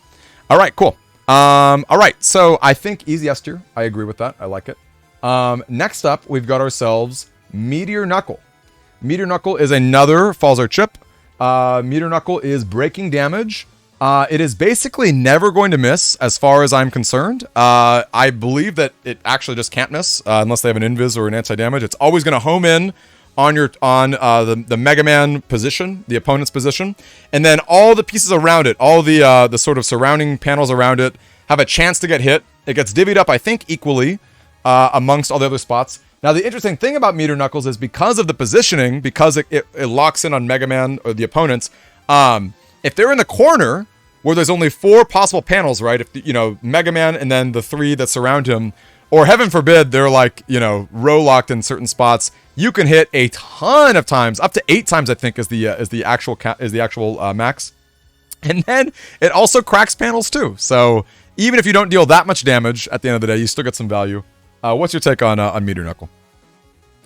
All right, cool. All right, so I think easy S tier. I agree with that. I like it. Next up, we've got ourselves Meteor Knuckle. Meteor Knuckle is another Falzar chip. Meteor Knuckle is breaking damage. It is basically never going to miss, as far as I'm concerned. I believe that it actually just can't miss unless they have an invis or an anti-damage. It's always going to home in on the Mega Man position, the opponent's position, and then all the pieces around it, all the sort of surrounding panels around it, have a chance to get hit. It gets divvied up, I think, equally amongst all the other spots. Now, the interesting thing about Meteor Knuckles is because of the positioning, because it locks in on Mega Man or the opponents. If they're in the corner where there's only 4 possible panels, right? If Mega Man and then the 3 that surround him, or heaven forbid they're like row locked in certain spots, you can hit a ton of times, up to 8 times I think is the actual max. And then it also cracks panels too. So even if you don't deal that much damage at the end of the day, you still get some value. What's your take on Meteor Knuckle?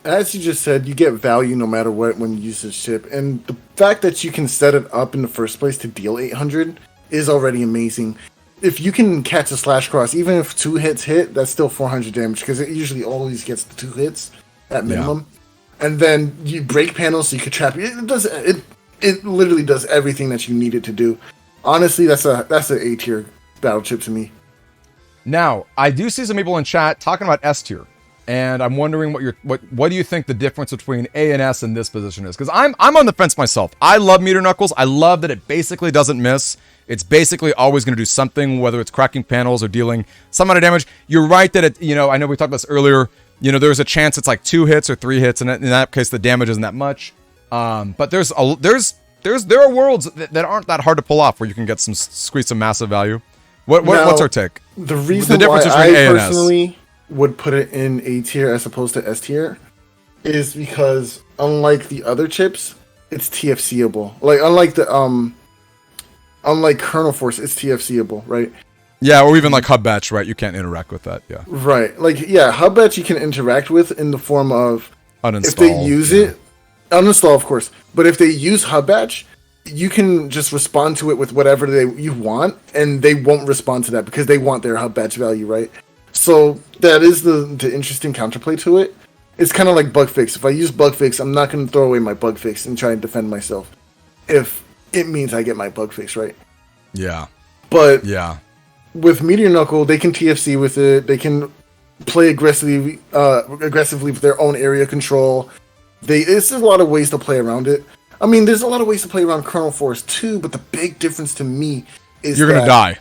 As you just said, you get value no matter what when you use this chip, and the fact that you can set it up in the first place to deal 800 is already amazing. If you can catch a slash cross, even if 2 hits hit, that's still 400 damage, because it usually always gets 2 hits at minimum. Yeah. And then you break panels so you can trap it. It literally does everything that you need it to do. Honestly, that's an A tier battle chip to me. Now, I do see some people in chat talking about S tier, and I'm wondering what do you think the difference between A and S in this position is? Because I'm on the fence myself. I love Meteor Knuckles. I love that it basically doesn't miss. It's basically always going to do something, whether it's cracking panels or dealing some amount of damage. You're right that it, I know we talked about this earlier. There's a chance it's like 2 hits or 3 hits, and in that case, the damage isn't that much. But there are worlds that aren't that hard to pull off where you can get squeeze some massive value. What's our take? The reason why I personally would put it in A tier as opposed to S tier is because unlike the other chips, it's TFCable. Like unlike Kernel Force, it's TFCable, right? Yeah, or even like Hub Batch, right? You can't interact with that, yeah. Right. Like, yeah, Hub Batch you can interact with in the form of uninstall. If they use it, uninstall, of course. But if they use Hub Batch, you can just respond to it with whatever you want, and they won't respond to that because they want their Hub Batch value, right? So that is the interesting counterplay to it. It's kind of like bug fix. If I use bug fix, I'm not going to throw away my bug fix and try and defend myself if it means I get my bug fix, right? Yeah. But yeah, with Meteor Knuckle, they can TFC with it. They can play aggressively with their own area control. There's a lot of ways to play around it. I mean, there's a lot of ways to play around Kernel Force too, but the big difference to me is you're gonna die.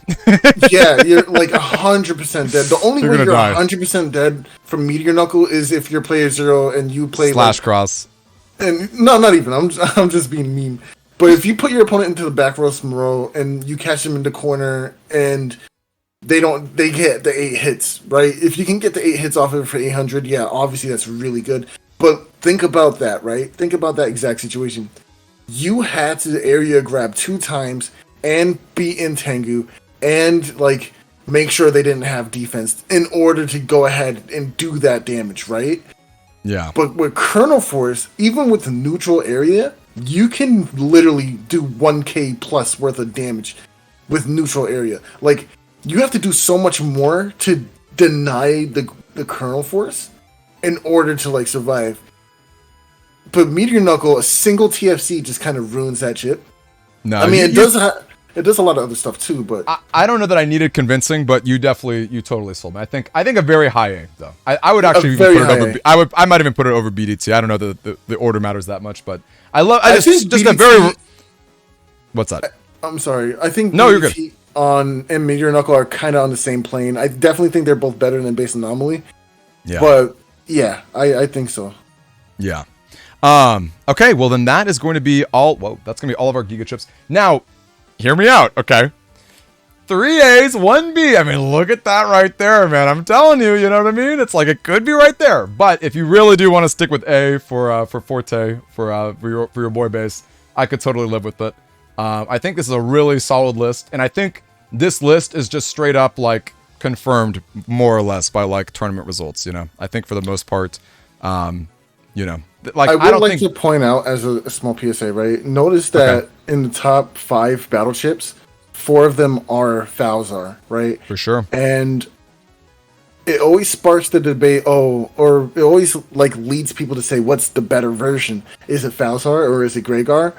Yeah, you're like 100% dead. The only way you're 100% dead from Meteor Knuckle is if you're player 0 and you play slash cross. And no, not even. I'm just being mean. But if you put your opponent into the back row and you catch them in the corner and they get the 8 hits, right? If you can get the 8 hits off of it for 800, yeah, obviously that's really good. But think about that, right? Think about that exact situation. You had to area grab 2 times and be in Tango and like make sure they didn't have defense in order to go ahead and do that damage, right? Yeah. But with Kernel Force, even with the neutral area, you can literally do 1k plus worth of damage with neutral area. Like, you have to do so much more to deny the Kernel Force in order to like survive. But Meteor Knuckle, a single TFC just kind of ruins that chip. No, I mean, it does a lot of other stuff too, but I don't know that I needed convincing, but you totally sold me. I think a very high A though. I would actually even put it over. I might even put it over BDT. I don't know that the order matters that much, but I think just BDT, a very. What's that? I'm sorry. I think no, BDT you're good. And Meteor Knuckle are kind of on the same plane. I definitely think they're both better than Base Anomaly. Yeah. But yeah, I think so. Yeah. Okay, well then that is going to be all. Whoa, that's going to be all of our Giga chips. Now, hear me out, okay? 3 A's, 1 B. I mean, look at that right there, man. I'm telling you, you know what I mean? It's like it could be right there. But if you really do want to stick with A for Forte for your boy Base, I could totally live with it. I think this is a really solid list, and I think this list is just straight up like confirmed more or less by like tournament results. I think for the most part, like I would like to point out as a small PSA, right? Notice that in the top 5 battle chips, 4 of them are Falzar, right? For sure. And it always sparks the debate, or it always like leads people to say, what's the better version? Is it Falzar or is it Gregar?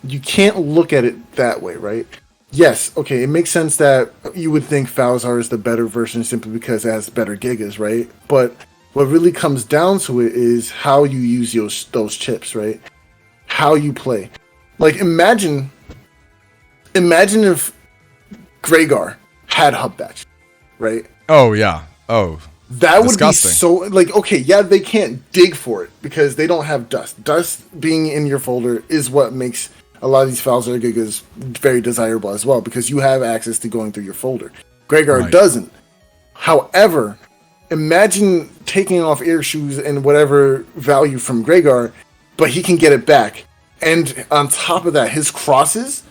You can't look at it that way, right? Yes, okay, it makes sense that you would think Falzar is the better version simply because it has better gigas, right? But what really comes down to it is how you use those chips, right? How you play. Like, imagine if Gregar had Hub Batch, right? Oh, yeah. Oh, that would be so, like, okay, yeah, they can't dig for it because they don't have dust. Dust being in your folder is what makes a lot of these Falzar gigas very desirable as well because you have access to going through your folder. Gregar doesn't. However, imagine taking off air shoes and whatever value from Gregar, but he can get it back. And on top of that, his crosses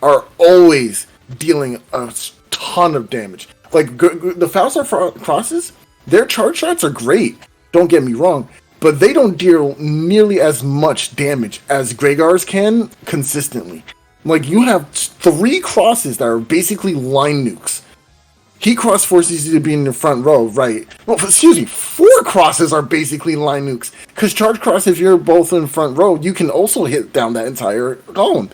are always dealing a ton of damage. Like, the Falzar crosses, their charge shots are great, don't get me wrong, but they don't deal nearly as much damage as Gregar's can consistently. Like, you have 3 crosses that are basically line nukes. He cross forces you to be in the front row, right? Well, excuse me, 4 crosses are basically line nukes. Because charge cross, if you're both in front row, you can also hit down that entire column.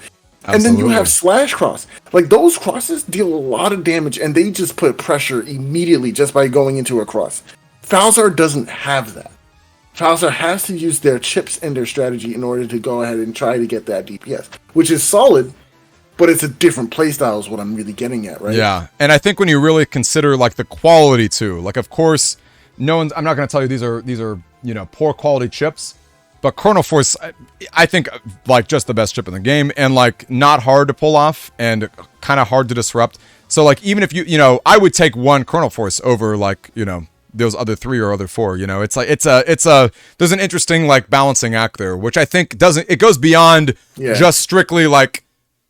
And then you have Slash Cross. Like, those crosses deal a lot of damage, and they just put pressure immediately just by going into a cross. Falzar doesn't have that. Falzar has to use their chips and their strategy in order to go ahead and try to get that DPS, which is solid, but it's a different playstyle is what I'm really getting at, right? Yeah, and I think when you really consider, like, the quality, too, like, of course, I'm not going to tell you these are, you know, poor quality chips, but Kernel Force, I think, like, just the best chip in the game, and, like, not hard to pull off, and kind of hard to disrupt. So, like, even if you know, I would take one Kernel Force over, like, you know, those other 3 or other 4, you know. It's like, there's an interesting, like, balancing act there, which I think it goes beyond just strictly, like,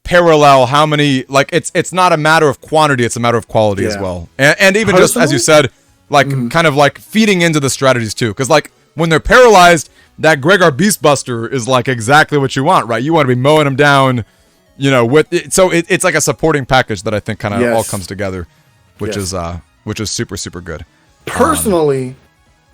parallel how many, like, it's not a matter of quantity, it's a matter of quality as well. And even just, as you said, like, kind of, like, feeding into the strategies, too. Because, like, when they're paralyzed, that Gregar Beastbuster is, like, exactly what you want, right? You want to be mowing them down, you know, with it. So it's like a supporting package that I think kind of all comes together, which is super, super good. Personally,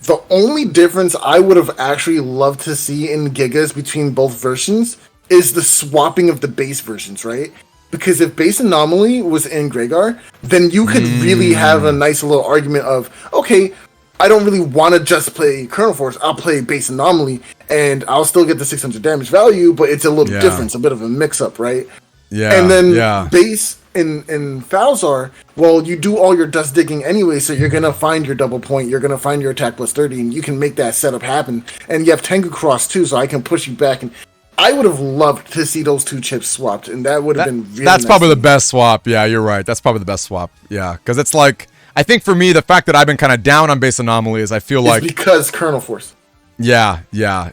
the only difference I would have actually loved to see in Gigas between both versions is the swapping of the base versions, right? Because if base anomaly was in Gregar, then you could really have a nice little argument of, okay, I don't really want to just play Kernel Force. I'll play base anomaly, and I'll still get the 600 damage value, but it's a little difference, a bit of a mix-up, right? Yeah. And then base in Falzar, well, you do all your dust digging anyway, so you're gonna find your double point, you're gonna find your attack plus 30, and you can make that setup happen. And you have Tango Cross too, so I can push you back. And I would have loved to see those 2 chips swapped, and that would have been really That's nice probably the best swap. Yeah, you're right. That's probably the best swap. Yeah, because it's like, I think for me, the fact that I've been kind of down on base anomaly is I feel like because Kernel Force. Yeah,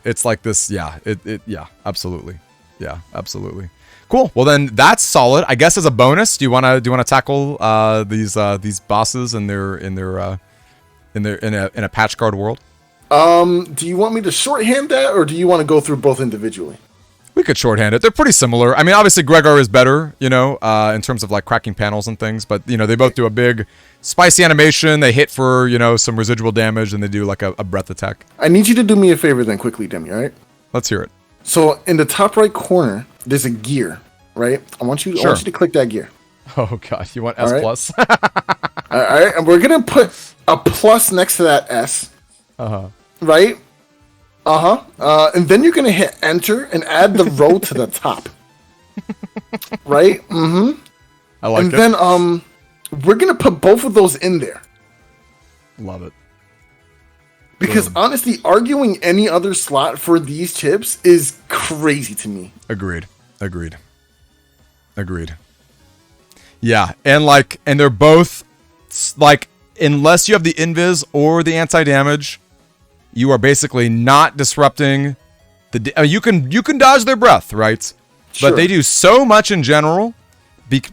it's like this. Yeah, absolutely. Yeah, absolutely. Cool. Well, then that's solid. I guess as a bonus, do you wanna tackle these bosses in a patch card world? Do you want me to shorthand that, or do you want to go through both individually? We could shorthand it. They're pretty similar. I mean, obviously Gregar is better, you know, in terms of like cracking panels and things, but you know, they both do a big spicy animation. They hit for, you know, some residual damage, and they do like a breath attack. I need you to do me a favor then quickly, Demi, all right? Let's hear it. So in the top right corner, there's a gear, right? I want you to click that gear. Oh god, you want S plus? All right, and we're gonna put a plus next to that S. Right? And then you're gonna hit enter and add the row to the top. Right? I like it. And then we're gonna put both of those in there. Love it. Because honestly, arguing any other slot for these chips is crazy to me. Agreed. Yeah, and they're both like, unless you have the invis or the anti-damage, you are basically not disrupting the. You can dodge their breath, right? Sure. But they do so much in general.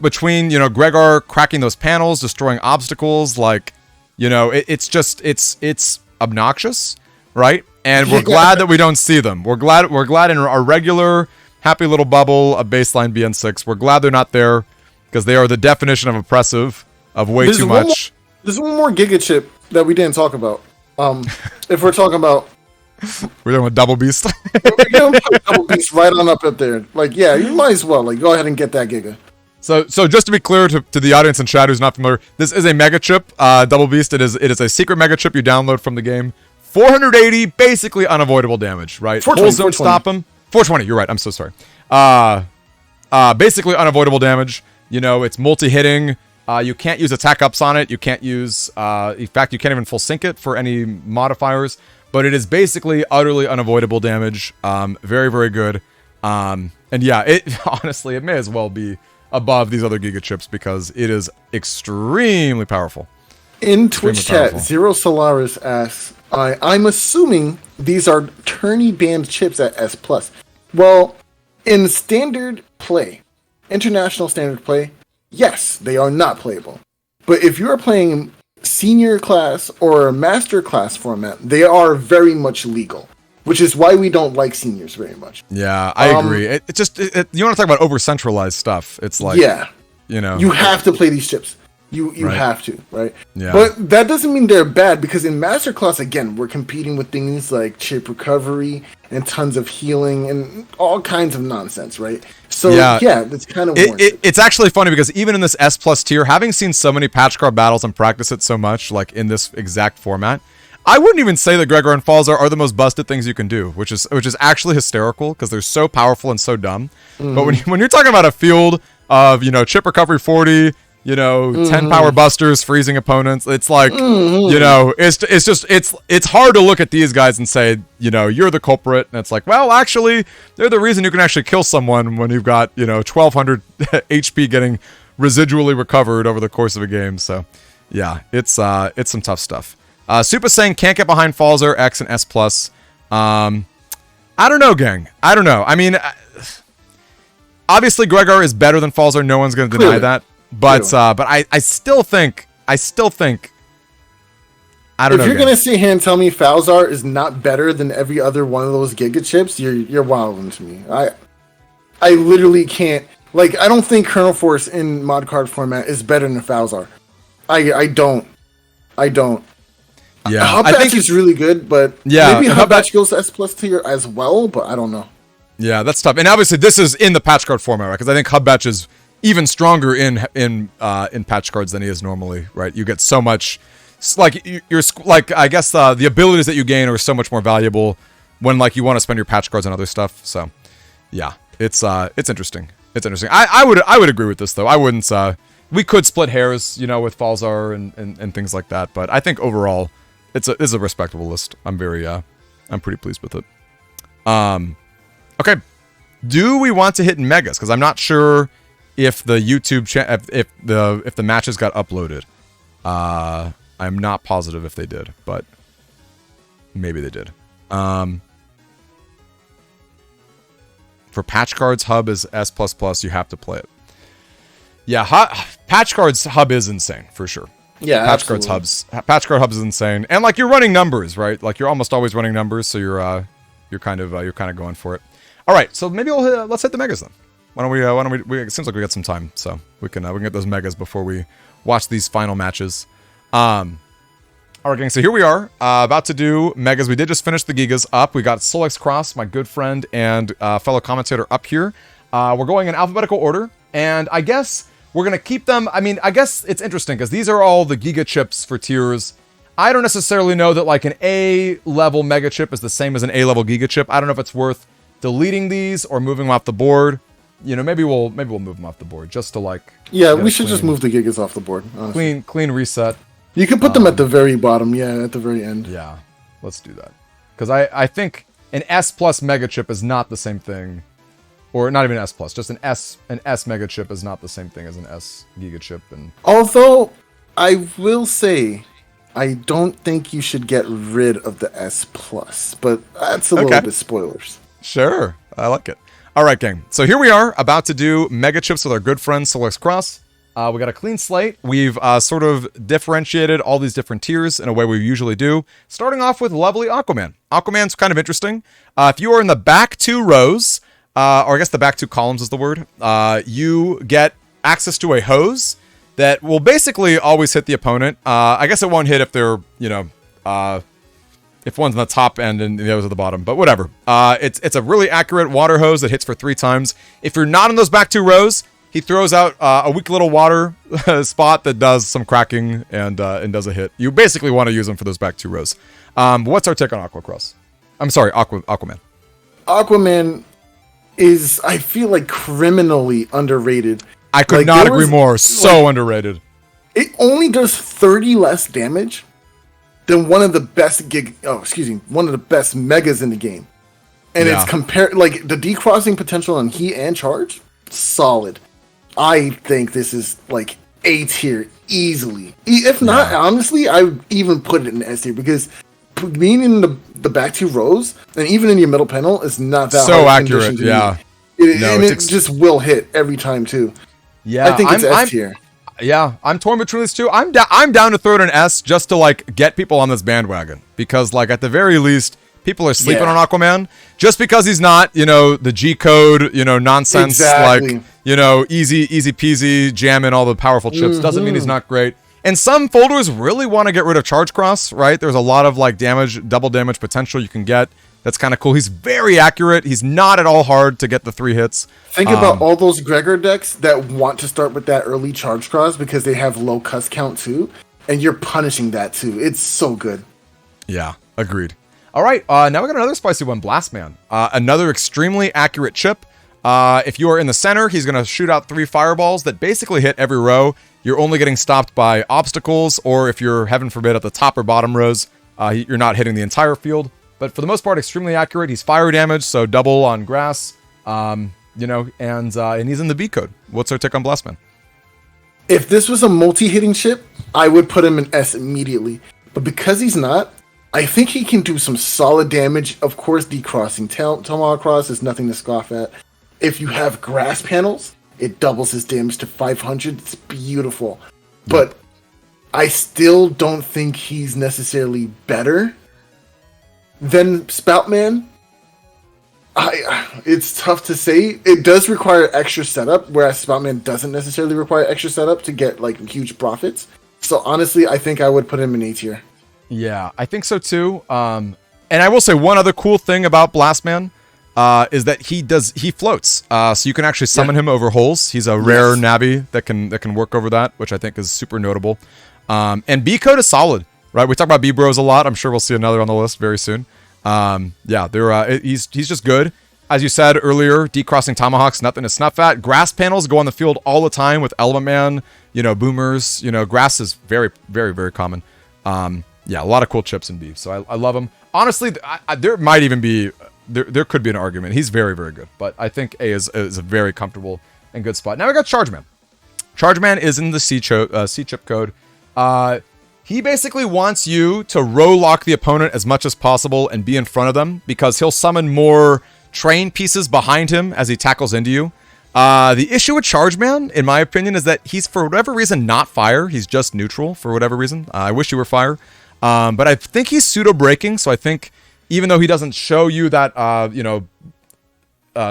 Between, you know, Gregar cracking those panels, destroying obstacles, like, you know, it's obnoxious, right? And we're glad that we don't see them. We're glad in our regular happy little bubble of baseline BN6. We're glad they're not there, because they are the definition of oppressive, of way too much. There's one more Giga chip that we didn't talk about. If we're talking about, we're doing with Double Beast. we're gonna put Double Beast right on up there. Like, yeah, you might as well go ahead and get that Giga. So just to be clear to the audience in chat who's not familiar, this is a mega chip, Double Beast. It is a secret mega chip you download from the game. 480, basically unavoidable damage, right? 420, don't stop him. 420, you're right. I'm so sorry. Basically unavoidable damage. You know, it's multi-hitting. You can't use attack ups on it. You can't use, in fact, you can't even full sync it for any modifiers. But it is basically utterly unavoidable damage. Very, very good. And yeah, honestly, it may as well be above these other Giga chips, because it is extremely powerful. In Twitch chat, Zero Solaris asks, I'm assuming these are tourney banned chips at S+. Well, in standard play, international standard play, yes, they are not playable. But if you are playing senior class or master class format, they are very much legal. Which is why we don't like seniors very much. Yeah, I agree. You want to talk about over-centralized stuff. It's like, yeah, you know, you have to play these chips. You Right. have to, right? Yeah. But that doesn't mean they're bad, because in Masterclass, again, we're competing with things like chip recovery and tons of healing and all kinds of nonsense, right? So Yeah. yeah, that's kind of warranted. It's actually funny because even in this S plus tier, having seen so many patch card battles and practice it so much, like in this exact format, I wouldn't even say that Gregor and Falzar are the most busted things you can do, which is actually hysterical because they're so powerful and so dumb. But when you're talking about a field of, you know, chip recovery 40, you know, 10 power busters freezing opponents, it's like, you know, it's hard to look at these guys and say, you know, you're the culprit. And it's like, well, actually, they're the reason you can actually kill someone when you've got, you know, 1200 HP getting residually recovered over the course of a game. So yeah, it's some tough stuff. Super Saiyan can't get behind Falzar, X, and S+. I don't know, gang. I don't know. I mean, obviously Gregor is better than Falzar. No one's going to deny that. But I still think I don't know. If you're gonna sit here and tell me Falzar is not better than every other one of those Giga Chips, you're wilding to me. I literally can't. Like, I don't think Colonel Force in mod card format is better than Falzar. I don't. Yeah, Hub I think Batch is really good, but yeah, maybe Hub Batch goes to S plus tier as well. But I don't know. Yeah, that's tough. And obviously, this is in the patch card format, right? Because I think Hub Batch is even stronger in patch cards than he is normally, right? You get so much, like you're like, I guess the abilities that you gain are so much more valuable when like you want to spend your patch cards on other stuff. So yeah, it's interesting. It's interesting. I would agree with this though. I wouldn't. We could split hairs, you know, with Falzar and things like that. But I think overall, it's a respectable list. I'm pretty pleased with it. Okay. Do we want to hit megas? Because I'm not sure if the YouTube if the matches got uploaded. I'm not positive if they did, but maybe they did. For patch cards, Hub is S++. You have to play it. Yeah, patch cards Hub is insane for sure. Yeah, patch card Hubs is insane, and like you're running numbers, right? Like you're almost always running numbers, so you're kind of going for it. All right, so maybe let's hit the megas then. Why don't we? It seems like we got some time, so we can get those megas before we watch these final matches. All right, gang. So here we are, about to do megas. We did just finish the gigas up. We got Solex Cross, my good friend and fellow commentator, up here. We're going in alphabetical order, and I guess we're gonna keep them. I mean, I guess it's interesting because these are all the giga chips for tiers. I don't necessarily know that like an A level mega chip is the same as an A level giga chip. I don't know if it's worth deleting these or moving them off the board. You know, maybe we'll move them off the board just to like. Yeah, we should just move the Gigas off the board. Honestly. Clean reset. You can put them at the very bottom. Yeah, at the very end. Yeah, let's do that. Because I think an S plus mega chip is not the same thing, or not even S plus. Just an S mega chip is not the same thing as an S giga chip. And although I will say, I don't think you should get rid of the S plus, but that's a little bit spoilers. Sure, I like it. All right, gang. So here we are about to do mega chips with our good friend Solex Cross. We got a clean slate. We've sort of differentiated all these different tiers in a way we usually do. Starting off with lovely Aquaman. Aquaman's kind of interesting. If you are in the back two rows, or I guess the back two columns is the word, you get access to a hose that will basically always hit the opponent. I guess it won't hit if they're, you know, if one's on the top end and the other's at the bottom, but whatever. It's a really accurate water hose that hits for 3 times. If you're not in those back two rows, he throws out a weak little water spot that does some cracking and does a hit. You basically want to use them for those back two rows. What's our take on Aquacross? I'm sorry, Aquaman. Aquaman is, I feel like, criminally underrated. I could not agree more. So underrated. It only does 30 less damage than one of the best one of the best megas in the game. And it's compared, like, the decrossing potential on heat and charge, solid. I think this is like A tier easily. If not, honestly, I would even put it in S tier because being in the back two rows and even in your middle panel is not that so hard accurate. Yeah, it just will hit every time too. Yeah, I think it's S tier. Yeah, I'm torn between these two. I'm down to throw it in S just to like get people on this bandwagon because like at the very least, People are sleeping Yeah. on Aquaman just because he's not, you know, the G code, you know, nonsense, Exactly. like, you know, easy peasy, jamming all the powerful chips. Doesn't mean he's Mm-hmm. not great. And some folders really want to get rid of Charge Cross, right? There's a lot of like double damage potential you can get. That's kind of cool. He's very accurate. He's not at all hard to get the 3 hits. Think about all those Gregor decks that want to start with that early charge cross because they have low cuss count too, and you're punishing that too. It's so good. Yeah, agreed. All right, now we got another spicy one, Blast Man. Another extremely accurate chip. If you are in the center, he's going to shoot out 3 fireballs that basically hit every row. You're only getting stopped by obstacles, or if you're, heaven forbid, at the top or bottom rows, you're not hitting the entire field. But for the most part, extremely accurate. He's fire damage, so double on grass. You know, and he's in the B code. What's our take on Blast Man? If this was a multi-hitting chip, I would put him in S immediately. But because he's not, I think he can do some solid damage. Of course, decrossing. Tomahawk Cross is nothing to scoff at. If you have grass panels, it doubles his damage to 500. It's beautiful. But I still don't think he's necessarily better than Spoutman. It's tough to say. It does require extra setup, whereas Spoutman doesn't necessarily require extra setup to get like huge profits. So honestly, I think I would put him in A tier. Yeah, I think so too. And I will say one other cool thing about Blastman is that he floats. So you can actually summon him over holes. He's a rare Navi that can work over that, which I think is super notable. And B code is solid, right? We talk about B bros a lot. I'm sure we'll see another on the list very soon. He's just good. As you said earlier, decrossing tomahawks, nothing to snuff at. Grass panels go on the field all the time with Element Man, you know, boomers. You know, grass is very, very, very common. A lot of cool chips in B. So I love him. Honestly, there might even be there could be an argument. He's very, very good, but I think A is a very comfortable and good spot. Now we got Chargeman. Chargeman is in the C chip code. He basically wants you to row lock the opponent as much as possible and be in front of them because he'll summon more train pieces behind him as he tackles into you. The issue with Chargeman, in my opinion, is that he's for whatever reason not fire. He's just neutral for whatever reason. I wish he were fire. But I think he's pseudo breaking. So I think even though he doesn't show you that,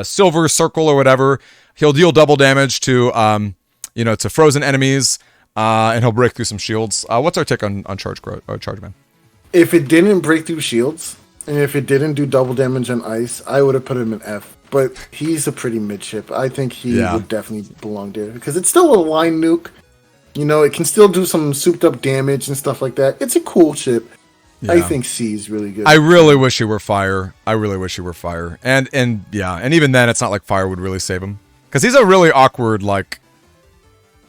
silver circle or whatever, he'll deal double damage to, to frozen enemies. And he'll break through some shields. What's our take on Chargeman? If it didn't break through shields, and if it didn't do double damage on ice, I would have put him in F. But he's a pretty mid chip. I think he would definitely belong there. Because it's still a line nuke. You know, it can still do some souped up damage and stuff like that. It's a cool chip. Yeah. I think C is really good. I really wish he were fire. And even then, it's not like fire would really save him. Because he's a really awkward, like...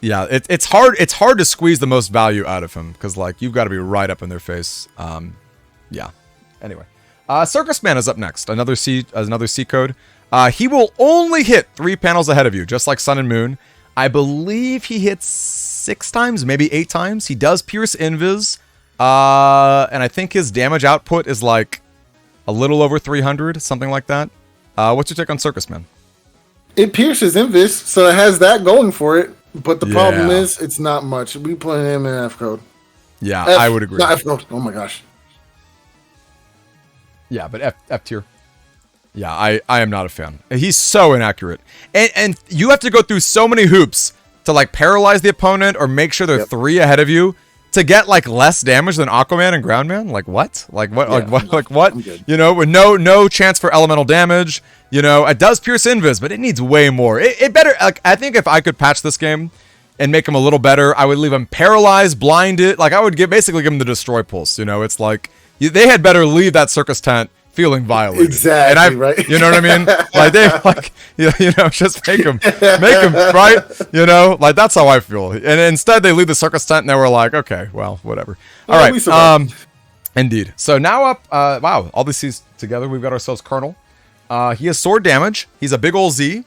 Yeah, it's hard to squeeze the most value out of him because like you've got to be right up in their face. Anyway, Circus Man is up next. Another C code. He will only hit 3 panels ahead of you, just like Sun and Moon. I believe he hits 6 times, maybe 8 times. He does pierce invis, and I think his damage output is like a little over 300, something like that. What's your take on Circus Man? It pierces invis, so it has that going for it. But the problem is, it's not much. We put him in F code. Yeah, I would agree. Not F code. Oh my gosh. Yeah, but F tier. Yeah, I am not a fan. He's so inaccurate. And you have to go through so many hoops to like paralyze the opponent or make sure they're 3 ahead of you to get like less damage than Aquaman and Groundman. Like what? Like what? Like what? You know, with no chance for elemental damage. You know, it does pierce invis, but it needs way more. It better. Like, I think if I could patch this game and make him a little better, I would leave him paralyzed, blinded. Like I would basically give him the destroy pulse. You know, it's like they had better leave that circus tent feeling violated. Exactly. Right. You know what I mean? Like they like just make him right. You know, like that's how I feel. And instead they leave the circus tent and they were like, okay, well, whatever. All right. Indeed. So now up. Wow, all these C's together, we've got ourselves Colonel. He has sword damage. He's a big ol' Z.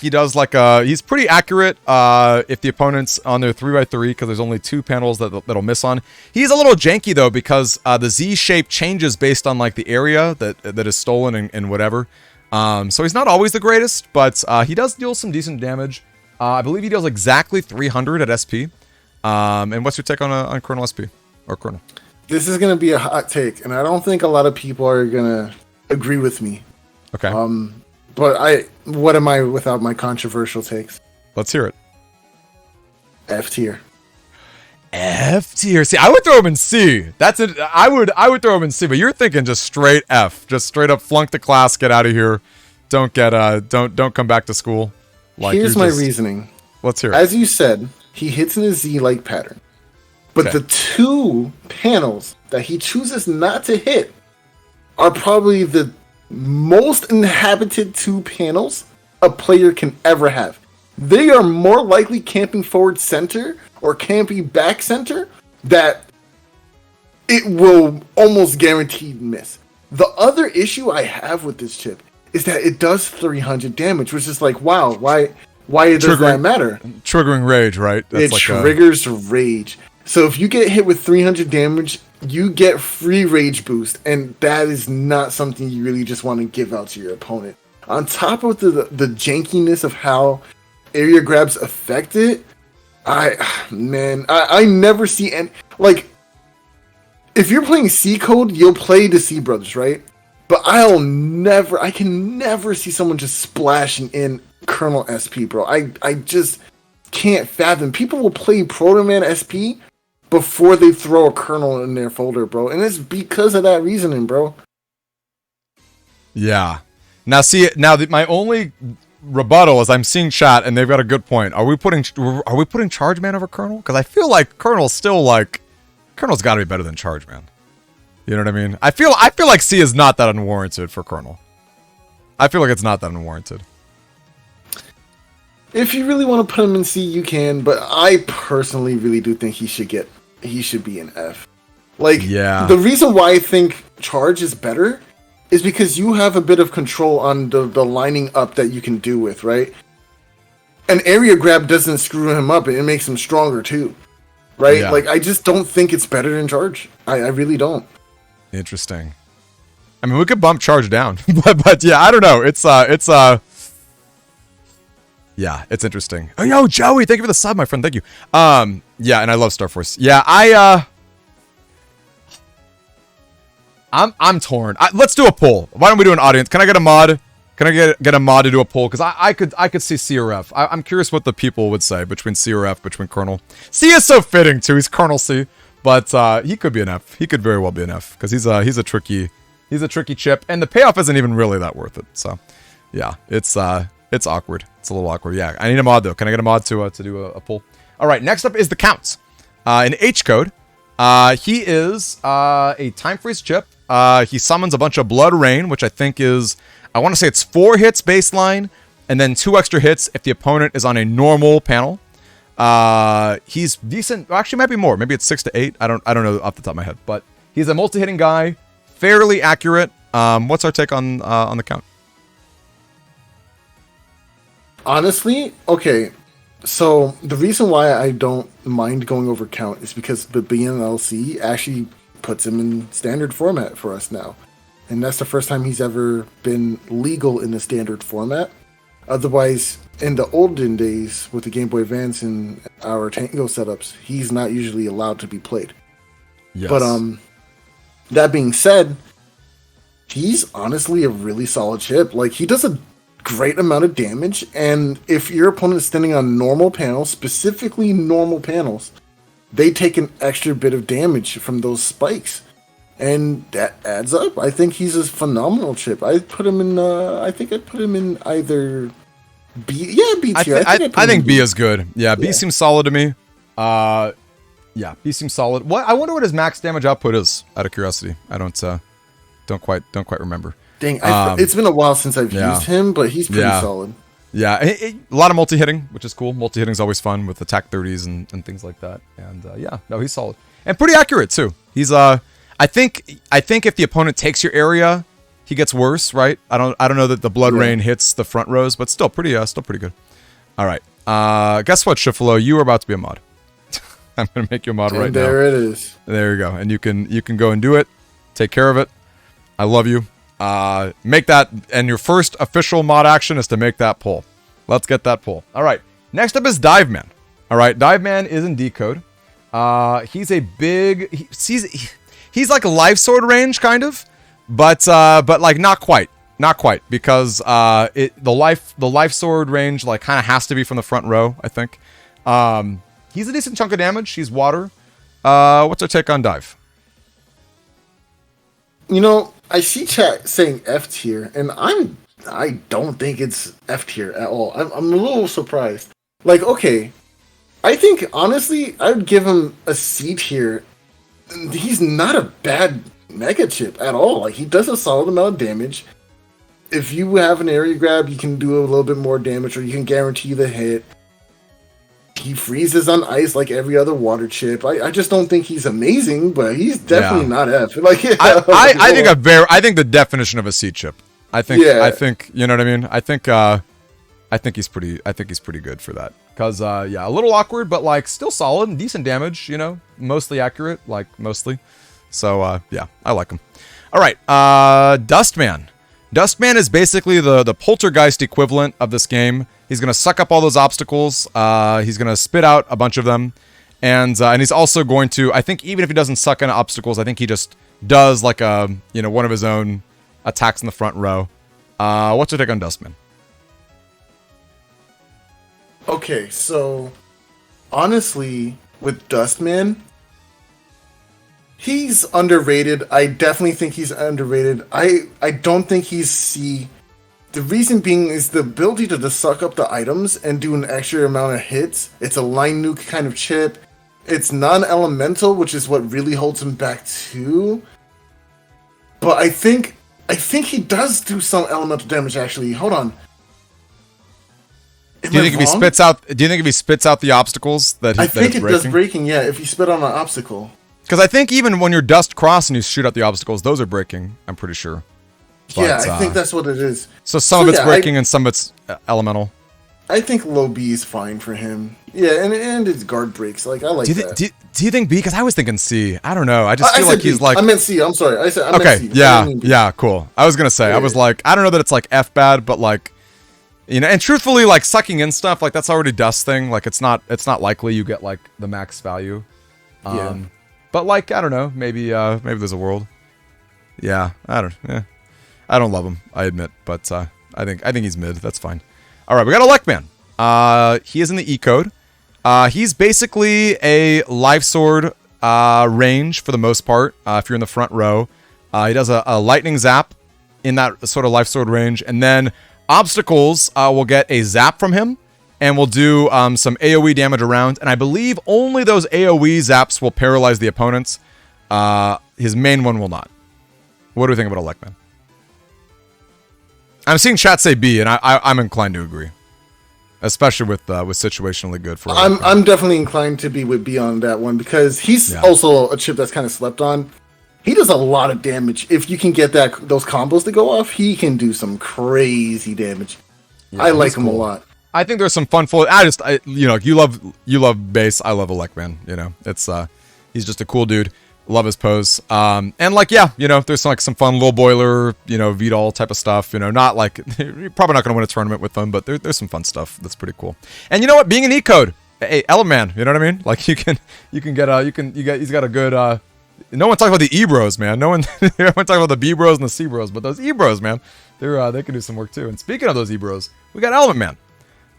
He does like he's pretty accurate if the opponent's on their 3x3 because there's only 2 panels that'll miss on. He's a little janky though because the Z shape changes based on like the area that is stolen and whatever. So he's not always the greatest, but he does deal some decent damage. I believe he deals exactly 300 at SP. And what's your take on Colonel SP or Colonel? this is gonna be a hot take, and I don't think a lot of people are gonna agree with me. Okay. But what am I without my controversial takes? Let's hear it. F tier. F tier. See, I would throw him in C. That's it. I would throw him in C, but you're thinking just straight F. Just straight up flunk the class, get out of here. Don't come back to school. Like, here's my reasoning. Let's hear it. As you said, he hits in a Z-like pattern. But the two panels that he chooses not to hit are probably the most inhabited two panels a player can ever have. They are more likely camping forward center or camping back center that it will almost guaranteed miss. The other issue I have with this chip is that it does 300 damage, which is like, wow, why does that matter? Triggering rage, right? That's triggers rage. So if you get hit with 300 damage, you get free rage boost, and that is not something you really just want to give out to your opponent. On top of the jankiness of how area grabs affect it, I never see any, like, if you're playing C code, you'll play the C brothers, right? But I can never see someone just splashing in Colonel SP, bro. I just can't fathom. People will play Proto Man SP before they throw a Colonel in their folder, bro. And it's because of that reasoning, bro. Yeah. Now, see, my only rebuttal is I'm seeing chat, and they've got a good point. Are we putting Charge Man over Colonel? Because I feel like Colonel's got to be better than Charge Man. You know what I mean? I feel like C is not that unwarranted for Colonel. I feel like it's not that unwarranted. If you really want to put him in C, you can, but I personally really do think he should be an F. Like, the reason why I think Charge is better is because you have a bit of control on the lining up that you can do with, right? An area grab doesn't screw him up, it makes him stronger too. Right? Yeah. Like, I just don't think it's better than Charge. I really don't. Interesting. I mean, we could bump Charge down, but yeah, I don't know. Yeah, it's interesting. Oh, yo, Joey, thank you for the sub, my friend. Thank you. Yeah, and I love Star Force. Yeah, I'm torn. Let's do a poll. Why don't we do an audience? Can I get a mod? Can I get a mod to do a poll? Because I could see C or F. I'm curious what the people would say between C or F, between Colonel. C is so fitting too. He's Colonel C, but he could be an F. He could very well be an F because he's a tricky chip, and the payoff isn't even really that worth it. So, yeah, it's awkward. It's a little awkward. Yeah, I need a mod though. Can I get a mod to do a poll? All right, next up is the Counts. In H code, he is a time freeze chip. He summons a bunch of Blood Rain, which I think is, I want to say it's 4 hits baseline, and then 2 extra hits if the opponent is on a normal panel. He's decent. Actually, might be more. Maybe it's 6 to 8. I don't know off the top of my head, but he's a multi-hitting guy, fairly accurate. What's our take on the Count? Honestly, okay. So the reason why I don't mind going over Count is because the BNLC actually puts him in standard format for us now. And that's the first time he's ever been legal in the standard format. Otherwise, in the olden days with the Game Boy Advance and our Tango setups, he's not usually allowed to be played. Yes. But that being said, he's honestly a really solid chip. Like, he does a great amount of damage, and if your opponent is standing on normal panels, specifically normal panels, they take an extra bit of damage from those spikes, and that adds up. I think he's a phenomenal chip. I put him in. I think I put him in either B. Yeah, B tier. I think B is good. Yeah, B seems solid to me. Yeah, B seems solid. I wonder what his max damage output is. Out of curiosity, I don't quite remember. Dang, it's been a while since I've used him, but he's pretty solid. Yeah, a lot of multi-hitting, which is cool. Multi-hitting is always fun with attack 30s and things like that. And yeah, no, he's solid and pretty accurate too. He's I think if the opponent takes your area, he gets worse, right? I don't know that the Blood Rain hits the front rows, but still pretty good. All right, guess what, Shifalo, you are about to be a mod. I'm gonna make you a mod right now. There it is. There you go, and you can go and do it. Take care of it. I love you. Make that, and your first official mod action is to make that poll. Let's get that poll. All right, next up is Dive Man. All right, Dive Man is in D code. He's a big. he's like a life sword range kind of, but like not quite, because the life sword range like kind of has to be from the front row, I think. He's a decent chunk of damage. He's water. What's our take on dive? You know, I see chat saying F tier, and I don't think it's F tier at all. I'm a little surprised. Like, okay, I think honestly, I would give him a C tier. He's not a bad mega chip at all. Like, he does a solid amount of damage. If you have an area grab, you can do a little bit more damage, or you can guarantee the hit. He freezes on ice like every other water chip. I just don't think he's amazing, but he's definitely not F. Like, I think the definition of a C chip. I think you know what I mean. I think he's pretty good for that. Cause a little awkward, but like still solid and decent damage. You know, mostly accurate, like mostly. So yeah, I like him. All right, Dustman. Dustman is basically the poltergeist equivalent of this game. He's going to suck up all those obstacles. He's going to spit out a bunch of them. And he's also going to, I think even if he doesn't suck in obstacles, I think he just does like one of his own attacks in the front row. What's your take on Dustman? Okay, so honestly, with Dustman, he's underrated. I definitely think he's underrated. I don't think he's C. The reason being is the ability to just suck up the items and do an extra amount of hits. It's a line nuke kind of chip. It's non-elemental, which is what really holds him back too. But I think he does do some elemental damage actually. Hold on. Do you think if he spits out the obstacles that I think it does breaking, yeah, if you spit on an obstacle. Because I think even when you're dust cross and you shoot out the obstacles, those are breaking, I'm pretty sure. But, yeah, I think that's what it is. So some of it's breaking and some of it's elemental. I think low B is fine for him. Yeah, and his guard breaks. Like, I like that. Do you think B? Because I was thinking C. I don't know. I just feel like he's like... I meant C. I'm sorry. I meant C. Yeah, cool. I was going to say, I was like, I don't know that it's like F bad, but like, you know, and truthfully, like sucking in stuff, like that's already dust thing. Like it's not likely you get like the max value. Yeah. But like, I don't know, maybe there's a world. Yeah, I don't love him, I admit, but I think he's mid. That's fine. All right, we got a Lekman. He is in the E code. He's basically a life sword range for the most part. If you're in the front row, he does a lightning zap in that sort of life sword range, and then obstacles will get a zap from him, and will do some AoE damage around. And I believe only those AoE zaps will paralyze the opponents. His main one will not. What do we think about a Lekman? I'm seeing chat say B, and I'm inclined to agree, especially with situationally good for. I'm definitely inclined to be with B on that one because he's also a chip that's kind of slept on. He does a lot of damage. If you can get those combos to go off, he can do some crazy damage. Yeah, I like him a lot. I think there's some fun you love base. I love a Lekman. You know, it's he's just a cool dude. Love his pose. And like, yeah, you know, there's some fun little boiler, you know, VTOL type of stuff, you know, not like, you're probably not going to win a tournament with them, but there's some fun stuff that's pretty cool. And you know what, being an E-code, hey, Eleman, you know what I mean? Like he's got a good, no one talks about the E-bros, man. No one talks about the B-bros and the C-bros, but those E-bros, man, they can do some work too. And speaking of those E-bros, we got Element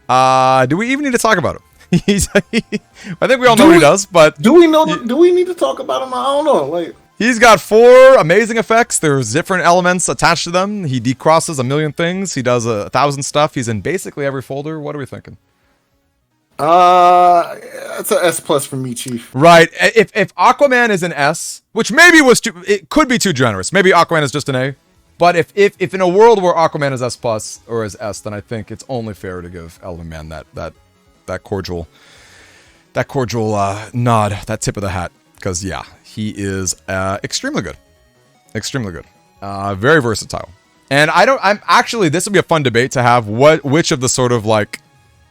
Man. Do we even need to talk about him? I think we all know what he does, but do we need to talk about him? I don't know. Like, he's got 4 amazing effects. There's different elements attached to them. He decrosses a million things. He does 1,000 stuff. He's in basically every folder. What are we thinking? It's an S plus for me, Chief. Right. If Aquaman is an S, which maybe it could be too generous. Maybe Aquaman is just an A. But if in a world where Aquaman is S plus or is S, then I think it's only fair to give Element Man that cordial nod, that tip of the hat, because yeah, he is extremely good, very versatile. And I'm actually, this would be a fun debate to have, which of the sort of like,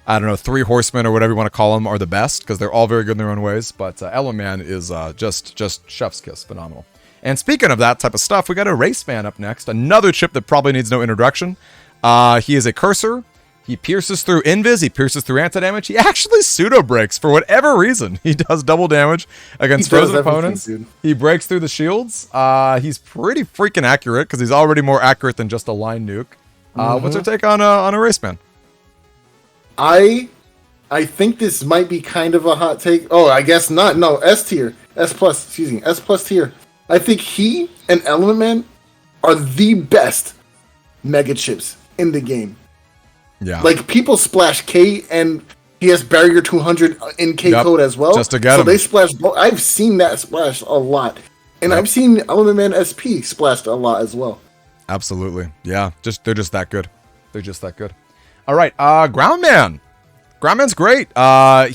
I don't know, 3 horsemen or whatever you want to call them are the best, because they're all very good in their own ways. But Element is just chef's kiss, phenomenal. And speaking of that type of stuff, we got a Race Man up next, another chip that probably needs no introduction. He is a cursor. He pierces through invis, he pierces through anti-damage. He actually pseudo-breaks for whatever reason. He does double damage against frozen opponents. Dude. He breaks through the shields. He's pretty freaking accurate because he's already more accurate than just a line nuke. What's your take on a race man? I think this might be kind of a hot take. Oh, I guess not. No, S tier. S plus tier. I think he and Element Man are the best mega chips in the game. Yeah. Like, people splash K, and he has barrier 200 in K code as well. Just to get him. They splash both. I've seen that splash a lot. And I've seen Element Man SP splashed a lot as well. Absolutely. Yeah. They're just that good. They're just that good. All right. Ground Man. Ground Man's great.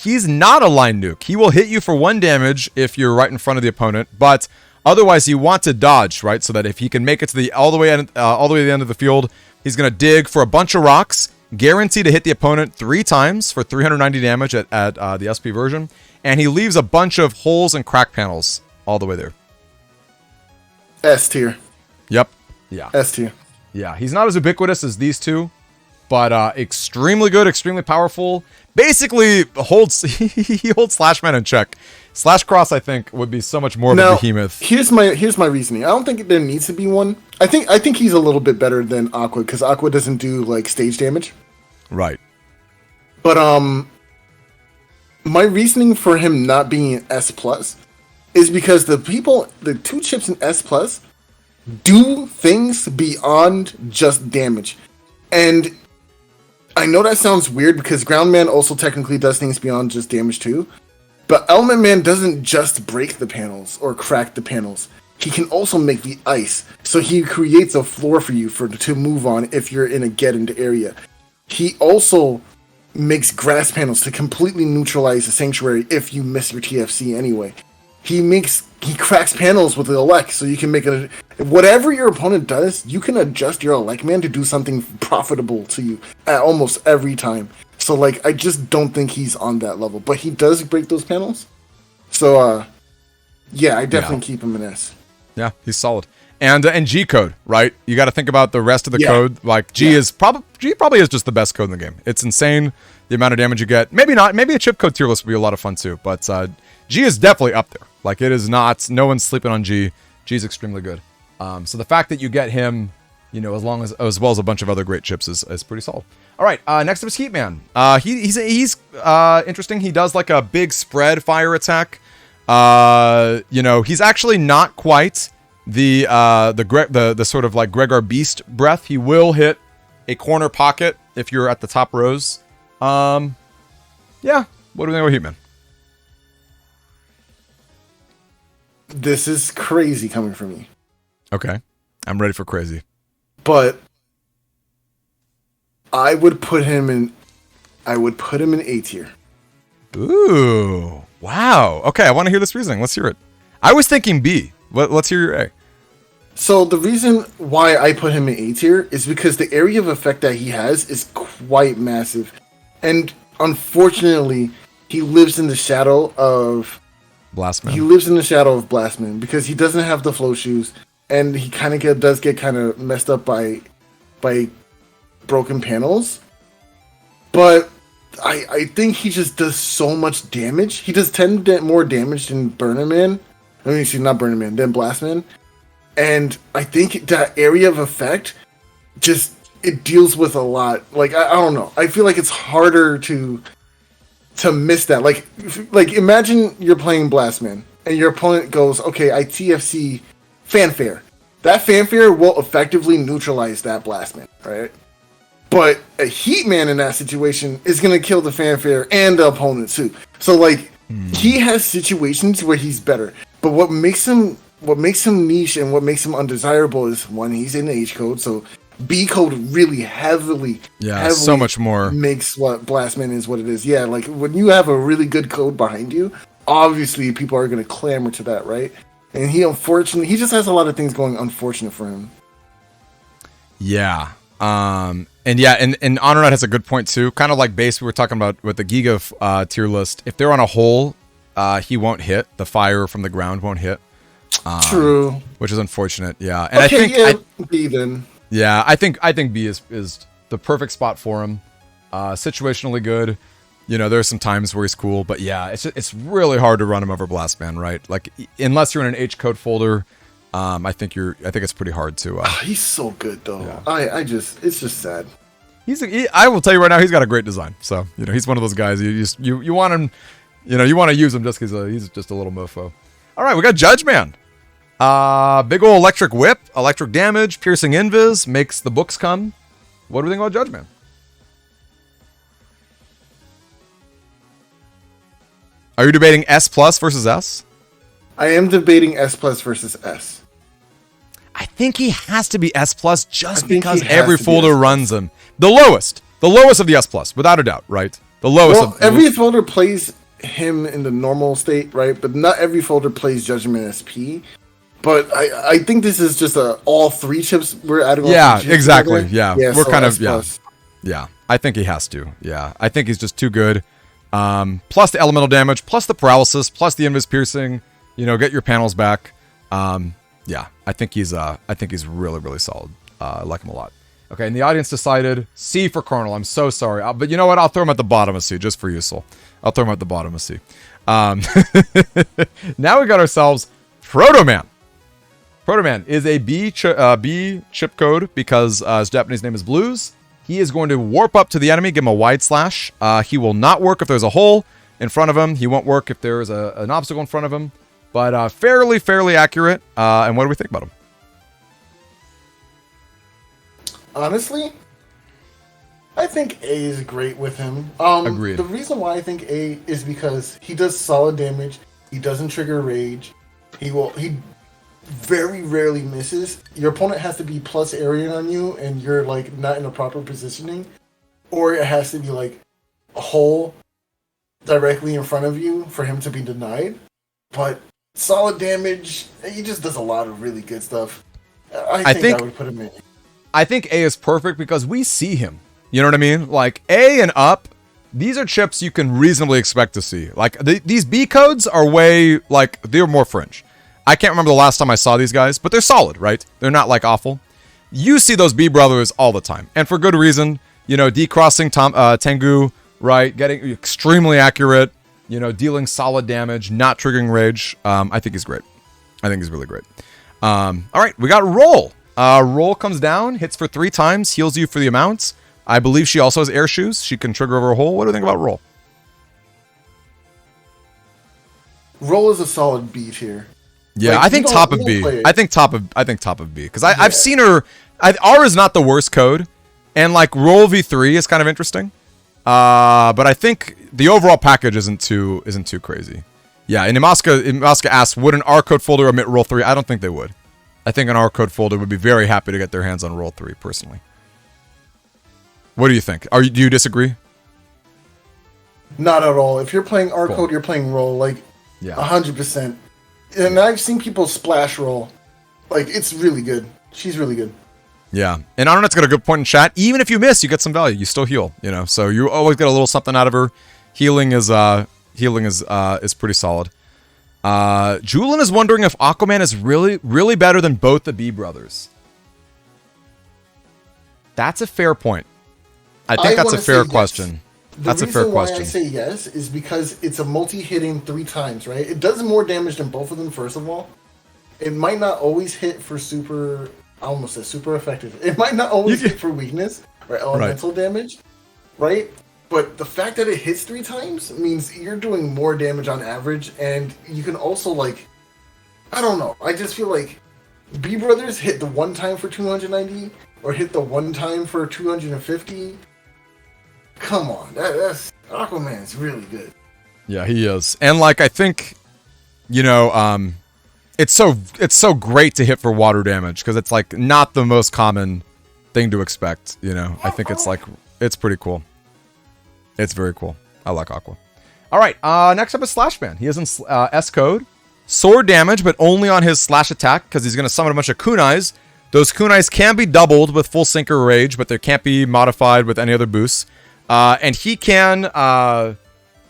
He's not a line nuke. He will hit you for 1 damage if you're right in front of the opponent, but otherwise you want to dodge, right? So that if he can make it to all the way to the end of the field, he's going to dig for a bunch of rocks, guaranteed to hit the opponent 3 times for 390 damage at the SP version, and he leaves a bunch of holes and crack panels all the way there. S tier. Yep. Yeah. S tier. Yeah. He's not as ubiquitous as these two, but extremely good, extremely powerful. Basically, he holds Slashman in check. Slash Cross, I think, would be so much more of a behemoth. Here's my reasoning. I don't think there needs to be one. I think he's a little bit better than Aqua, because Aqua doesn't do like stage damage. Right. But my reasoning for him not being an S plus is because the 2 chips in S plus do things beyond just damage. And I know that sounds weird because Ground Man also technically does things beyond just damage too. But Element Man doesn't just break the panels or crack the panels. He can also make the ice. So he creates a floor for you to move on if you're in a get-into area. He also makes grass panels to completely neutralize the Sanctuary if you miss your TFC anyway. He cracks panels with the Elect, so you can make it. Whatever your opponent does, you can adjust your Elect Man to do something profitable to you at almost every time. So, like, I just don't think he's on that level. But he does break those panels. So, yeah, I definitely keep him an S. Yeah, he's solid. And G code, right? You got to think about the rest of the code. Like, G probably is just the best code in the game. It's insane the amount of damage you get. Maybe not. Maybe a chip code tier list would be a lot of fun too. But G is definitely up there. Like, it is not. No one's sleeping on G. G is extremely good. So the fact that you get him, you know, as well as a bunch of other great chips is pretty solid. All right, next up is Heatman. He's interesting. He does like a big spread fire attack. You know, he's actually not quite the sort of like Gregor Beast breath. He will hit a corner pocket if you're at the top rows. Yeah, what do we think about Heatman? This is crazy coming from me. Okay, I'm ready for crazy. But I would put him in A tier. Ooh, wow. Okay, I want to hear this reasoning. Let's hear it. I was thinking B. Let's hear your A. So the reason why I put him in A tier is because the area of effect that he has is quite massive. And unfortunately, he lives in the shadow of Blastman. He lives in the shadow of Blastman because he doesn't have the flow shoes, and he kind of does get kind of messed up by broken panels. But I think he just does so much damage. He does 10 more damage than Burner Man. I mean, excuse me, not Burner Man, than Blastman. And I think that area of effect it deals with a lot. Like, I don't know. I feel like it's harder to miss that. Like imagine you're playing Blastman and your opponent goes, okay, I TFC Fanfare. That Fanfare will effectively neutralize that Blastman, right? But a Heatman in that situation is going to kill the Fanfare and the opponent too. So, like, he has situations where he's better. But what makes him niche and what makes him undesirable is, one, he's in H code, so B code really heavily so much more makes what Blastman is what it is. Yeah, like when you have a really good code behind you, obviously people are going to clamor to that, right? And he just has a lot of things going unfortunate for him. Yeah. And Honor Knight has a good point too. Kind of like base we were talking about with the Giga tier list. If they're on a hole, he won't hit. The fire from the ground won't hit. True. Which is unfortunate. Yeah. And okay, B then. Yeah, I think B is the perfect spot for him. Situationally good. You know, there's some times where he's cool, but yeah, it's really hard to run him over Blast Ban, right? Like, unless you're in an H code folder, I think it's pretty hard to. He's so good though. Yeah. It's just sad. I will tell you right now, he's got a great design. So you know, he's one of those guys you want him, you know, you want to use him just because he's just a little mofo. All right, we got Judge Man. Big ol' electric whip, electric damage, piercing invis, makes the books come. What do we think about Judge Man? Are you debating S plus versus S? I am debating S plus versus S. I think he has to be S plus just because every folder runs him. The lowest of the S plus, without a doubt, right? The lowest. Well, every folder plays him in the normal state, right? But not every folder plays Judgment SP. But I think this is just all three chips we're adding. Yeah, exactly. Yeah, we're so kind of S+. Yeah. I think he has to. Yeah, I think he's just too good. Plus the elemental damage, plus the paralysis, plus the invis piercing. You know, get your panels back. Yeah, I think he's really, really solid. I like him a lot. Okay, and the audience decided C for Colonel. I'm so sorry, but you know what? I'll throw him at the bottom of C just for useful. I'll throw him at the bottom of C. Now we got ourselves Proto Man. Proto Man is a B chip code because his Japanese name is Blues. He is going to warp up to the enemy, give him a wide slash. He will not work if there's a hole in front of him. He won't work if there's an obstacle in front of him. But fairly accurate. And what do we think about him? Honestly, I think A is great with him. Agreed. The reason why I think A is because he does solid damage. He doesn't trigger rage. He very rarely misses. Your opponent has to be plus area on you, and you're like not in a proper positioning, or it has to be like a hole directly in front of you for him to be denied. But solid damage, he just does a lot of really good stuff. I think I would put him in. I think A is perfect because we see him. You know what I mean? Like A and up, these are chips you can reasonably expect to see. Like these B codes are they're more fringe. I can't remember the last time I saw these guys, but they're solid, right? They're not like awful. You see those B brothers all the time, and for good reason. You know, decrossing Tango, right? Getting extremely accurate. You know, dealing solid damage, not triggering rage. I think he's great. I think he's really great. All right, we got Roll. Roll comes down, hits for 3 times, heals you for the amounts. I believe she also has air shoes. She can trigger over a hole. What do you think about Roll? Roll is a solid B tier. Yeah, I think top of B. I think top of B because I've seen her. R is not the worst code, and like Roll V3 is kind of interesting. But I think the overall package isn't too crazy. Yeah, and Imaska asks, would an R code folder omit Roll 3? I don't think they would. I think an R code folder would be very happy to get their hands on Roll 3 personally. What do you think? Do you disagree? Not at all. If you're playing R code, you're playing Roll 100%. And I've seen people splash Roll. Like, it's really good. She's really good. Yeah, and Arnott's got a good point in chat. Even if you miss, you get some value. You still heal, you know. So you always get a little something out of her. Healing is pretty solid. Julian is wondering if Aquaman is really better than both the B brothers. That's a fair point. I think that's a fair question. That's a fair question. The reason why I say yes is because it's a multi-hitting 3 times, right? It does more damage than both of them, first of all. It might not always hit for super... I almost said super effective. It might not always hit for weakness or elemental damage, right? But the fact that it hits 3 times means you're doing more damage on average, and you can also, like... I don't know. I just feel like B Brothers hit the 1 time for 290 or hit the 1 time for 250. Come on, that's Aquaman's really good. Yeah, he is, and like I think, you know, it's so great to hit for water damage because it's like not the most common thing to expect. You know, I think it's pretty cool. It's very cool. I like Aqua. All right, next up is Slash Man. He is in S code, sword damage, but only on his slash attack because he's going to summon a bunch of kunais. Those kunais can be doubled with full sync or rage, but they can't be modified with any other boosts. And he can,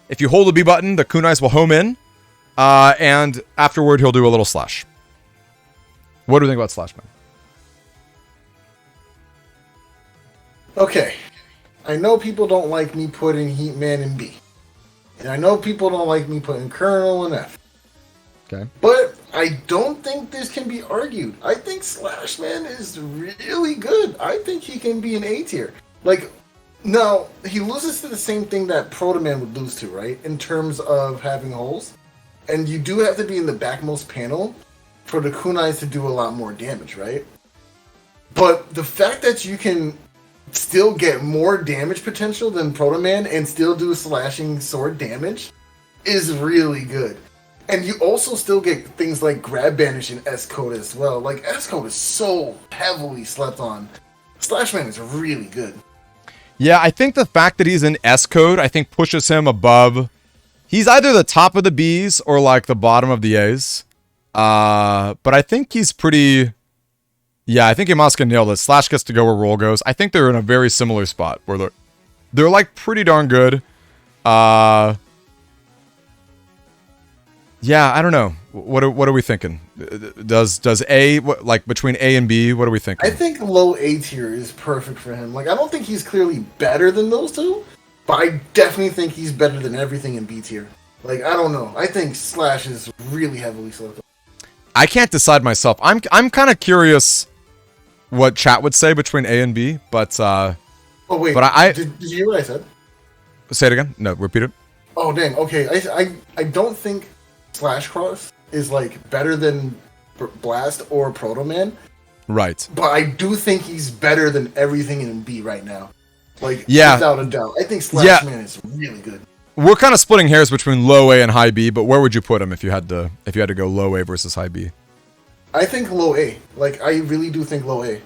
if you hold the B button, the kunais will home in, and afterward he'll do a little slash. What do you think about Slash Man? Okay. I know people don't like me putting Heatman in B. And I know people don't like me putting Colonel in F. Okay. But I don't think this can be argued. I think Slashman is really good. I think he can be an A tier. Like, now, he loses to the same thing that Protoman would lose to, right? In terms of having holes. And you do have to be in the backmost panel for the kunais to do a lot more damage, right? But the fact that you can still get more damage potential than Protoman and still do slashing sword damage is really good. And you also still get things like Grab Banish and S-Code as well. Like, S-Code is so heavily slept on. Slashman is really good. Yeah, I think the fact that he's in S-Code, I think pushes him above. He's either the top of the Bs or like the bottom of the As. But I think he's pretty... Yeah, I think Yamaska nailed it. Slash gets to go where roll goes. I think they're in a very similar spot where they're like pretty darn good. Yeah, I don't know. What are we thinking? Does A, like between A and B, what are we thinking? I think low A tier is perfect for him. Like, I don't think he's clearly better than those two, but I definitely think he's better than everything in B tier. Like, I don't know. I think Slash is really heavily slept on. I can't decide myself. I'm kind of curious what chat would say between A and B, but oh wait, but did you hear what I said? Say it again. No, repeat it. Oh dang. Okay, I don't think Slash Cross is like better than Blast or Proto Man. Right. But I do think he's better than everything in B right now. Like, yeah, without a doubt. I think Slash Man is really good. We're kind of splitting hairs between low A and high B, but where would you put him if you had to go low A versus high B? I think low A. Like, I really do think low A.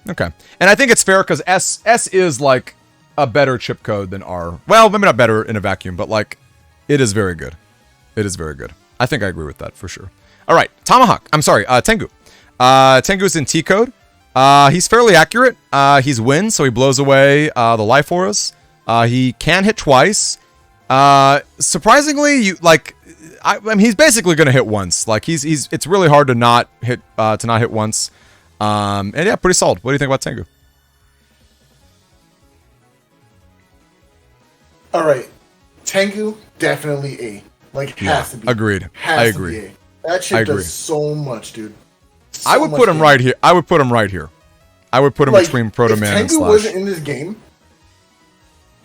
Okay. And I think it's fair because S is like a better chip code than R. Well, maybe not better in a vacuum, but like it is very good. It is very good. I think I agree with that for sure. All right, Tomahawk. I'm sorry, Tengu. Tengu's in T code. He's fairly accurate. He's Wind, so he blows away the life auras. He can hit twice. Surprisingly, I mean, he's basically gonna hit once. Like it's really hard to not hit once. And yeah, pretty solid. What do you think about Tengu? All right, Tengu definitely A. Like, has to be. Agreed. I agree. That shit does so much, dude. So I would put him right here. I would put him right here. I would put him between Proto Man and Slash. If Tengu wasn't in this game,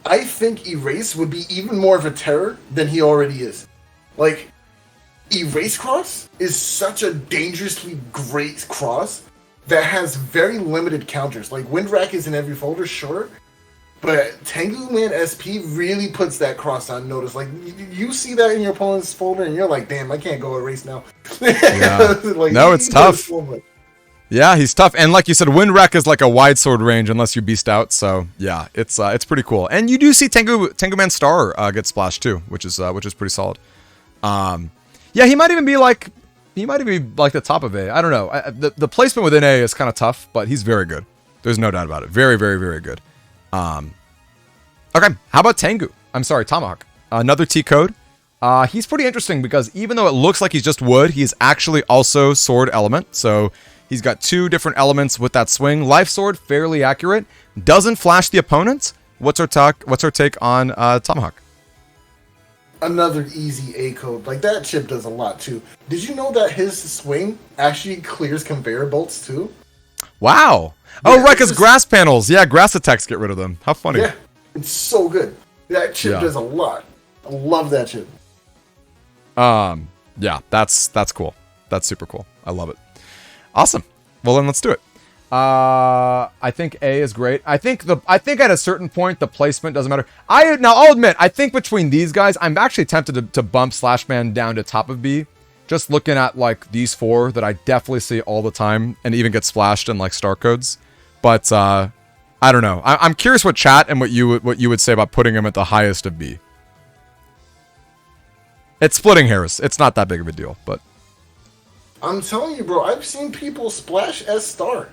I think Erase would be even more of a terror than he already is. Like, Erase Cross is such a dangerously great cross that has very limited counters. Like, Wind Rack is in every folder, sure. But Tengu Man SP really puts that cross on notice. Like, you see that in your opponent's folder, and you're like, damn, I can't go Erase now. Yeah. Like, no, it's tough. Yeah, he's tough. And like you said, Wind Rack is like a wide sword range unless you beast out. So yeah, it's pretty cool. And you do see Tengu Man Star get splashed too, which is pretty solid. Yeah, he might even be like the top of A. I don't know. The placement within A is kind of tough, but he's very good. There's no doubt about it. Very, very, very good. Okay, how about Tengu? I'm sorry, Tomahawk. Another T code. He's pretty interesting because even though it looks like he's just wood, he's actually also sword element. So he's got two different elements with that swing. Life sword, fairly accurate. Doesn't flash the opponent. What's our take on Tomahawk? Another easy A code. Like, that chip does a lot too. Did you know that his swing actually clears conveyor bolts too? Wow. Oh, right, because grass panels. Yeah, grass attacks get rid of them. How funny. Yeah, it's so good. That chip does a lot. I love that chip. Yeah, that's cool. That's super cool. I love it. Awesome. Well, then let's do it. I think A is great. I think at a certain point the placement doesn't matter. I'll admit, I think between these guys, I'm actually tempted to bump Slashman down to top of B. Just looking at like these four that I definitely see all the time and even get splashed in like star codes. But I don't know. I'm curious what chat and what you would say about putting him at the highest of B. It's splitting hairs. It's not that big of a deal, but I'm telling you, bro, I've seen people splash S star.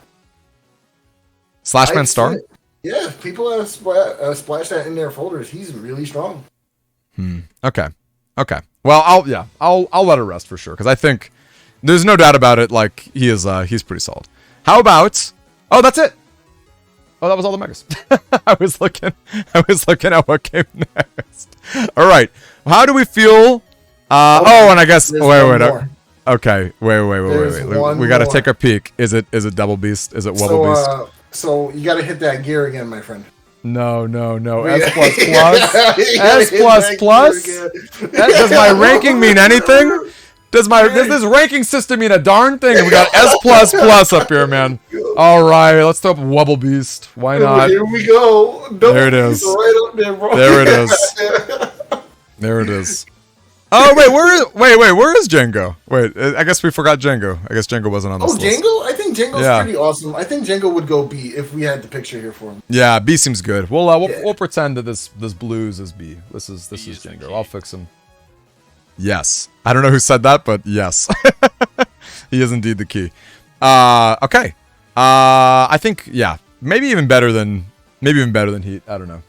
Slashman Star? Yeah, people have splashed that in their folders. He's really strong. Okay. Well, I'll let it rest for sure because I think there's no doubt about it. Like he's pretty solid. How about? Oh, that's it. Oh, that was all the megas. I was looking at what came next. All right. How do we feel? And I guess wait. Okay. Wait. We got to take a peek. Is it double beast? Is it wobble beast? So you got to hit that gear again, my friend. No. S plus plus. Does my ranking mean anything? Does this ranking system mean a darn thing? And we got S plus plus up here, man. All right, let's throw up Wobble Beast. Why not? Here we go. There it is. Right up there, bro. There it is. There it is. Oh wait, where is Django? Wait, I guess we forgot Django. I guess Django wasn't on this list. Django? I think Django's pretty awesome. I think Django would go B if we had the picture here for him. Yeah, B seems good. We'll pretend that this blues is B. This is Django. I'll fix him. Yes. I don't know who said that, but yes. He is indeed the key. Okay. I think, maybe even better than Heat. I don't know.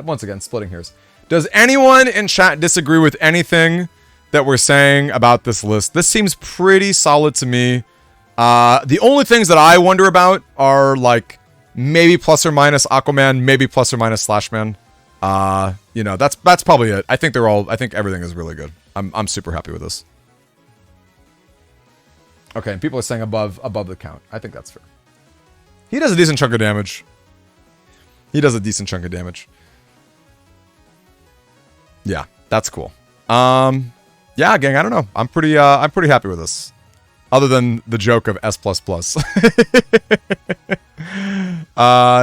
Once again, splitting hairs. Does anyone in chat disagree with anything that we're saying about this list? This seems pretty solid to me. The only things that I wonder about are like maybe plus or minus Aquaman, maybe plus or minus Slashman. That's probably it. I think everything is really good. I'm super happy with this. Okay, and people are saying above the count. I think that's fair. He does a decent chunk of damage. Yeah, that's cool. Yeah, gang, I don't know. I'm pretty happy with this. Other than the joke of S++.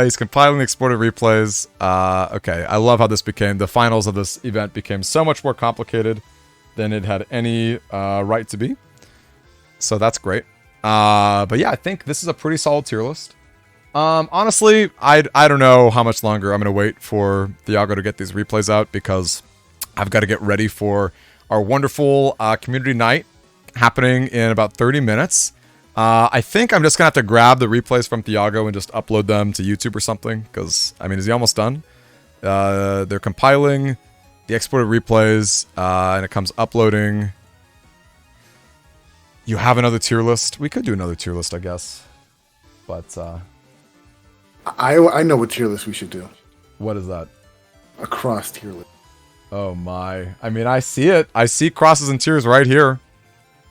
He's compiling the exported replays. Okay, I love how this became, the finals of this event became so much more complicated than it had any right to be. So that's great. But yeah, I think this is a pretty solid tier list. Honestly, I don't know how much longer I'm going to wait for Thiago to get these replays out because I've got to get ready for our wonderful community night happening in about 30 minutes. I think I'm just going to have to grab the replays from Thiago and just upload them to YouTube or something because, I mean, is he almost done? They're compiling the exported replays and it comes uploading. You have another tier list? We could do another tier list, I guess. But, I know what tier list we should do. What is that? A cross tier list. Oh my. I mean, I see it. I see crosses and tiers right here.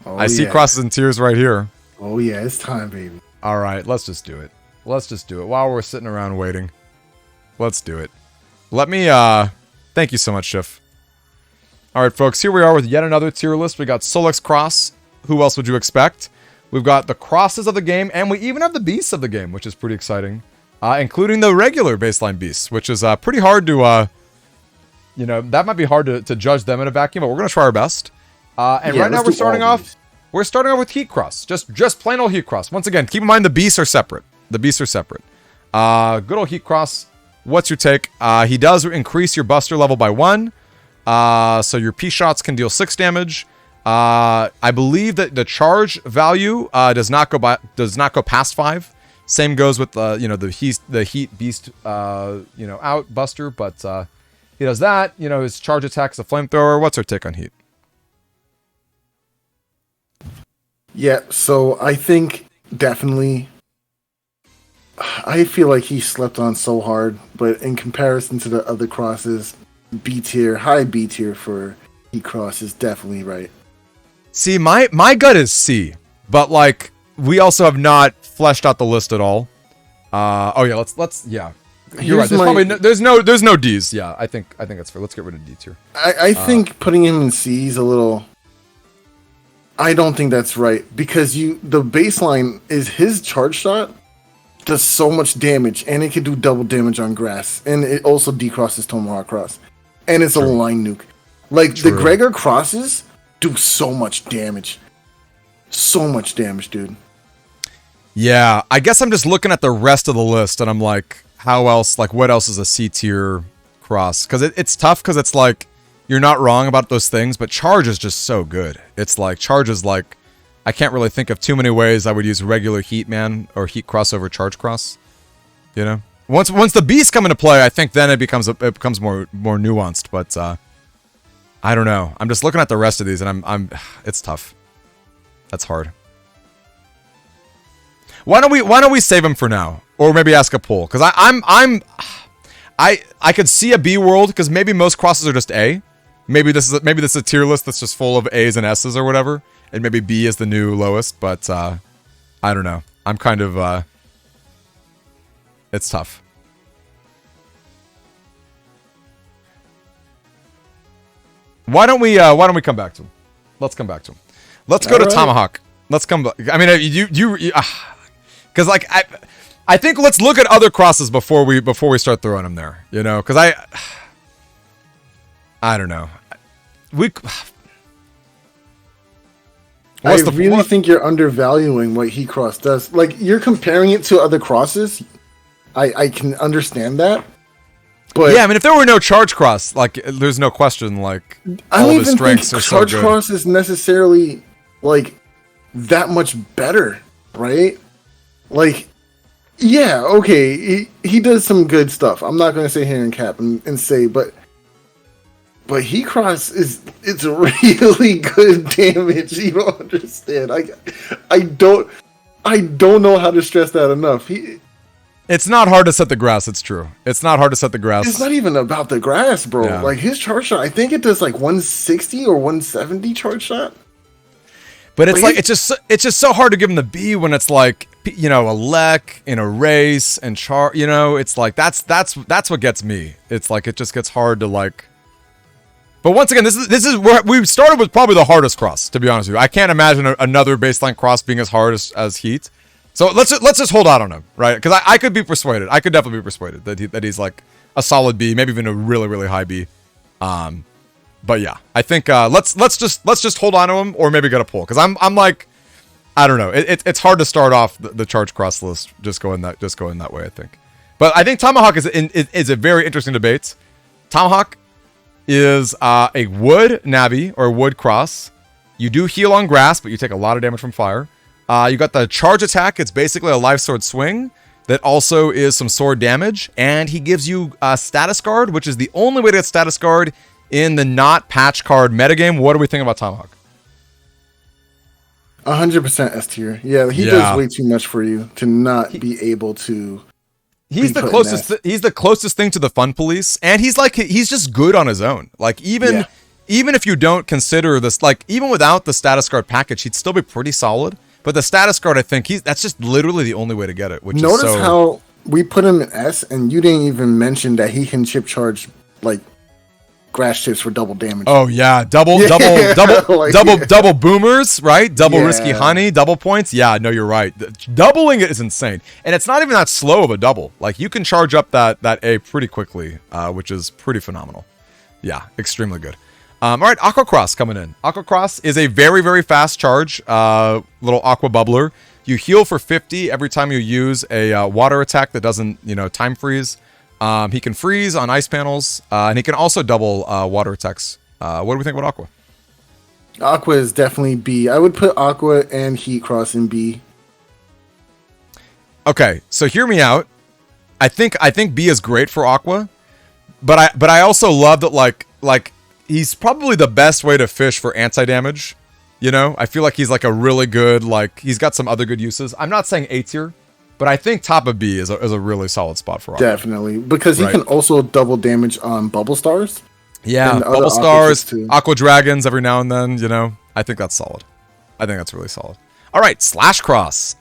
Oh, I see crosses and tiers right here. Oh yeah, it's time, baby. All right, let's just do it. Let's just do it while we're sitting around waiting. Let's do it. Let me, thank you so much, Schiff. All right, folks, here we are with yet another tier list. We got Solex Cross. Who else would you expect? We've got the crosses of the game, and we even have the beasts of the game, which is pretty exciting. Including the regular baseline beasts, which is pretty hard to, that might be hard to judge them in a vacuum, but we're going to try our best. And right now we're starting off with Heat Cross. Just plain old Heat Cross. Once again, keep in mind the beasts are separate. Good old Heat Cross. What's your take? He does increase your buster level by 1. So your P shots can deal 6 damage. I believe that the charge value does not go past 5. Same goes with the heat beast out buster, but he does that. His charge attack is a flamethrower. What's our take on Heat? Yeah, so I think definitely I feel like he slept on so hard, but in comparison to the other crosses, B tier, high B tier for Heat Cross is definitely right. See, my gut is C, but like we also have not fleshed out the list at all. Let's You're right. There's no D's. Yeah, I think that's fair. Let's get rid of D tier. I think putting him in C is a little. I don't think that's right because the baseline is his charge shot does so much damage and it can do double damage on grass and it also decrosses Tomahawk Cross and it's a line nuke. Like the Gregor crosses do so much damage, dude. Yeah, I guess I'm just looking at the rest of the list and I'm like, how else? Like, what else is a C tier cross? Because it's tough because it's like you're not wrong about those things, but charge is just so good. It's like charge is like I can't really think of too many ways I would use regular Heat Man or Heat Cross over Charge Cross. Once the beasts come into play, I think then it becomes more nuanced. But I don't know. I'm just looking at the rest of these and it's tough. That's hard. Why don't we save him for now? Or maybe ask a poll, because I could see a B world, because maybe most crosses are just A. Maybe this is a tier list that's just full of A's and S's or whatever, and maybe B is the new lowest. But I don't know. I'm kind of it's tough. Why don't we come back to him? Let's come back to him. Let's go to Tomahawk. Let's come back. I mean, because like I think let's look at other crosses before we start throwing them there. You know, because I don't know. I really think you're undervaluing what Heat Cross does. Like, you're comparing it to other crosses. I can understand that. But yeah, I mean, if there were no Charge Cross, like, there's no question, like, all of his strengths are so good. Charge Cross is necessarily, like, that much better, right? Like, yeah, okay, he does some good stuff. I'm not going to sit here and cap and say, but Heat Cross it's really good damage. You don't understand. I don't know how to stress that enough. It's not hard to set the grass. It's true. It's not hard to set the grass. It's not even about the grass, bro. Yeah. Like, his charge shot, I think it does like 160 or 170 charge shot. But it's like it's just so hard to give him the B when it's like, you know, a lek in a race and you know, it's like that's what gets me. It's like it just gets hard to like. But once again, this is where we started with probably the hardest cross, to be honest with you. I can't imagine another baseline cross being as hard as Heat. So let's just hold out on him, right? Because I could be persuaded. I could definitely be persuaded that he's like a solid B, maybe even a really, really high B. But yeah, I think let's just hold on to him, or maybe get a pull, because I'm like, I don't know. It's hard to start off the charge cross list just going that way, I think. But I think Tomahawk is a very interesting debate. Tomahawk is a wood Navi or wood cross. You do heal on grass, but you take a lot of damage from fire. You got the charge attack. It's basically a life sword swing that also is some sword damage, and he gives you status guard, which is the only way to get status guard in the not patch card metagame. What do we think about Tomahawk? 100% S tier. Yeah, he does way too much for you to not be able to. He's the closest. He's the closest thing to the fun police, and he's just good on his own. Like even if you don't consider this, like even without the status guard package, he'd still be pretty solid. But the status guard, I think that's just literally the only way to get it. Notice how we put him in S, and you didn't even mention that he can chip charge like grass chips for double damage. Oh yeah, double boomers, right? Double risky honey, double points. Yeah, no, you're right. Doubling it is insane, and it's not even that slow of a double. Like you can charge up that A pretty quickly, which is pretty phenomenal. Yeah, extremely good. All right, Aqua Cross coming in. Aqua Cross is a very, very fast charge, little Aqua Bubbler. You heal for 50 every time you use a water attack that doesn't, time freeze. He can freeze on ice panels, and he can also double water attacks. What do we think about Aqua? Aqua is definitely B. I would put Aqua and Heat Cross in B. Okay, so hear me out. I think B is great for Aqua, but I also love that like he's probably the best way to fish for anti-damage. I feel like he's like a really good, like he's got some other good uses. I'm not saying A tier, but I think top of B is a really solid spot for Aqua. Definitely, because he can also double damage on Bubble Stars. Yeah, Bubble Stars, Aqua Dragons every now and then, I think that's solid. I think that's really solid. All right, Slash Cross.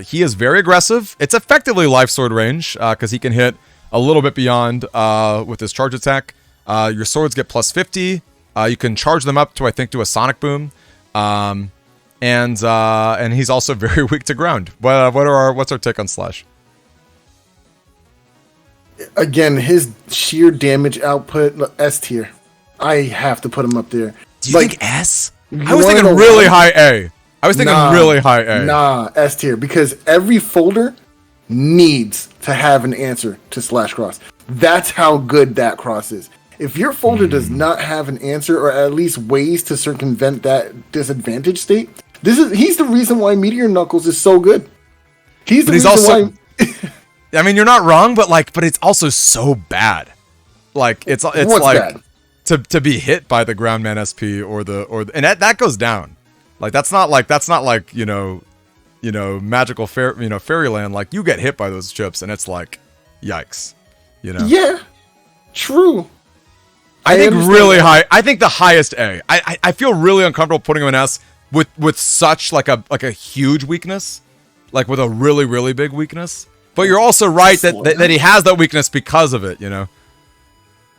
He is very aggressive. It's effectively life sword range because he can hit a little bit beyond with his charge attack. Your swords get plus 50. You can charge them up to, I think, do a Sonic Boom. And he's also very weak to ground. What's our take on Slash? Again, his sheer damage output, S tier. I have to put him up there. Do you think S? I was thinking really high A. Really high A. Nah, S tier, because every folder needs to have an answer to Slash Cross. That's how good that cross is. If your folder does not have an answer, or at least ways to circumvent that disadvantage state, he's the reason why Meteor Knuckles is so good. He's also. I mean, you're not wrong, but it's also so bad. Like it's like bad? to be hit by the Groundman SP or and that goes down. Like that's not like magical fairyland, like you get hit by those chips and it's like, yikes, Yeah, true. I think really high. I think the highest A. I feel really uncomfortable putting him in S with such like a huge weakness, like with a really really big weakness. But you're also right that he has that weakness because of it,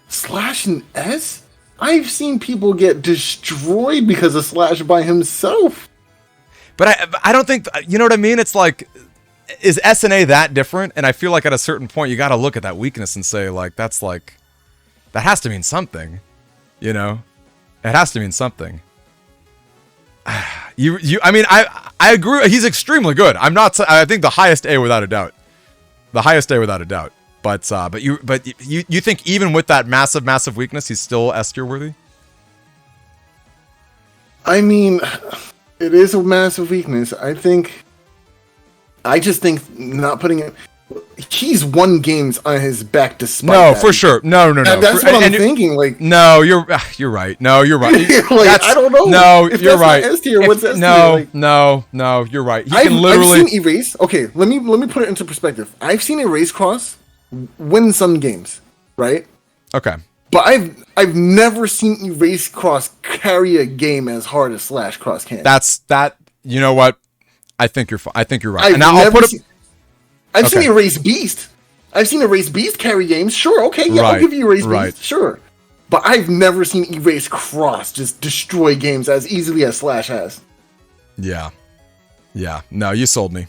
Slash and S? I've seen people get destroyed because of Slash by himself. But I don't think, you know what I mean? It's like, is S and A that different? And I feel like at a certain point, you got to look at that weakness and say, like, that has to mean something, It has to mean something. I agree. He's extremely good. I think the highest A without a doubt. The highest A without a doubt. But you think even with that massive weakness, he's still S tier worthy? I mean, it is a massive weakness. I just think not putting it. He's won games on his back despite that. For sure. No. That's what I'm thinking. Like, no, you're right. No, you're right. I don't know. No, if you're right. S tier, what's S tier? No, you're right. I've seen Erase. Okay, let me put it into perspective. I've seen Erase Cross win some games, right? Okay. But I've never seen Erase Cross carry a game as hard as Slash Cross can. You know what? I think you're right. I've seen Erase Beast. I've seen Erase Beast carry games. Sure, okay, yeah, I'll give you Erase Beast. Sure. But I've never seen Erase Cross just destroy games as easily as Slash has. Yeah. No, you sold me.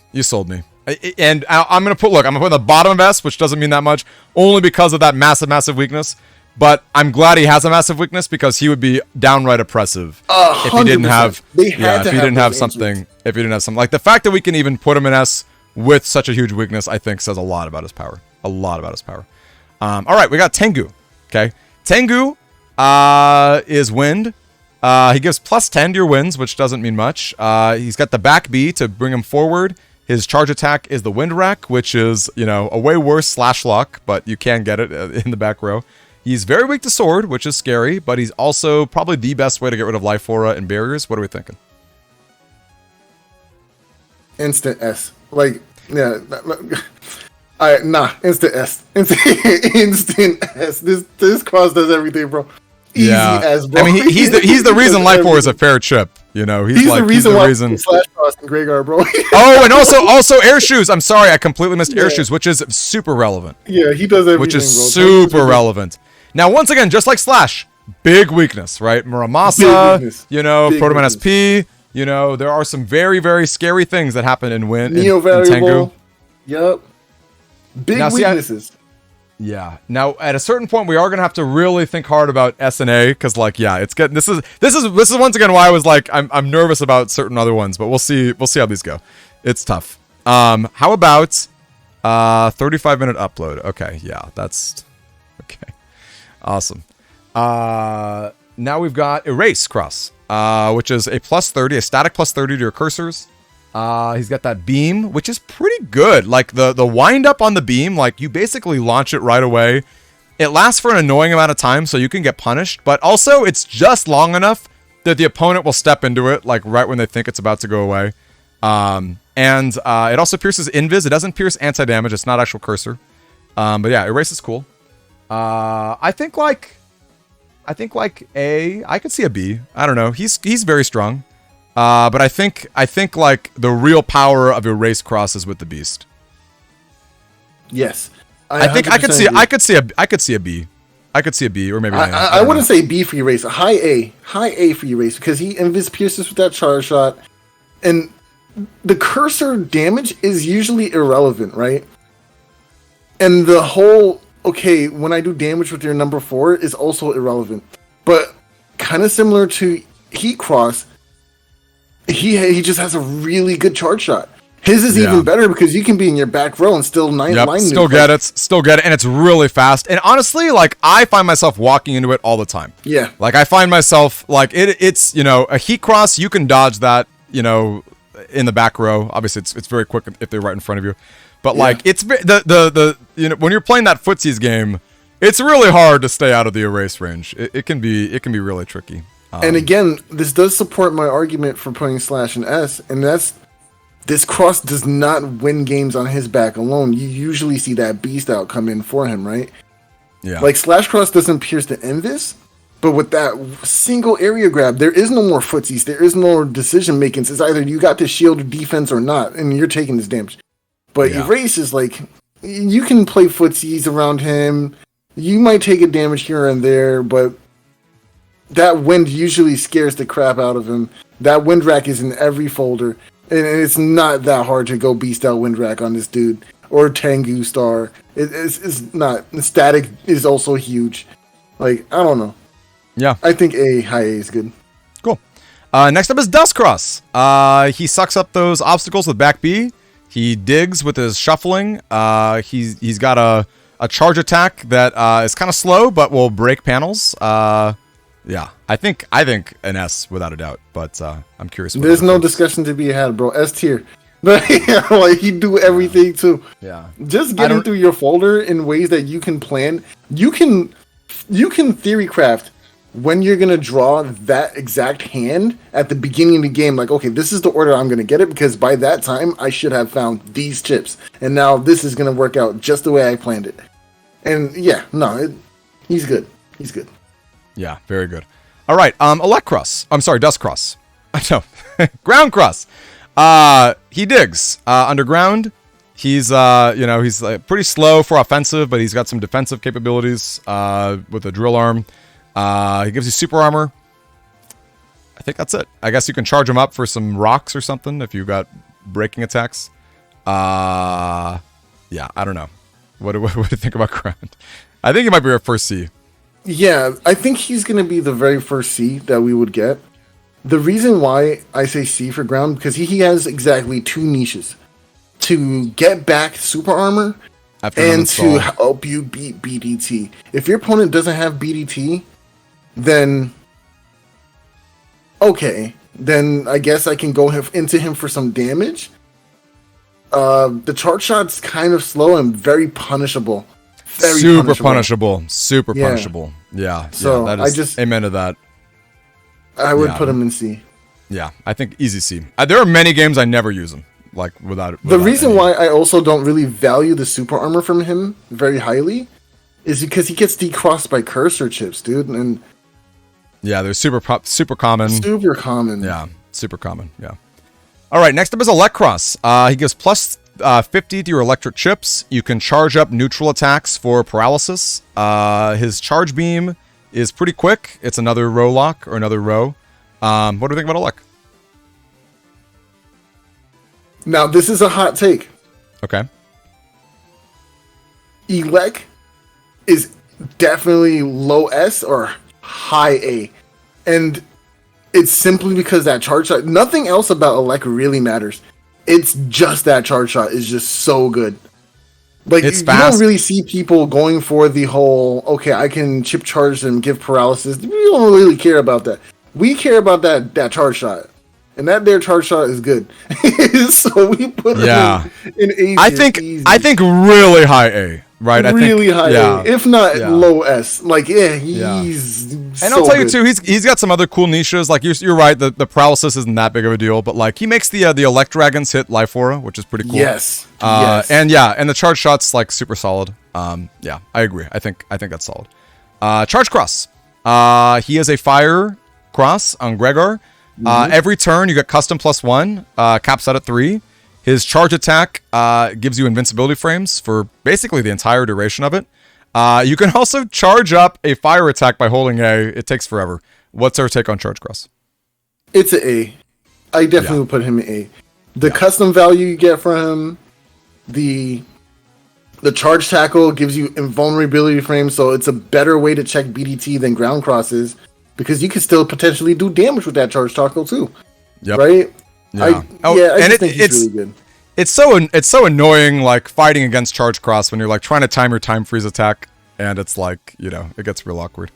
And I'm going to put the bottom of S, which doesn't mean that much, only because of that massive weakness. But I'm glad he has a massive weakness because he would be downright oppressive if he didn't have something. If he didn't have something like the fact that we can even put him in S with such a huge weakness, I think says a lot about his power. All right, we got Tango. Okay, Tango is wind. He gives +10 to your wins, which doesn't mean much. He's got the back B to bring him forward. His charge attack is the wind rack, which is a way worse slash lock, but you can get it in the back row. He's very weak to sword, which is scary, but he's also probably the best way to get rid of life aura and barriers. What are we thinking? Instant S. Like, yeah. Instant S. Instant S. This cross does everything, bro. Easy as, bro. I mean, he's the reason life aura is a fair chip. He's the reason. Slash cross and Greyguard, bro. Oh, and also air shoes. I'm sorry, I completely missed air shoes, which is super relevant. Yeah, he does everything, which is super relevant. Now, once again, just like Slash, big weakness, right? Muramasa, Protoman SP, there are some very, very scary things that happen in Neo variable. Yep. Big weaknesses. Yeah. Now, at a certain point, we are gonna have to really think hard about S and A because, it's getting. This is once again why I was like, I'm nervous about certain other ones, but we'll see how these go. It's tough. How about 35-minute upload? Okay. Yeah, that's okay. Awesome. Now we've got Erase Cross, which is a +30, a static +30 to your cursors. He's got that beam, which is pretty good. Like the wind up on the beam, like you basically launch it right away. It lasts for an annoying amount of time, so you can get punished, but also it's just long enough that the opponent will step into it, like right when they think it's about to go away. And it also pierces invis. It doesn't pierce anti-damage. It's not actual cursor. But yeah, Erase is cool. I think A. I could see a B. I don't know. He's very strong. But I think like the real power of Erase Cross is with the Beast. Yes. I could see a B. I could see a B or maybe I wouldn't say B for Erase. High A for Erase because he invis pierces with that charge shot, and the cursor damage is usually irrelevant, right? And the whole when I do damage with your number 4 is also irrelevant, but kind of similar to Heat Cross. He just has a really good charge shot. His is even better because you can be in your back row and still line still get it, and it's really fast. And honestly, like I find myself walking into it all the time. Yeah, like I find myself like it's a Heat Cross, you can dodge that in the back row. Obviously, it's very quick if they're right in front of you. But like it's the when you're playing that footsies game, it's really hard to stay out of the erase range. It can be really tricky. And again, this does support my argument for putting Slash and S, and that's this cross does not win games on his back alone. You usually see that beast out come in for him, right? Yeah. Like Slash Cross doesn't pierce the Invis, but with that single area grab, there is no more footsies. There is no decision making. It's either you got to shield or defense or not, and you're taking this damage. But Erase is like, you can play footsies around him. You might take a damage here and there, but that wind usually scares the crap out of him. That wind rack is in every folder. And it's not that hard to go beast out wind rack on this dude. Or Tango Star. It's not. Static is also huge. Like, I don't know. Yeah. I think high A is good. Cool. Next up is Dustcross. He sucks up those obstacles with back B. He digs with his shuffling. He's got a charge attack that is kind of slow, but will break panels. Yeah, I think an S without a doubt, but I'm curious. There's no discussion to be had, bro. S tier. Like he do everything too. Yeah. Just getting through your folder in ways that you can plan. You can theory craft when you're gonna draw that exact hand at the beginning of the game. Like, okay, this is the order I'm gonna get it because by that time I should have found these chips, and now this is gonna work out just the way I planned it. And yeah, no, he's good. He's good. Yeah, very good. All right, Electcross. I'm sorry, Dustcross. No, Ground Cross. He digs underground. He's he's pretty slow for offensive, but he's got some defensive capabilities with a drill arm. He gives you super armor. I think that's it. I guess you can charge him up for some rocks or something if you got breaking attacks. Yeah, I don't know. What do you think about Ground? I think he might be our first C. Yeah, I think he's going to be the very first C that we would get. The reason why I say C for Ground, because he has exactly two niches. To get back super armor and to help you beat BDT. If your opponent doesn't have BDT, then okay. Then I guess I can go into him for some damage. The charge shot's kind of slow and very punishable. Super punishable. Yeah. So that is, amen to that. I would put him in C. Yeah, I think easy C. There are many games I never use him. Like without the reason why I also don't really value the super armor from him very highly is because he gets decrossed by cursor chips, dude. And yeah, they're super common. Super common. Yeah, super common. Yeah. All right, next up is Electcross. He gives plus 50 to your electric chips. You can charge up neutral attacks for paralysis. His charge beam is pretty quick. It's another row lock or another row. What do you think about Elec? Now, this is a hot take. Okay. Elec is definitely low S or high A. And it's simply because that charge shot, nothing else about Elec really matters. It's just that charge shot is just so good. Like, it's you fast. don't really see people going for the whole, okay, I can chip charge and give paralysis. We don't really care about that. We care about that charge shot. And that there charge shot is good. So we put him in A. I think really high A, right? Really high A. If not low S. Like, he's and so I'll tell you good. too, he's got some other cool niches. Like you're right, the paralysis isn't that big of a deal, but like he makes the Elect Dragons hit Life Aura, which is pretty cool. Yes. And the charge shot's like super solid. Yeah, I agree. I think that's solid. Charge Cross. He is a fire cross on Gregor. Every turn you get custom +1, caps out at 3. His charge attack gives you invincibility frames for basically the entire duration of it. You can also charge up a fire attack by holding A. It takes forever. What's our take on Charge Cross? It's an A. I definitely would put him in A. The custom value you get from him, the charge tackle gives you invulnerability frames, so it's a better way to check BDT than ground crosses. Because you can still potentially do damage with that charge tackle too, right? Yeah, I think it's really good. It's so annoying, like fighting against Charge Cross when you're like trying to time your time freeze attack, and it's like it gets real awkward.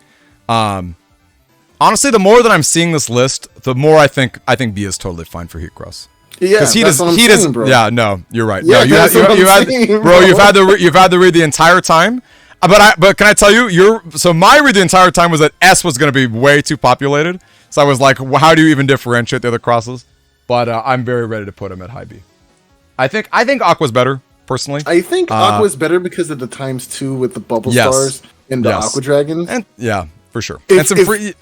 Honestly, the more that I'm seeing this list, the more I think B is totally fine for Heat Cross. Yeah, he doesn't. Bro. Yeah, no, you're right. Yeah, no, you've had to read the entire time. But can I tell you, my read the entire time was that S was going to be way too populated. So I was like, how do you even differentiate the other crosses? But I'm very ready to put him at high B. I think Aqua's better personally. I think Aqua's better because of the *2 with the bubble Yes. stars and the Aqua Dragons. And yeah, for sure. If- And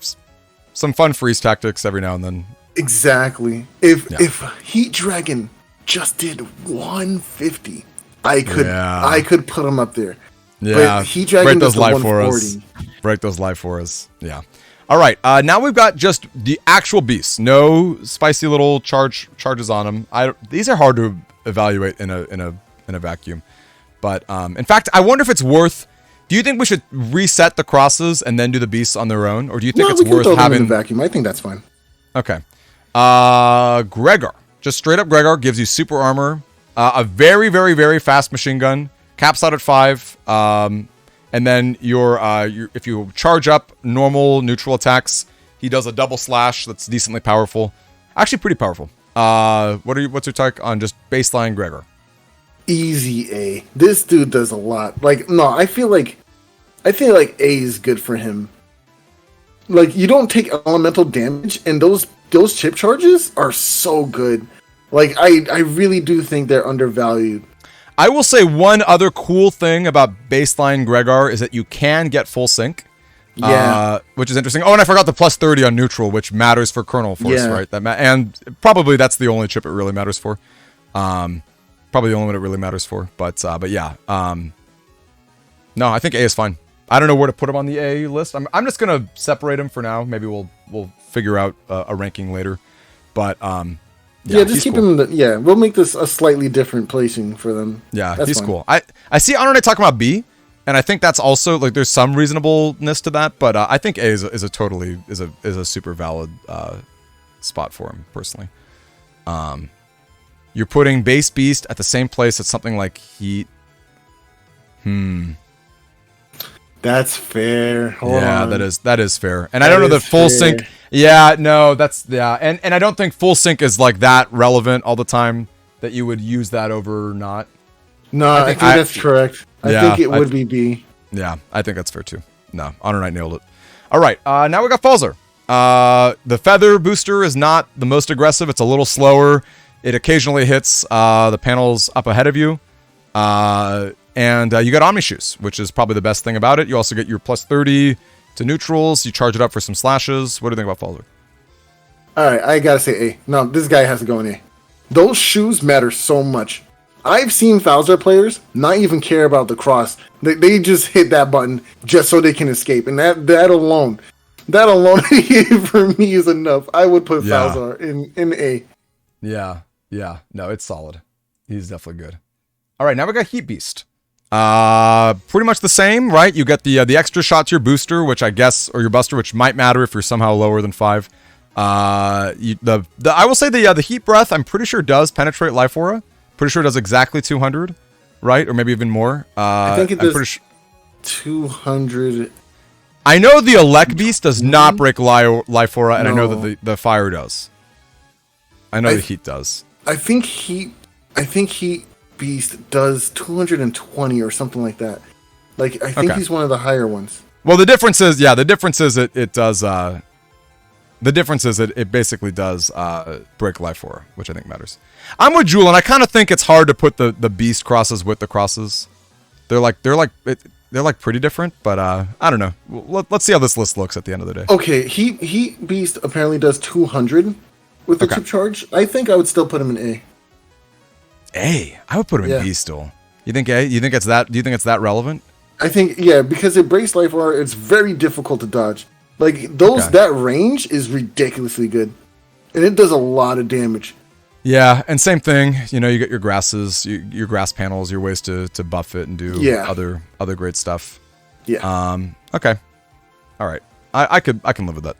some fun freeze tactics every now and then. Exactly. If Heat Dragon just did 150, I could put him up there. Yeah, but Heat Dragon break those does the life for 140. us. Break those life for us. Yeah. All right. Now we've got just the actual beasts. No spicy little charges on them. These are hard to evaluate in a vacuum. But in fact, I wonder if it's worth. Do you think we should reset the crosses and then do the beasts on their own, or do you think it's we can worth throw them having in the vacuum? I think that's fine. Okay. Gregor. Just straight up Gregor gives you super armor, a very, very, very fast machine gun, caps out at 5, and then if you charge up normal neutral attacks, he does a double slash that's decently powerful. Actually pretty powerful. What's your take on just baseline Gregor? Easy A. This dude does a lot. Like, no, I feel like A is good for him. Like, you don't take elemental damage, and those chip charges are so good. Like, I really do think they're undervalued. I will say one other cool thing about baseline Gregor is that you can get full sync. Yeah. Which is interesting. Oh, and I forgot the plus 30 on neutral, which matters for Kernel Force, right? And probably that's the only chip it really matters for. Probably the only one it really matters for. But yeah. No, I think A is fine. I don't know where to put him on the A list. I'm just gonna separate him for now. Maybe we'll figure out a ranking later. But yeah, just keep him. We'll make this a slightly different placing for them. Yeah, that's he's fine. cool. I see Honorate talking about B, and I think that's also like there's some reasonableness to that. But I think A is a super valid spot for him personally. You're putting base beast at the same place as something like Heat. That's fair. Hold on. that is fair. And I don't know that full sync. Yeah, no, and I don't think full sync is like that relevant all the time that you would use that over not. No, I think that's correct. I think it would be B. Yeah, I think that's fair too. No, Honor Knight nailed it. All right, now we got Falzer. The feather booster is not the most aggressive. It's a little slower. It occasionally hits the panels up ahead of you. And you got Omni Shoes, which is probably the best thing about it. You also get your plus 30 to neutrals. You charge it up for some slashes. What do you think about Falzer? Alright, I gotta say A. No, this guy has to go in A. Those shoes matter so much. I've seen Falzer players not even care about the cross. They just hit that button just so they can escape. And that alone for me is enough. I would put Falzer in A. Yeah. No, it's solid. He's definitely good. All right, now we got Heat Beast. Pretty much the same, right? You get the extra shot to your booster, which I guess, or your buster, which might matter if you're somehow lower than 5. I will say the Heat Breath, I'm pretty sure does penetrate Life Aura. Pretty sure it does exactly 200, right? Or maybe even more. I think it does 200. I know the Elect Beast does not break Life Aura, and I know that the Fire does. I know the Heat does. I think Heat Beast does 220 or something like that. Like, I think he's one of the higher ones. Well, the difference is it does. The difference is it basically does break Life Aura, which I think matters. I'm with Jewel, and I kind of think it's hard to put the beast crosses with the crosses. They're like pretty different, but I don't know. Let's see how this list looks at the end of the day. Okay, Heat Beast apparently does 200 with the chip charge. I think I would still put him in A. A? I would put him in B still. You think A? You think it's that? Do you think it's that relevant? I think because it breaks Life Aura, it's very difficult to dodge. Like that range is ridiculously good, and it does a lot of damage. Yeah, and same thing. You know, you get your grasses, your grass panels, your ways to buff it and do other great stuff. Yeah. Okay. All right. I can live with that.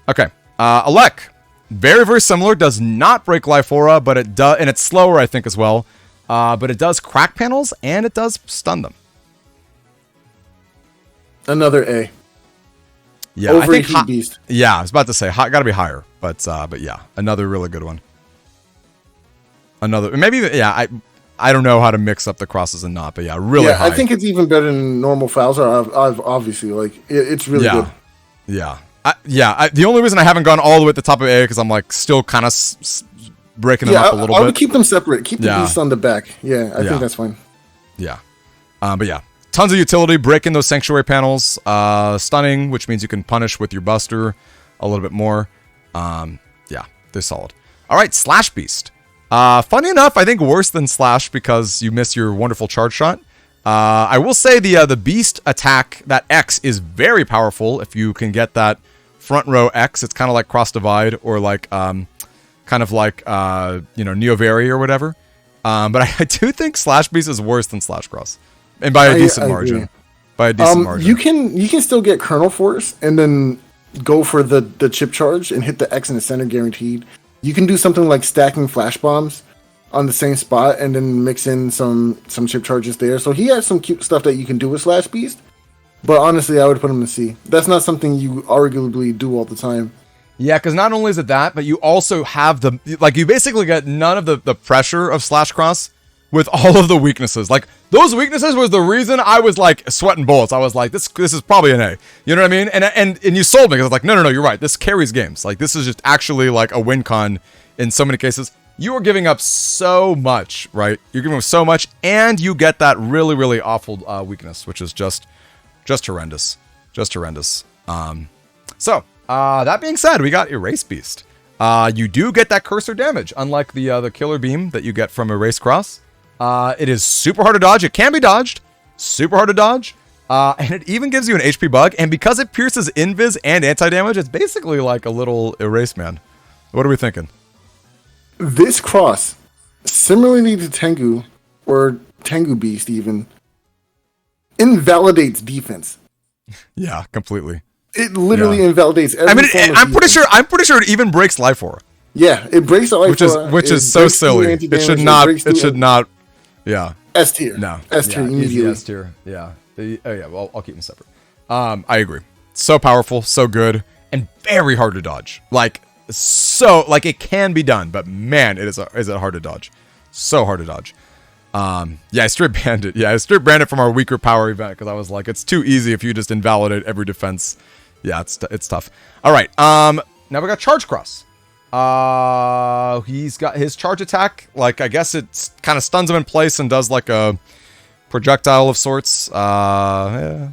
Okay. Alec, very very similar. Does not break Life Aura, but it does, and it's slower I think as well. But it does crack panels and it does stun them. Another A. Yeah, over I think Heat Beast. Yeah, I was about to say got to be higher, but yeah, another really good one. Another maybe I don't know how to mix up the crosses and not, but really high. I think it's even better than normal Falzer. Obviously, like it's really good. Yeah. The only reason I haven't gone all the way at the top of A because I'm like still kind of breaking them up a little I bit. would keep them separate. Keep the beast on the back. Yeah, I think that's fine. Yeah. But yeah, tons of utility, breaking those sanctuary panels, stunning, which means you can punish with your buster a little bit more. Yeah, they're solid. All right, Slash Beast. Funny enough, I think worse than Slash because you miss your wonderful charge shot. I will say the Beast attack, that X, is very powerful if you can get that front row X. It's kind of like Cross Divide or like, kind of like, Neovari or whatever. But I do think Slash Beast is worse than Slash Cross. And by a decent margin. Agree. By a decent margin. You can still get Kernel Force and then go for the chip charge and hit the X in the center guaranteed. You can do something like stacking flash bombs on the same spot and then mix in some chip charges there. So he has some cute stuff that you can do with Slash Beast. But honestly, I would put him in C. That's not something you arguably do all the time. Yeah, because not only is it that, but you also have you basically get none of the pressure of Slash Cross with all of the weaknesses. Like, those weaknesses was the reason I was, like, sweating bullets. I was like, this is probably an A. You know what I mean? And you sold me, because I was like, no, you're right. This carries games. Like, this is just actually, like, a win con in so many cases. You are giving up so much, right? You're giving up so much, and you get that really, really awful weakness, which is just horrendous. Just horrendous. That being said, we got Erase Beast. You do get that cursor damage, unlike the Killer Beam that you get from Erase Cross. It is super hard to dodge. It can be dodged. Super hard to dodge. And it even gives you an HP bug. And because it pierces invis and anti-damage, it's basically like a little Erase Man. What are we thinking? This cross, similarly to Tengu, or Tengu Beast even, invalidates defense. Yeah, completely. It literally invalidates every form of I'm pretty sure it even breaks Life Aura. Yeah, it breaks the Life Aura. Which is so silly. It should not. Yeah. S tier. No. S tier immediately. S tier. Yeah. Well, I'll keep them separate. I agree. So powerful, so good, and very hard to dodge. It can be done, but man, is it hard to dodge. So hard to dodge. I straight banned it. Yeah, I straight banned it from our weaker power event because I was like, it's too easy if you just invalidate every defense. Yeah, it's tough. All right. Now we got Charge Cross. He's got his charge attack. Like, I guess it kind of stuns him in place and does like a projectile of sorts. Yeah.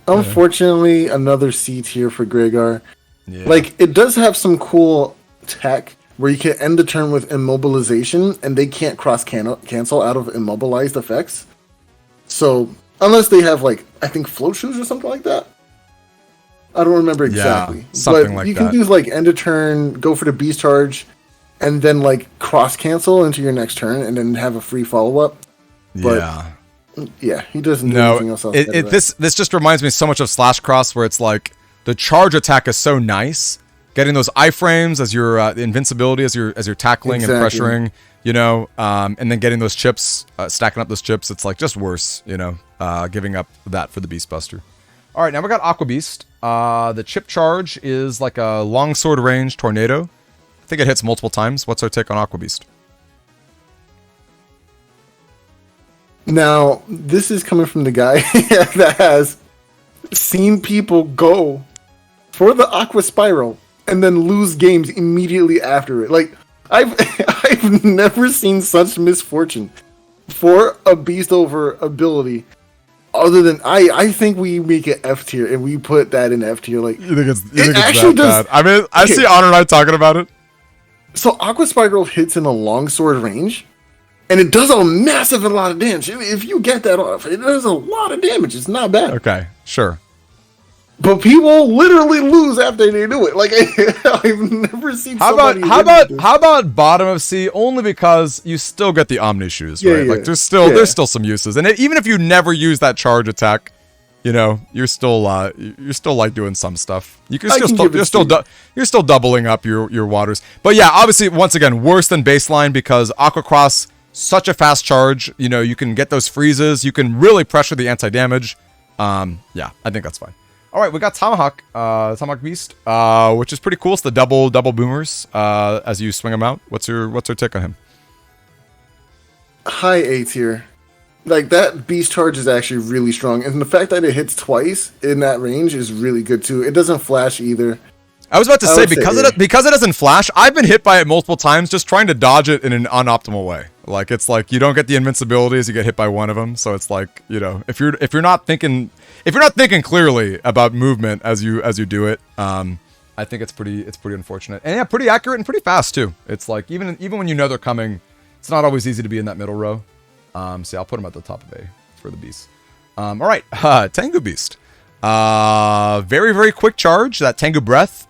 Unfortunately, another C tier for Gregar. Yeah. Like, it does have some cool tech where you can end the turn with immobilization and they can't cross cancel out of immobilized effects. So, unless they have, like, I think float shoes or something like that. I don't remember exactly. Yeah, something but like you can that. do, like, end a turn, go for the beast charge, and then, like, cross cancel into your next turn and then have a free follow-up. But, yeah, he doesn't do anything else. This just reminds me so much of Slash Cross, where it's like the charge attack is so nice. Getting those iframes as your invincibility as you're tackling and pressuring, and then getting those chips, stacking up those chips, it's like just worse, giving up that for the Beast Buster. All right, now we got Aqua Beast. The chip charge is like a longsword range tornado. I think it hits multiple times. What's our take on Aqua Beast? Now, this is coming from the guy that has seen people go for the Aqua Spiral and then lose games immediately after it. Like, I've never seen such misfortune for a Beast over ability. Other than I think we make it F tier and we put that in F tier. Like, you think it's that bad? I mean, I see Honor and I talking about it. So Aqua Spiral hits in a longsword range, and it does a massive lot of damage. If you get that off, it does a lot of damage. It's not bad. Okay, sure. But people literally lose after they do it. Like, I've never seen somebody. How about bottom of C? Only because you still get the Omni shoes, right? Yeah. Like, there's still some uses, and even if you never use that charge attack, you're still like doing some stuff. You're still doubling up your waters. But yeah, obviously, once again, worse than baseline because Aqua Cross, such a fast charge. You can get those freezes. You can really pressure the anti-damage. Yeah, I think that's fine. All right, we got Tomahawk Beast, which is pretty cool. It's the double boomers as you swing them out. What's your take on him? High A tier. Like, that beast charge is actually really strong, and the fact that it hits twice in that range is really good too. It doesn't flash either. I was about to I say would say because it doesn't flash. I've been hit by it multiple times just trying to dodge it in an unoptimal way. Like it's like you don't get the invincibility as you get hit by one of them. So it's like, you know, if you're not thinking clearly about movement as you do it, I think it's pretty unfortunate. And yeah, pretty accurate and pretty fast too. It's like even when you know they're coming, it's not always easy to be in that middle row. So I'll put him at the top of A for the beast. All right, Tango Beast. Very, very quick charge. That Tango Breath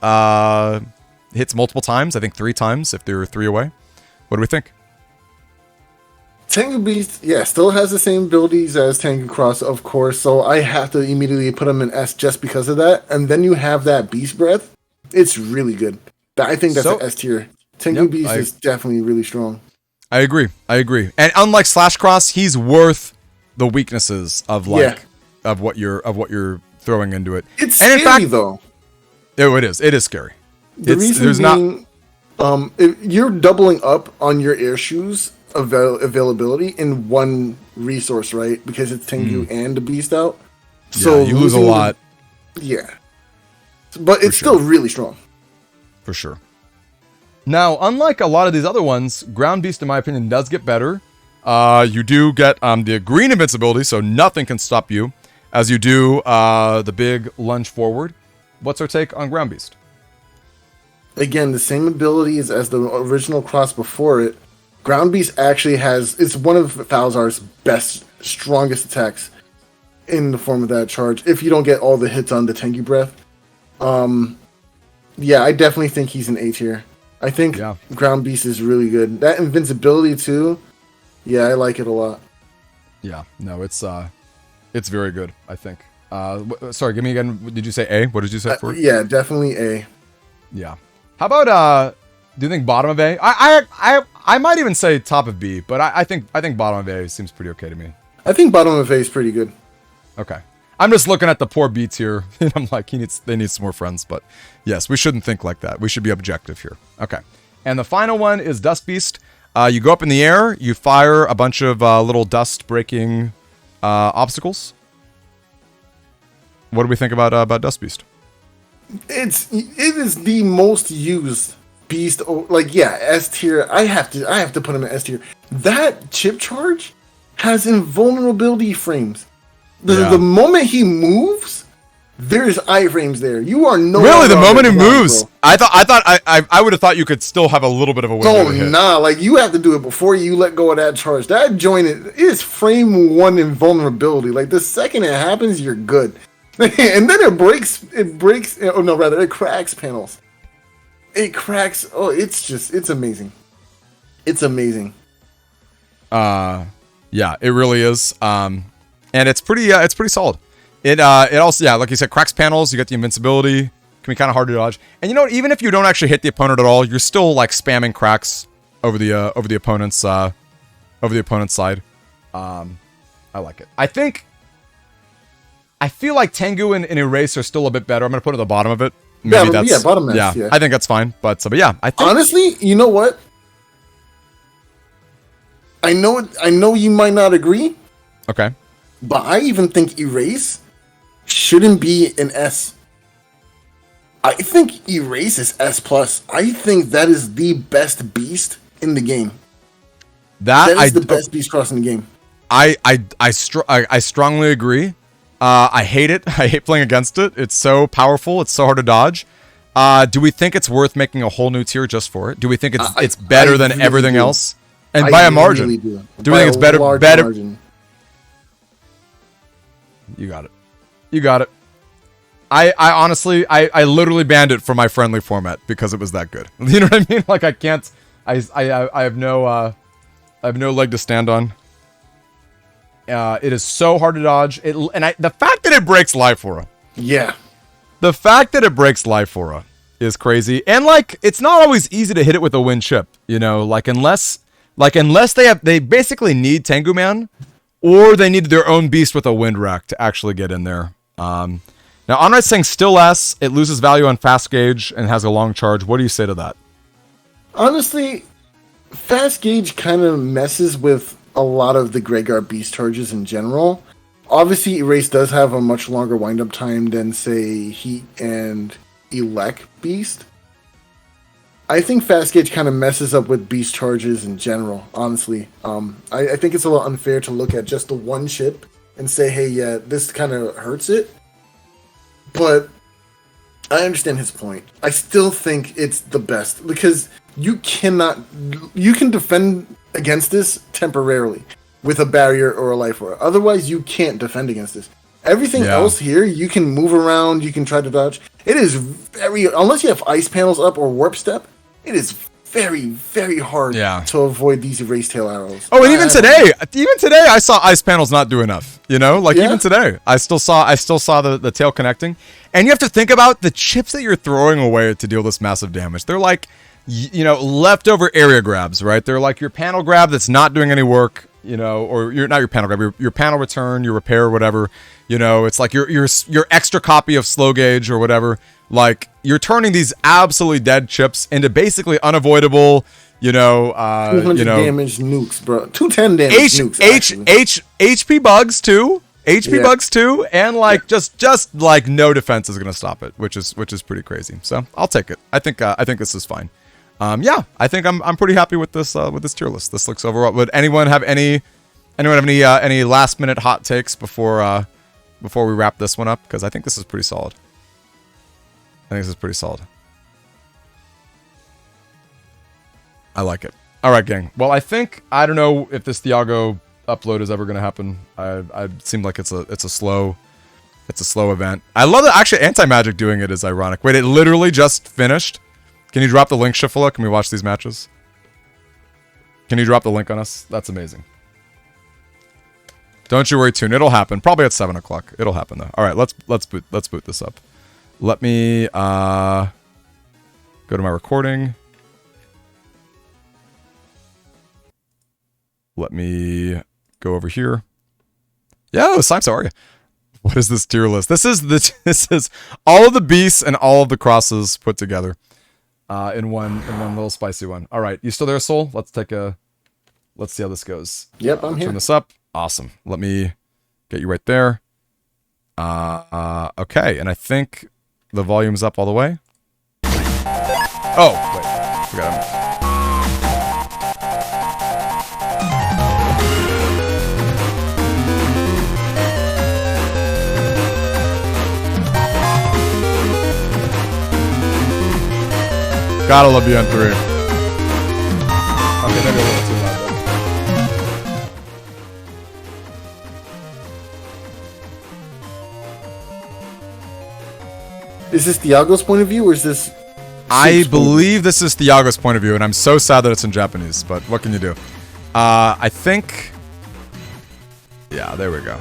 hits multiple times. I think 3 times if they're 3 away. What do we think? Tango Beast, yeah, still has the same abilities as Tango Cross, of course, so I have to immediately put him in S just because of that. And then you have that Beast Breath. It's really good. I think that's an S tier. Tango Beast is definitely really strong. I agree. And unlike Slash Cross, he's worth the weaknesses of of what you're throwing into it. It's scary though. It is. It is scary. The reason being, you're doubling up on your air shoes availability in one resource, right? Because it's Tengu and the Beast out. So you lose a lot. Yeah. But it's still really strong. For sure. Now, unlike a lot of these other ones, Ground Beast, in my opinion, does get better. You do get the green invincibility, so nothing can stop you, as you do the big lunge forward. What's our take on Ground Beast? Again, the same abilities as the original cross before it. Ground Beast actually it's one of Falzar's best, strongest attacks in the form of that charge, if you don't get all the hits on the Tengu Breath. Yeah, I definitely think he's an A tier. I think Ground Beast is really good. That invincibility too, yeah, I like it a lot. Yeah, no, it's very good, I think. Sorry, give me again, did you say A? What did you say for it? Yeah, definitely A. Yeah. How about, do you think bottom of A? I might even say top of B, but I think bottom of A seems pretty okay to me. I think bottom of A is pretty good. Okay. I'm just looking at the poor B tier, and I'm like, they need some more friends, but yes, we shouldn't think like that. We should be objective here. Okay. And the final one is Dust Beast. You go up in the air, you fire a bunch of little dust-breaking obstacles. What do we think about Dust Beast? It is the most used beast. Like, yeah, S tier. I have to put him in S tier. That chip charge has invulnerability frames. The moment he moves, there's iframes there. You are really the moment he moves. Bro. I would have thought you could still have a little bit of a window to hit. Nah, like you have to do it before you let go of that charge. That joint is frame 1 invulnerability. Like the second it happens, you're good. And then it breaks. Oh no, rather it cracks panels. It cracks. Oh, it's amazing. It's amazing. Yeah, it really is. And it's pretty solid. It also, yeah, like you said, cracks panels. You get the invincibility. Can be kind of hard to dodge. And you know what? Even if you don't actually hit the opponent at all, you're still like spamming cracks over the opponent's side. I like it. I feel like Tengu and Erase are still a bit better. I'm gonna put it at the bottom of it. Maybe bottom S, yeah. I think that's fine. But yeah, I think honestly, you know what? I know you might not agree. Okay. But I even think Erase shouldn't be an S. I think Erase is S+. I think that is the best beast in the game. That is the best beast cross in the game. I strongly agree. I hate it. I hate playing against it. It's so powerful. It's so hard to dodge. Do we think it's worth making a whole new tier just for it? Do we think it's better than really everything else? And by a margin. Really do we think it's better? Margin. You got it. I honestly, I literally banned it from my friendly format because it was that good. You know what I mean? Like I can't, I have no leg to stand on. It is so hard to dodge. The fact that it breaks Life Aura. Yeah. The fact that it breaks Life Aura is crazy. And like, it's not always easy to hit it with a wind chip, you know, unless they basically need Tengu Man. Or they need their own beast with a wind rack to actually get in there. Now, Onright's saying still S. It loses value on fast gauge and has a long charge. What do you say to that? Honestly, fast gauge kind of messes with a lot of the Gregar beast charges in general. Obviously, Erase does have a much longer wind-up time than, say, Heat and Elect Beast. I think Fast Gauge kind of messes up with Beast charges in general, honestly. I think it's a little unfair to look at just the one chip and say, hey, yeah, this kind of hurts it. But I understand his point. I still think it's the best because you can defend against this temporarily with a barrier or a life orb. Otherwise, you can't defend against this. Everything else here, you can move around, you can try to dodge. It is unless you have ice panels up or warp step, it is very, very hard to avoid these erase tail arrows. Oh, and even today, I saw ice panels not do enough. You know, like even today, I still saw the tail connecting. And you have to think about the chips that you're throwing away to deal this massive damage. They're like, you know, leftover area grabs, right? They're like your panel grab that's not doing any work, you know, or not your panel grab, your panel return, your repair, whatever. You know, it's like your extra copy of slow gauge or whatever. Like, you're turning these absolutely dead chips into basically unavoidable, you know, 200 damage nukes, bro. 210 damage nukes. HP bugs too. Bugs too, and like just like no defense is gonna stop it, which is pretty crazy. So I'll take it. I think this is fine. Yeah, I think I'm pretty happy with this tier list. This looks overall. Would anyone have any last minute hot takes before we wrap this one up? Because I think this is pretty solid. I like it. All right, gang. Well, I don't know if this Thiago upload is ever going to happen. I seem like it's a slow event. I love that actually Anti-Magic doing it is ironic. Wait, it literally just finished. Can you drop the link, Shifala? Can we watch these matches? Can you drop the link on us? That's amazing. Don't you worry, Tune. It'll happen. Probably at 7 o'clock. It'll happen though. All right, let's boot this up. Let me go to my recording. Let me go over here. Yo, Simes, how are you? What is this tier list? This is all of the beasts and all of the crosses put together in one little spicy one. All right, you still there, Soul? Let's see how this goes. Yep, I'm here. Turn this up. Awesome. Let me get you right there. Okay, and I think the volume's up all the way. Oh, wait. Forgot him. Gotta love the N3. Okay, maybe a little too loud though. Is this Thiago's point of view, or is this... I believe this is Thiago's point of view, and I'm so sad that it's in Japanese, but what can you do? I think... Yeah, there we go.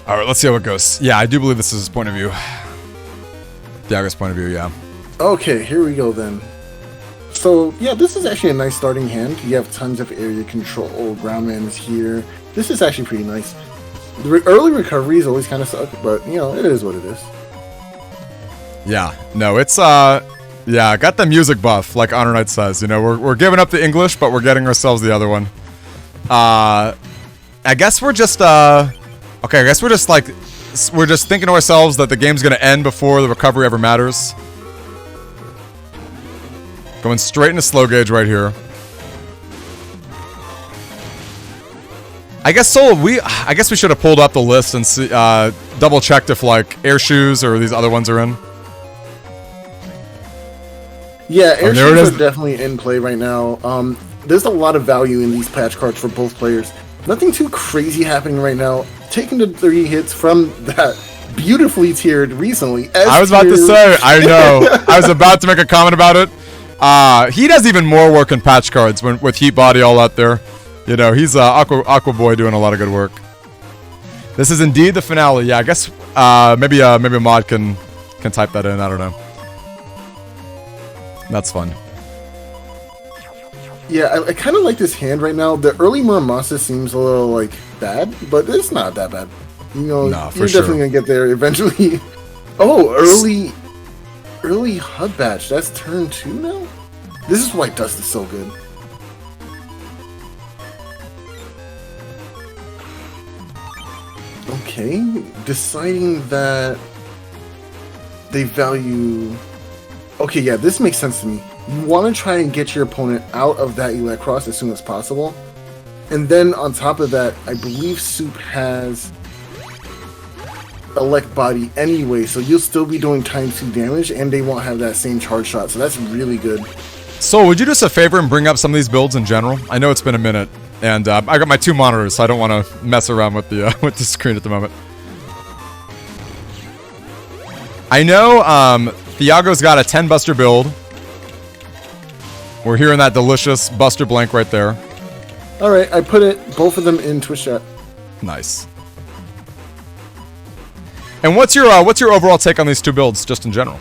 Alright, let's see how it goes. Yeah, I do believe this is his point of view. Thiago's point of view, yeah. Okay, here we go then. So, yeah, this is actually a nice starting hand. You have tons of area control, groundman is here. This is actually pretty nice. The early recoveries always kind of suck, but, you know, it is what it is. Yeah, no, it's, yeah, got the music buff, like Honor Knight says. You know, we're giving up the English, but we're getting ourselves the other one. I guess we're just, okay, I guess we're just thinking to ourselves that the game's gonna end before the recovery ever matters. Going straight into slow gauge right here. I guess I guess we should have pulled up the list and see, double checked if like air shoes or these other ones are in. Yeah, air shoes are definitely in play right now. There's a lot of value in these patch cards for both players. Nothing too crazy happening right now. Taking the 3 hits from that beautifully tiered recently. I was about to say, I know. I was about to make a comment about it. He does even more work in patch cards with Heat Body all out there. You know, he's Aqua Boy doing a lot of good work. This is indeed the finale. Yeah, I guess maybe a mod can type that in. I don't know. That's fun. Yeah, I kind of like this hand right now. The early Muramasa seems a little, like, bad, but it's not that bad. You know, you're definitely going to get there eventually. Oh, early HUD batch. That's turn 2 now? This is why Dust is so good. Okay, deciding that they value... Okay, yeah, this makes sense to me. You want to try and get your opponent out of that Electros as soon as possible. And then on top of that, I believe Soup has Elect Body anyway, so you'll still be doing ×2 damage, and they won't have that same charge shot, so that's really good. So, would you do us a favor and bring up some of these builds in general? I know it's been a minute, and I got my 2 monitors, so I don't want to mess around with the with the screen at the moment. I know Thiago's got a 10 Buster build. We're hearing that delicious Buster blank right there. Alright, I put both of them in Twitch chat. Nice. And what's your overall take on these 2 builds, just in general?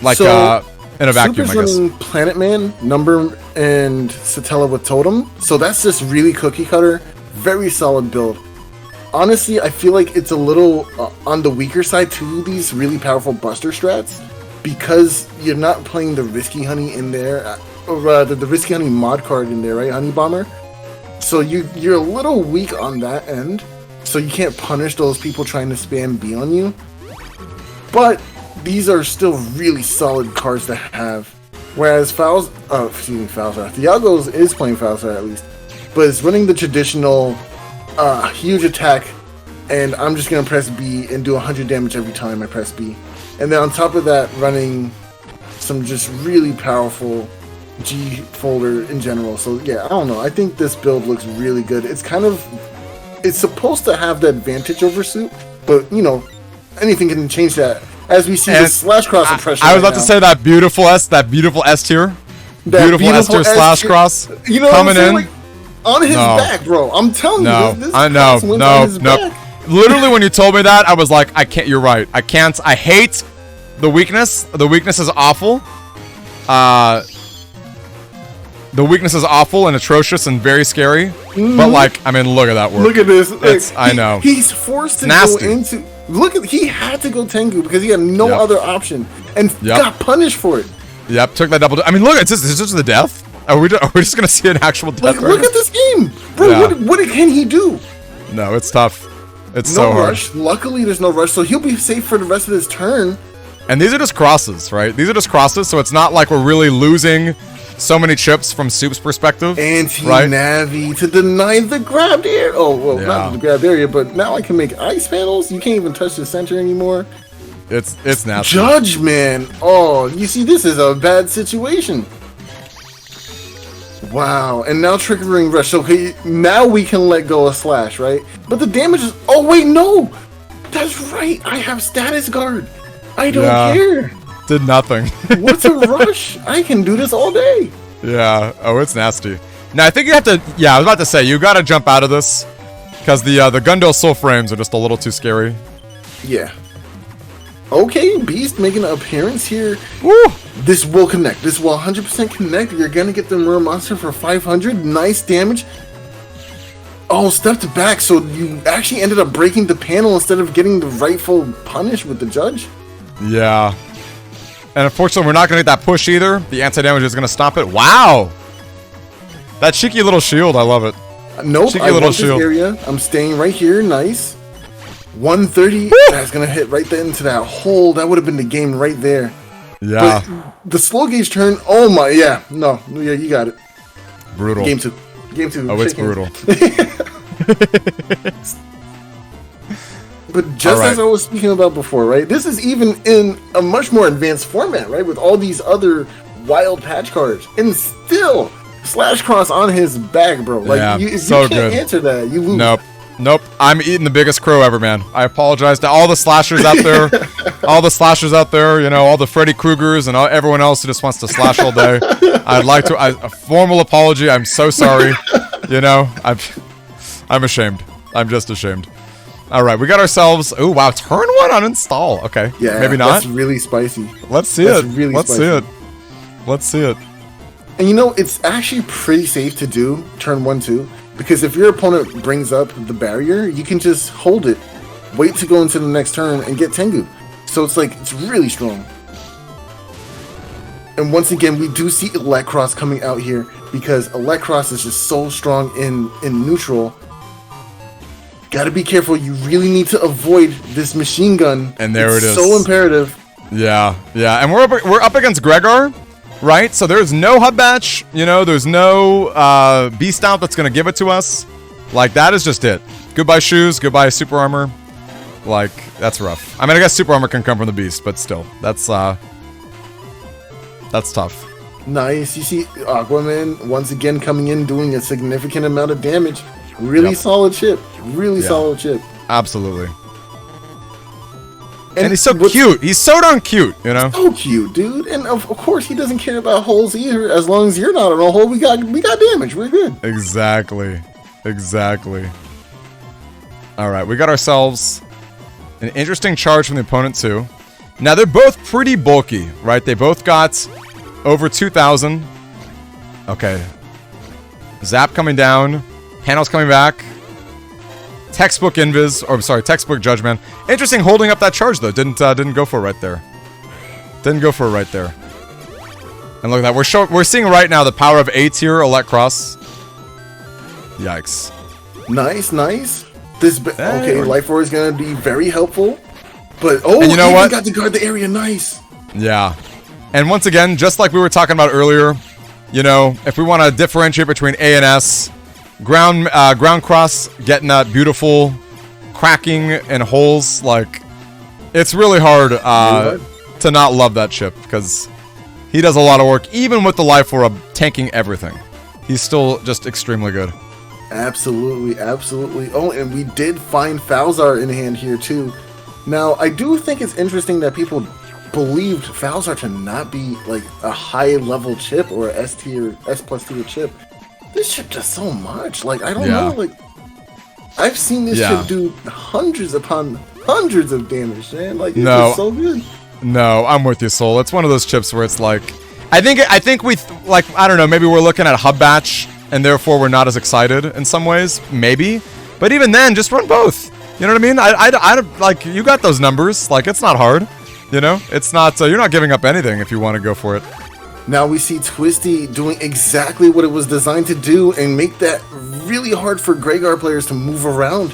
Like, So, in a vacuum, Soup I is guess. running Planet Man, Number, and Satella with Totem. So that's just really cookie cutter. Very solid build. Honestly, I feel like it's a little on the weaker side to these really powerful Buster strats. Because you're not playing the Risky Honey in there. Or rather, the Risky Honey mod card in there, right? Honey Bomber. So you're a little weak on that end. So you can't punish those people trying to spam B on you. But these are still really solid cards to have. Whereas Thiago's is playing Falzar at least. But it's running the traditional huge attack. And I'm just going to press B and do 100 damage every time I press B. And then on top of that, running some just really powerful G folder in general. So yeah, I don't know. I think this build looks really good. It's supposed to have the advantage over Soup. But, you know, anything can change that. As we see the slash cross impression. I was about to say that beautiful S tier. Beautiful S tier slash cross. You know coming what I'm saying? in. Like, on his back, bro. I'm telling you, this I know. cross went on his back. Literally, when you told me that, I was like, I can't. You're right. I can't. I hate the weakness. The weakness is awful. The weakness is awful and atrocious and very scary. Mm-hmm. But like, I mean, look at that work. Look at this. I know. He's forced to go into. He had to go Tango because he had no other option and got punished for it. Yep, took that double. I mean, look, is this the death? Are we just gonna see an actual death? Like, look at this game, bro. Yeah. What can he do? No, it's tough. It's no so hard. Rush. Luckily, there's no rush, so he'll be safe for the rest of his turn. And these are just crosses, right? These are just crosses, so it's not like we're really losing so many chips from Soup's perspective. Anti-Navi to deny the grabbed area. Oh, well, not the grabbed area, but now I can make ice panels. You can't even touch the center anymore. It's nasty. Judge, man. Oh, you see, this is a bad situation. Wow, and now triggering rush. Okay, now we can let go of slash, right? But the damage is... Oh, wait, no! That's right, I have status guard. I don't care. Did nothing. What's a rush? I can do this all day. Yeah, oh, it's nasty. Now, I think you have to... Yeah, I was about to say, you gotta jump out of this. Because the Gundel Soul Frames are just a little too scary. Yeah. Okay, Beast making an appearance here. Woo! This will connect. This will 100% connect. You're gonna get the Mirror Monster for 500. Nice damage. Oh, stepped back, so you actually ended up breaking the panel instead of getting the rightful punish with the judge. Yeah. And unfortunately, we're not gonna get that push either. The anti-damage is gonna stop it. Wow! That cheeky little shield, I love it. Nope, cheeky I little want shield. This area. I'm staying right here. Nice. 130. That's gonna hit right into that hole. That would have been the game right there. Yeah. But the slow gauge turn. Oh my. Yeah. No. Yeah. You got it. Brutal. Game 2. Game 2. Oh, it's brutal. But just as I was speaking about before, right? This is even in a much more advanced format, right? With all these other wild patch cards, and still slash cross on his back, bro. Like, yeah, if so you can't good. answer that, you lose. Nope. I'm eating the biggest crow ever, man. I apologize to all the slashers out there. All the Freddy Kruegers and everyone else who just wants to slash all day. I'd like to... a formal apology. I'm so sorry. I'm ashamed. I'm just ashamed. All right, we got ourselves... Oh, wow. Turn 1 on install. Okay. Yeah, maybe not. That's really spicy. Let's see it. Let's see it. And it's actually pretty safe to do turn 1, 2. Because if your opponent brings up the barrier, you can just hold it, wait to go into the next turn, and get Tengu. So it's really strong. And once again, we do see Electros coming out here, because Electros is just so strong in neutral. Gotta be careful. You really need to avoid this machine gun. And there it is. So imperative. Yeah, yeah. And we're up against Gregor, right? So there's no hub batch, you know, there's no beast out that's gonna give it to us. Like, that is just it. Goodbye shoes, goodbye super armor. Like, that's rough. I mean, I guess super armor can come from the beast, but still, that's tough. Nice. You see Aquaman once again coming in, doing a significant amount of damage. Really solid chip. Really solid chip. Absolutely. And he's so cute. He's so darn cute, you know? So cute, dude. And of course, he doesn't care about holes either. As long as you're not in a hole, we got damage. We're good. Exactly. Exactly. All right, we got ourselves an interesting charge from the opponent, too. Now, they're both pretty bulky, right? They both got over 2,000. Okay. Zap coming down. Panels coming back. Textbook invis, or sorry, textbook judgment. Interesting holding up that charge, though. Didn't go for it right there. Didn't go for it right there. And look at that. We're seeing right now the power of 8 here, Elect Cross. Yikes. Nice, nice. Okay, Life Roar is gonna be very helpful. But and you know what? Got to guard the area. Nice. Yeah. And once again, just like we were talking about earlier, you know, if we want to differentiate between A and S, ground cross getting that beautiful cracking and holes, like, it's really hard to not love that chip, because he does a lot of work, even with the Life Roar tanking everything. He's still just extremely good. Absolutely, absolutely. Oh, and we did find Falzar in hand here too. Now, I do think it's interesting that people believed Falzar to not be like a high level chip or a S tier, S plus tier chip. This chip does so much. Like, I don't know. Like, I've seen this chip do hundreds upon hundreds of damage, man. Like, it's just so good. No, I'm with you, Soul. It's one of those chips where it's like, I think we like, I don't know. Maybe we're looking at hub batch, and therefore we're not as excited in some ways. Maybe, but even then, just run both. You know what I mean? I like, you got those numbers. Like, it's not hard. You know, it's not. You're not giving up anything if you want to go for it. Now we see Twisty doing exactly what it was designed to do and make that really hard for Gregor players to move around.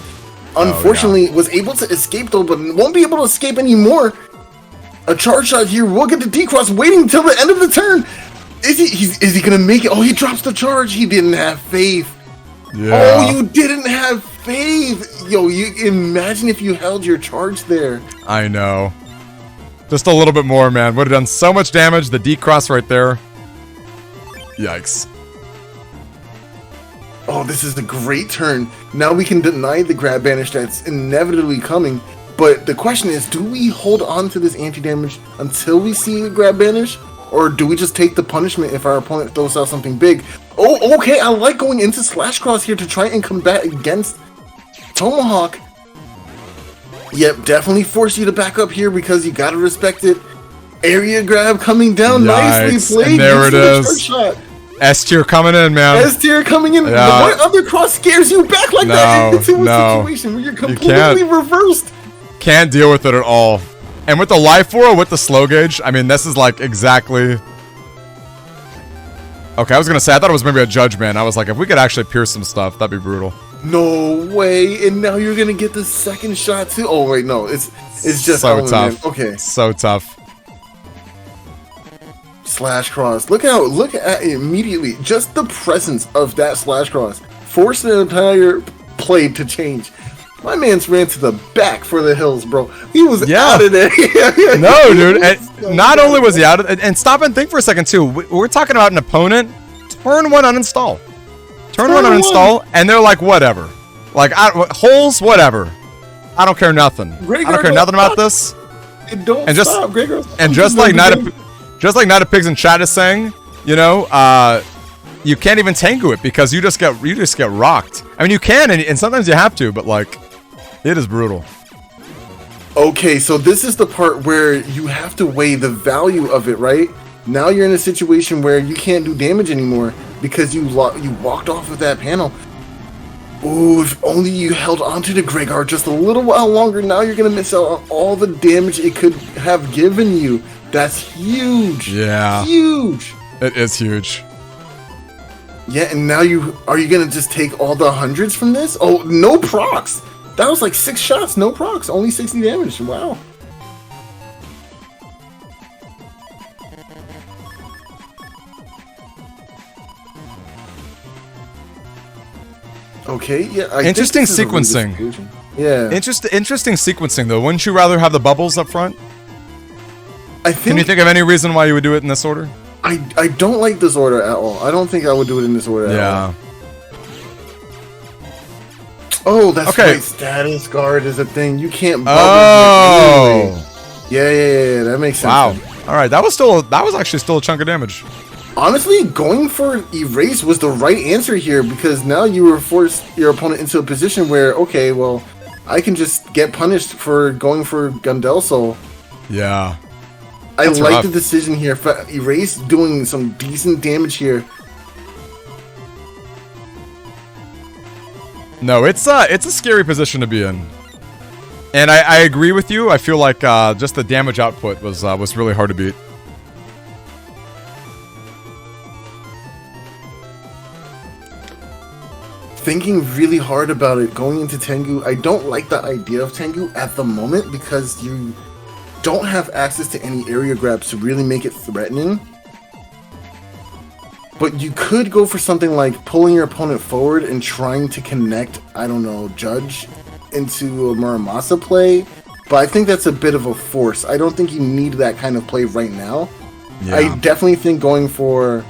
Unfortunately, was able to escape though, but won't be able to escape anymore. A charge shot here. We'll get the D-Cross waiting until the end of the turn. Is he gonna make it? Oh, he drops the charge. He didn't have faith. Yeah. Oh, you didn't have faith. Yo, you imagine if you held your charge there. I know. Just a little bit more, man. Would have done so much damage. The D-Cross right there. Yikes. Oh, this is a great turn. Now we can deny the grab banish that's inevitably coming. But the question is, do we hold on to this anti-damage until we see the grab banish? Or do we just take the punishment if our opponent throws out something big? Oh, okay. I like going into Slash Cross here to try and combat against Tomahawk. Yep, definitely force you to back up here because you gotta respect it. Area grab coming down. Yikes. Nicely played. And there it is. Shot. S tier coming in, man. S tier coming in. Yeah. What other cross scares you back like that into a situation where you're completely reversed? Can't deal with it at all. And with the Life Roar, with the slow gauge, I mean, this is like exactly... Okay, I was gonna say, I thought it was maybe a judgment. I was like, if we could actually pierce some stuff, that'd be brutal. No way, and now you're gonna get the second shot too. Oh wait, no, it's just so tough. Man. Okay, so tough. Slash cross. Look at it immediately. Just the presence of that slash cross forced the entire play to change. My man's ran to the back for the hills, bro. He was out of there. No, dude. And not only was he out of, and stop and think for a second too. We're talking about an opponent. Turn one uninstall. Turn one uninstall, and they're like, whatever. Like, holes, whatever. I don't care nothing. I don't care nothing about this. And just stop, Gregor. And just like Night of Pigs in chat is saying, you know, you can't even Tango it because you just get rocked. I mean, you can, and sometimes you have to, but like, it is brutal. Okay, so this is the part where you have to weigh the value of it, right? Now you're in a situation where you can't do damage anymore because you walked off of that panel. Ooh, if only you held onto the Gregor just a little while longer. Now you're gonna miss out on all the damage it could have given you. That's huge. Yeah. Huge. It is huge. Yeah, and now are you gonna just take all the hundreds from this? Oh, no procs. That was like 6 shots, no procs, only 60 damage. Wow. Okay, yeah. Interesting sequencing. Yeah. Interesting sequencing, though. Wouldn't you rather have the bubbles up front? Can you think of any reason why you would do it in this order? I don't like this order at all. I don't think I would do it in this order at all. Oh, that's okay. right. Status guard is a thing. You can't bubble anyway. Yeah. That makes sense. Wow. All right, that was actually still a chunk of damage. Honestly, going for erase was the right answer here because now you were forced your opponent into a position where, okay, well, I can just get punished for going for Gundelso. Yeah. I like the decision here. Erase doing some decent damage here. No, it's a scary position to be in. And I agree with you. I feel like just the damage output was really hard to beat. Thinking really hard about it going into Tengu, I don't like the idea of Tengu at the moment because you don't have access to any area grabs to really make it threatening. But you could go for something like pulling your opponent forward and trying to connect, I don't know, Judge into a Muramasa play. But I think that's a bit of a force. I don't think you need that kind of play right now. Yeah. I definitely think going for...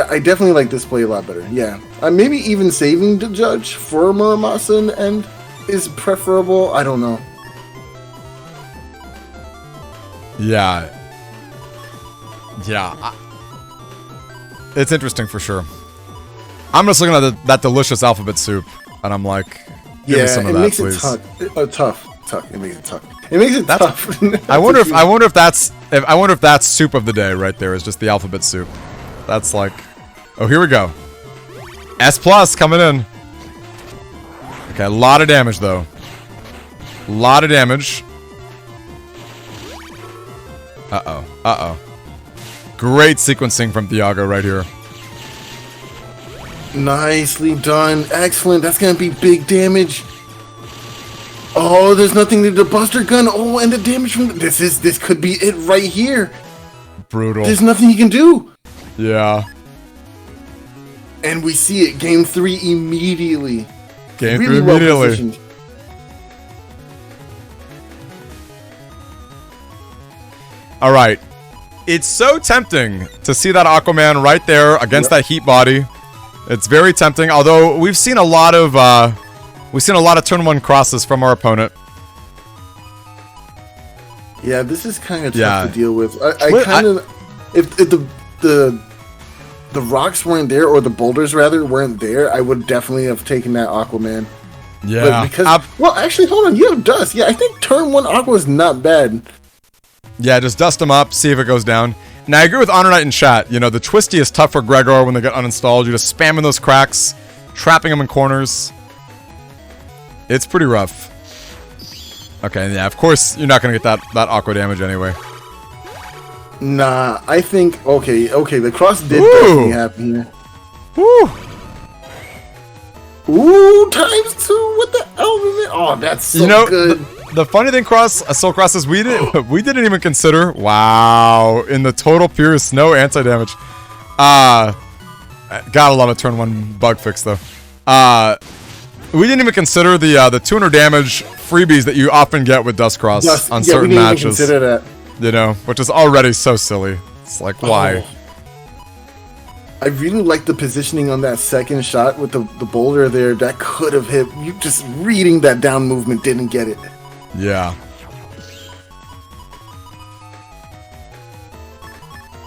I definitely like this play a lot better, yeah. Maybe even saving the Judge for Muramasa in the end is preferable. I don't know. Yeah. It's interesting for sure. I'm just looking at that delicious alphabet soup, and I'm like, give me some of that, please. Tough. It makes it tough. It makes it tough. I wonder if that's soup of the day right there is just the alphabet soup. That's like, oh, here we go. S+ coming in. Okay, a lot of damage though. A lot of damage. Uh-oh. Great sequencing from Thiago right here. Nicely done. Excellent. That's going to be big damage. Oh, there's nothing to the Buster Gun. Oh, and the damage from... This could be it right here. Brutal. There's nothing he can do. Yeah. And we see it. Game 3 immediately. Game 3 immediately. Well-positioned. All right, it's so tempting to see that Aquaman right there against that Heat body. It's very tempting. Although we've seen a lot of turn 1 crosses from our opponent. Yeah, this is kind of tough to deal with. I kind of, if the rocks weren't there, or the boulders rather weren't there, I would definitely have taken that Aquaman. Yeah, but because well, actually, hold on, you have Dust. Yeah, I think turn 1 Aqua is not bad. Yeah, just dust them up, see if it goes down. Now, I agree with Honor Knight in chat. You know, the Twisty is tough for Gregor when they get uninstalled. You're just spamming those cracks, trapping them in corners. It's pretty rough. Okay, yeah, of course, you're not going to get that Aqua damage anyway. Nah, I think... Okay, the cross did definitely happen here. Woo! Ooh, ×2 with the element. Oh, that's so good. The funny thing, Soul Cross, is we didn't even consider. Wow, in the total pure snow anti-damage. Gotta love a turn 1 bug fix though. We didn't even consider the 200 damage freebies that you often get with Dust Cross on certain matches. Even consider that. You know, which is already so silly. It's like, why? I really like the positioning on that second shot with the boulder there. That could have hit. You just reading that down movement didn't get it. Yeah.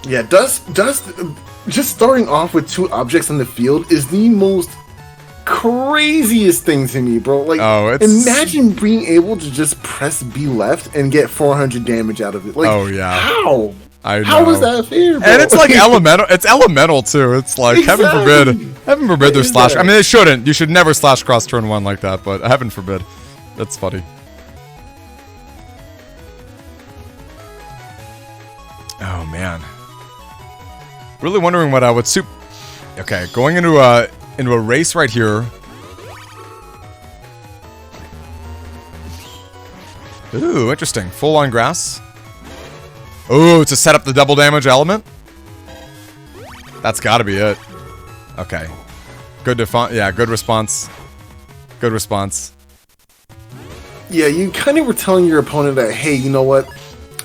Yeah, Dust, just starting off with 2 objects on the field is the most craziest thing to me, bro. Like, imagine being able to just press B left and get 400 damage out of it. Like, how? I know. How is that fair, bro? And it's like elemental. It's elemental too. It's like heaven forbid there's slash. I mean, they shouldn't. You should never slash cross turn 1 like that. But heaven forbid. That's funny. Oh man. Really wondering what soup. Okay, going into a race right here. Ooh, interesting. Full on grass. Ooh, to set up the double damage element? That's gotta be it. Okay. Good yeah, good response. Good response. Yeah, you kind of were telling your opponent that, hey, you know what?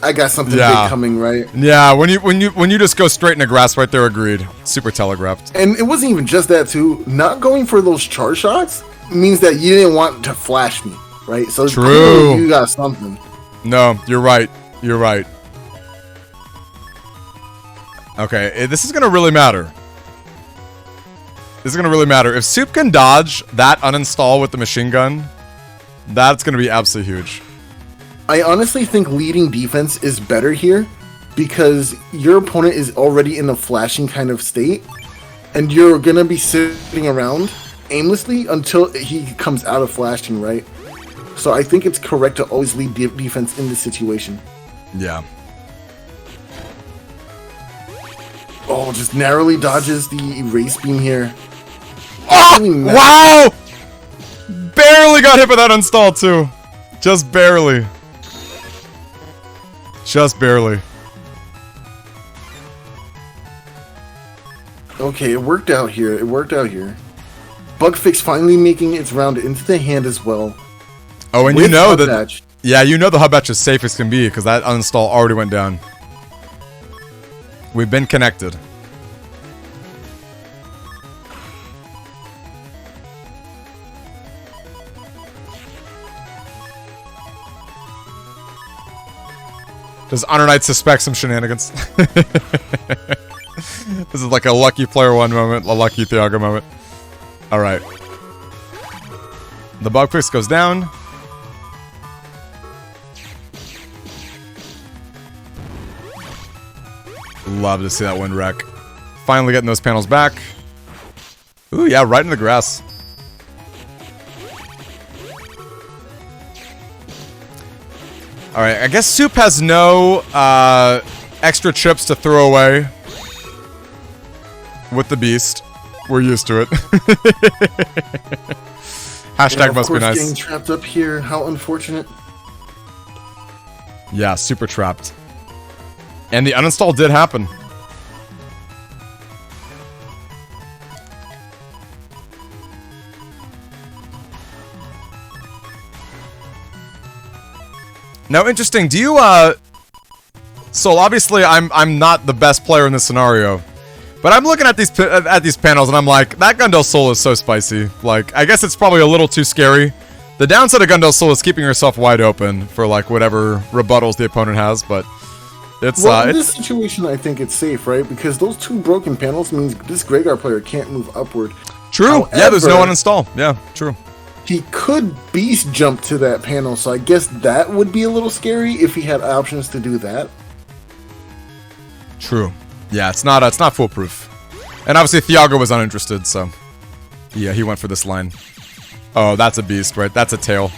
I got something big coming, right? Yeah, when you just go straight into grass right there, agreed. Super telegraphed. And it wasn't even just that too. Not going for those charge shots means that you didn't want to flash me, right? So true. You got something. No, you're right. You're right. Okay, this is gonna really matter. This is gonna really matter. If Soup can dodge that uninstall with the machine gun, that's gonna be absolutely huge. I honestly think leading defense is better here because your opponent is already in a flashing kind of state and you're gonna be sitting around aimlessly until he comes out of flashing, right? So I think it's correct to always lead defense in this situation. Yeah. Oh, just narrowly dodges the erase beam here. Oh, wow! Barely got hit with that install too. Just barely. Just barely. Okay, it worked out here. It worked out here. Bug fix finally making its round into the hand as well. Oh, and you know that. Yeah, you know the hub batch is safe as can be because that uninstall already went down. We've been connected. Does Honor Knight suspect some shenanigans? This is like a lucky player one moment, a lucky Thiago moment. Alright. The bug fix goes down. Love to see that wind wreck. Finally getting those panels back. Ooh, yeah, right in the grass. Alright, I guess Soup has no extra chips to throw away with the beast. We're used to it. Hashtag must be nice. Getting trapped up here. How unfortunate. Yeah, super trapped. And the uninstall did happen. Now, interesting. Do you so obviously I'm not the best player in this scenario, but I'm looking at these panels and I'm like, that Gundel Soul is so spicy. Like, I guess it's probably a little too scary. The downside of Gundel Soul is keeping yourself wide open for like whatever rebuttals the opponent has, but it's well, in this situation I think it's safe, right? Because those two broken panels means this Gregar player can't move upward. True. However, yeah, there's no uninstall. Yeah, true. He could beast jump to that panel, so I guess that would be a little scary if he had options to do that. True. Yeah, it's not foolproof. And obviously Thiago was uninterested, so yeah, he went for this line. Oh, that's a beast, right? That's a tail.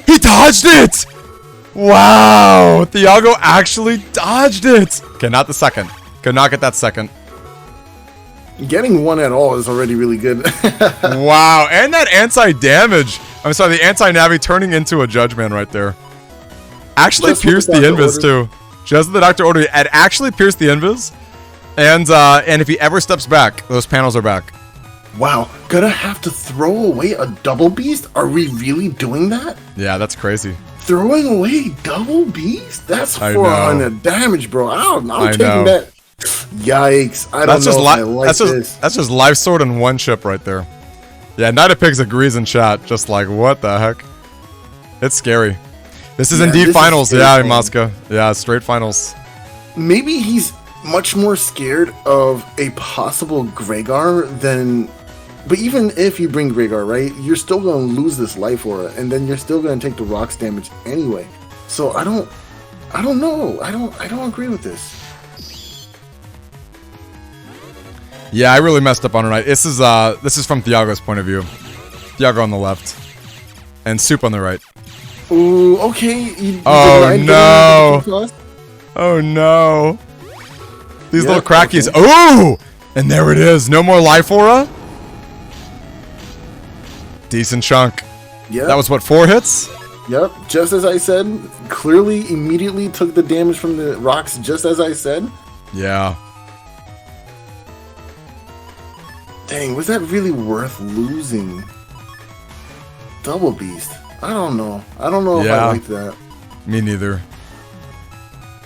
He dodged it! Wow! Thiago actually dodged it! Okay, not the second. Could not get that second. Getting one at all is already really good. Wow, and that anti-damage. I'm sorry, the anti-navi turning into a Judge Man right there. Actually pierced the invis too. Just the Doctor Order. It actually pierced the invis. And if he ever steps back, those panels are back. Wow, gonna have to throw away a double beast? Are we really doing that? Yeah, that's crazy. Throwing away double beast? That's 400 damage, bro. I'm taking that. Yikes! I don't know if I like this. That's just life sword and one chip right there. Yeah, Knight of Pigs agrees in chat. Just like, what the heck? It's scary. This is indeed finals. Yeah, in Moscow. Yeah, straight finals. Maybe he's much more scared of a possible Gregar than. But even if you bring Gregar, right, you're still going to lose this life aura, and then you're still going to take the rocks damage anyway. So I don't know. I don't agree with this. Yeah, I really messed up on Honor Knight. This is from Thiago's point of view. Thiago on the left, and Soup on the right. Ooh, okay. Oh no! Oh no! These little crackies. Okay. Ooh! And there it is. No more life aura. Decent chunk. Yeah. That was what, 4 hits? Yep, just as I said. Clearly, immediately took the damage from the rocks, just as I said. Yeah. Dang, was that really worth losing? Double Beast. I don't know. I don't know if I like that. Me neither.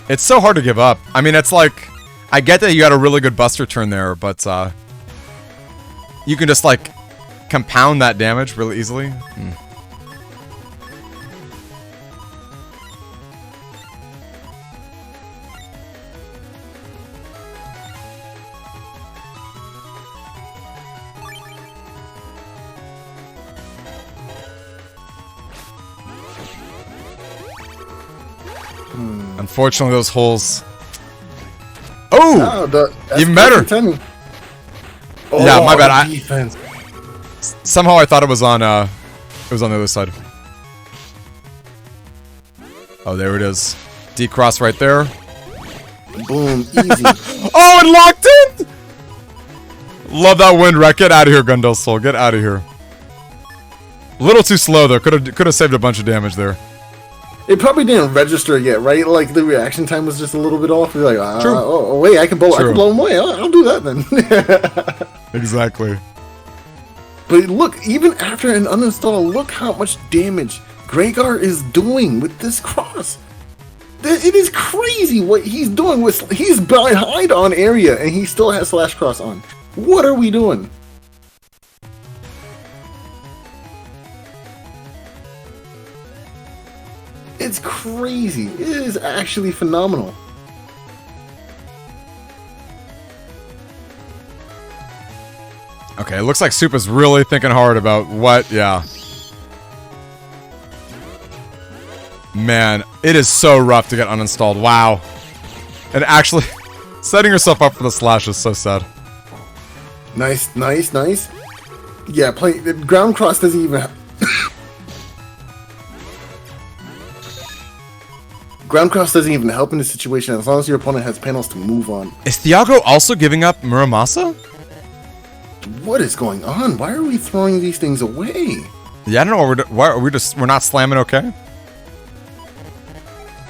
It's so hard to give up. I mean, it's like, I get that you got a really good buster turn there, but you can just like compound that damage really easily. Unfortunately, those holes. Oh, even better. Oh, yeah, my bad. Defense. Somehow I thought it was on the other side. Oh, there it is. D cross right there. Boom, easy. Oh, and locked in. Love that wind wreck. Get out of here, Gundel Soul. Get out of here. A little too slow though. Could have saved a bunch of damage there. It probably didn't register yet, right? Like the reaction time was just a little bit off. You're like, True. Oh, wait, I can blow him away. I'll do that then. Exactly. But look, even after an uninstall, look how much damage Gregar is doing with this cross. It is crazy what he's doing with. He's behind on area and he still has slash cross on. What are we doing? It's crazy. It is actually phenomenal. Okay, it looks like Soup is really thinking hard about what, yeah. Man, it is so rough to get uninstalled. Wow. And actually, setting yourself up for the slash is so sad. Nice, nice, nice. Yeah, the ground cross doesn't even... Ground cross doesn't even help in this situation as long as your opponent has panels to move on. Is Thiago also giving up Muramasa? What is going on? Why are we throwing these things away? Yeah, I don't know. Why are we're not slamming okay?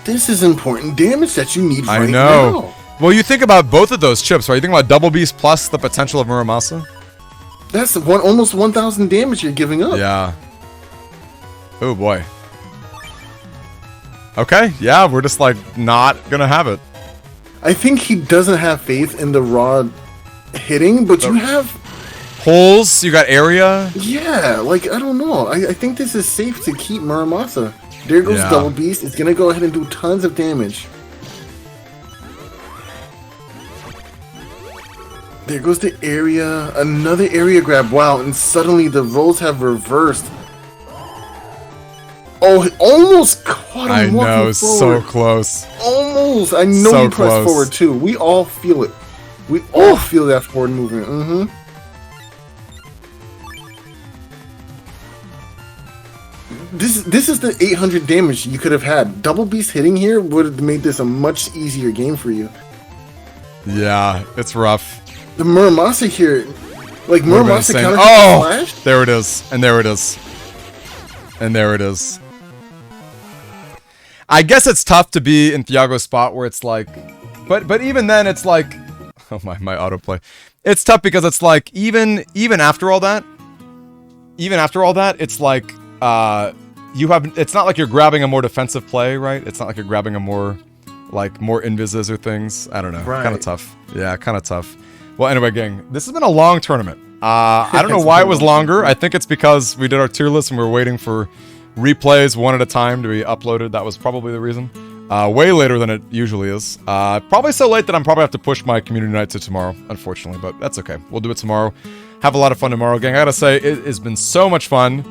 This is important damage that you need right I know. now. Well, you think about both of those chips, right? You think about Double Beast plus the potential of Muramasa? That's almost 1,000 damage you're giving up. Yeah. Oh, boy. Okay, yeah, we're just, like, not gonna have it. I think he doesn't have faith in the raw hitting, but you have... Holes, you got area. Yeah, like, I don't know. I think this is safe to keep Muramasa. There goes Double Beast. It's gonna go ahead and do tons of damage. There goes the area. Another area grab. Wow, and suddenly the roles have reversed. Oh, he almost caught him. I know, so close. Almost. I know So he pressed close. forward too. We all feel it. We all feel that forward movement. Mm-hmm. This is the 800 damage you could have had. Double Beast hitting here would have made this a much easier game for you. Yeah, it's rough. The Muramasa here, like Muramasa counter slash. There it is, and there it is, and there it is. I guess it's tough to be in Thiago's spot where it's like, but even then it's like, oh my autoplay. It's tough because it's like even after all that, it's like it's not like you're grabbing a more defensive play, right? It's not like you're grabbing a more invises or things. I don't know. Right. Kind of tough. Yeah, kind of tough. Well, anyway, gang, this has been a long tournament. I don't know why it was longer. I think it's because we did our tier list and we were waiting for replays one at a time to be uploaded. That was probably the reason. Way later than it usually is. Probably so late that I'm probably have to push my community night to tomorrow, unfortunately, but that's okay. We'll do it tomorrow. Have a lot of fun tomorrow, gang. I gotta say, it has been so much fun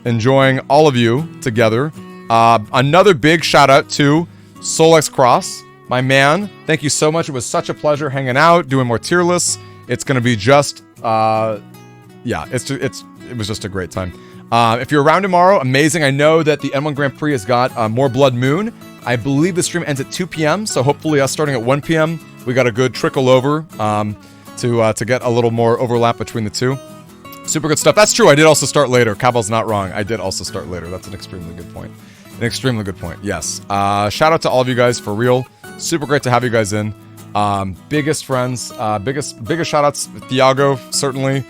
enjoying all of you together. Another big shout out to Solex Cross, my man. Thank you so much. It was such a pleasure hanging out, doing more tier lists. It's gonna be just, yeah, it was just a great time. If you're around tomorrow, amazing. I know that the N1 Grand Prix has got More Blood Moon. I believe the stream ends at 2 p.m., so hopefully us starting at 1 p.m., we got a good trickle over to get a little more overlap between the two. Super good stuff. That's true. I did also start later. Cabal's not wrong. I did also start later. That's an extremely good point. An extremely good point. Yes. Shout out to all of you guys for real. Super great to have you guys in. Biggest friends. Biggest shout outs. Thiago, certainly.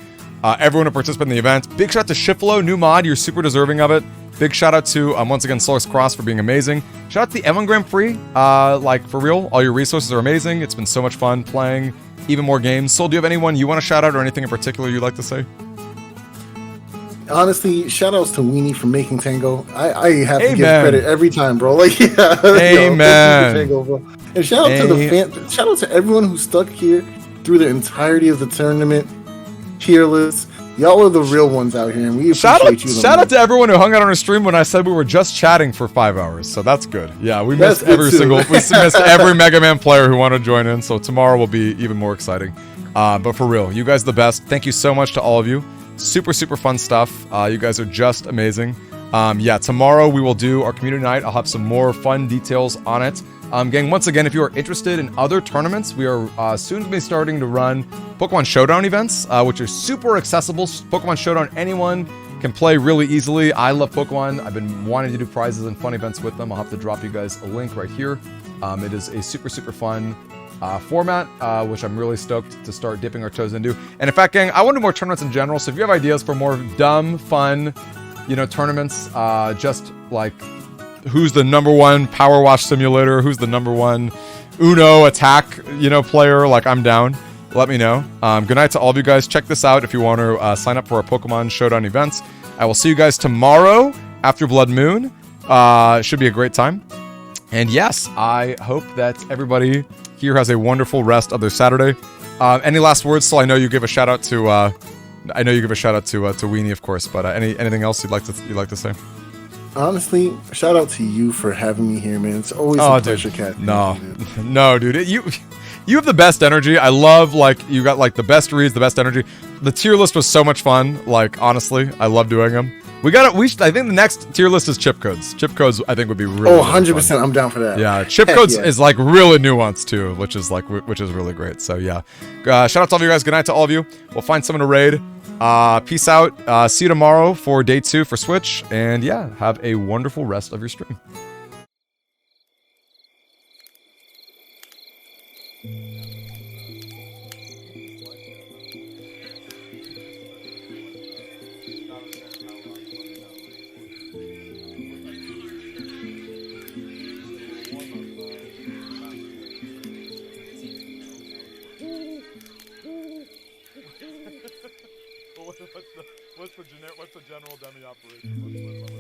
Everyone who participated in the event. Big shout out to Shiflo, new mod. You're super deserving of it. Big shout out to, once again, Source Cross for being amazing. Shout out to the Evan Grand Prix. Like, for real, all your resources are amazing. It's been so much fun playing even more games. Soul, do you have anyone you want to shout out or anything in particular you'd like to say? Honestly, shout outs to Weenie for making Tango. I have to Amen. give credit every time, bro. Like, yeah. Amen. Tango, bro. And shout out to the fan. Shout out to everyone who stuck here through the entirety of the tournament. Peerless. Y'all are the real ones out here, and we appreciate you. Shout out to everyone who hung out on our stream when I said we were just chatting for 5 hours. So that's good. Yeah, we missed every Mega Man player who wanted to join in. So tomorrow will be even more exciting. But for real, you guys are the best. Thank you so much to all of you. Super fun stuff. You guys are just amazing. Yeah, tomorrow we will do our community night. I'll have some more fun details on it. Gang, once again, if you are interested in other tournaments, we are soon to be starting to run Pokemon Showdown events, which are super accessible. Pokemon Showdown, anyone can play really easily. I love Pokemon. I've been wanting to do prizes and fun events with them. I'll have to drop you guys a link right here. It is a super fun format, which I'm really stoked to start dipping our toes into. And in fact, gang, I want to do more tournaments in general. So if you have ideas for more dumb, fun, tournaments, just like who's the #1 Power Wash Simulator, who's the #1 Uno attack, player, like I'm down. Let me know. Good night to all of you guys. Check this out if you want to sign up for our Pokemon Showdown events. I will see you guys tomorrow after Blood Moon. Should be a great time. And yes, I hope that everybody here has a wonderful rest of their Saturday. Any last words? So I know you give a shout out to to Weenie, of course. But anything else you'd like to say? Honestly, shout out to you for having me here, man. It's always a pleasure, Cat. No, dude. You have the best energy. I love, you got, the best reads, the best energy. The tier list was so much fun. Honestly, I love doing them. I think the next tier list is chip codes. Chip codes, I think, would be really 100%. fun. I'm down for that. Yeah, chip codes is, really nuanced, too, which is really great. So, yeah. Shout out to all of you guys. Good night to all of you. We'll find someone to raid. Peace out. See you tomorrow for day 2 for Switch. And, yeah, have a wonderful rest of your stream. What's the general demi operation?